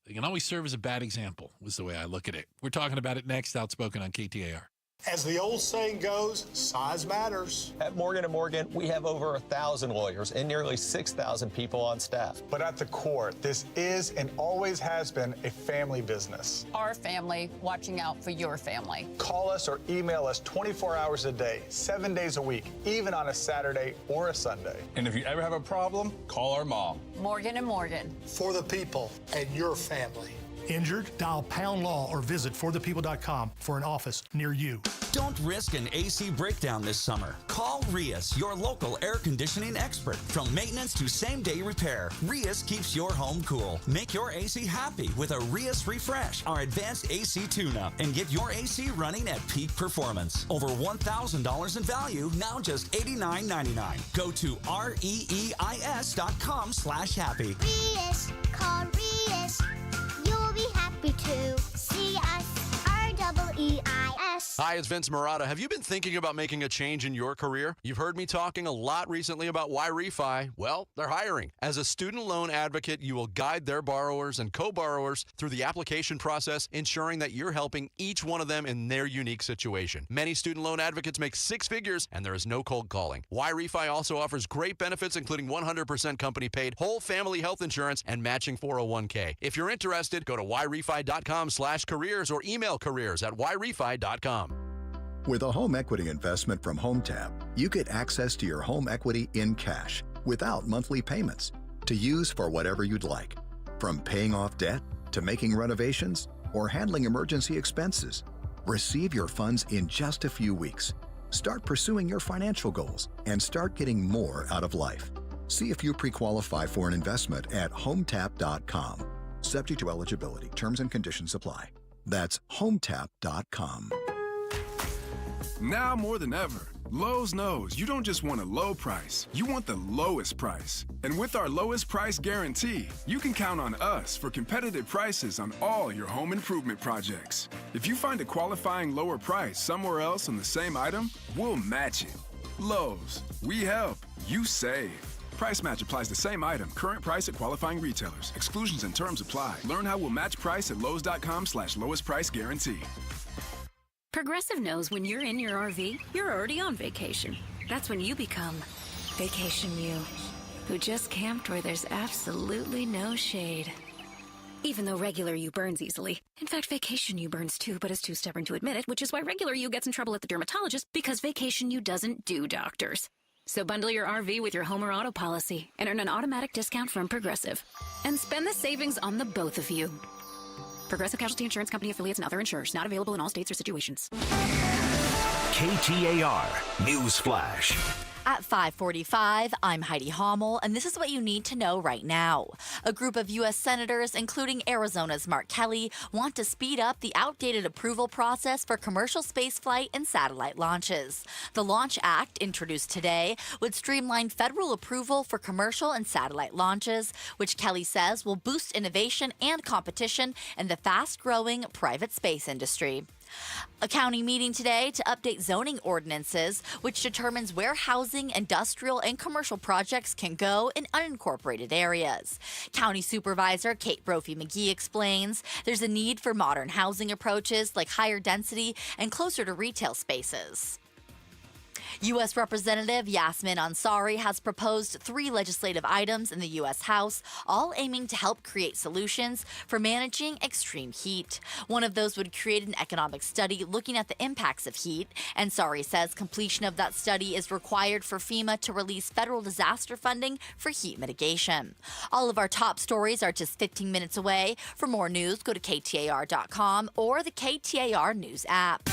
They can always serve as a bad example, was the way I look at it. We're talking about it next, Outspoken on KTAR. As the old saying goes, size matters. At Morgan & Morgan, we have over 1,000 lawyers and nearly 6,000 people on staff. But at the core, this is and always has been a family business. Our family watching out for your family. Call us or email us 24 hours a day, 7 days a week, even on a Saturday or a Sunday. And if you ever have a problem, call our mom. Morgan & Morgan. For the people and your family. Injured? Dial Pound Law or visit forthepeople.com for an office near you. Don't risk an AC breakdown this summer. Call Rias, your local air conditioning expert. From maintenance to same-day repair, Rias keeps your home cool. Make your AC happy with a Rias Refresh, our advanced AC tune-up, and get your AC running at peak performance. Over $1,000 in value, now just $89.99. Go to reis.com/happy. Rias, call Rias. You'll be happy to see us. REEIS. Hi, it's Vince Marotta. Have you been thinking about making a change in your career? You've heard me talking a lot recently about why Refi. Well, they're hiring. As a student loan advocate, you will guide their borrowers and co-borrowers through the application process, ensuring that you're helping each one of them in their unique situation. Many student loan advocates make 6 figures, and there is no cold calling. Why Refi also offers great benefits, including 100% company-paid, whole family health insurance, and matching 401k. If you're interested, go to whyrefi.com/careers or email careers@whyrefi.com. With a home equity investment from HomeTap, you get access to your home equity in cash without monthly payments to use for whatever you'd like. From paying off debt to making renovations or handling emergency expenses. Receive your funds in just a few weeks. Start pursuing your financial goals and start getting more out of life. See if you pre-qualify for an investment at HomeTap.com. Subject to eligibility. Terms and conditions apply. That's HomeTap.com. Now more than ever, Lowe's knows you don't just want a low price, you want the lowest price. And with our lowest price guarantee, you can count on us for competitive prices on all your home improvement projects. If you find a qualifying lower price somewhere else on the same item, we'll match it. Lowe's, we help, you save. Price match applies the same item. Current price at qualifying retailers. Exclusions and terms apply. Learn how we'll match price at Lowes.com/lowest price guarantee. Progressive knows when you're in your RV, you're already on vacation. That's when you become Vacation You, who just camped where there's absolutely no shade. Even though regular you burns easily. In fact, Vacation You burns too, but is too stubborn to admit it, which is why regular you gets in trouble at the dermatologist, because Vacation You doesn't do doctors. So bundle your RV with your home or auto policy and earn an automatic discount from Progressive. And spend the savings on the both of you. Progressive Casualty Insurance Company affiliates and other insurers. Not available in all states or situations. KTAR News Flash. At 5:45, I'm Heidi Hommel, and this is what you need to know right now. A group of U.S. senators, including Arizona's Mark Kelly, want to speed up the outdated approval process for commercial spaceflight and satellite launches. The Launch Act, introduced today, would streamline federal approval for commercial and satellite launches, which Kelly says will boost innovation and competition in the fast-growing private space industry. A county meeting today to update zoning ordinances, which determines where housing, industrial, and commercial projects can go in unincorporated areas. County Supervisor Kate Brophy-McGee explains there's a need for modern housing approaches like higher density and closer to retail spaces. U.S. Representative Yasmin Ansari has proposed 3 legislative items in the U.S. House, all aiming to help create solutions for managing extreme heat. One of those would create an economic study looking at the impacts of heat. Ansari says completion of that study is required for FEMA to release federal disaster funding for heat mitigation. All of our top stories are just 15 minutes away. For more news, go to KTAR.com or the KTAR News app.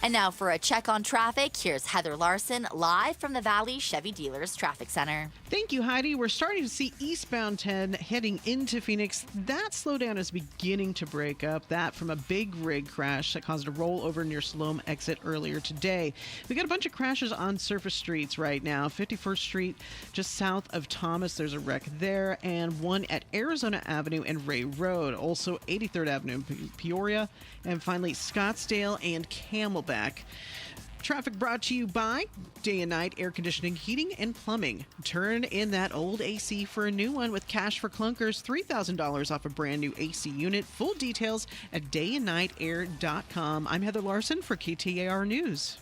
And now for a check on traffic, here's Heather Larson live from the Valley Chevy Dealers Traffic Center. Thank you, Heidi. We're starting to see eastbound 10 heading into Phoenix. That slowdown is beginning to break up. That from a big rig crash that caused a rollover near Siloam exit earlier today. We got a bunch of crashes on surface streets right now. 51st Street, just south of Thomas, there's a wreck there, and one at Arizona Avenue and Ray Road. Also 83rd Avenue in Peoria, and finally Scottsdale and Camelback. Traffic brought to you by Day and Night Air Conditioning, Heating, and Plumbing. Turn in that old AC for a new one with cash for clunkers, $3,000 off a brand new AC unit. Full details at dayandnightair.com. I'm Heather Larson for KTAR News.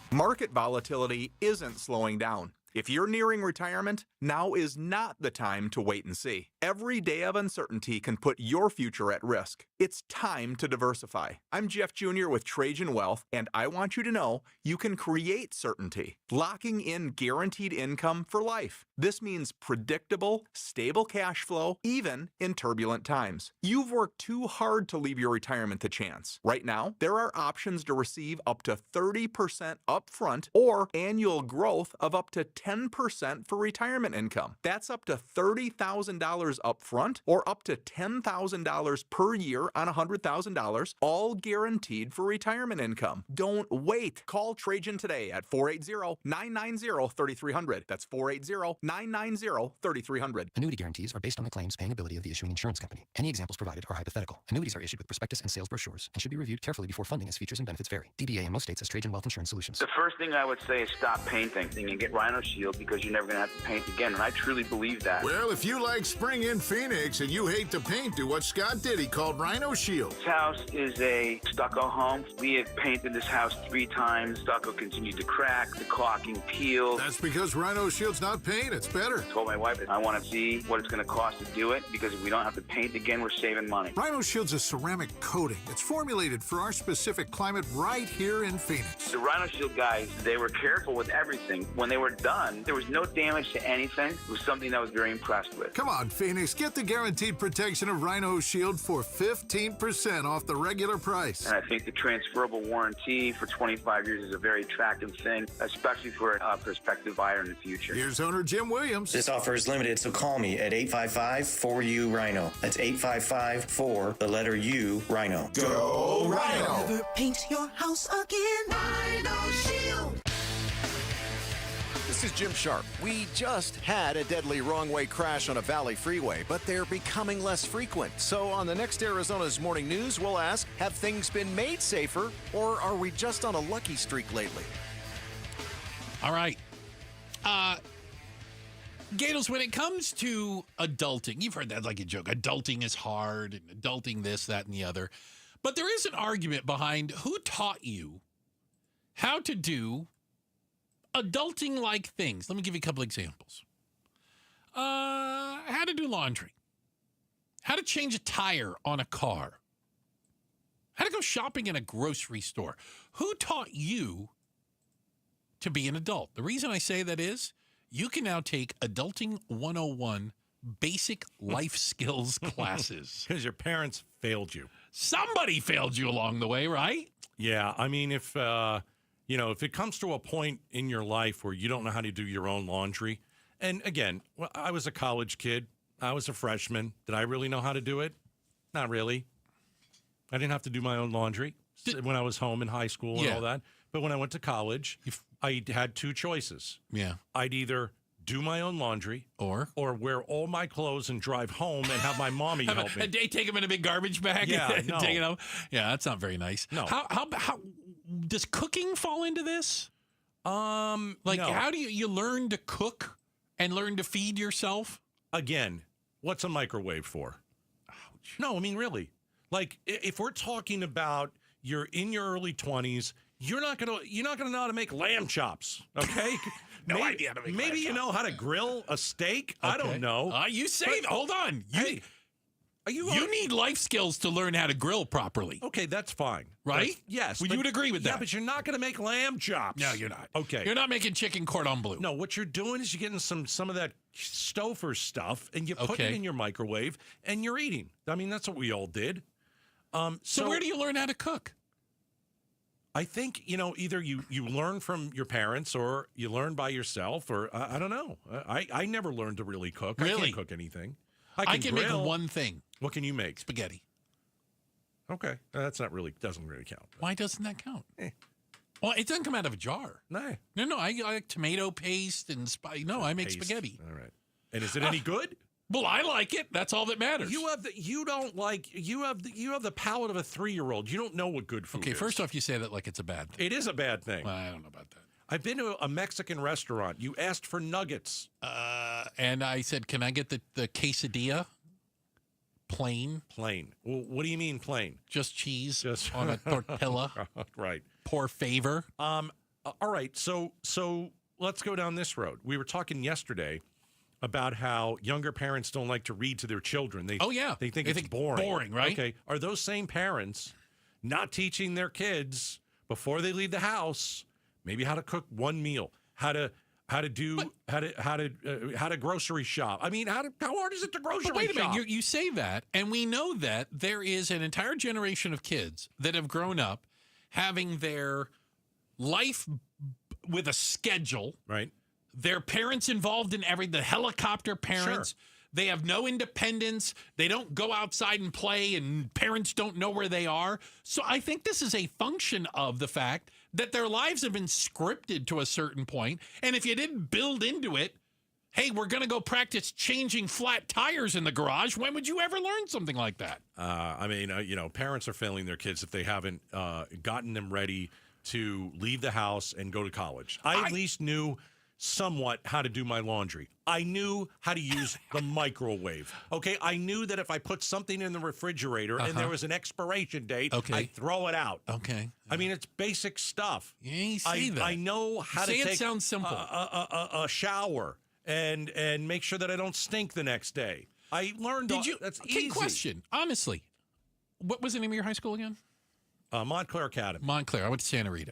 Market volatility isn't slowing down. If you're nearing retirement, now is not the time to wait and see. Every day of uncertainty can put your future at risk. It's time to diversify. I'm Jeff Jr. with Trajan Wealth, and I want you to know you can create certainty, locking in guaranteed income for life. This means predictable, stable cash flow, even in turbulent times. You've worked too hard to leave your retirement to chance. Right now, there are options to receive up to 30% upfront or annual growth of up to 10% for retirement income. That's up to $30,000 upfront or up to $10,000 per year on $100,000, all guaranteed for retirement income. Don't wait. Call Trajan today at 480-990-3300. That's 480-990-3300. Annuity guarantees are based on the claims paying ability of the issuing insurance company. Any examples provided are hypothetical. Annuities are issued with prospectus and sales brochures and should be reviewed carefully before funding as features and benefits vary. DBA in most states has Trajan Wealth Insurance Solutions. The first thing I would say is stop painting and get Rhino Shield because you're never going to have to paint again, and I truly believe that. Well, if you like spring in Phoenix and you hate to paint, do what Scott did. He called Rhino Shield. This house is a stucco home. We have painted this house 3 times. Stucco continued to crack, the caulking peeled. That's because Rhino Shield's not paint, it's better. I told my wife that I want to see what it's going to cost to do it, because if we don't have to paint again, we're saving money. Rhino Shield's a ceramic coating. It's formulated for our specific climate right here in Phoenix. The Rhino Shield guys, they were careful with everything. When they were done, there was no damage to anything. It was something I was very impressed with. Come on, Phoenix, get the guaranteed protection of Rhino Shield for 15% off the regular price. And I think the transferable warranty for 25 years is a very attractive thing, especially for a prospective buyer in the future. Here's owner Jim Williams. This offer is limited, so call me at 855-4U-RHINO. That's 855-4, the letter U, Rhino. Go Rhino! Never paint your house again. Rhino Shield. This is Jim Sharp. We just had a deadly wrong-way crash on a valley freeway, but they're becoming less frequent. So on the next Arizona's Morning News, we'll ask, have things been made safer, or are we just on a lucky streak lately? All right. Gatos, when it comes to adulting, you've heard that like a joke. Adulting is hard, and adulting this, that, and the other. But there is an argument behind who taught you how to do adulting-like things. Let me give you a couple examples. How to do laundry. How to change a tire on a car. How to go shopping in a grocery store. Who taught you to be an adult? The reason I say that is you can now take Adulting 101 basic life skills classes. Because your parents failed you. Somebody failed you along the way, right? Yeah, I mean, if it comes to a point in your life where you don't know how to do your own laundry, and again, well, I was a college kid. I was a freshman. Did I really know how to do it? Not really. I didn't have to do my own laundry when I was home in high school and all that. But when I went to college, I had two choices. Yeah. I'd either do my own laundry or wear all my clothes and drive home and have my mommy help me. Take them in a big garbage bag and take it home. Yeah, that's not very nice. No. How does cooking fall into this? No. How do you learn to cook and learn to feed yourself? Again, what's a microwave for? Ouch. No, I mean, really. Like, if we're talking about you're in your early 20s, you're not gonna know how to make lamb chops, okay? No idea how to make lamb Maybe you chops. know how to grill a steak. Okay. I don't know. You say, hold on. You need life skills to learn how to grill properly. Okay, that's fine. Right? Yes. You would agree with that? Yeah, but you're not going to make lamb chops. No, you're not. Okay. You're not making chicken cordon bleu. No, what you're doing is you're getting some of that Stouffer stuff, and you put it in your microwave, and you're eating. I mean, that's what we all did. So where do you learn how to cook? I think, either you learn from your parents or you learn by yourself, or I don't know. I never learned to really cook. Really? I can't cook anything. I can grill. make one thing. What can you make? Spaghetti. Okay. Doesn't really count. Why doesn't that count? Well, it doesn't come out of a jar. No. No, I like tomato paste and I make spaghetti. All right. And is it any good? Well, I like it. That's all that matters. You have the palate of a 3-year-old. You don't know what good food is. Okay, first off, you say that like it's a bad thing. It is a bad thing. Well, I don't know about that. I've been to a Mexican restaurant. You asked for nuggets. And I said, can I get the quesadilla? Plain. Plain. Well, what do you mean plain? Just cheese on a tortilla. Right. Pour favor. All right. So let's go down this road. We were talking yesterday about how younger parents don't like to read to their children. They think it's boring. Boring, right? Okay. Are those same parents not teaching their kids before they leave the house maybe how to cook one meal, how to grocery shop? I mean, how hard is it to grocery shop? Wait a minute, you say that, and we know that there is an entire generation of kids that have grown up having their life with a schedule. Right. Their parents involved in the helicopter parents. Sure. They have no independence. They don't go outside and play, and parents don't know where they are. So I think this is a function of the fact that their lives have been scripted to a certain point. And if you didn't build into it, hey, we're going to go practice changing flat tires in the garage, when would you ever learn something like that? Parents are failing their kids if they haven't gotten them ready to leave the house and go to college. I at least knew somewhat how to do my laundry. I knew how to use the microwave. Okay, I knew that if I put something in the refrigerator and there was an expiration date, I'd throw it out. Okay. I mean, it's basic stuff. Yeah, you say that. I know how to take it sounds simple. a shower and make sure that I don't stink the next day. I learned that's easy. Question, honestly. What was the name of your high school again? Montclair Academy. Montclair. I went to Santa Rita.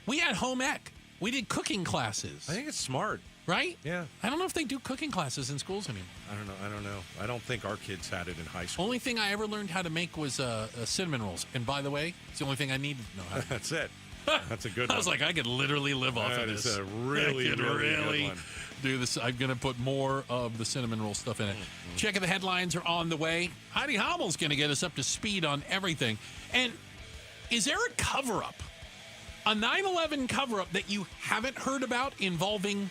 We had home ec. We did cooking classes. I think it's smart. Right? Yeah. I don't know if they do cooking classes in schools anymore. I don't know. I don't think our kids had it in high school. Only thing I ever learned how to make was cinnamon rolls. And by the way, it's the only thing I needed to know how to That's it. That's a good one. I was like, I could literally live off of this. That is a really good one. Do this. I'm going to put more of the cinnamon roll stuff in it. Check it. The headlines are on the way. Heidi Hommel's going to get us up to speed on everything. And is there a cover-up, a 9/11 cover-up that you haven't heard about involving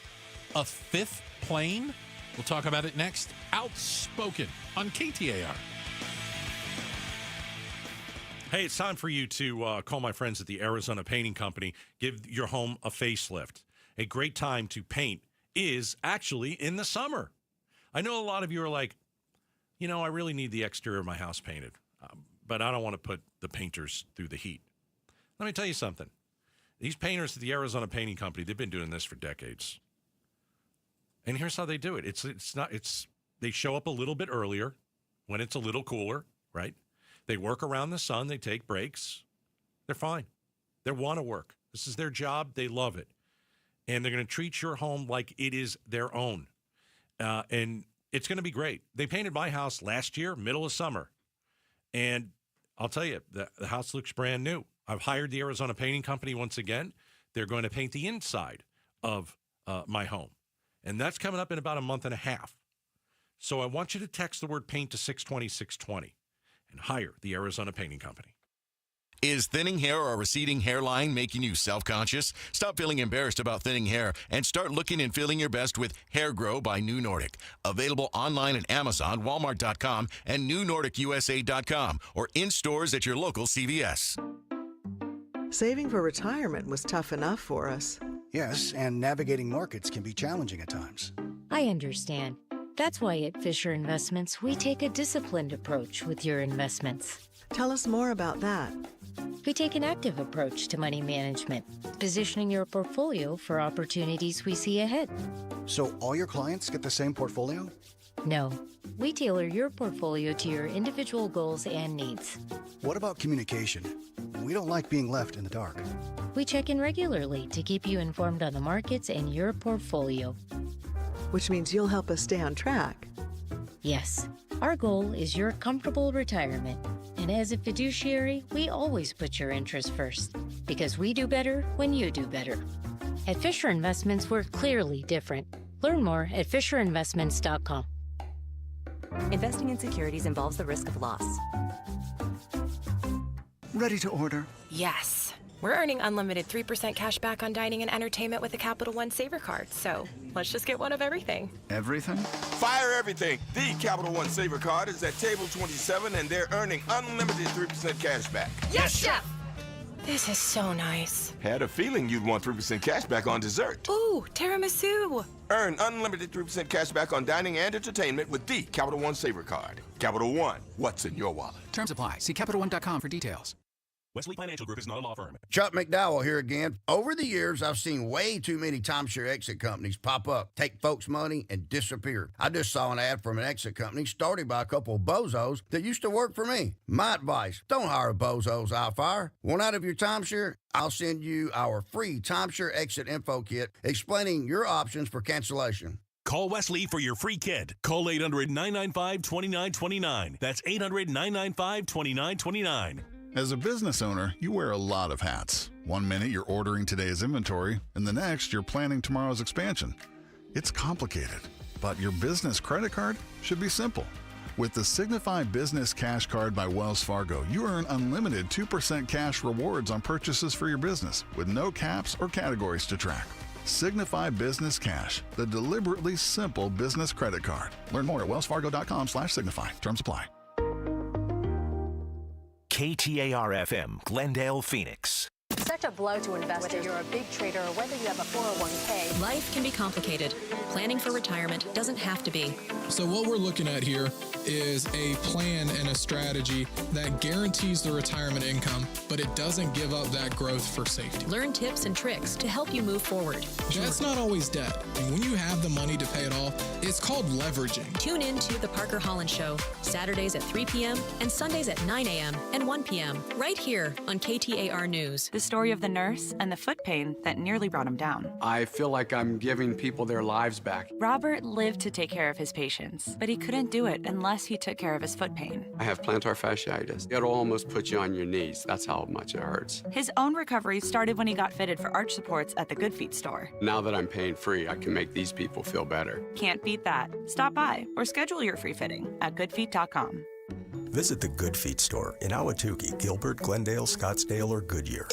a fifth plane? We'll talk about it next. Outspoken on KTAR. Hey, it's time for you to call my friends at the Arizona Painting Company. Give your home a facelift. A great time to paint is actually in the summer. I know a lot of you are like, I really need the exterior of my house painted, but I don't want to put the painters through the heat. Let me tell you something. These painters at the Arizona Painting Company, they've been doing this for decades. And here's how they do it. They show up a little bit earlier when it's a little cooler, right? They work around the sun. They take breaks. They're fine. They want to work. This is their job. They love it. And they're going to treat your home like it is their own. And it's going to be great. They painted my house last year, middle of summer. And I'll tell you, the house looks brand new. I've hired the Arizona Painting Company once again. They're going to paint the inside of my home. And that's coming up in about a month and a half. So I want you to text the word paint to 620-620 and hire the Arizona Painting Company. Is thinning hair or receding hairline making you self-conscious? Stop feeling embarrassed about thinning hair and start looking and feeling your best with Hair Grow by New Nordic. Available online at Amazon, Walmart.com, and NewNordicUSA.com, or in stores at your local CVS. Saving for retirement was tough enough for us. Yes, and navigating markets can be challenging at times. I understand. That's why at Fisher Investments, we take a disciplined approach with your investments. Tell us more about that. We take an active approach to money management, positioning your portfolio for opportunities we see ahead. So all your clients get the same portfolio? No. We tailor your portfolio to your individual goals and needs. What about communication? We don't like being left in the dark. We check in regularly to keep you informed on the markets and your portfolio. Which means you'll help us stay on track. Yes. Our goal is your comfortable retirement. And as a fiduciary, we always put your interests first. Because we do better when you do better. At Fisher Investments, we're clearly different. Learn more at FisherInvestments.com. Investing in securities involves the risk of loss. Ready to order? Yes. We're earning unlimited 3% cash back on dining and entertainment with a Capital One Saver card, so let's just get one of everything. Everything? Fire everything. The Capital One Saver card is at table 27, and they're earning unlimited 3% cash back. Yes, Chef! This is so nice. Had a feeling you'd want 3% cash back on dessert. Ooh, tiramisu. Earn unlimited 3% cash back on dining and entertainment with the Capital One Saver card. Capital One, what's in your wallet? Terms apply. See CapitalOne.com for details. Wesley Financial Group is not a law firm. Chuck McDowell here again. Over the years, I've seen way too many timeshare exit companies pop up, take folks' money, and disappear. I just saw an ad from an exit company started by a couple of bozos that used to work for me. My advice, don't hire bozos I'll fire. Want out of your timeshare? I'll send you our free timeshare exit info kit explaining your options for cancellation. Call Wesley for your free kit. Call 800-995-2929. That's 800-995-2929. As a business owner, you wear a lot of hats. One minute you're ordering today's inventory, and the next you're planning tomorrow's expansion. It's complicated, but your business credit card should be simple. With the Signify Business Cash Card by Wells Fargo, you earn unlimited 2% cash rewards on purchases for your business with no caps or categories to track. Signify Business Cash, the deliberately simple business credit card. Learn more at wellsfargo.com/signify. Terms apply. KTAR-FM, Glendale, Phoenix. Such a blow to investors. Whether you're a big trader or whether you have a 401k. Life can be complicated. Planning for retirement doesn't have to be. So what we're looking at here is a plan and a strategy that guarantees the retirement income, but it doesn't give up that growth for safety. Learn tips and tricks to help you move forward. That's not always debt. And when you have the money to pay it off, it's called leveraging. Tune in to The Parker Holland Show, Saturdays at 3 p.m. and Sundays at 9 a.m. and 1 p.m. right here on KTAR News. This story of the nurse and the foot pain that nearly brought him down. I feel like I'm giving people their lives back. Robert lived to take care of his patients, but he couldn't do it unless he took care of his foot pain. I have plantar fasciitis. It'll almost put you on your knees. That's how much it hurts. His own recovery started when he got fitted for arch supports at the Good Feet store. Now that I'm pain-free, I can make these people feel better. Can't beat that. Stop by or schedule your free fitting at goodfeet.com. Visit the Good Feet store in Ahwatukee, Gilbert, Glendale, Scottsdale, or Goodyear.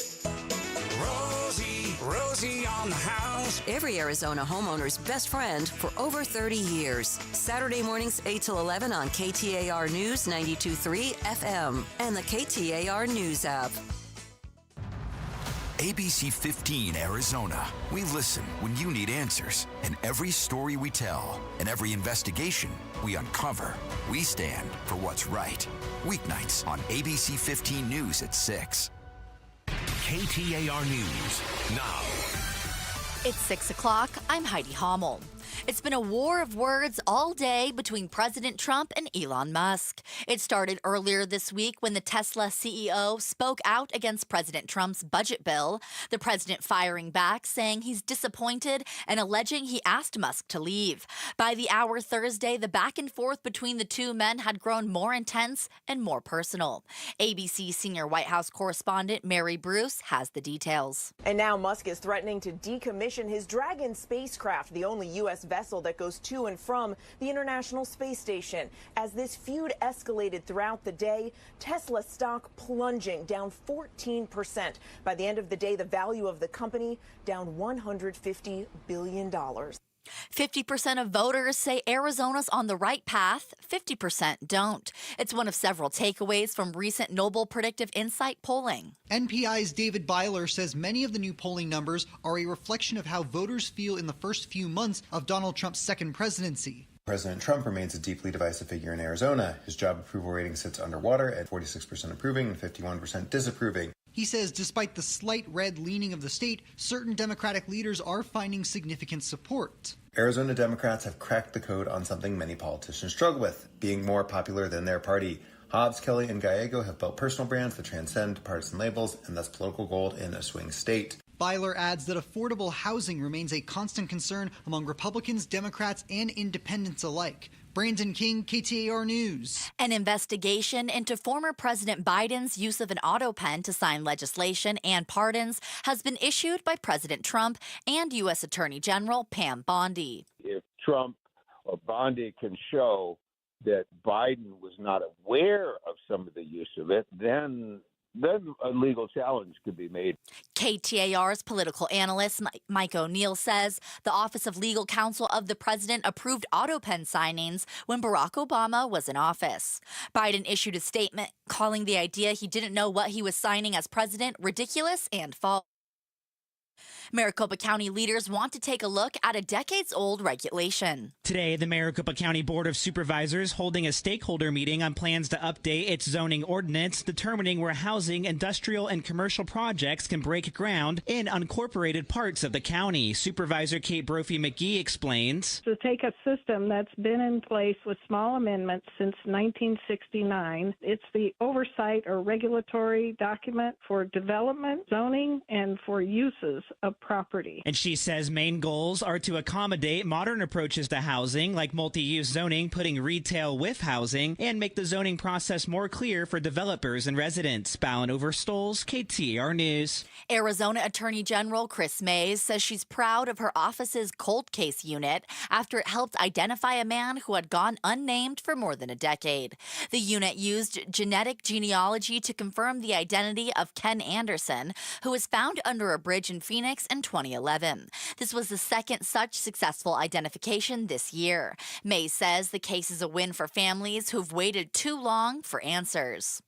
Rosie on the house. Every Arizona homeowner's best friend for over 30 years. Saturday mornings 8 till 11 on KTAR News 92.3 FM and the KTAR News app. ABC 15 Arizona. We listen when you need answers. And every story we tell and every investigation we uncover, we stand for what's right. Weeknights on ABC 15 News at 6. KTAR News now. It's 6 o'clock. I'm Heidi Hommel. It's been a war of words all day between President Trump and Elon Musk. It started earlier this week when the Tesla CEO spoke out against President Trump's budget bill, the president firing back, saying he's disappointed and alleging he asked Musk to leave. By the hour Thursday, the back and forth between the two men had grown more intense and more personal. ABC senior White House correspondent Mary Bruce has the details. And now Musk is threatening to decommission his Dragon spacecraft, the only U.S. vessel that goes to and from the International Space Station. As this feud escalated throughout the day, Tesla stock plunging down 14%. By the end of the day, the value of the company down $150 billion. 50% of voters say Arizona's on the right path, 50% don't. It's one of several takeaways from recent Noble Predictive Insight polling. NPI's David Byler says many of the new polling numbers are a reflection of how voters feel in the first few months of Donald Trump's second presidency. President Trump remains a deeply divisive figure in Arizona. His job approval rating sits underwater at 46% approving and 51% disapproving. He says despite the slight red leaning of the state, certain Democratic leaders are finding significant support. Arizona Democrats have cracked the code on something many politicians struggle with, being more popular than their party. Hobbs, Kelly, and Gallego have built personal brands that transcend partisan labels and thus political gold in a swing state. Byler adds that affordable housing remains a constant concern among Republicans, Democrats, and independents alike. Brandon King, KTAR News. An investigation into former President Biden's use of an auto pen to sign legislation and pardons has been issued by President Trump and U.S. Attorney General Pam Bondi. If Trump or Bondi can show that Biden was not aware of some of the use of it, then a legal challenge could be made. KTAR's political analyst Mike O'Neill says the Office of Legal Counsel of the President approved auto pen signings when Barack Obama was in office. Biden issued a statement calling the idea he didn't know what he was signing as president ridiculous and false. Maricopa County leaders want to take a look at a decades-old regulation. Today, the Maricopa County Board of Supervisors holding a stakeholder meeting on plans to update its zoning ordinance, determining where housing, industrial, and commercial projects can break ground in unincorporated parts of the county. Supervisor Kate Brophy-McGee explains. To take a system that's been in place with small amendments since 1969, it's the oversight or regulatory document for development, zoning, and for uses of property. And she says main goals are to accommodate modern approaches to housing, like multi-use zoning, putting retail with housing, and make the zoning process more clear for developers and residents. Ballin Overstoles, KTAR News. Arizona Attorney General Chris Mays says she's proud of her office's cold case unit after it helped identify a man who had gone unnamed for more than a decade. The unit used genetic genealogy to confirm the identity of Ken Anderson, who was found under a bridge in Phoenix in 2011. This was the second such successful identification this year. Mays says the case is a win for families who've waited too long for answers.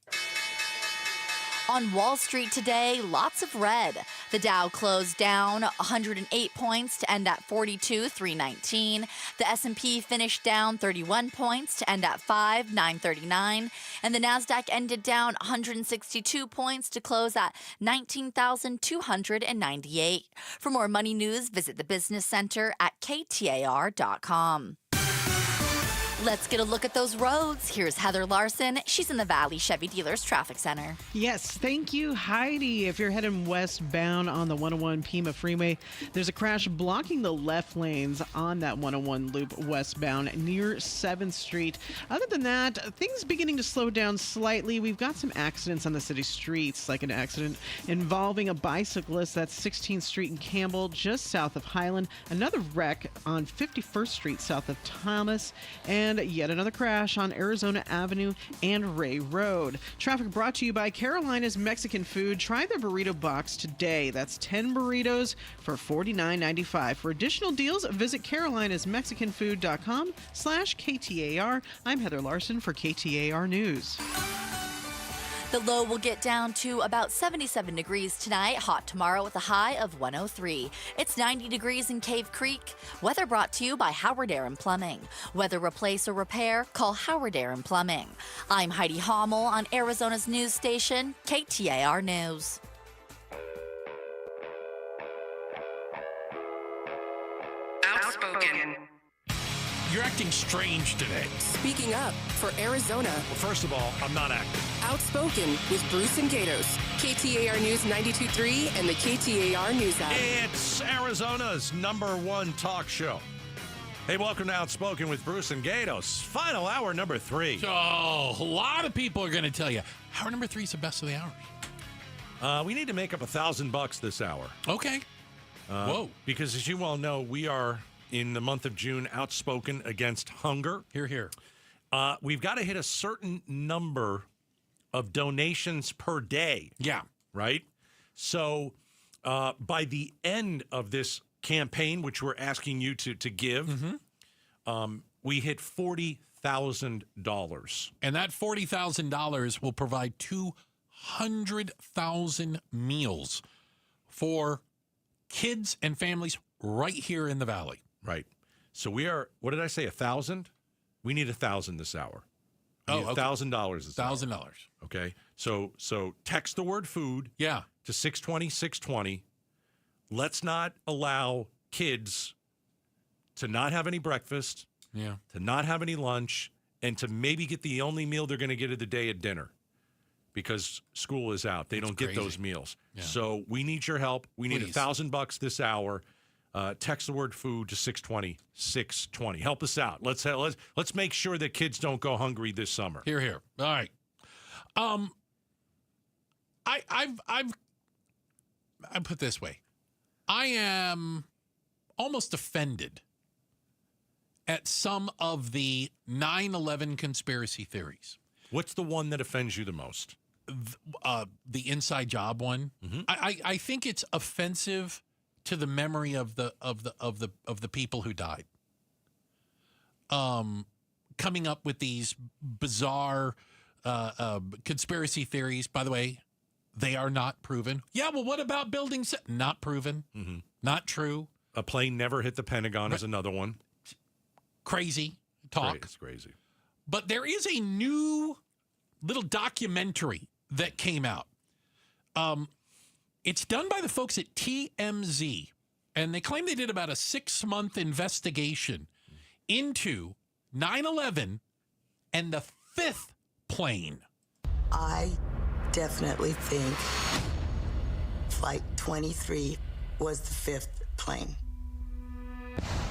On Wall Street today, lots of red. The Dow closed down 108 points to end at 42,319. The S&P finished down 31 points to end at 5,939. And the Nasdaq ended down 162 points to close at 19,298. For more money news, visit the Business Center at KTAR.com. Let's get a look at those roads. Here's Heather Larson. She's in the Valley Chevy Dealers Traffic Center. Yes, thank you, Heidi. If you're heading westbound on the 101 Pima Freeway, there's a crash blocking the left lanes on that 101 loop westbound near 7th Street. Other than that, things beginning to slow down slightly. We've got some accidents on the city streets, like an accident involving a bicyclist. That's 16th Street in Campbell, just south of Highland. Another wreck on 51st Street south of Thomas. And yet another crash on Arizona Avenue and Ray Road. Traffic brought to you by Carolina's Mexican Food. Try their burrito box today. That's 10 burritos for $49.95. For additional deals, visit carolinas.mexicanfood.com/KTAR. I'm Heather Larson for KTAR News. The low will get down to about 77 degrees tonight. Hot tomorrow with a high of 103. It's 90 degrees in Cave Creek. Weather brought to you by Howard Air and Plumbing. Whether replace or repair, call Howard Air and Plumbing. I'm Heidi Hommel on Arizona's news station, KTAR News. Outspoken. You're acting strange today. Speaking up for Arizona. Well, first of all, I'm not acting. Outspoken with Bruce and Gatos. KTAR News 92.3 and the KTAR News app. It's Arizona's #1 talk show. Hey, welcome to Outspoken with Bruce and Gatos. Final hour number 3. So, a lot of people are going to tell you, hour number 3 is the best of the hours. We need to make up $1,000 this hour. Okay. Whoa. Because as you all know, we are in the month of June outspoken against hunger. Hear, hear. We've got to hit a certain number of donations per day. Yeah. Right? So by the end of this campaign, which we're asking you to give, we hit $40,000. And that $40,000 will provide 200,000 meals for kids and families right here in the Valley. Right. So we are, what did I say, 1,000? We need 1,000 this hour. $1,000 this hour. $1,000. Okay. So text the word food to 620-620. Let's not allow kids to not have any breakfast, to not have any lunch, and to maybe get the only meal they're going to get of the day at dinner because school is out. They don't get those meals. Yeah. So we need your help. We need $1,000 this hour. Text the word food to 620-620. Help us out. Let's make sure that kids don't go hungry this summer. Hear, hear. All right. I put it this way. I am almost offended at some of the 9/11 conspiracy theories. What's the one that offends you the most? The inside job one. I think it's offensive to the memory of the people who died. Coming up with these bizarre conspiracy theories. By the way, they are not proven. Yeah, well, what about buildings? Not proven. Not true. A plane never hit the Pentagon is another one. Crazy talk. It's crazy. But there is a new little documentary that came out. It's done by the folks at TMZ, and they claim they did about a 6-month investigation into 9/11 and the 5th plane. I definitely think Flight 23 was the 5th plane.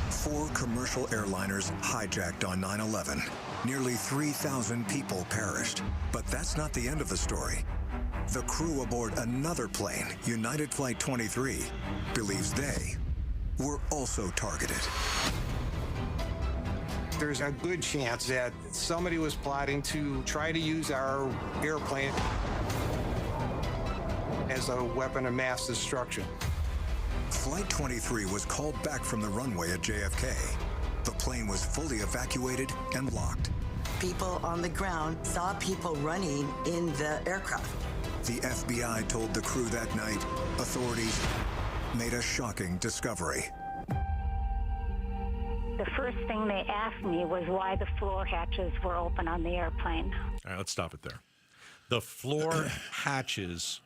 4 commercial airliners hijacked on 9/11. Nearly 3,000 people perished. But that's not the end of the story. The crew aboard another plane, United Flight 23, believes they were also targeted. There's a good chance that somebody was plotting to try to use our airplane as a weapon of mass destruction. Flight 23 was called back from the runway at JFK. The plane was fully evacuated and locked. People on the ground saw people running in the aircraft. The FBI told the crew that night authorities made a shocking discovery. The first thing they asked me was why the floor hatches were open on the airplane. All right, let's stop it there. The floor hatches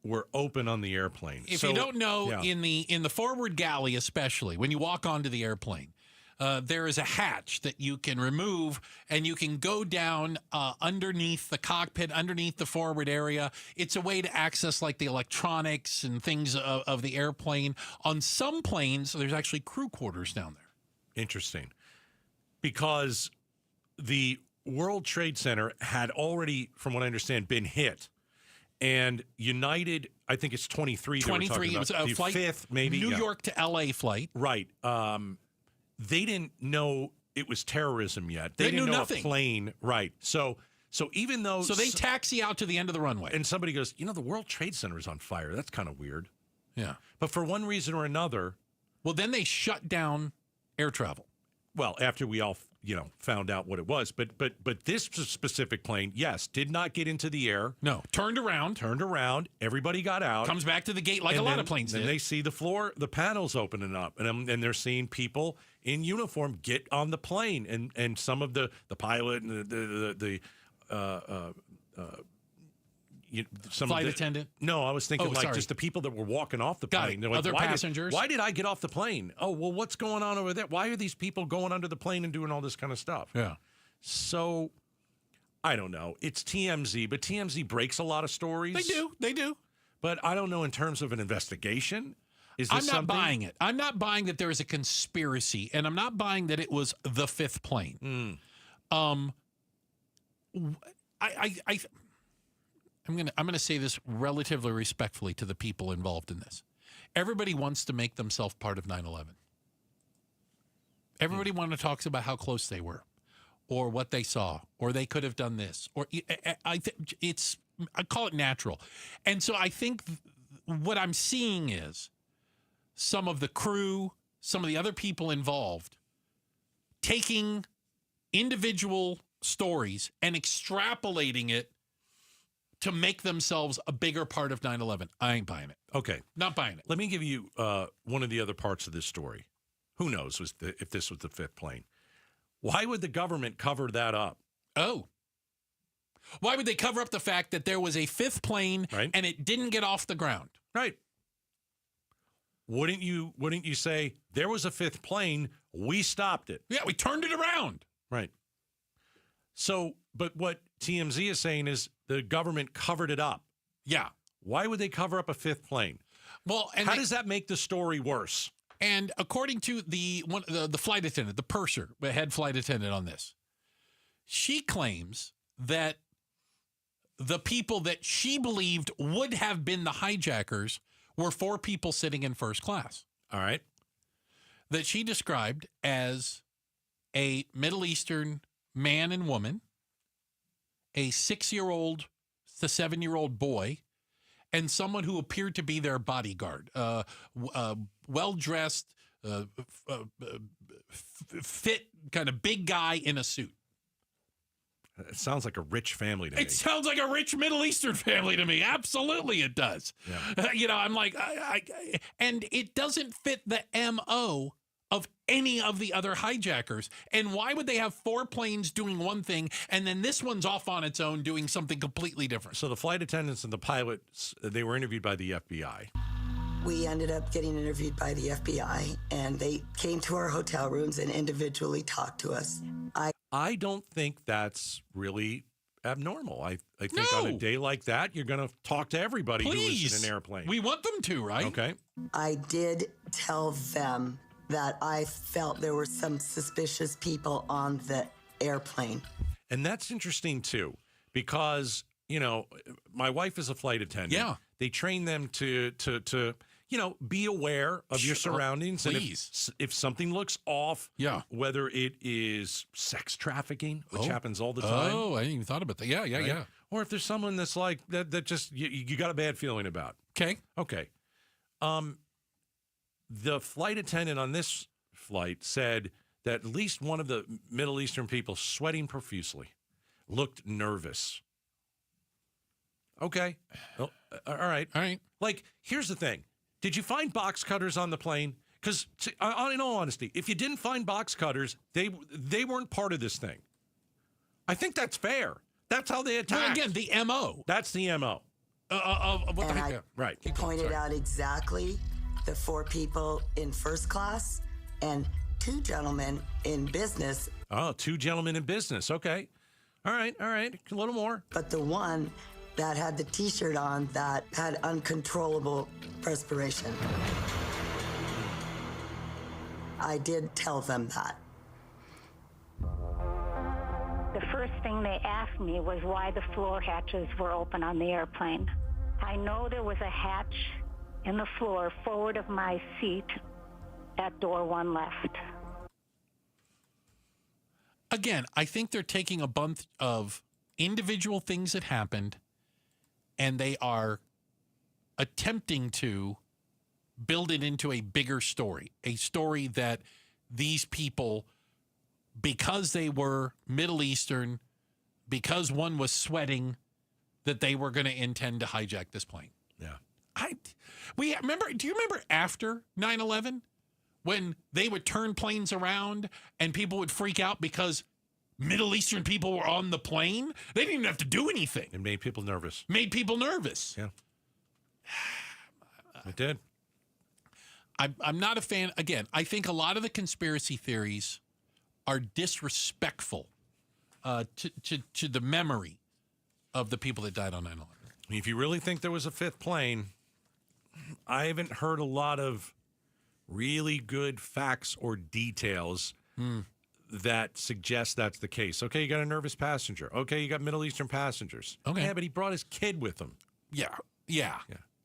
were open on the airplane. If you don't know, in the forward galley especially, when you walk onto the airplane, there is a hatch that you can remove, and you can go down underneath the cockpit, underneath the forward area. It's a way to access like the electronics and things of the airplane. On some planes, there's actually crew quarters down there. Interesting. Because the World Trade Center had already, from what I understand, been hit. And United, I think it's 23. 23, it was a flight, fifth, maybe. New York to L.A. flight. Right. They didn't know it was terrorism yet. They didn't know nothing. A plane. Right. So even though... So they taxi out to the end of the runway. And somebody goes, the World Trade Center is on fire. That's kind of weird. Yeah. But for one reason or another... Well, then they shut down air travel. Well, after we all, found out what it was. But this specific plane, yes, did not get into the air. No. Turned around. Everybody got out. Comes back to the gate like a lot of planes did. Then they see the panels opening up. And they're seeing people in uniform get on the plane. And some of the pilot and the flight attendant? No, I was thinking just the people that were walking off the plane. They're like, other passengers? Why did I get off the plane? Oh, well, what's going on over there? Why are these people going under the plane and doing all this kind of stuff? Yeah. So, I don't know. It's TMZ, but TMZ breaks a lot of stories. They do. But I don't know in terms of an investigation. Is this I'm not buying it. I'm not buying that there is a conspiracy, and I'm not buying that it was the fifth plane. I'm gonna say this relatively respectfully to the people involved in this. Everybody wants to make themselves part of 9/11. Everybody wants to talk about how close they were, or what they saw, or they could have done this, or I call it natural, and so I think what I'm seeing is some of the crew, some of the other people involved, taking individual stories and extrapolating it to make themselves a bigger part of 9/11. I ain't buying it. Okay. Not buying it. Let me give you one of the other parts of this story. Who knows if this was the fifth plane? Why would the government cover that up? Oh. Why would they cover up the fact that there was a fifth plane and it didn't get off the ground? Right. Wouldn't you say there was a fifth plane, we stopped it? Yeah, we turned it around. Right. So, but what TMZ is saying is the government covered it up. Yeah. Why would they cover up a fifth plane? Well, and how does that make the story worse? And according to the flight attendant, the purser, the head flight attendant on this, she claims that the people that she believed would have been the hijackers were 4 people sitting in first class. All right. That she described as a Middle Eastern man and woman, a 6-year-old to 7-year-old boy, and someone who appeared to be their bodyguard, well-dressed, fit, kind of big guy in a suit. It sounds like a rich family to me. It sounds like a rich Middle Eastern family to me. Absolutely it does. Yeah. I'm like, and it doesn't fit the MO of any of the other hijackers. And why would they have 4 planes doing one thing and then this one's off on its own doing something completely different? So the flight attendants and the pilots, they were interviewed by the FBI. We ended up getting interviewed by the FBI, and they came to our hotel rooms and individually talked to us. I don't think that's really abnormal. I think on a day like that, you're going to talk to everybody who is in an airplane. We want them to, right? Okay. I did tell them that I felt there were some suspicious people on the airplane. And that's interesting, too, because, my wife is a flight attendant. Yeah. They train them to be aware of your surroundings. Please. And if something looks off, whether it is sex trafficking, which happens all the time. Oh, I didn't even thought about that. Yeah, yeah. Or if there's someone that's like, that just, you got a bad feeling about. Okay. The flight attendant on this flight said that at least one of the Middle Eastern people, sweating profusely, looked nervous. Okay. Well, all right. Like, here's the thing. Did you find box cutters on the plane? Because, in all honesty, if you didn't find box cutters, they weren't part of this thing. I think that's fair. That's how they attacked. Well, again, the MO. That's the MO. Of what the And heck? Right. He pointed out exactly the 4 people in first class and two gentlemen in business. Oh, two gentlemen in business. Okay. All right. A little more. But the one that had the T-shirt on that had uncontrollable perspiration. I did tell them that. The first thing they asked me was why the floor hatches were open on the airplane. I know there was a hatch in the floor forward of my seat at door 1 left. Again, I think they're taking a bunch of individual things that happened and they are attempting to build it into a bigger story, a story that these people, because they were Middle Eastern, because one was sweating, that they were going to intend to hijack this plane. Yeah. Do you remember after 9/11 when they would turn planes around and people would freak out because Middle Eastern people were on the plane? They didn't even have to do anything. It made people nervous. Yeah. It did. I'm not a fan. Again, I think a lot of the conspiracy theories are disrespectful to the memory of the people that died on 9/11. If you really think there was a fifth plane, I haven't heard a lot of really good facts or details that suggest that's the case. Okay, you got a nervous passenger. Okay, you got Middle Eastern passengers. Okay. Yeah, but he brought his kid with him. Yeah.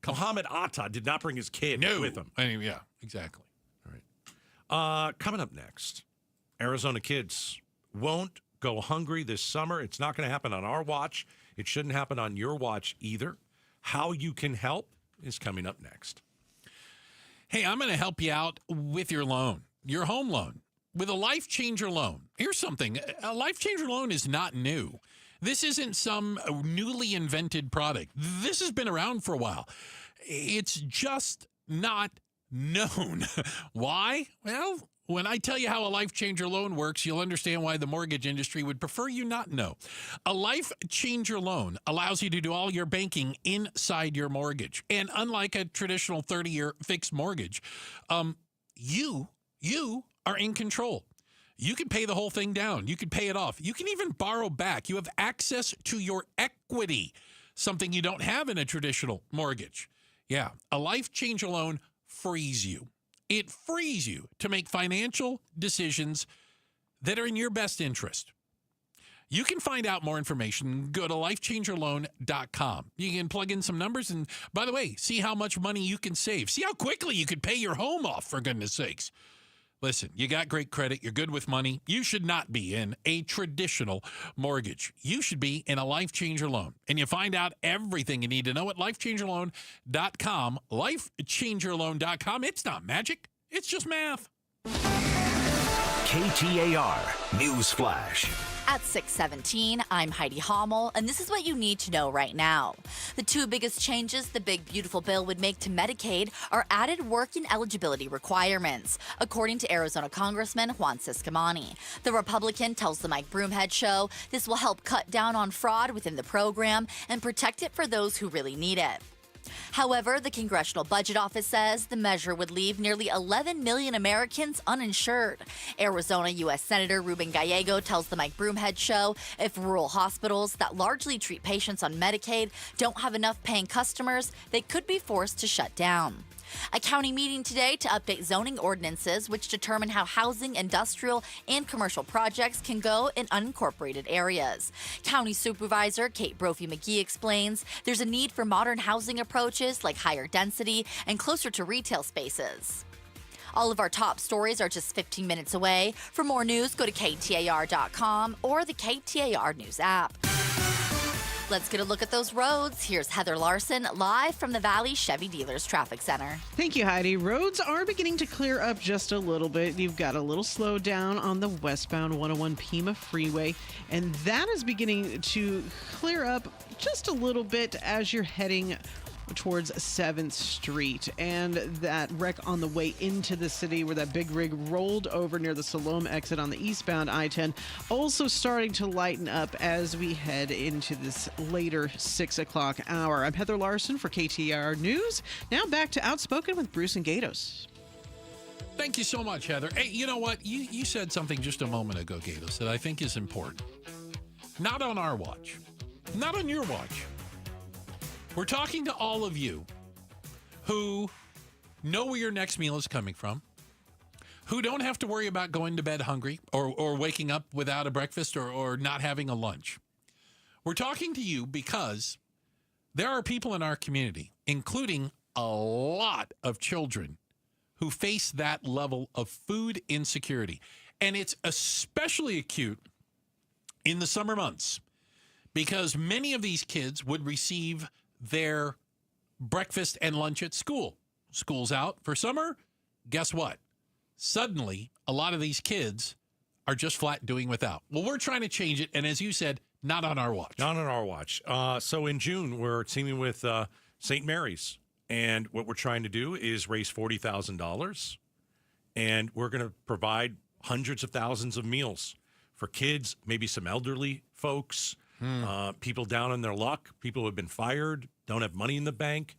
Muhammad Atta did not bring his kid with him. Yeah, exactly. All right. Coming up next, Arizona kids won't go hungry this summer. It's not going to happen on our watch. It shouldn't happen on your watch either. How you can help is coming up next. Hey, I'm going to help you out with your loan, your home loan, with a Life Changer loan. Here's something. A Life Changer loan is not new. This isn't some newly invented product. This has been around for a while. It's just not known. Why? Well, when I tell you how a Life Changer loan works, you'll understand why the mortgage industry would prefer you not know. A Life Changer loan allows you to do all your banking inside your mortgage. And unlike a traditional 30-year fixed mortgage, you are in control. You can pay the whole thing down. You can pay it off. You can even borrow back. You have access to your equity, something you don't have in a traditional mortgage. Yeah, a Life Changer loan frees you. It frees you to make financial decisions that are in your best interest. You can find out more information. Go to lifechangerloan.com. You can plug in some numbers and, by the way, see how much money you can save. See how quickly you could pay your home off, for goodness sakes. Listen, you got great credit. You're good with money. You should not be in a traditional mortgage. You should be in a Life Changer loan. And you find out everything you need to know at lifechangerloan.com. Lifechangerloan.com. It's not magic. It's just math. KTAR News Flash. At 6:17, I'm Heidi Hommel, and this is what you need to know right now. The two biggest changes the big beautiful bill would make to Medicaid are added work and eligibility requirements, according to Arizona Congressman Juan Ciscomani. The Republican tells the Mike Broomhead Show this will help cut down on fraud within the program and protect it for those who really need it. However, the Congressional Budget Office says the measure would leave nearly 11 million Americans uninsured. Arizona U.S. Senator Ruben Gallego tells the Mike Broomhead Show if rural hospitals that largely treat patients on Medicaid don't have enough paying customers, they could be forced to shut down. A county meeting today to update zoning ordinances which determine how housing, industrial, and commercial projects can go in unincorporated areas. County Supervisor Kate Brophy-McGee explains there's a need for modern housing approaches like higher density and closer to retail spaces. All of our top stories are just 15 minutes away. For more news, go to KTAR.com or the KTAR News app. Let's get a look at those roads. Here's Heather Larson live from the Valley Chevy Dealers Traffic Center. Thank you, Heidi. Roads are beginning to clear up just a little bit. You've got a little slowdown on the westbound 101 Pima Freeway, and that is beginning to clear up just a little bit as you're heading towards 7th Street. And that wreck on the way into the city where that big rig rolled over near the Siloam exit on the eastbound I-10 also starting to lighten up as we head into this later 6 o'clock hour. I'm Heather Larson for KTAR News. Now back to Outspoken with Bruce and Gatos. Thank you so much, Heather. Hey, you know what? You said something just a moment ago, Gatos, that I think is important. Not on our watch. Not on your watch. We're talking to all of you who know where your next meal is coming from, who don't have to worry about going to bed hungry or waking up without a breakfast or not having a lunch. We're talking to you because there are people in our community, including a lot of children, who face that level of food insecurity. And it's especially acute in the summer months because many of these kids would receive their breakfast and lunch at school. School's out for summer. Guess what? Suddenly, a lot of these kids are just flat doing without. Well, we're trying to change it. And as you said, not on our watch. Not on our watch. So in June, we're teaming with St. Mary's. And what we're trying to do is raise $40,000. And we're going to provide hundreds of thousands of meals for kids, maybe some elderly folks, people down on their luck, people who have been fired, don't have money in the bank.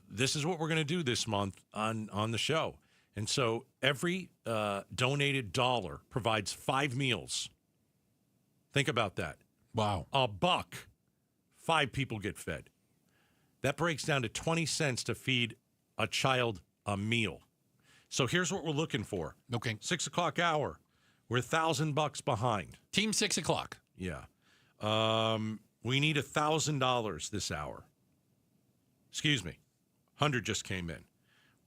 This is what we're going to do this month on the show. And so every donated dollar provides 5 meals. Think about that. Wow. $1, 5 people get fed. That breaks down to 20 cents to feed a child a meal. So here's what we're looking for. Okay. 6 o'clock hour. We're $1,000 behind. Team 6 o'clock. Yeah. We need $1,000 this hour. Excuse me. 100 just came in.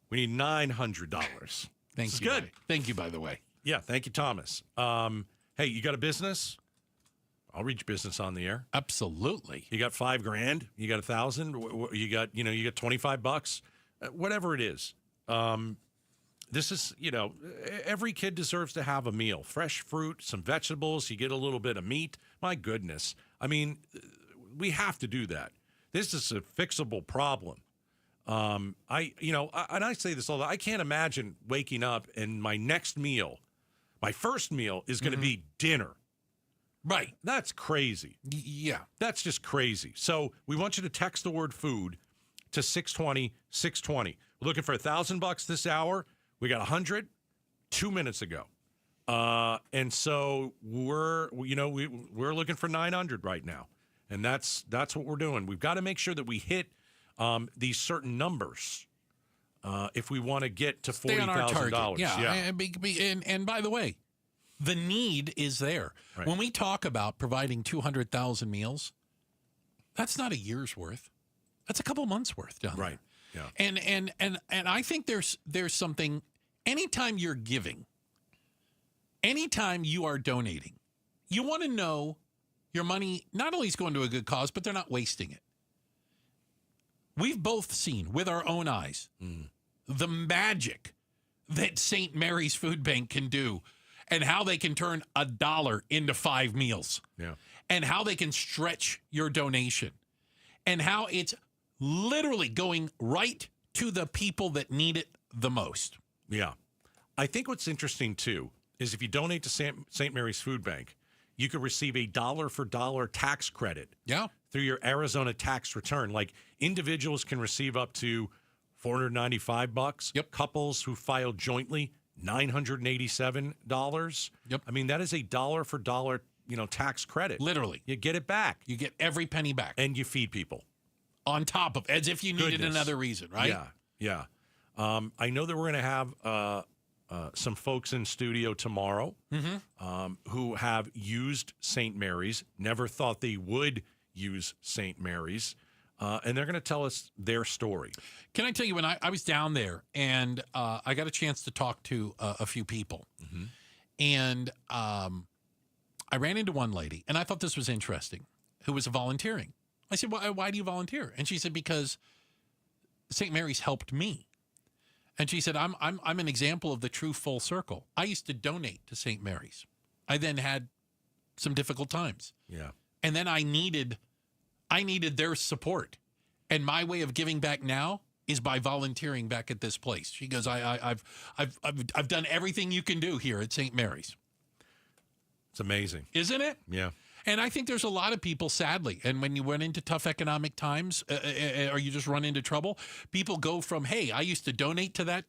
We need $900. Thank you. Good. Thank you, by the way. Yeah. Thank you, Thomas. Hey, you got a business? I'll read your business on the air. Absolutely. You got $5,000. You got $1,000. You got $25. Whatever it is. This is, every kid deserves to have a meal. Fresh fruit, some vegetables. You get a little bit of meat. My goodness. I mean, we have to do that. This is a fixable problem. And I say this all the time. I can't imagine waking up and my next meal, my first meal is going to be dinner. Right. That's crazy. Yeah. That's just crazy. So we want you to text the word food to 620-620. We're looking for $1,000 this hour. We got 100 2 minutes ago. And so we're looking for 900 right now. And that's what we're doing. We've got to make sure that we hit these certain numbers if we want to get to $40,000. Yeah. And by the way, the need is there. Right. When we talk about providing 200,000 meals, that's not a year's worth. That's a couple months worth down right. there. Yeah. And I think there's something. Anytime you're giving, anytime you are donating, you want to know your money not only is going to a good cause, but they're not wasting it. We've both seen with our own eyes the magic that St. Mary's Food Bank can do. And how they can turn $1 into 5 meals. Yeah. And how they can stretch your donation. And how it's literally going right to the people that need it the most. Yeah. I think what's interesting, too, is if you donate to St. Mary's Food Bank, you could receive a $1-for-$1 tax credit. Yeah. Through your Arizona tax return. Like individuals can receive up to $495. Yep. Couples who filed jointly, $987. Yep. I mean, that is a $1-for-$1, tax credit. Literally. You get it back. You get every penny back. And you feed people. On top of, as if you needed another reason, right? Yeah. I know that we're going to have some folks in studio tomorrow who have used St. Mary's, never thought they would use St. Mary's. And they're going to tell us their story. Can I tell you, when I was down there and I got a chance to talk to a few people, and I ran into one lady, and I thought this was interesting, who was volunteering. I said, why do you volunteer? And she said, because St. Mary's helped me. And she said, I'm an example of the true full circle. I used to donate to St. Mary's. I then had some difficult times. Yeah. And then I needed their support. And my way of giving back now is by volunteering back at this place. She goes, I've done everything you can do here at St. Mary's. It's amazing. Isn't it? Yeah. And I think there's a lot of people, sadly, and when you run into tough economic times or you just run into trouble, people go from, hey, I used to donate to that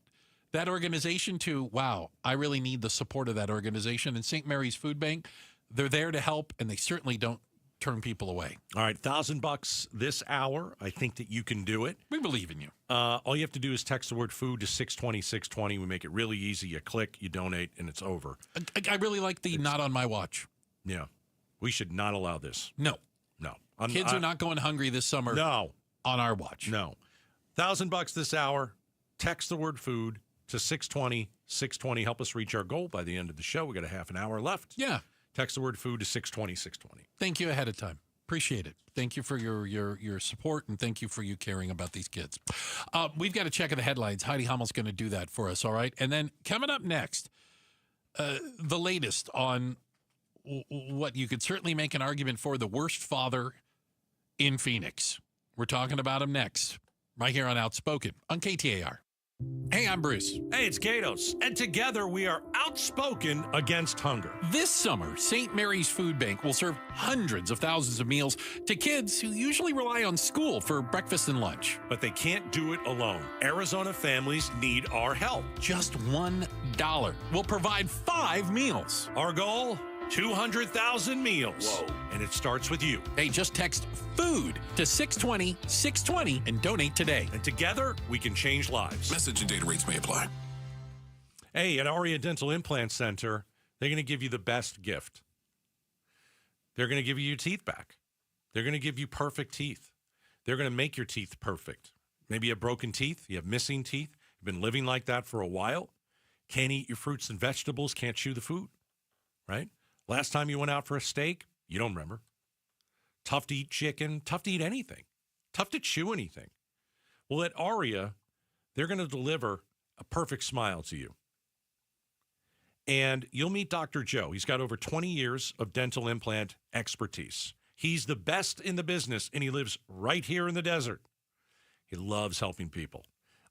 that organization to, wow, I really need the support of that organization. And St. Mary's Food Bank, they're there to help, and they certainly don't turn people away. All right, $1,000 this hour. I think that you can do it. We believe in you. All you have to do is text the word food to 620-620. We make it really easy. You click, you donate, and it's over. I really like the not on my watch. Yeah. We should not allow this. No. Kids are not going hungry this summer. No. On our watch. No. $1,000 this hour. Text the word food to 620-620. Help us reach our goal by the end of the show. We got a half an hour left. Yeah. Text the word food to 620-620. Thank you ahead of time. Appreciate it. Thank you for your support, and thank you for you caring about these kids. We've got a check of the headlines. Heidi Hummel's going to do that for us, all right? And then coming up next, the latest on what you could certainly make an argument for, the worst father in Phoenix. We're talking about him next, right here on Outspoken on KTAR. Hey, I'm Bruce. Hey, it's Gatos. And together we are outspoken against hunger. This summer, St. Mary's Food Bank will serve hundreds of thousands of meals to kids who usually rely on school for breakfast and lunch. But they can't do it alone. Arizona families need our help. Just $1 will provide 5 meals. Our goal? 200,000 meals. Whoa. And it starts with you. Hey, just text food to 620-620 and donate today. And together, we can change lives. Message and data rates may apply. Hey, at Aria Dental Implant Center, they're going to give you the best gift. They're going to give you your teeth back. They're going to give you perfect teeth. They're going to make your teeth perfect. Maybe you have broken teeth. You have missing teeth. You've been living like that for a while. Can't eat your fruits and vegetables. Can't chew the food. Right? Last time you went out for a steak, you don't remember. Tough to eat chicken, tough to eat anything, tough to chew anything. Well, at Aria, they're going to deliver a perfect smile to you. And you'll meet Dr. Joe. He's got over 20 years of dental implant expertise. He's the best in the business, and he lives right here in the desert. He loves helping people.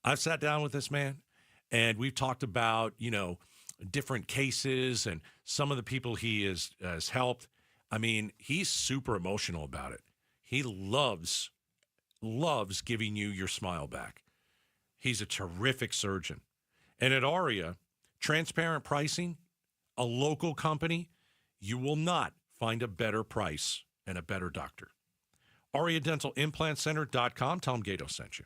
I've sat down with this man, and we've talked about, different cases and some of the people he has helped. I mean, he's super emotional about it. He loves giving you your smile back. He's a terrific surgeon. And at Aria, transparent pricing, a local company, you will not find a better price and a better doctor. AriaDentalImplantCenter.com. Tell him Gato sent you.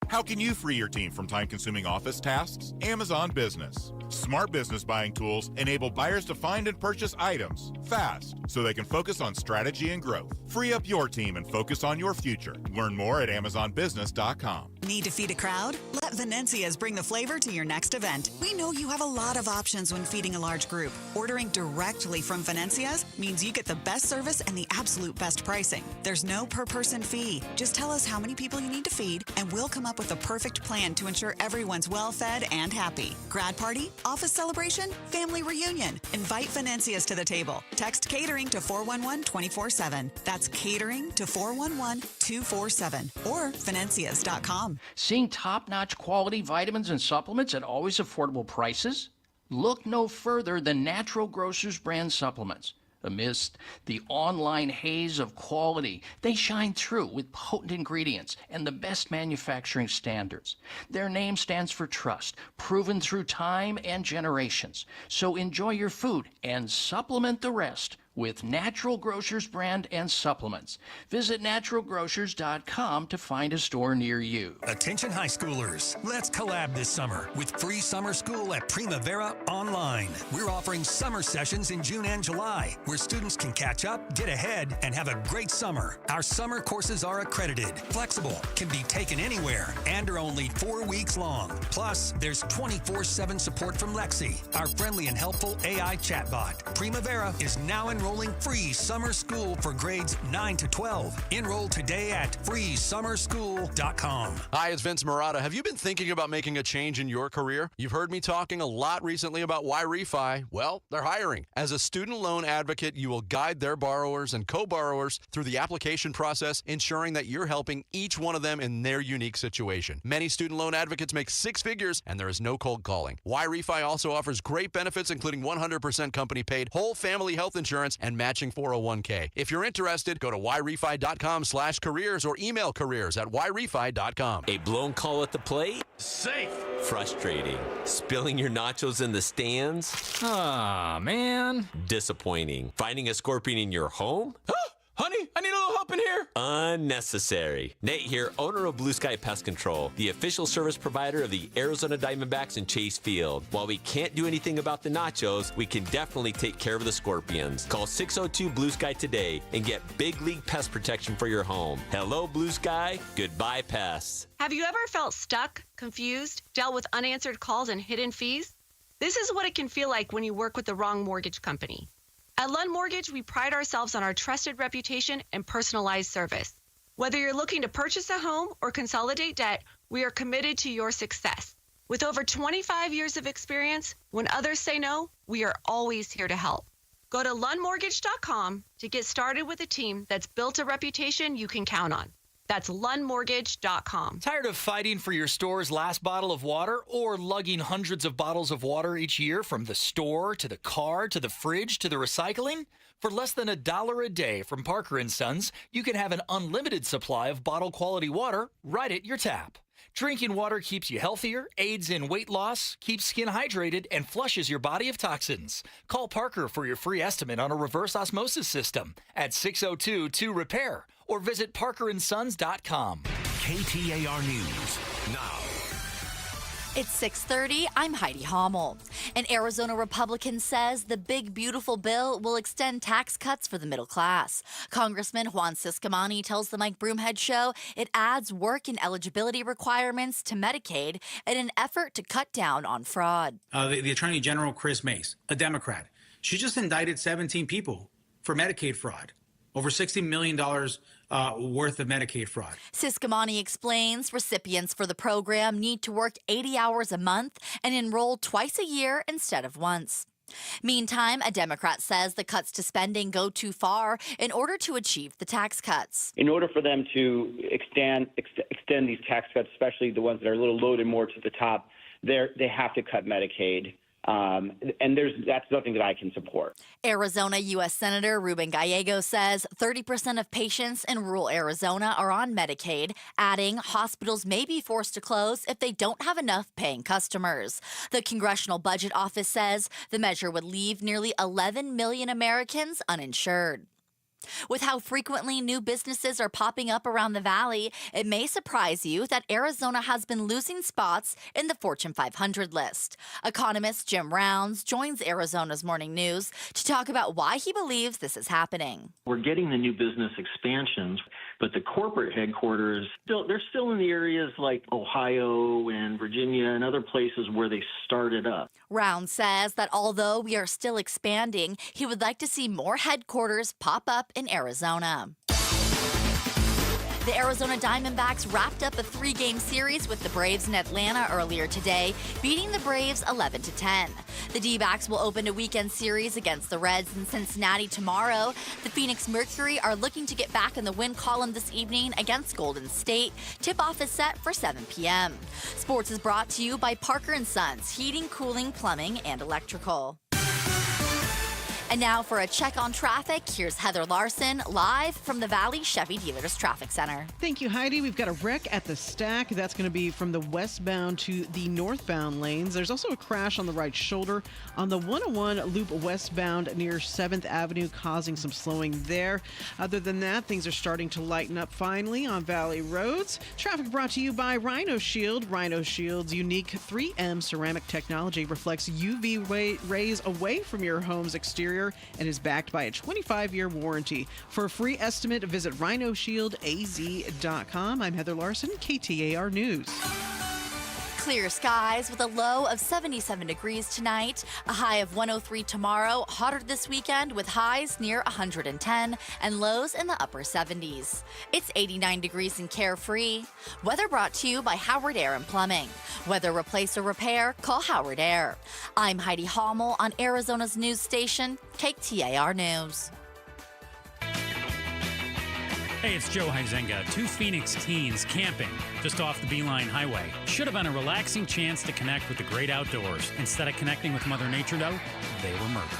How can you free your team from time-consuming office tasks? Amazon Business. Smart business buying tools enable buyers to find and purchase items fast so they can focus on strategy and growth. Free up your team and focus on your future. Learn more at AmazonBusiness.com. Need to feed a crowd? Let Venencia's bring the flavor to your next event. We know you have a lot of options when feeding a large group. Ordering directly from Venencia's means you get the best service and the absolute best pricing. There's no per-person fee. Just tell us how many people you need to feed, and we'll come up with a perfect plan to ensure everyone's well-fed and happy. Grad party, office celebration, family reunion. Invite Venencia's to the table. Text catering to 411-24/7. That's catering to 411-247 or Venencias.com. Seeing top-notch quality vitamins and supplements at always affordable prices? Look no further than Natural Grocers brand supplements. Amidst the online haze of quality, they shine through with potent ingredients and the best manufacturing standards. Their name stands for trust, proven through time and generations. So enjoy your food and supplement the rest with Natural Grocers brand and supplements. Visit naturalgrocers.com to find a store near you. Attention high schoolers, let's collab this summer with free summer school at Primavera Online. We're offering summer sessions in June and July where students can catch up, get ahead, and have a great summer. Our summer courses are accredited, flexible, can be taken anywhere, and are only 4 weeks long. Plus, there's 24/7 support from Lexi, our friendly and helpful AI chatbot. Primavera is now enrolling free summer school for grades 9 to 12. Enroll today at freesummerschool.com. Hi, it's Vince Murata. Have you been thinking about making a change in your career? You've heard me talking a lot recently about why refi. Well, they're hiring. As a student loan advocate, you will guide their borrowers and co-borrowers through the application process, ensuring that you're helping each one of them in their unique situation. Many student loan advocates make 6 figures, and there is no cold calling. Why refi also offers great benefits, including 100% company paid whole family health insurance insurance, and matching 401k. If you're interested, go to yrefi.com/careers or email careers@yrefi.com. A blown call at the plate? Safe. Frustrating. Spilling your nachos in the stands? Ah, man. Disappointing. Finding a scorpion in your home? Honey, I need a little help in here. Unnecessary. Nate here, owner of Blue Sky Pest Control, the official service provider of the Arizona Diamondbacks in Chase Field. While we can't do anything about the nachos, we can definitely take care of the scorpions. Call 602 Blue Sky today and get big league pest protection for your home. Hello, Blue Sky. Goodbye, pests. Have you ever felt stuck, confused, dealt with unanswered calls and hidden fees? This is what it can feel like when you work with the wrong mortgage company. At Lund Mortgage, we pride ourselves on our trusted reputation and personalized service. Whether you're looking to purchase a home or consolidate debt, we are committed to your success. With over 25 years of experience, when others say no, we are always here to help. Go to lundmortgage.com to get started with a team that's built a reputation you can count on. That's lundmortgage.com. Tired of fighting for your store's last bottle of water or lugging hundreds of bottles of water each year from the store to the car to the fridge to the recycling? For less than $1 a day from Parker & Sons, you can have an unlimited supply of bottle quality water right at your tap. Drinking water keeps you healthier, aids in weight loss, keeps skin hydrated, and flushes your body of toxins. Call Parker for your free estimate on a reverse osmosis system at 602-2-REPAIR or visit parkerandsons.com. KTAR News now. It's 6:30. I'm Heidi Hommel. An Arizona Republican says the big, beautiful bill will extend tax cuts for the middle class. Congressman Juan Ciscomani tells the Mike Broomhead Show it adds work and eligibility requirements to Medicaid in an effort to cut down on fraud. The Attorney General, Chris Mace, a Democrat, she just indicted 17 people for Medicaid fraud. Over $60 million worth of Medicaid fraud. Ciscomani explains recipients for the program need to work 80 hours a month and enroll twice a year instead of once. Meantime, a Democrat says the cuts to spending go too far in order to achieve the tax cuts. In order for them to extend these tax cuts, especially the ones that are a little loaded more to the top, they have to cut Medicaid. And that's nothing that I can support. Arizona U.S. Senator Ruben Gallego says 30% of patients in rural Arizona are on Medicaid, adding hospitals may be forced to close if they don't have enough paying customers. The Congressional Budget Office says the measure would leave nearly 11 million Americans uninsured. With how frequently new businesses are popping up around the valley, it may surprise you that Arizona has been losing spots in the Fortune 500 list. Economist Jim Rounds joins Arizona's Morning News to talk about why he believes this is happening. We're getting the new business expansions, but the corporate headquarters, they're still in the areas like Ohio and Virginia and other places where they started up. Rounds says that although we are still expanding, he would like to see more headquarters pop up in Arizona. The Arizona Diamondbacks wrapped up a 3-game series with the Braves in Atlanta earlier today, beating the Braves 11-10. The D-backs will open a weekend series against the Reds in Cincinnati tomorrow. The Phoenix Mercury are looking to get back in the win column this evening against Golden State. Tip-off is set for 7 p.m. Sports is brought to you by Parker & Sons, heating, cooling, plumbing, and electrical. And now for a check on traffic, here's Heather Larson live from the Valley Chevy Dealers Traffic Center. Thank you, Heidi. We've got a wreck at the Stack. That's going to be from the westbound to the northbound lanes. There's also a crash on the right shoulder on the 101 loop westbound near 7th Avenue, causing some slowing there. Other than that, things are starting to lighten up finally on Valley roads. Traffic brought to you by Rhino Shield. Rhino Shield's unique 3M ceramic technology reflects UV rays away from your home's exterior and is backed by a 25-year warranty. For a free estimate, visit rhinoshieldaz.com. I'm Heather Larson, KTAR News. Clear skies with a low of 77 degrees tonight, a high of 103 tomorrow, hotter this weekend with highs near 110 and lows in the upper 70s. It's 89 degrees in Carefree. Weather brought to you by Howard Air and Plumbing. Whether replace or repair, call Howard Air. I'm Heidi Hommel on Arizona's news station, KTAR News. Hey, it's Joe Huizenga. 2 Phoenix teens camping just off the Beeline Highway. Should have been a relaxing chance to connect with the great outdoors. Instead of connecting with Mother Nature, though, they were murdered.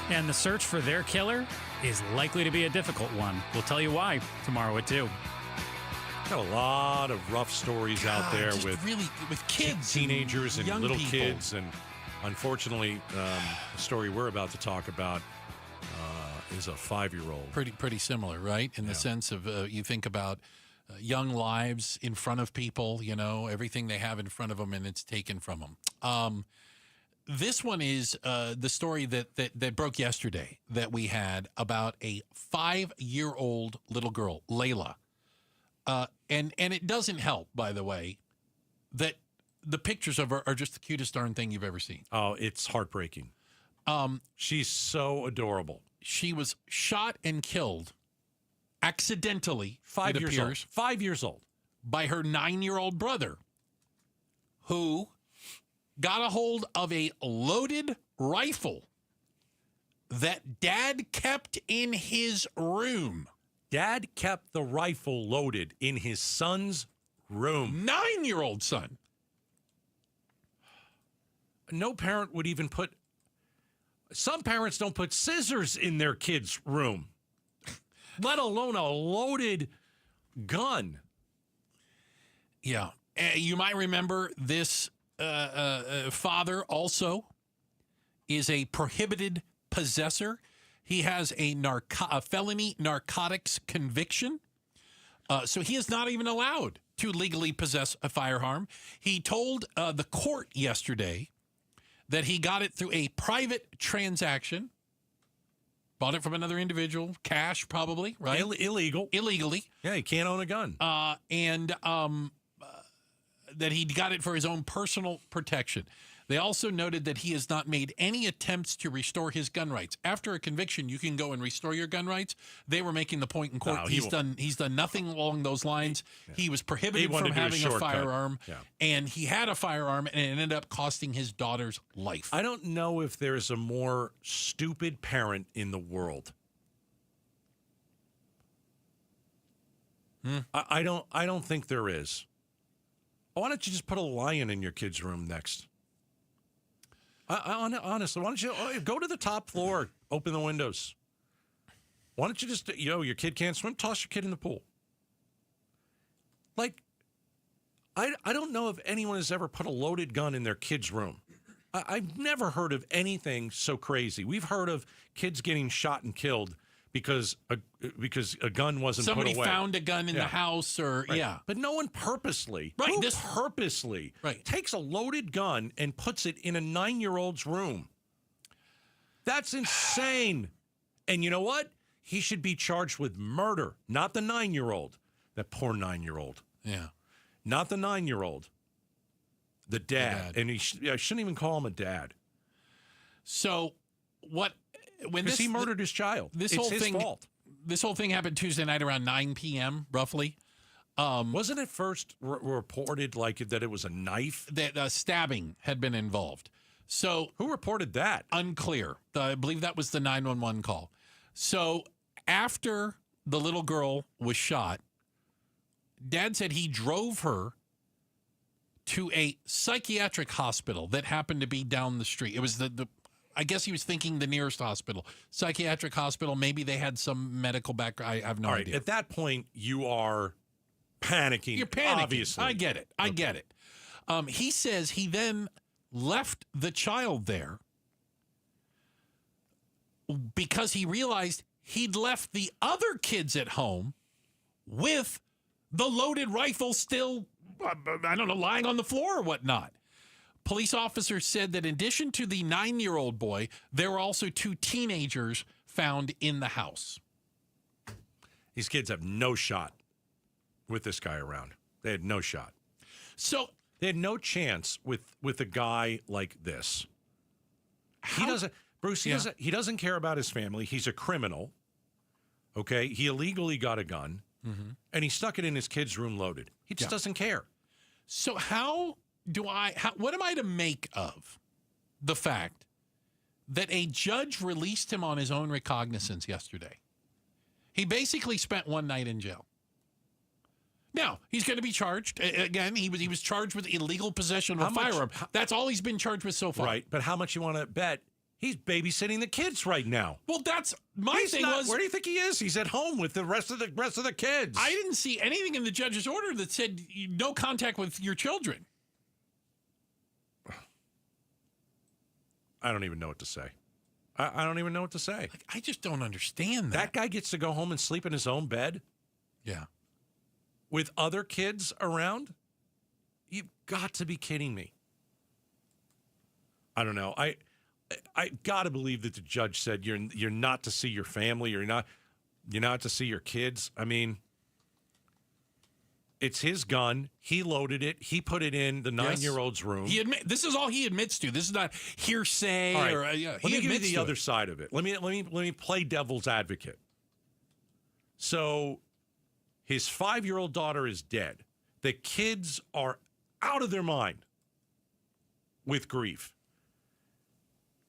And the search for their killer is likely to be a difficult one. We'll tell you why tomorrow at 2. Got a lot of rough stories out there with kids, teenagers, and young little people. kids. And unfortunately, the story we're about to talk about is a 5-year-old. Pretty similar, right? In the sense of you think about young lives in front of people, everything they have in front of them, and it's taken from them. This one is the story that broke yesterday that we had about a 5-year-old little girl, Layla. And it doesn't help, by the way, that the pictures of her are just the cutest darn thing you've ever seen. Oh, it's heartbreaking. She's so adorable. She was shot and killed accidentally, 5 years old. 5 years old. By her 9-year-old brother, who got a hold of a loaded rifle that Dad kept in his room. Dad kept the rifle loaded in his son's room. 9-year-old son. No parent would even put... Some parents don't put scissors in their kid's room, let alone a loaded gun. Yeah. You might remember this father also is a prohibited possessor. He has a felony narcotics conviction. So he is not even allowed to legally possess a firearm. He told the court yesterday that he got it through a private transaction, bought it from another individual, cash probably, right? Illegally. Yeah, he can't own a gun. And that he got it for his own personal protection. They also noted that he has not made any attempts to restore his gun rights. After a conviction, you can go and restore your gun rights. They were making the point in court. No, he's done nothing along those lines. He was prohibited from having a firearm, and he had a firearm, and it ended up costing his daughter's life. I don't know if there's a more stupid parent in the world. I don't think there is. Why don't you just put a lion in your kid's room next? Honestly, why don't you go to the top floor, open the windows? Why don't you just, your kid can't swim, toss your kid in the pool? Like, I don't know if anyone has ever put a loaded gun in their kid's room. I've never heard of anything so crazy. We've heard of kids getting shot and killed because a gun wasn't put away. Somebody found a gun in the house But no one purposely, purposely takes a loaded gun and puts it in a 9-year-old's room. That's insane. And you know what? He should be charged with murder, not the 9-year-old. That poor 9-year-old. Yeah. Not the 9-year-old. The dad. And I shouldn't even call him a dad. So Because he murdered his child. It's his fault. This whole thing happened Tuesday night around 9 p.m., roughly. Wasn't it first reported that it was a knife? That stabbing had been involved. So who reported that? Unclear. I believe that was the 911 call. So after the little girl was shot, Dad said he drove her to a psychiatric hospital that happened to be down the street. It was I guess he was thinking the nearest hospital, psychiatric hospital. Maybe they had some medical background. I have no idea. At that point, you are panicking. You're panicking. Obviously. I get it. I get it. He says he then left the child there because he realized he'd left the other kids at home with the loaded rifle still, I don't know, lying on the floor or whatnot. Police officers said that in addition to the 9-year-old boy, there were also 2 teenagers found in the house. These kids have no shot with this guy around. They had no shot. So they had no chance with a guy like this. He doesn't, Bruce. He doesn't care about his family. He's a criminal. Okay, he illegally got a gun, and he stuck it in his kid's room loaded. He just doesn't care. So what am I to make of the fact that a judge released him on his own recognizance yesterday? He basically spent one night in jail. Now, he's going to be charged. Again, he was charged with illegal possession of a firearm. That's all he's been charged with so far. Right, but how much you want to bet He's babysitting the kids right now. Well, that's my thing. Where do you think he is? He's at home with the rest of the kids. I didn't see anything in the judge's order that said no contact with your children. I don't even know what to say. I don't even know what to say. Like, I just don't understand that. That guy gets to go home and sleep in his own bed? Yeah. With other kids around? You've got to be kidding me. I don't know. I got to believe that the judge said you're not to see your family, you're not to see your kids. I mean, it's his gun. He loaded it. He put it in the 9-year-old's room. This is all he admits to. This is not hearsay. All right. Or let me give you the other side of it. Let me play devil's advocate. So, his 5-year-old daughter is dead. The kids are out of their mind with grief.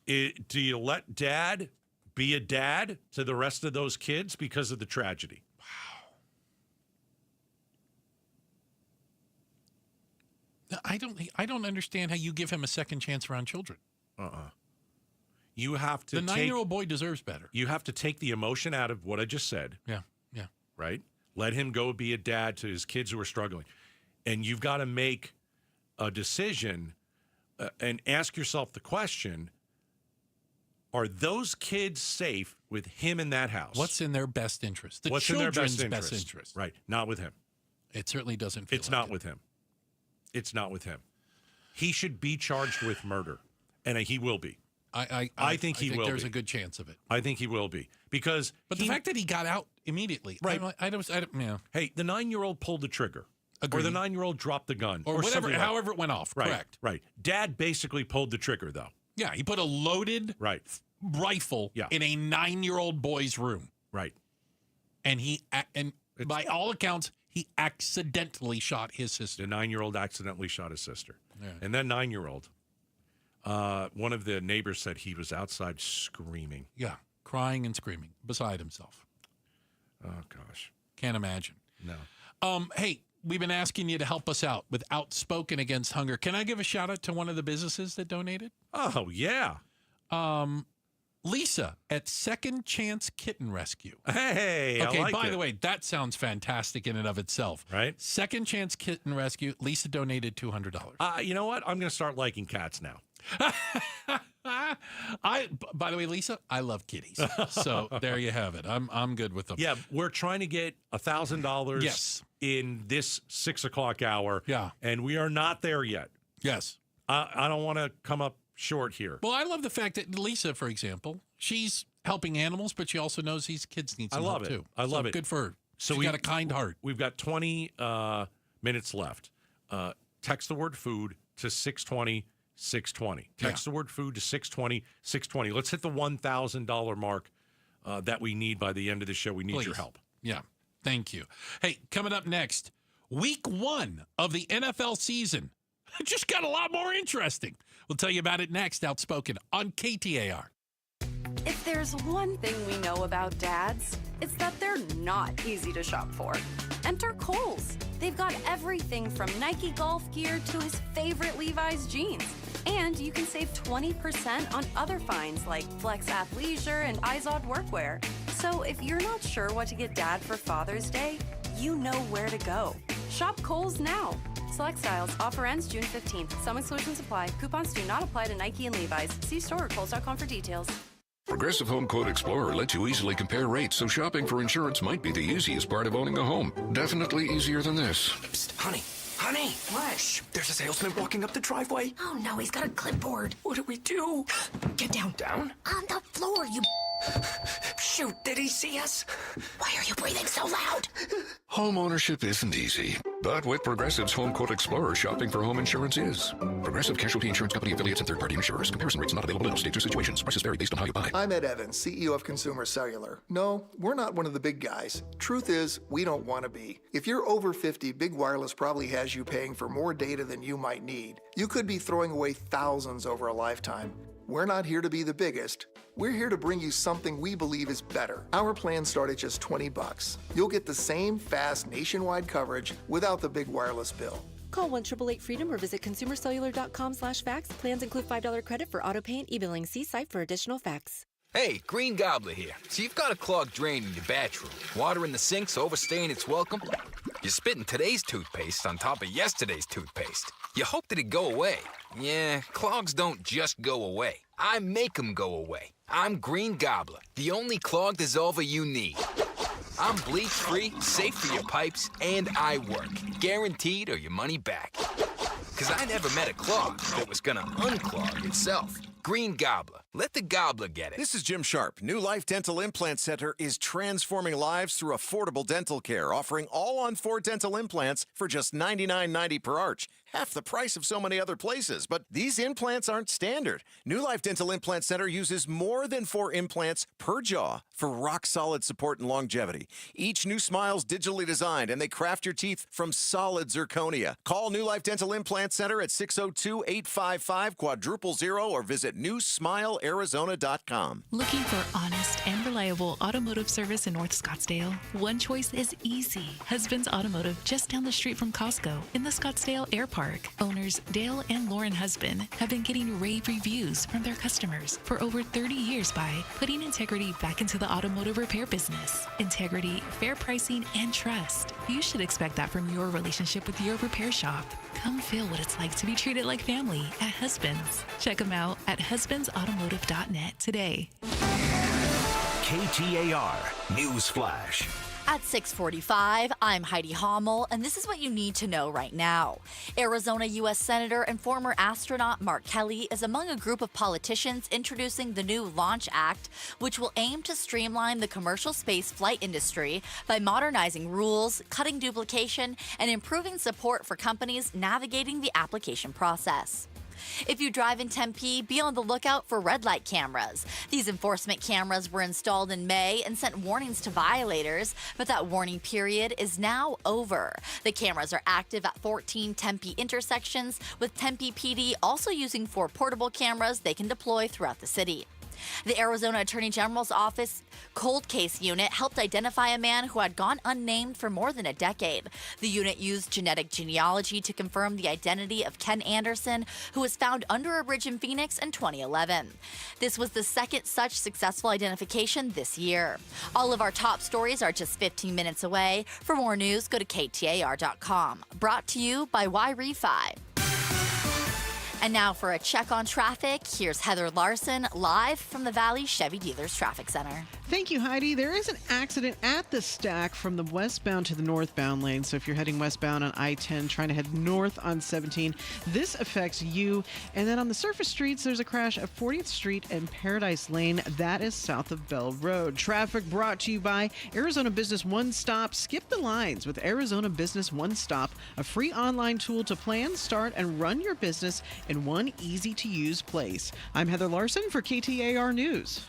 Do you let dad be a dad to the rest of those kids because of the tragedy? I don't understand how you give him a second chance around children. You have to. The 9-year-old boy deserves better. You have to take the emotion out of what I just said. Yeah. Right? Let him go be a dad to his kids who are struggling. And you've got to make a decision and ask yourself the question, are those kids safe with him in that house? What's in their best interest? What's children's in their best interest? Right. Not with him. It certainly doesn't feel It's not with him. It's not with him. He should be charged with murder, and he will be. I think he will. There's a good chance of it. I think he will be because. But the fact that he got out immediately, right? I don't. Yeah. Hey, the 9-year-old pulled the trigger, Agreed. or the 9-year-old dropped the gun, or whatever. However, it went off. Right, correct. Right. Dad basically pulled the trigger, though. Yeah, he put a loaded rifle in a 9-year-old boy's room. Right. And by all accounts, he accidentally shot his sister. The 9-year-old accidentally shot his sister. Yeah. And that 9-year-old, one of the neighbors said he was outside screaming. Yeah, crying and screaming, beside himself. Oh, gosh. Can't imagine. No. Hey, we've been asking you to help us out with Outspoken Against Hunger. Can I give a shout out to one of the businesses that donated? Oh, yeah. Lisa at Second Chance Kitten Rescue. Hey, okay, I like by it. the way, that sounds fantastic in and of itself. Right? Second Chance Kitten Rescue. Lisa donated $200. You know what? I'm going to start liking cats now. By the way, Lisa, I love kitties. So there you have it. I'm good with them. Yeah, we're trying to get $1,000 yes. in this 6 o'clock hour. Yeah. And we are not there yet. Yes. I don't want to come up short here. Well, I love the fact that Lisa, for example, she's helping animals, but she also knows these kids need some help too. I love it. Good for her. So she's got a kind heart. We've got 20 minutes left. Text the word food to 620. 620. Text the word food to 620. 620. Let's hit the $1,000 mark that we need by the end of the show. We need your help. Yeah. Thank you. Hey, coming up next, week 1 of the NFL season. It just got a lot more interesting. We'll tell you about it next, Outspoken on KTAR. If there's one thing we know about dads, it's that they're not easy to shop for. Enter Kohl's. They've got everything from Nike golf gear to his favorite Levi's jeans. And you can save 20% on other finds like Flex Athleisure and Izod workwear. So if you're not sure what to get Dad for Father's Day, you know where to go. Shop Kohl's now. Select styles. Offer ends June 15th. Some exclusions apply. Coupons do not apply to Nike and Levi's. See store or Kohls.com for details. Progressive Home Quote Explorer lets you easily compare rates, so shopping for insurance might be the easiest part of owning a home. Definitely easier than this. Psst, honey. Honey! What? Shh, there's a salesman walking up the driveway. Oh no, he's got a clipboard. What do we do? Get down. Down? On the floor, you... Shoot, did he see us? Why are you breathing so loud? Home ownership isn't easy, but with Progressive's Home Quote Explorer, shopping for home insurance is. Progressive Casualty Insurance Company affiliates and third-party insurers. Comparison rates not available in all states or situations. Prices vary based on how you buy. I'm Ed Evans, CEO of Consumer Cellular. No, we're not one of the big guys. Truth is, we don't want to be. If you're over 50, Big Wireless probably has you paying for more data than you might need. You could be throwing away thousands over a lifetime. We're not here to be the biggest. We're here to bring you something we believe is better. Our plans start at just $20. You'll get the same fast nationwide coverage without the big wireless bill. Call 1-888-FREEDOM or visit consumercellular.com/facts. Plans include $5 credit for auto pay and e-billing. See site for additional facts. Hey, Green Gobbler here. So you've got a clogged drain in your bathroom. Water in the sink's overstaying its welcome. You're spitting today's toothpaste on top of yesterday's toothpaste. You hope that it go away. Yeah, clogs don't just go away. I make them go away. I'm Green Gobbler, the only clog dissolver you need. I'm bleach-free, safe for your pipes, and I work. Guaranteed or your money back. Because I never met a clog that was gonna unclog itself. Green Gobbler. Let the gobbler get it. This is Jim Sharp. New Life Dental Implant Center is transforming lives through affordable dental care, offering all-on-4 dental implants for just $99.90 per arch. Half the price of so many other places. But these implants aren't standard. New Life Dental Implant Center uses more than 4 implants per jaw for rock-solid support and longevity. Each new smile's digitally designed, and they craft your teeth from solid zirconia. Call New Life Dental Implant Center at 602-855-00 or visit newsmilearizona.com. Looking for honest and reliable automotive service in North Scottsdale? One choice is easy. Husband's Automotive, just down the street from Costco in the Scottsdale Air Park. Owners Dale and Lauren Husband have been getting rave reviews from their customers for over 30 years by putting integrity back into the automotive repair business. Integrity, fair pricing, and trust. You should expect that from your relationship with your repair shop. Come feel what it's like to be treated like family at Husband's. Check them out at husbandsautomotive.net today. KTAR News Flash. At 6:45, I'm Heidi Hommel, and this is what you need to know right now. Arizona U.S. Senator and former astronaut Mark Kelly is among a group of politicians introducing the new Launch Act, which will aim to streamline the commercial space flight industry by modernizing rules, cutting duplication, and improving support for companies navigating the application process. If you drive in Tempe, be on the lookout for red light cameras. These enforcement cameras were installed in May and sent warnings to violators, but that warning period is now over. The cameras are active at 14 Tempe intersections, with Tempe PD also using 4 portable cameras they can deploy throughout the city. The Arizona Attorney General's Office cold case unit helped identify a man who had gone unnamed for more than a decade. The unit used genetic genealogy to confirm the identity of Ken Anderson, who was found under a bridge in Phoenix in 2011. This was the second such successful identification this year. All of our top stories are just 15 minutes away. For more news, go to KTAR.com. Brought to you by Y-Refi. And now for a check on traffic, here's Heather Larson live from the Valley Chevy Dealers Traffic Center. Thank you, Heidi. There is an accident at the stack from the westbound to the northbound lane. So if you're heading westbound on I-10, trying to head north on 17, this affects you. And then on the surface streets, there's a crash at 40th Street and Paradise Lane. That is south of Bell Road. Traffic brought to you by Arizona Business One Stop. Skip the lines with Arizona Business One Stop, a free online tool to plan, start, and run your business in one easy-to-use place. I'm Heather Larson for KTAR News.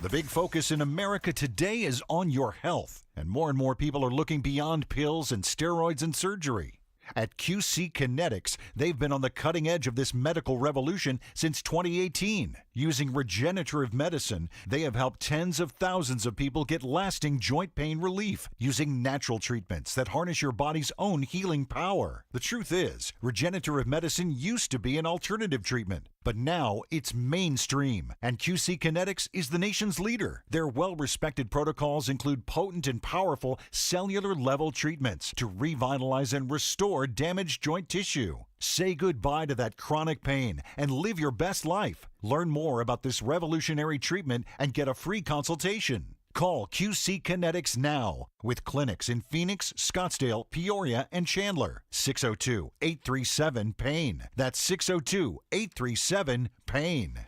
The big focus in America today is on your health, and more people are looking beyond pills and steroids and surgery. At QC Kinetics, they've been on the cutting edge of this medical revolution since 2018. Using regenerative medicine, they have helped tens of thousands of people get lasting joint pain relief using natural treatments that harness your body's own healing power. The truth is, regenerative medicine used to be an alternative treatment, but now it's mainstream, and QC Kinetics is the nation's leader. Their well-respected protocols include potent and powerful cellular-level treatments to revitalize and restore damaged joint tissue. Say goodbye to that chronic pain and live your best life. Learn more about this revolutionary treatment and get a free consultation. Call QC Kinetics now with clinics in Phoenix, Scottsdale, Peoria, and Chandler. 602-837-PAIN. That's 602-837-PAIN.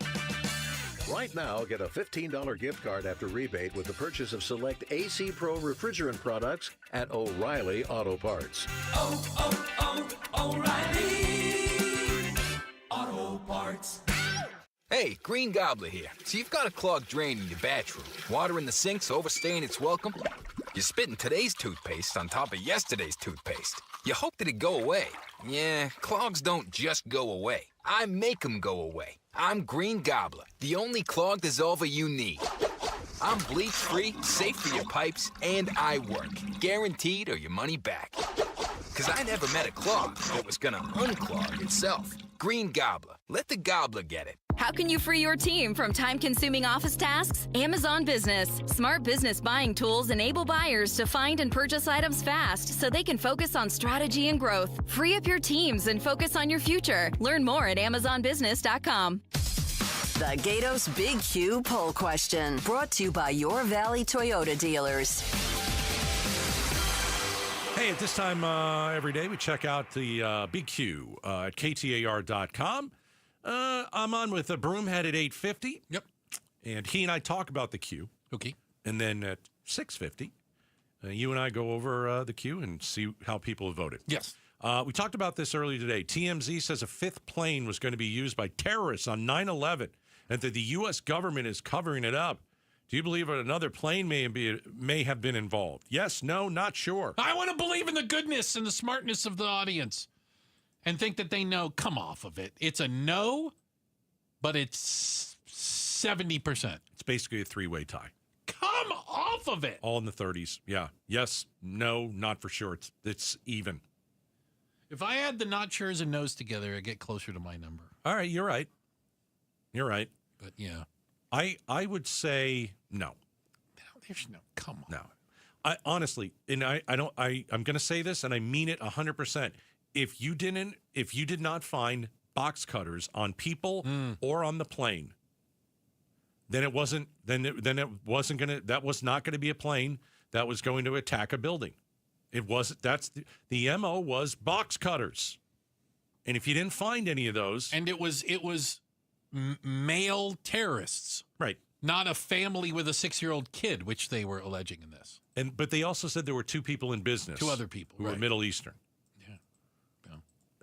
Right now, get a $15 gift card after rebate with the purchase of select AC Pro refrigerant products at O'Reilly Auto Parts. O'Reilly Auto Parts. Hey, Green Gobbler here. So you've got a clogged drain in your bathroom. Water in the sink's overstaying its welcome. You're spitting today's toothpaste on top of yesterday's toothpaste. You hope that it go away. Yeah, clogs don't just go away. I make them go away. I'm Green Gobbler, the only clog dissolver you need. I'm bleach-free, safe for your pipes, and I work. Guaranteed or your money back. Because I never met a clog that was going to unclog itself. Green Gobbler. Let the gobbler get it. How can you free your team from time-consuming office tasks? Amazon Business. Smart business buying tools enable buyers to find and purchase items fast so they can focus on strategy and growth. Free up your teams and focus on your future. Learn more at amazonbusiness.com. The Gatos Big Q poll question, brought to you by your Valley Toyota dealers. Hey, at this time every day, we check out the Big Q at KTAR.com. I'm on with a Broomhead at 8:50. Yep. And he and I talk about the Q. Okay. And then at 6:50, you and I go over the Q and see how people have voted. Yes. We talked about this earlier today. TMZ says a fifth plane was going to be used by terrorists on 9/11 and that the U.S. government is covering it up. Do you believe that another plane may have been involved? Yes, no, not sure. I want to believe in the goodness and the smartness of the audience and think that they know. Come off of it. It's a no, but it's 70%. It's basically a three-way tie. Come off of it. All in the 30s. Yeah. Yes, no, not for sure. It's even. If I add the not sure's and no's together, I get closer to my number. All right, you're right. You're right. But yeah. I would say no. There's no, come on. No. I honestly, and I'm going to say this and I mean it 100%. If you did not find box cutters on people or on the plane, then it wasn't that was not going to be a plane that was going to attack a building. That's the MO was box cutters. And if you didn't find any of those, and it was male terrorists, right? Not a family with a 6-year-old kid, which they were alleging in this. But they also said there were two people in business, two other people who were Middle Eastern. Yeah.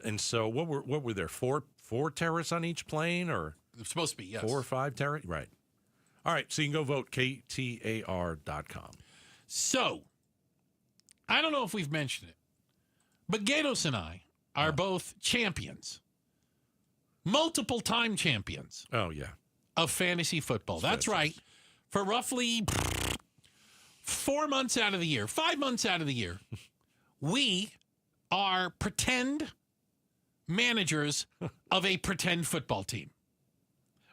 And so what were there? Four terrorists on each plane, or it's supposed to be, yes, 4 or 5 terrorists, right? All right, so you can go vote KTAR.com. So I don't know if we've mentioned it, but Gatos and I are both champions. Multiple-time champions. Oh, yeah. Of fantasy football. That's right. For roughly 4 months out of the year, 5 months out of the year, we are pretend managers of a pretend football team.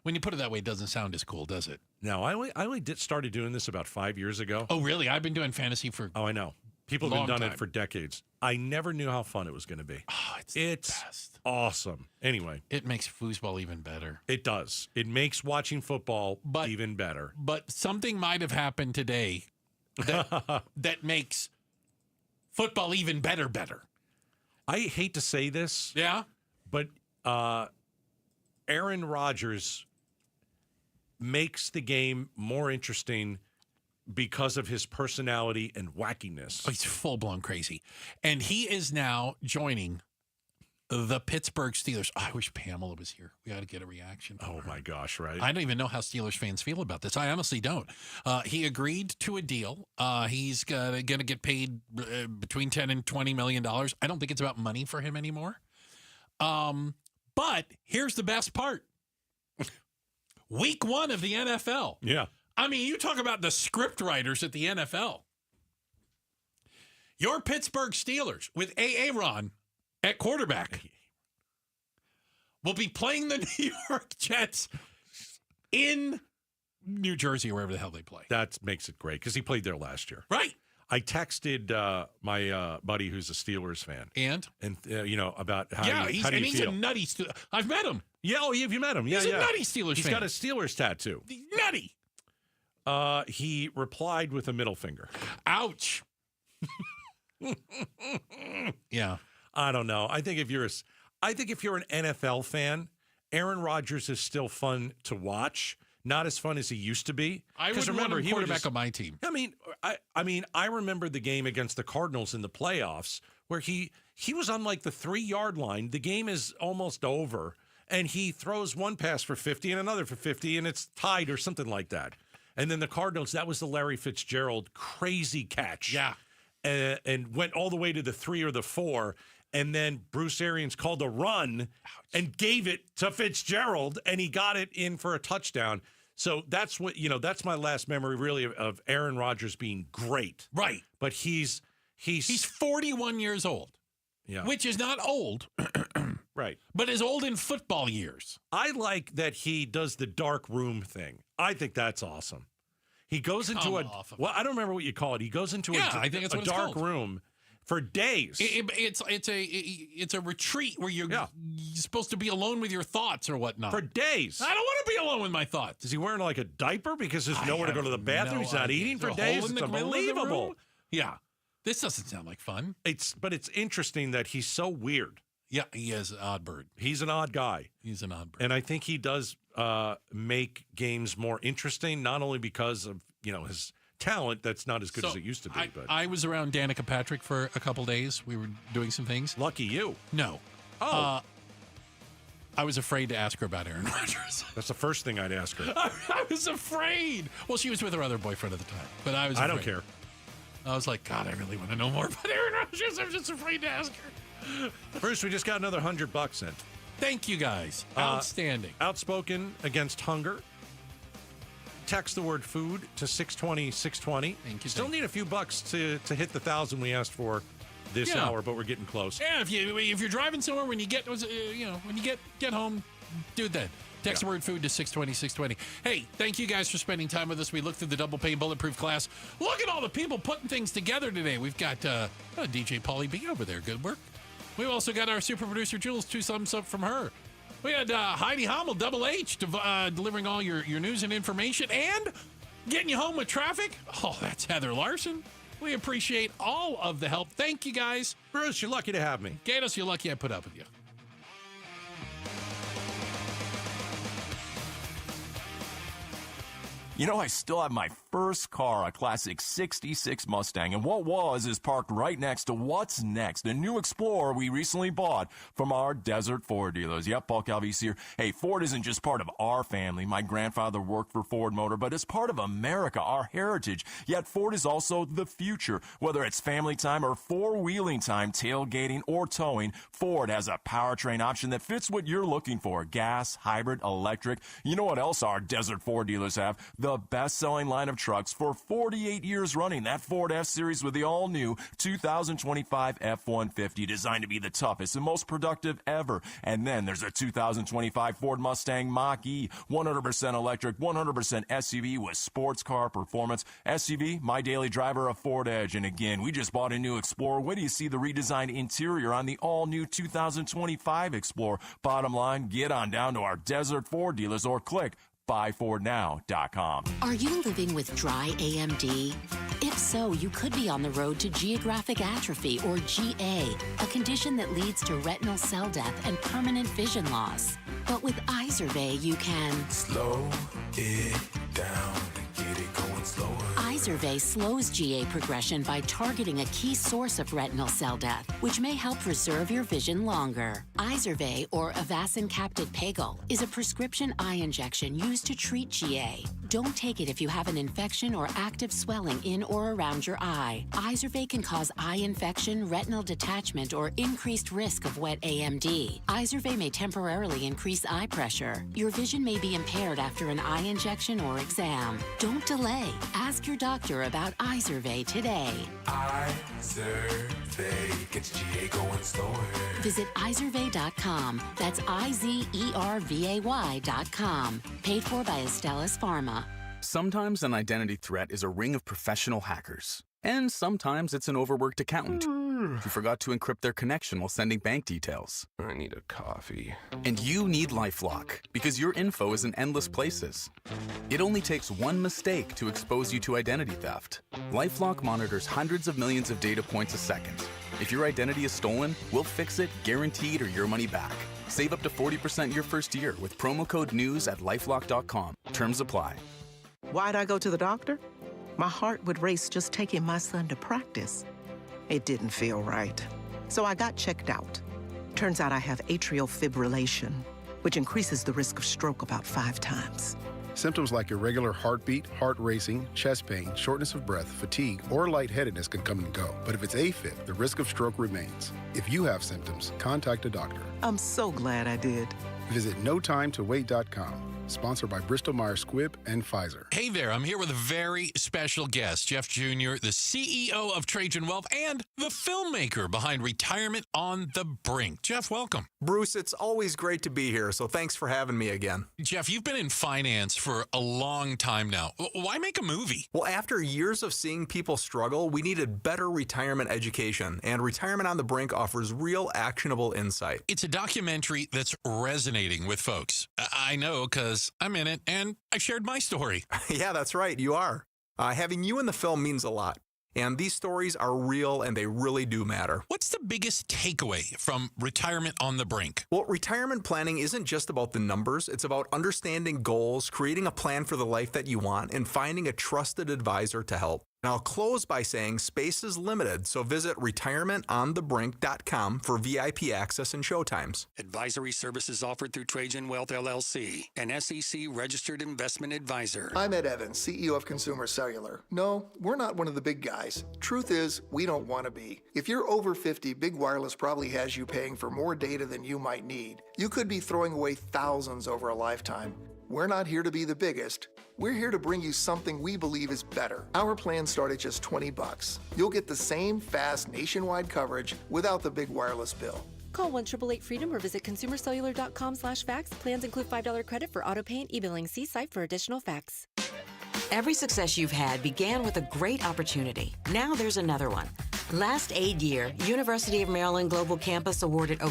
When you put it that way, it doesn't sound as cool, does it? No, I only started doing this about 5 years ago. Oh, really? I've been doing fantasy for I know. People have been doing it for decades. I never knew how fun it was going to be. Oh, it's best. Awesome. Anyway. It makes foosball even better. It does. It makes watching football even better. But something might have happened today that makes football even better. I hate to say this. Yeah? But Aaron Rodgers makes the game more interesting because of his personality and wackiness. Oh, he's full-blown crazy. And he is now joining the Pittsburgh Steelers. Oh, I wish Pamela was here. We ought to get a reaction. Oh, my gosh, right? I don't even know how Steelers fans feel about this. I honestly don't. He agreed to a deal. He's going to get paid between $10 and $20 million. I don't think it's about money for him anymore. But here's the best part. Week 1 of the NFL. Yeah. I mean, you talk about the script writers at the NFL. Your Pittsburgh Steelers with Aaron at quarterback will be playing the New York Jets in New Jersey or wherever the hell they play. That makes it great because he played there last year. Right. I texted my buddy who's a Steelers fan. And about how yeah, do you he's feel? a nutty Steelers. I've met him. Yeah, oh, have you met him? Yeah, he's a nutty Steelers He's fan. got a Steelers tattoo. Nutty. He replied with a middle finger. Ouch. Yeah. I don't know. I think if you're an NFL fan, Aaron Rodgers is still fun to watch. Not as fun as he used to be. I would remember he quarterback on my team. I mean, I remember the game against the Cardinals in the playoffs where he was on like the 3-yard line. The game is almost over, and he throws one pass for 50 and another for 50, and it's tied or something like that. And then the Cardinals, that was the Larry Fitzgerald crazy catch. Yeah. And went all the way to the 3 or the 4. And then Bruce Arians called a run and gave it to Fitzgerald, and he got it in for a touchdown. So that's that's my last memory really of Aaron Rodgers being great. Right. But he's 41 years old. Yeah. which is not old, right, but is old in football years. I like that he does the dark room thing. I think that's awesome. He goes into well, I don't remember what you call it. He goes into I think that's a what it's dark called. room for days. It's a retreat where you're supposed to be alone with your thoughts or whatnot. For days. I don't want to be alone with my thoughts. Is he wearing like a diaper because there's nowhere to go to the bathroom? No He's not idea. eating Is there for a hole days. in It's the middle of the unbelievable. room? Yeah. This doesn't sound like fun. But it's interesting that he's so weird. Yeah, he is an odd bird. He's an odd guy. He's an odd bird. And I think he does make games more interesting, not only because of, his talent that's not as good as it used to be. But I was around Danica Patrick for a couple days. We were doing some things. Lucky you. No. Oh. I was afraid to ask her about Aaron Rodgers. That's the first thing I'd ask her. I was afraid. Well, she was with her other boyfriend at the time, but I was afraid. I don't care. I was like, God, I really want to know more about Aaron Rodgers. I'm just afraid to ask her. Bruce, we just got another $100 in. Thank you, guys. Outstanding. Outspoken against hunger. Text the word food to 620-620. Thank you. Still need a few bucks to hit the 1,000 we asked for this hour, but we're getting close. Yeah, if you're driving somewhere when you get home, do that. Text the word food to 620-620. Hey, thank you guys for spending time with us. We looked through the double pane bulletproof class. Look at all the people putting things together today. We've got DJ Pauly B over there. Good work. We've also got our super producer Jules. 2 thumbs up from her. We had Heidi Hommel, Double H, delivering all your news and information and getting you home with traffic. Oh, that's Heather Larson. We appreciate all of the help. Thank you, guys. Bruce, you're lucky to have me. Gatos, you're lucky I put up with you. I still have my first car, a classic 66 Mustang, and what was is parked right next to what's next, a new Explorer we recently bought from our Desert Ford dealers. Yep, Paul Calvise here. Hey, Ford isn't just part of our family. My grandfather worked for Ford Motor, but it's part of America, our heritage. Yet Ford is also the future. Whether it's family time or four-wheeling time, tailgating or towing, Ford has a powertrain option that fits what you're looking for. Gas, hybrid, electric. You know what else our Desert Ford dealers have? The best-selling line of trucks for 48 years running. That Ford F-Series with the all-new 2025 F-150, designed to be the toughest and most productive ever. And then there's a 2025 Ford Mustang Mach-E, 100% electric, 100% SUV with sports car performance. SUV, my daily driver, a Ford Edge. And again, we just bought a new Explorer. When do you see the redesigned interior on the all-new 2025 Explorer? Bottom line, get on down to our Desert Ford dealers or click buyfordnow.com. Are you living with dry AMD? If so, you could be on the road to geographic atrophy, or GA, a condition that leads to retinal cell death and permanent vision loss. But with Izervay, you can slow it down and get it going slower. Izervay slows GA progression by targeting a key source of retinal cell death, which may help preserve your vision longer. Izervay, or Avastin Capted Pagel, is a prescription eye injection used to treat GA. Don't take it if you have an infection or active swelling in or around your eye. Izervay can cause eye infection, retinal detachment, or increased risk of wet AMD. Izervay may temporarily increase eye pressure. Your vision may be impaired after an eye injection or exam. Don't delay. Ask your doctor about Izervay today. Izervay gets GA going slower. Visit Izervay.com. That's IZERVAY.com. Paid for by Astellas Pharma. Sometimes an identity threat is a ring of professional hackers. And sometimes it's an overworked accountant who forgot to encrypt their connection while sending bank details. I need a coffee. And you need LifeLock, because your info is in endless places. It only takes one mistake to expose you to identity theft. LifeLock monitors hundreds of millions of data points a second. If your identity is stolen, we'll fix it, guaranteed, or your money back. Save up to 40% your first year with promo code NEWS at LifeLock.com. Terms apply. Why'd I go to the doctor? My heart would race just taking my son to practice. It didn't feel right. So I got checked out. Turns out I have atrial fibrillation, which increases the risk of stroke about 5 times. Symptoms like irregular heartbeat, heart racing, chest pain, shortness of breath, fatigue, or lightheadedness can come and go. But if it's AFib, the risk of stroke remains. If you have symptoms, contact a doctor. I'm so glad I did. Visit notimetowait.com. Sponsored by Bristol-Myers Squibb and Pfizer. Hey there, I'm here with a very special guest, Jeff Jr., the CEO of Trajan Wealth and the filmmaker behind Retirement on the Brink. Jeff, welcome. Bruce, it's always great to be here, so thanks for having me again. Jeff, you've been in finance for a long time now. Why make a movie? Well, after years of seeing people struggle, we needed better retirement education, and Retirement on the Brink offers real actionable insight. It's a documentary that's resonating with folks. I know because I'm in it, and I shared my story. Yeah, that's right. You are. Having you in the film means a lot. And these stories are real, and they really do matter. What's the biggest takeaway from Retirement on the Brink? Well, retirement planning isn't just about the numbers. It's about understanding goals, creating a plan for the life that you want, and finding a trusted advisor to help. Now, I'll close by saying space is limited, so visit retirementonthebrink.com for VIP access and showtimes. Advisory services offered through Trajan Wealth, LLC, an SEC-registered investment advisor. I'm Ed Evans, CEO of Consumer Cellular. No, we're not one of the big guys. Truth is, we don't want to be. If you're over 50, Big Wireless probably has you paying for more data than you might need. You could be throwing away thousands over a lifetime. We're not here to be the biggest. We're here to bring you something we believe is better. Our plans start at just $20. You'll get the same fast nationwide coverage without the big wireless bill. Call 1-888-FREEDOM or visit consumercellular.com/facts. Plans include $5 credit for auto pay and e-billing. See site for additional facts. Every success you've had began with a great opportunity. Now there's another one. Last aid year, University of Maryland Global Campus awarded over